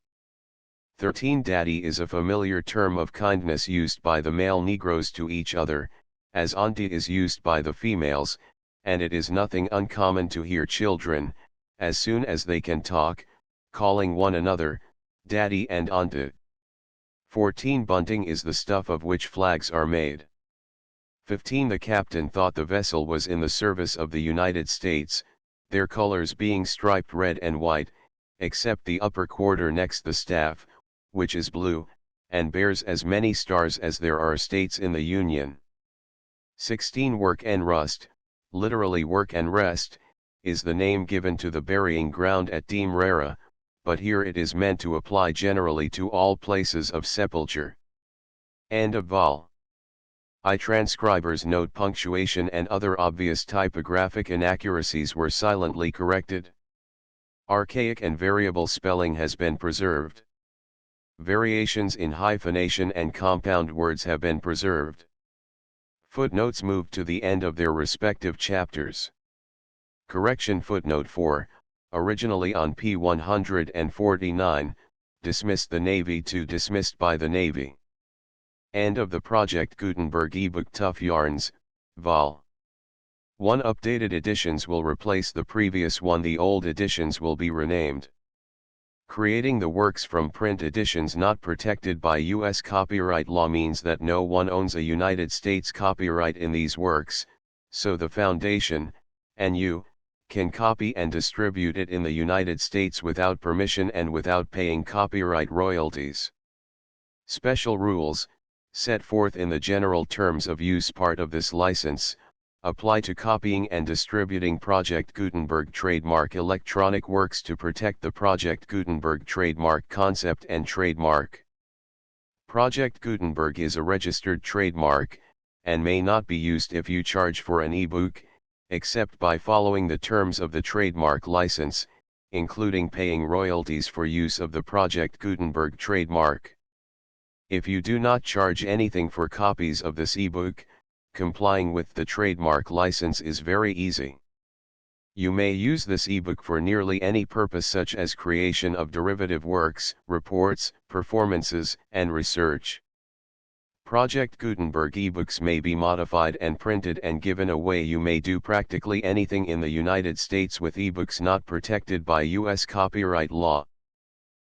13 Daddy is a familiar term of kindness used by the male Negroes to each other, as auntie is used by the females, and it is nothing uncommon to hear children, as soon as they can talk, calling one another, daddy and auntie. 14 Bunting is the stuff of which flags are made. 15 The captain thought the vessel was in the service of the United States, their colors being striped red and white, except the upper quarter next the staff, which is blue, and bears as many stars as there are states in the Union. 16 Work and rust, literally work and rest, is the name given to the burying ground at Demerara, but here it is meant to apply generally to all places of sepulture. End of vol. I transcribers note punctuation and other obvious typographic inaccuracies were silently corrected. Archaic and variable spelling has been preserved. Variations in hyphenation and compound words have been preserved. Footnotes moved to the end of their respective chapters. Correction Footnote 4, originally on p. 149, dismissed the Navy to dismissed by the Navy. End of the Project Gutenberg ebook Tough Yarns, vol. 1 updated editions will replace the previous one. The old editions will be renamed. Creating the works from print editions not protected by U.S. copyright law means that no one owns a United States copyright in these works, so the Foundation, and you, can copy and distribute it in the United States without permission and without paying copyright royalties. Special rules, set forth in the general terms of use part of this license, apply to copying and distributing Project Gutenberg trademark electronic works to protect the Project Gutenberg trademark concept and trademark. Project Gutenberg is a registered trademark, and may not be used if you charge for an ebook, except by following the terms of the trademark license, including paying royalties for use of the Project Gutenberg trademark. If you do not charge anything for copies of this ebook, complying with the trademark license is very easy. You may use this ebook for nearly any purpose such as creation of derivative works, reports, performances, and research. Project Gutenberg ebooks may be modified and printed and given away. You may do practically anything in the United States with ebooks not protected by U.S. copyright law.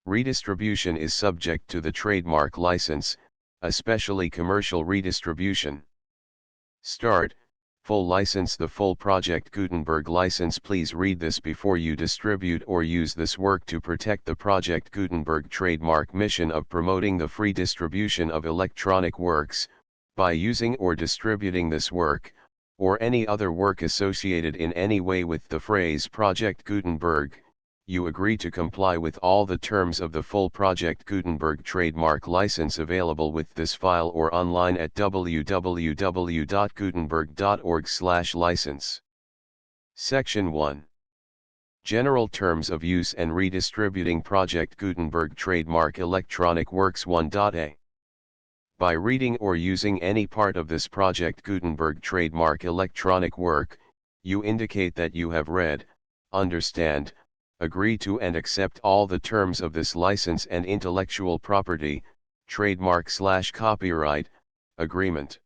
Redistribution is subject to the trademark license, especially commercial redistribution. Start, full license. The full Project Gutenberg license. Please read this before you distribute or use this work to protect the Project Gutenberg trademark mission of promoting the free distribution of electronic works, by using or distributing this work, or any other work associated in any way with the phrase Project Gutenberg. You agree to comply with all the terms of the full Project Gutenberg trademark license available with this file or online at www.gutenberg.org/license. Section 1. General Terms of Use and Redistributing Project Gutenberg Trademark Electronic Works 1.a. By reading or using any part of this Project Gutenberg trademark electronic work, you indicate that you have read, understand, agree to and accept all the terms of this license and intellectual property, trademark/copyright, agreement.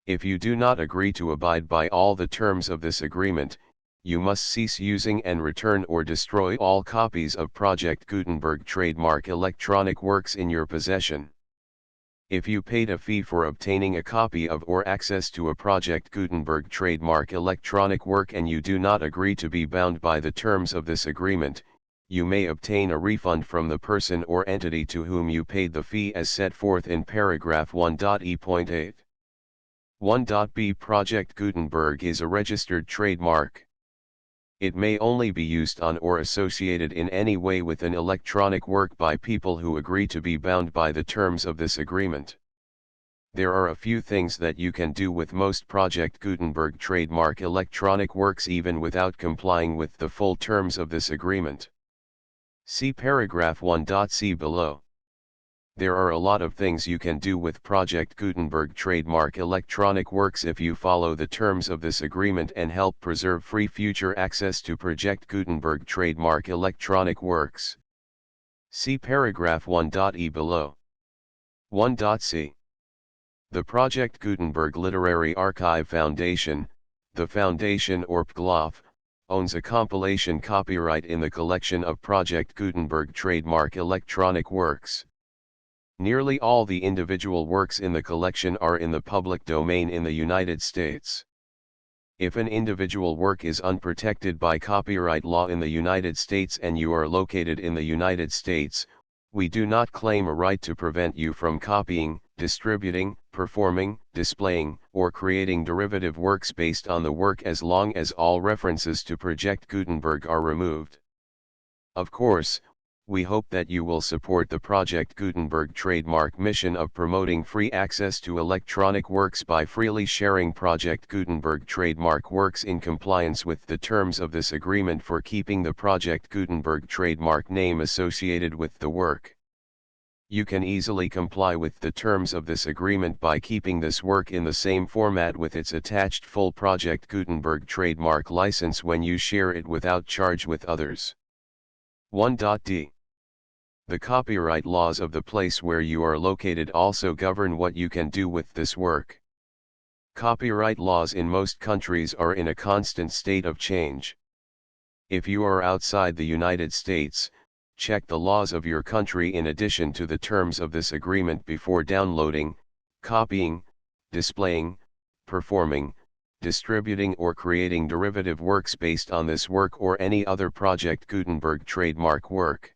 If you do not agree to abide by all the terms of this agreement, you must cease using and return or destroy all copies of Project Gutenberg trademark electronic works in your possession. If you paid a fee for obtaining a copy of or access to a Project Gutenberg trademark electronic work and you do not agree to be bound by the terms of this agreement, you may obtain a refund from the person or entity to whom you paid the fee as set forth in paragraph 1.e.8. 1.b Project Gutenberg is a registered trademark. It may only be used on or associated in any way with an electronic work by people who agree to be bound by the terms of this agreement. There are a few things that you can do with most Project Gutenberg trademark electronic works even without complying with the full terms of this agreement. See paragraph 1.c below. There are a lot of things you can do with Project Gutenberg trademark electronic works if you follow the terms of this agreement and help preserve free future access to Project Gutenberg trademark electronic works. See paragraph 1.e below. 1.c. The Project Gutenberg Literary Archive Foundation, the Foundation or PGLOF, owns a compilation copyright in the collection of Project Gutenberg trademark electronic works. Nearly all the individual works in the collection are in the public domain in the United States. If an individual work is unprotected by copyright law in the United States and you are located in the United States, we do not claim a right to prevent you from copying, distributing, performing, displaying, or creating derivative works based on the work as long as all references to Project Gutenberg are removed. Of course, we hope that you will support the Project Gutenberg trademark mission of promoting free access to electronic works by freely sharing Project Gutenberg trademark works in compliance with the terms of this agreement for keeping the Project Gutenberg trademark name associated with the work. You can easily comply with the terms of this agreement by keeping this work in the same format with its attached full Project Gutenberg trademark license when you share it without charge with others. 1.d. The copyright laws of the place where you are located also govern what you can do with this work. Copyright laws in most countries are in a constant state of change. If you are outside the United States, check the laws of your country in addition to the terms of this agreement before downloading, copying, displaying, performing, distributing or creating derivative works based on this work or any other Project Gutenberg trademark work.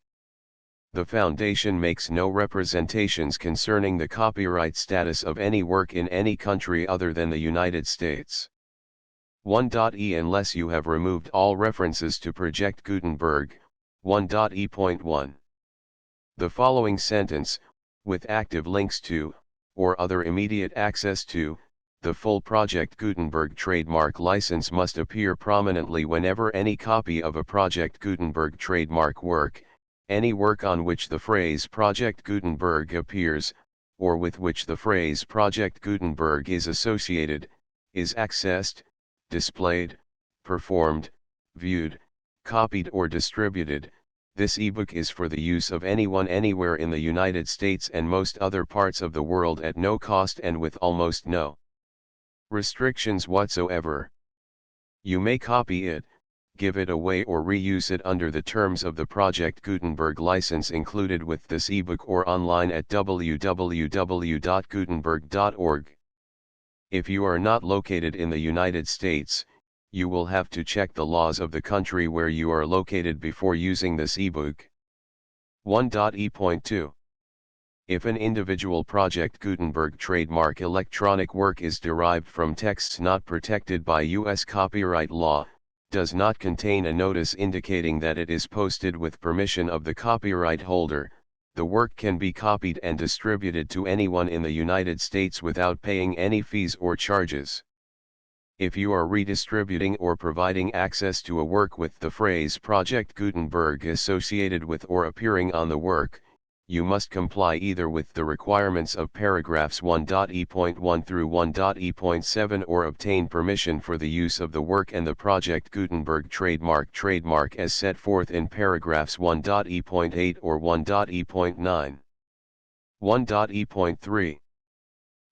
The Foundation makes no representations concerning the copyright status of any work in any country other than the United States. 1.e. Unless you have removed all references to Project Gutenberg, 1.e.1. The following sentence, with active links to, or other immediate access to, the full Project Gutenberg trademark license must appear prominently whenever any copy of a Project Gutenberg trademark work, any work on which the phrase Project Gutenberg appears, or with which the phrase Project Gutenberg is associated, is accessed, displayed, performed, viewed, copied or distributed. This ebook is for the use of anyone anywhere in the United States and most other parts of the world at no cost and with almost no restrictions whatsoever. You may copy it, give it away or reuse it under the terms of the Project Gutenberg license included with this ebook or online at www.gutenberg.org. If you are not located in the United States, you will have to check the laws of the country where you are located before using this ebook. 1.e.2. If an individual Project Gutenberg trademark electronic work is derived from texts not protected by U.S. copyright law, does not contain a notice indicating that it is posted with permission of the copyright holder, the work can be copied and distributed to anyone in the United States without paying any fees or charges. If you are redistributing or providing access to a work with the phrase Project Gutenberg associated with or appearing on the work, you must comply either with the requirements of paragraphs 1.e.1 through 1.e.7 or obtain permission for the use of the work and the Project Gutenberg trademark as set forth in paragraphs 1.e.8 or 1.e.9. 1.e.3.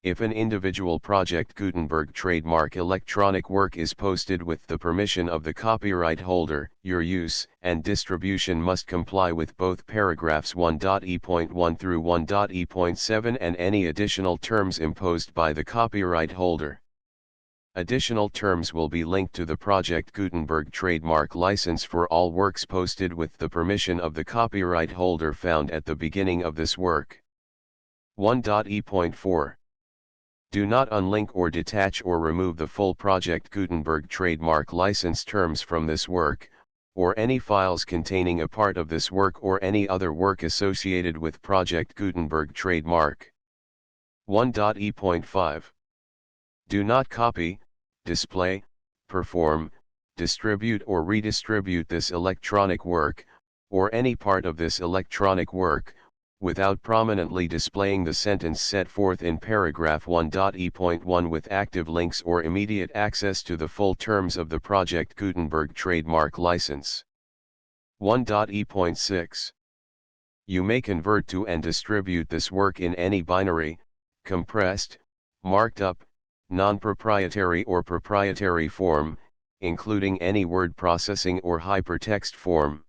If an individual Project Gutenberg trademark electronic work is posted with the permission of the copyright holder, your use and distribution must comply with both paragraphs 1.e.1 through 1.e.7 and any additional terms imposed by the copyright holder. Additional terms will be linked to the Project Gutenberg trademark license for all works posted with the permission of the copyright holder found at the beginning of this work. 1.e.4. Do not unlink or detach or remove the full Project Gutenberg trademark license terms from this work, or any files containing a part of this work or any other work associated with Project Gutenberg trademark. 1.e.5 Do not copy, display, perform, distribute or redistribute this electronic work, or any part of this electronic work, without prominently displaying the sentence set forth in paragraph 1.e.1 with active links or immediate access to the full terms of the Project Gutenberg trademark license. 1.e.6 You may convert to and distribute this work in any binary, compressed, marked up, non-proprietary or proprietary form, including any word processing or hypertext form.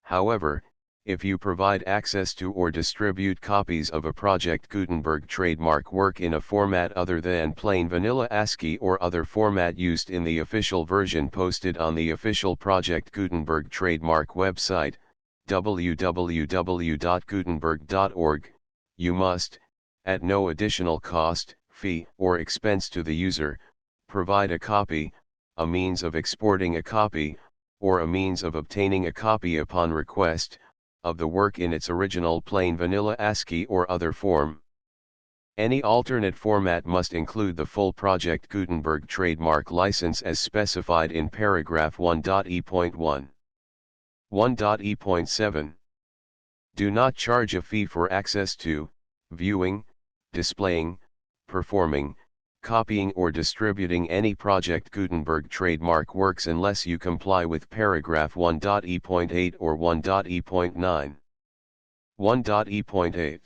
However, if you provide access to or distribute copies of a Project Gutenberg trademark work in a format other than plain vanilla ASCII or other format used in the official version posted on the official Project Gutenberg trademark website, www.gutenberg.org, you must, at no additional cost, fee, or expense to the user, provide a copy, a means of exporting a copy, or a means of obtaining a copy upon request, of the work in its original plain vanilla ASCII or other form. Any alternate format must include the full Project Gutenberg trademark license as specified in paragraph 1.e.1. 1.e.7 Do not charge a fee for access to, viewing, displaying, performing, copying or distributing any Project Gutenberg trademark works unless you comply with paragraph 1.e.8 or 1.e.9. 1.e.8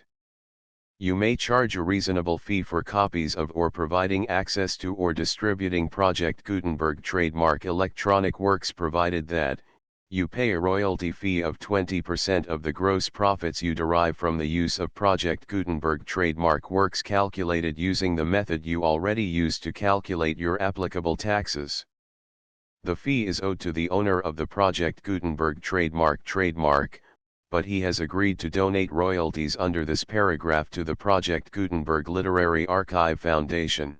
You may charge a reasonable fee for copies of or providing access to or distributing Project Gutenberg trademark electronic works provided that, you pay a royalty fee of 20% of the gross profits you derive from the use of Project Gutenberg trademark works calculated using the method you already use to calculate your applicable taxes. The fee is owed to the owner of the Project Gutenberg trademark, but he has agreed to donate royalties under this paragraph to the Project Gutenberg Literary Archive Foundation.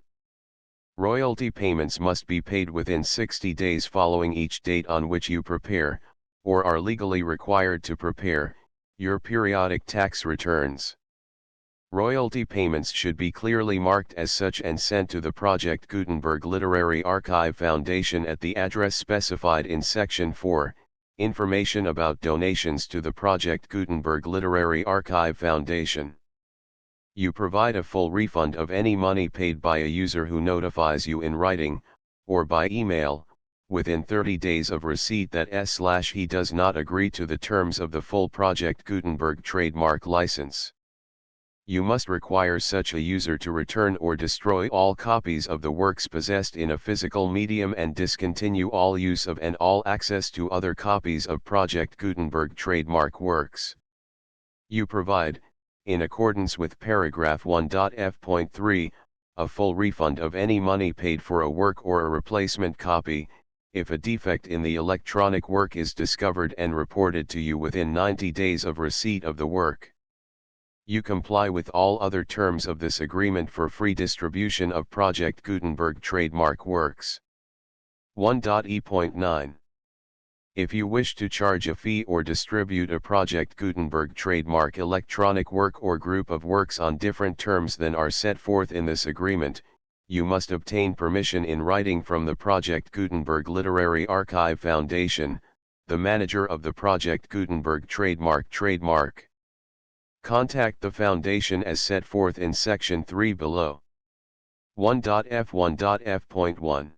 Royalty payments must be paid within 60 days following each date on which you prepare, or are legally required to prepare, your periodic tax returns. Royalty payments should be clearly marked as such and sent to the Project Gutenberg Literary Archive Foundation at the address specified in Section 4, Information about donations to the Project Gutenberg Literary Archive Foundation. You provide a full refund of any money paid by a user who notifies you in writing, or by email, within 30 days of receipt that he does not agree to the terms of the full Project Gutenberg trademark license. You must require such a user to return or destroy all copies of the works possessed in a physical medium and discontinue all use of and all access to other copies of Project Gutenberg trademark works. You provide, in accordance with paragraph 1.f.3, a full refund of any money paid for a work or a replacement copy, if a defect in the electronic work is discovered and reported to you within 90 days of receipt of the work. You comply with all other terms of this agreement for free distribution of Project Gutenberg trademark works. 1.e.9 If you wish to charge a fee or distribute a Project Gutenberg trademark electronic work or group of works on different terms than are set forth in this agreement, you must obtain permission in writing from the Project Gutenberg Literary Archive Foundation, the manager of the Project Gutenberg trademark. Contact the Foundation as set forth in Section 3 below. 1.f.1.f.1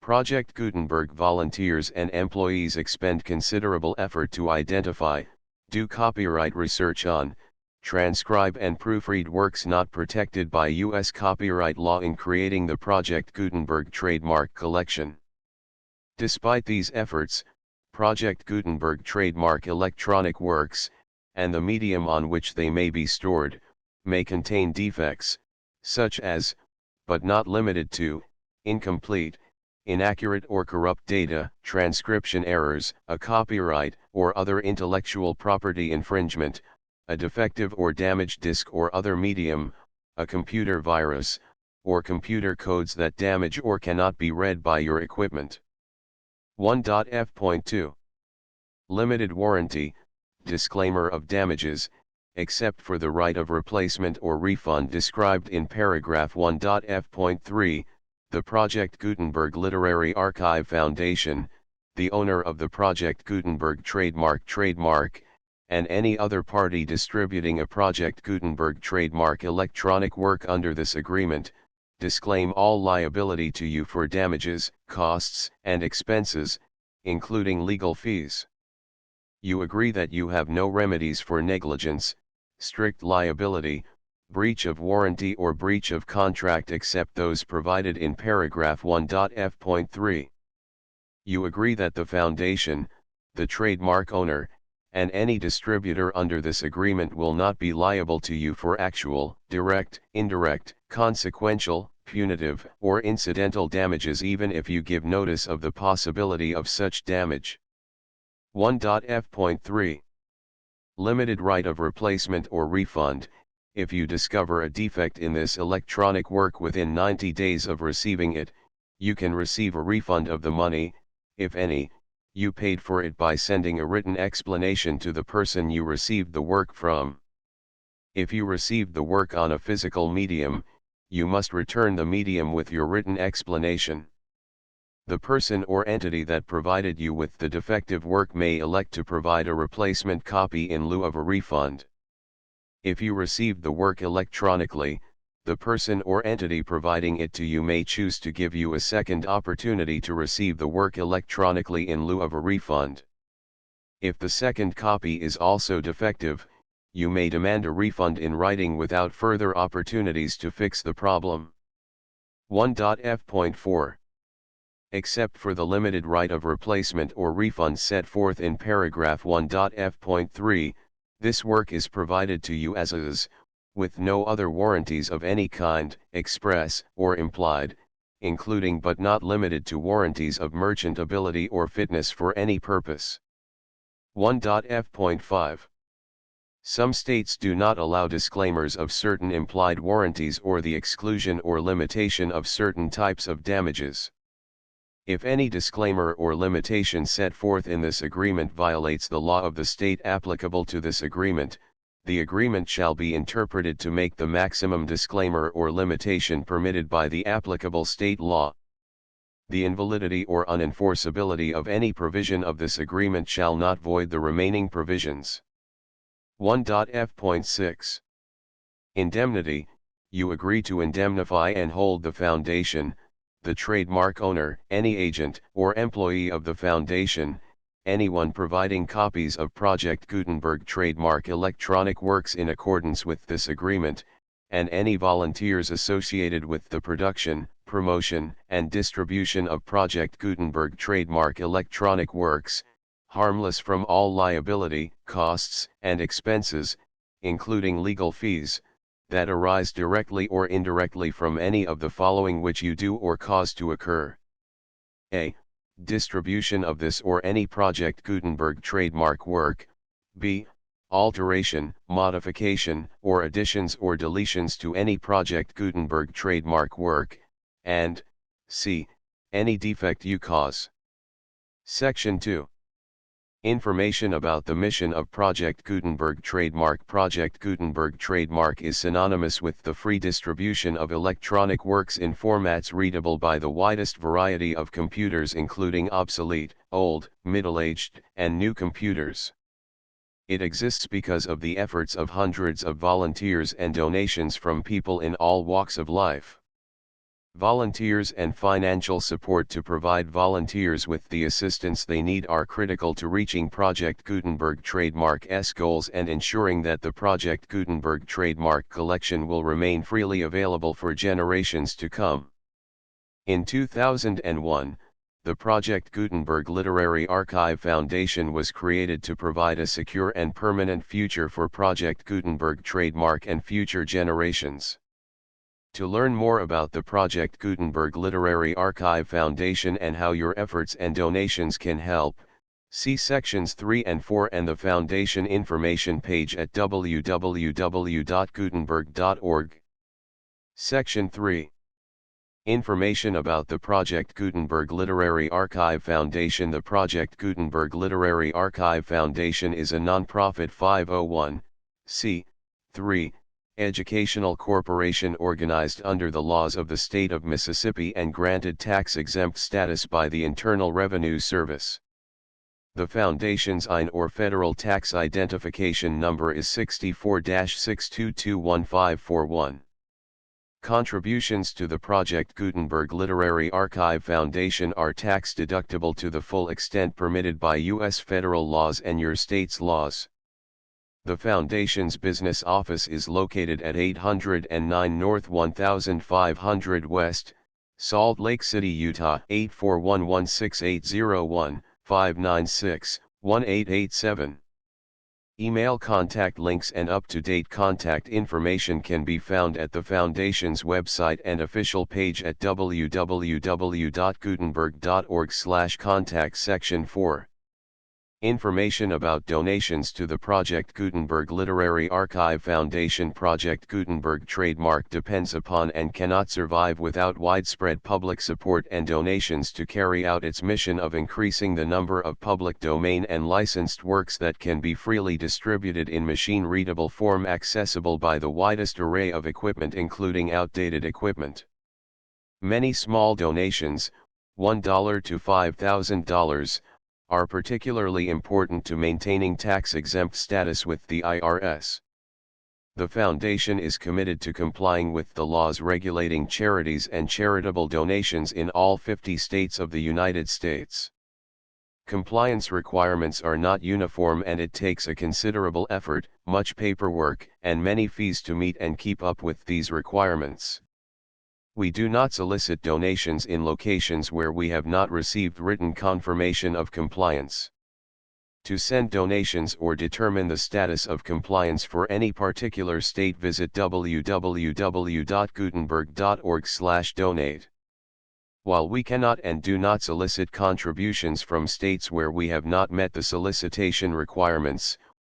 Project Gutenberg volunteers and employees expend considerable effort to identify, do copyright research on, transcribe and proofread works not protected by U.S. copyright law in creating the Project Gutenberg trademark collection. Despite these efforts, Project Gutenberg trademark electronic works, and the medium on which they may be stored, may contain defects, such as, but not limited to, incomplete, inaccurate or corrupt data, transcription errors, a copyright or other intellectual property infringement, a defective or damaged disk or other medium, a computer virus, or computer codes that damage or cannot be read by your equipment. 1.f.2 Limited warranty, disclaimer of damages, except for the right of replacement or refund described in paragraph 1.f.3, the Project Gutenberg Literary Archive Foundation, the owner of the Project Gutenberg trademark, and any other party distributing a Project Gutenberg trademark electronic work under this agreement, disclaim all liability to you for damages, costs, and expenses, including legal fees. You agree that you have no remedies for negligence, strict liability, breach of warranty or breach of contract except those provided in paragraph 1.f.3. You agree that the foundation, the trademark owner, and any distributor under this agreement will not be liable to you for actual, direct, indirect, consequential, punitive, or incidental damages even if you give notice of the possibility of such damage. 1.f.3. Limited right of replacement or refund. If you discover a defect in this electronic work within 90 days of receiving it, you can receive a refund of the money, if any, you paid for it by sending a written explanation to the person you received the work from. If you received the work on a physical medium, you must return the medium with your written explanation. The person or entity that provided you with the defective work may elect to provide a replacement copy in lieu of a refund. If you received the work electronically, the person or entity providing it to you may choose to give you a second opportunity to receive the work electronically in lieu of a refund. If the second copy is also defective, you may demand a refund in writing without further opportunities to fix the problem. 1.f.4. Except for the limited right of replacement or refund set forth in paragraph 1.f.3, this work is provided to you as is, with no other warranties of any kind, express or implied, including but not limited to warranties of merchantability or fitness for any purpose. 1.f.5. Some states do not allow disclaimers of certain implied warranties or the exclusion or limitation of certain types of damages. If any disclaimer or limitation set forth in this agreement violates the law of the state applicable to this agreement, the agreement shall be interpreted to make the maximum disclaimer or limitation permitted by the applicable state law. The invalidity or unenforceability of any provision of this agreement shall not void the remaining provisions. 1.f.6. Indemnity. You agree to indemnify and hold the foundation, the trademark owner, any agent or employee of the foundation, anyone providing copies of Project Gutenberg trademark electronic works in accordance with this agreement, and any volunteers associated with the production, promotion, and distribution of Project Gutenberg trademark electronic works, harmless from all liability, costs, and expenses, including legal fees, that arise directly or indirectly from any of the following which you do or cause to occur. A. Distribution of this or any Project Gutenberg trademark work. B. Alteration, modification, or additions or deletions to any Project Gutenberg trademark work, and C. Any defect you cause. Section 2. Information about the mission of Project Gutenberg trademark. Project Gutenberg trademark is synonymous with the free distribution of electronic works in formats readable by the widest variety of computers including obsolete, old, middle-aged, and new computers. It exists because of the efforts of hundreds of volunteers and donations from people in all walks of life. Volunteers and financial support to provide volunteers with the assistance they need are critical to reaching Project Gutenberg trademark's goals and ensuring that the Project Gutenberg trademark collection will remain freely available for generations to come. In 2001, the Project Gutenberg Literary Archive Foundation was created to provide a secure and permanent future for Project Gutenberg trademark and future generations. To learn more about the Project Gutenberg Literary Archive Foundation and how your efforts and donations can help, see sections 3 and 4 and the Foundation information page at www.gutenberg.org. Section 3. Information about the Project Gutenberg Literary Archive Foundation. The Project Gutenberg Literary Archive Foundation is a non-profit 501(c) 3. Educational corporation organized under the laws of the state of Mississippi and granted tax-exempt status by the Internal Revenue Service. The Foundation's EIN or Federal Tax Identification Number is 64-6221541. Contributions to the Project Gutenberg Literary Archive Foundation are tax-deductible to the full extent permitted by U.S. federal laws and your state's laws. The Foundation's business office is located at 809 North 1500 West, Salt Lake City, Utah 841-16801-596-1887. Email contact links and up-to-date contact information can be found at the Foundation's website and official page at www.gutenberg.org/contact section 4. Information about donations to the Project Gutenberg Literary Archive Foundation. Project Gutenberg trademark depends upon and cannot survive without widespread public support and donations to carry out its mission of increasing the number of public domain and licensed works that can be freely distributed in machine-readable form accessible by the widest array of equipment including outdated equipment. Many small donations, $1 to $5,000, are particularly important to maintaining tax-exempt status with the IRS. The Foundation is committed to complying with the laws regulating charities and charitable donations in all 50 states of the United States. Compliance requirements are not uniform and it takes a considerable effort, much paperwork, and many fees to meet and keep up with these requirements. We do not solicit donations in locations where we have not received written confirmation of compliance. To send donations or determine the status of compliance for any particular state, visit www.gutenberg.org/donate. While we cannot and do not solicit contributions from states where we have not met the solicitation requirements,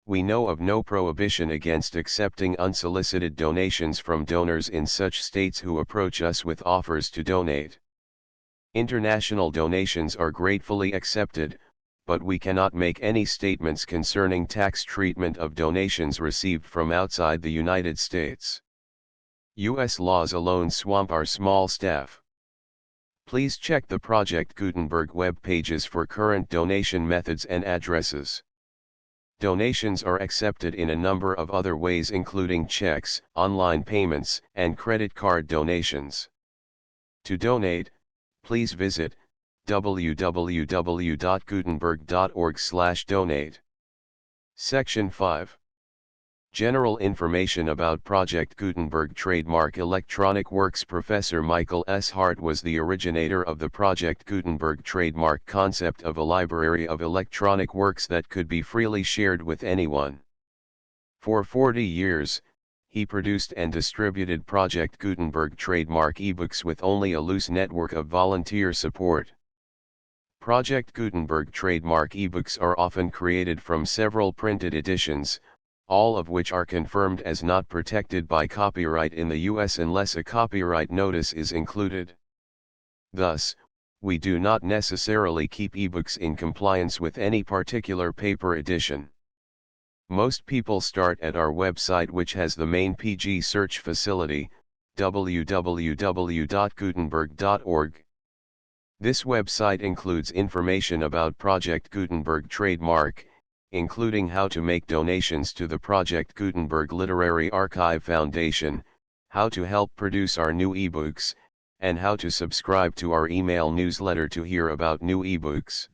we know of no prohibition against accepting unsolicited donations from donors in such states who approach us with offers to donate. International donations are gratefully accepted, but we cannot make any statements concerning tax treatment of donations received from outside the United States. U.S. laws alone swamp our small staff. Please check the Project Gutenberg web pages for current donation methods and addresses. Donations are accepted in a number of other ways including checks, online payments, and credit card donations. To donate, please visit www.gutenberg.org/donate. Section 5. General information about Project Gutenberg trademark electronic works. Professor Michael S. Hart was the originator of the Project Gutenberg trademark concept of a library of electronic works that could be freely shared with anyone. For 40 years, he produced and distributed Project Gutenberg trademark ebooks with only a loose network of volunteer support. Project Gutenberg trademark ebooks are often created from several printed editions, all of which are confirmed as not protected by copyright in the U.S. unless a copyright notice is included. Thus, we do not necessarily keep ebooks in compliance with any particular paper edition. Most people start at our website, which has the main PG search facility, www.gutenberg.org. This website includes information about Project Gutenberg trademark, including how to make donations to the Project Gutenberg Literary Archive Foundation, how to help produce our new ebooks, and how to subscribe to our email newsletter to hear about new ebooks.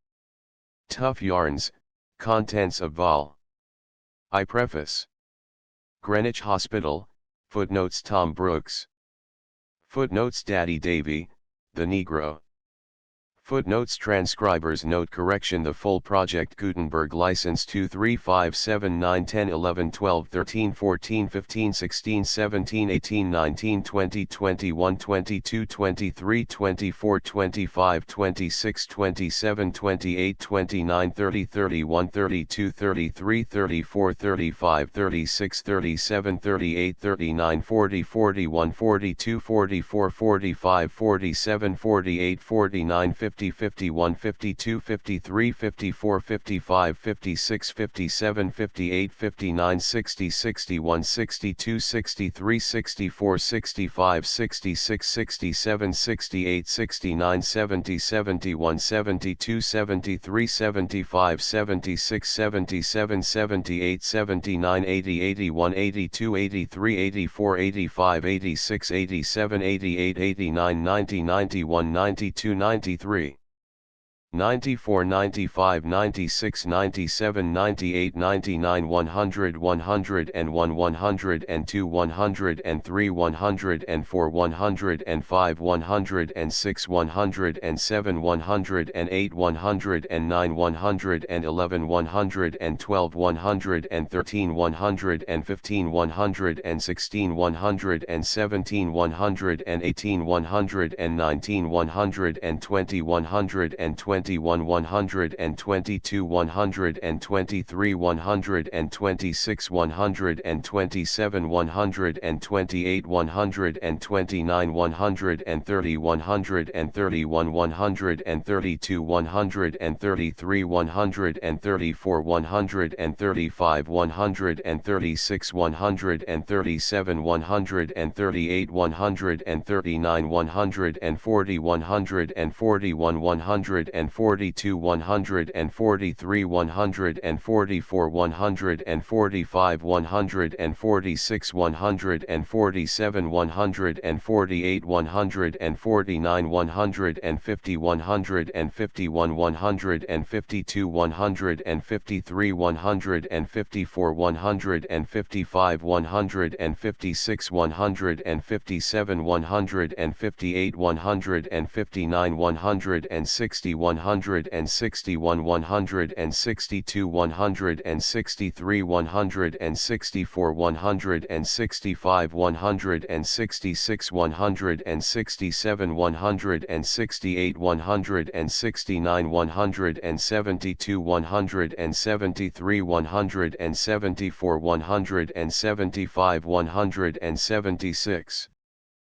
Tough Yarns, Contents of Vol. I Preface. Greenwich Hospital, Footnotes Tom Brooks. Footnotes Daddy Davy, The Negro. Footnotes Transcribers Note Correction The full Project Gutenberg License 2 3 5 7 9 10 11 12 13 14 15 16 17 18 19 20 21 22 23 24 25 26 27 28 29 30 31 32 33 34 35 36 37 38 39 40 41 42 44 45 47 48 49 50 50 51 52 53 54 55 56 57 58 59 60 61 62 63 64 65 66 67 68 69 70 71 72 73 75 76 77 78 79 80 81 82 83 84 85 86 87 88 89 90 91 92 93 94 95 96 97 98 99 100 101 102 103 104 105 106 107 108 109 111 112 113 115 116 117 118 119 120 121 122 123 126 127 128 129 130 131 132 133 134 135 136 137 138 139 140 141 142 143 144 145 146 147 148 149 150 151 152 153 154 155 156 157 158 159 160 161 162 163 164 165 166 167 168 169 172 173 174 175 176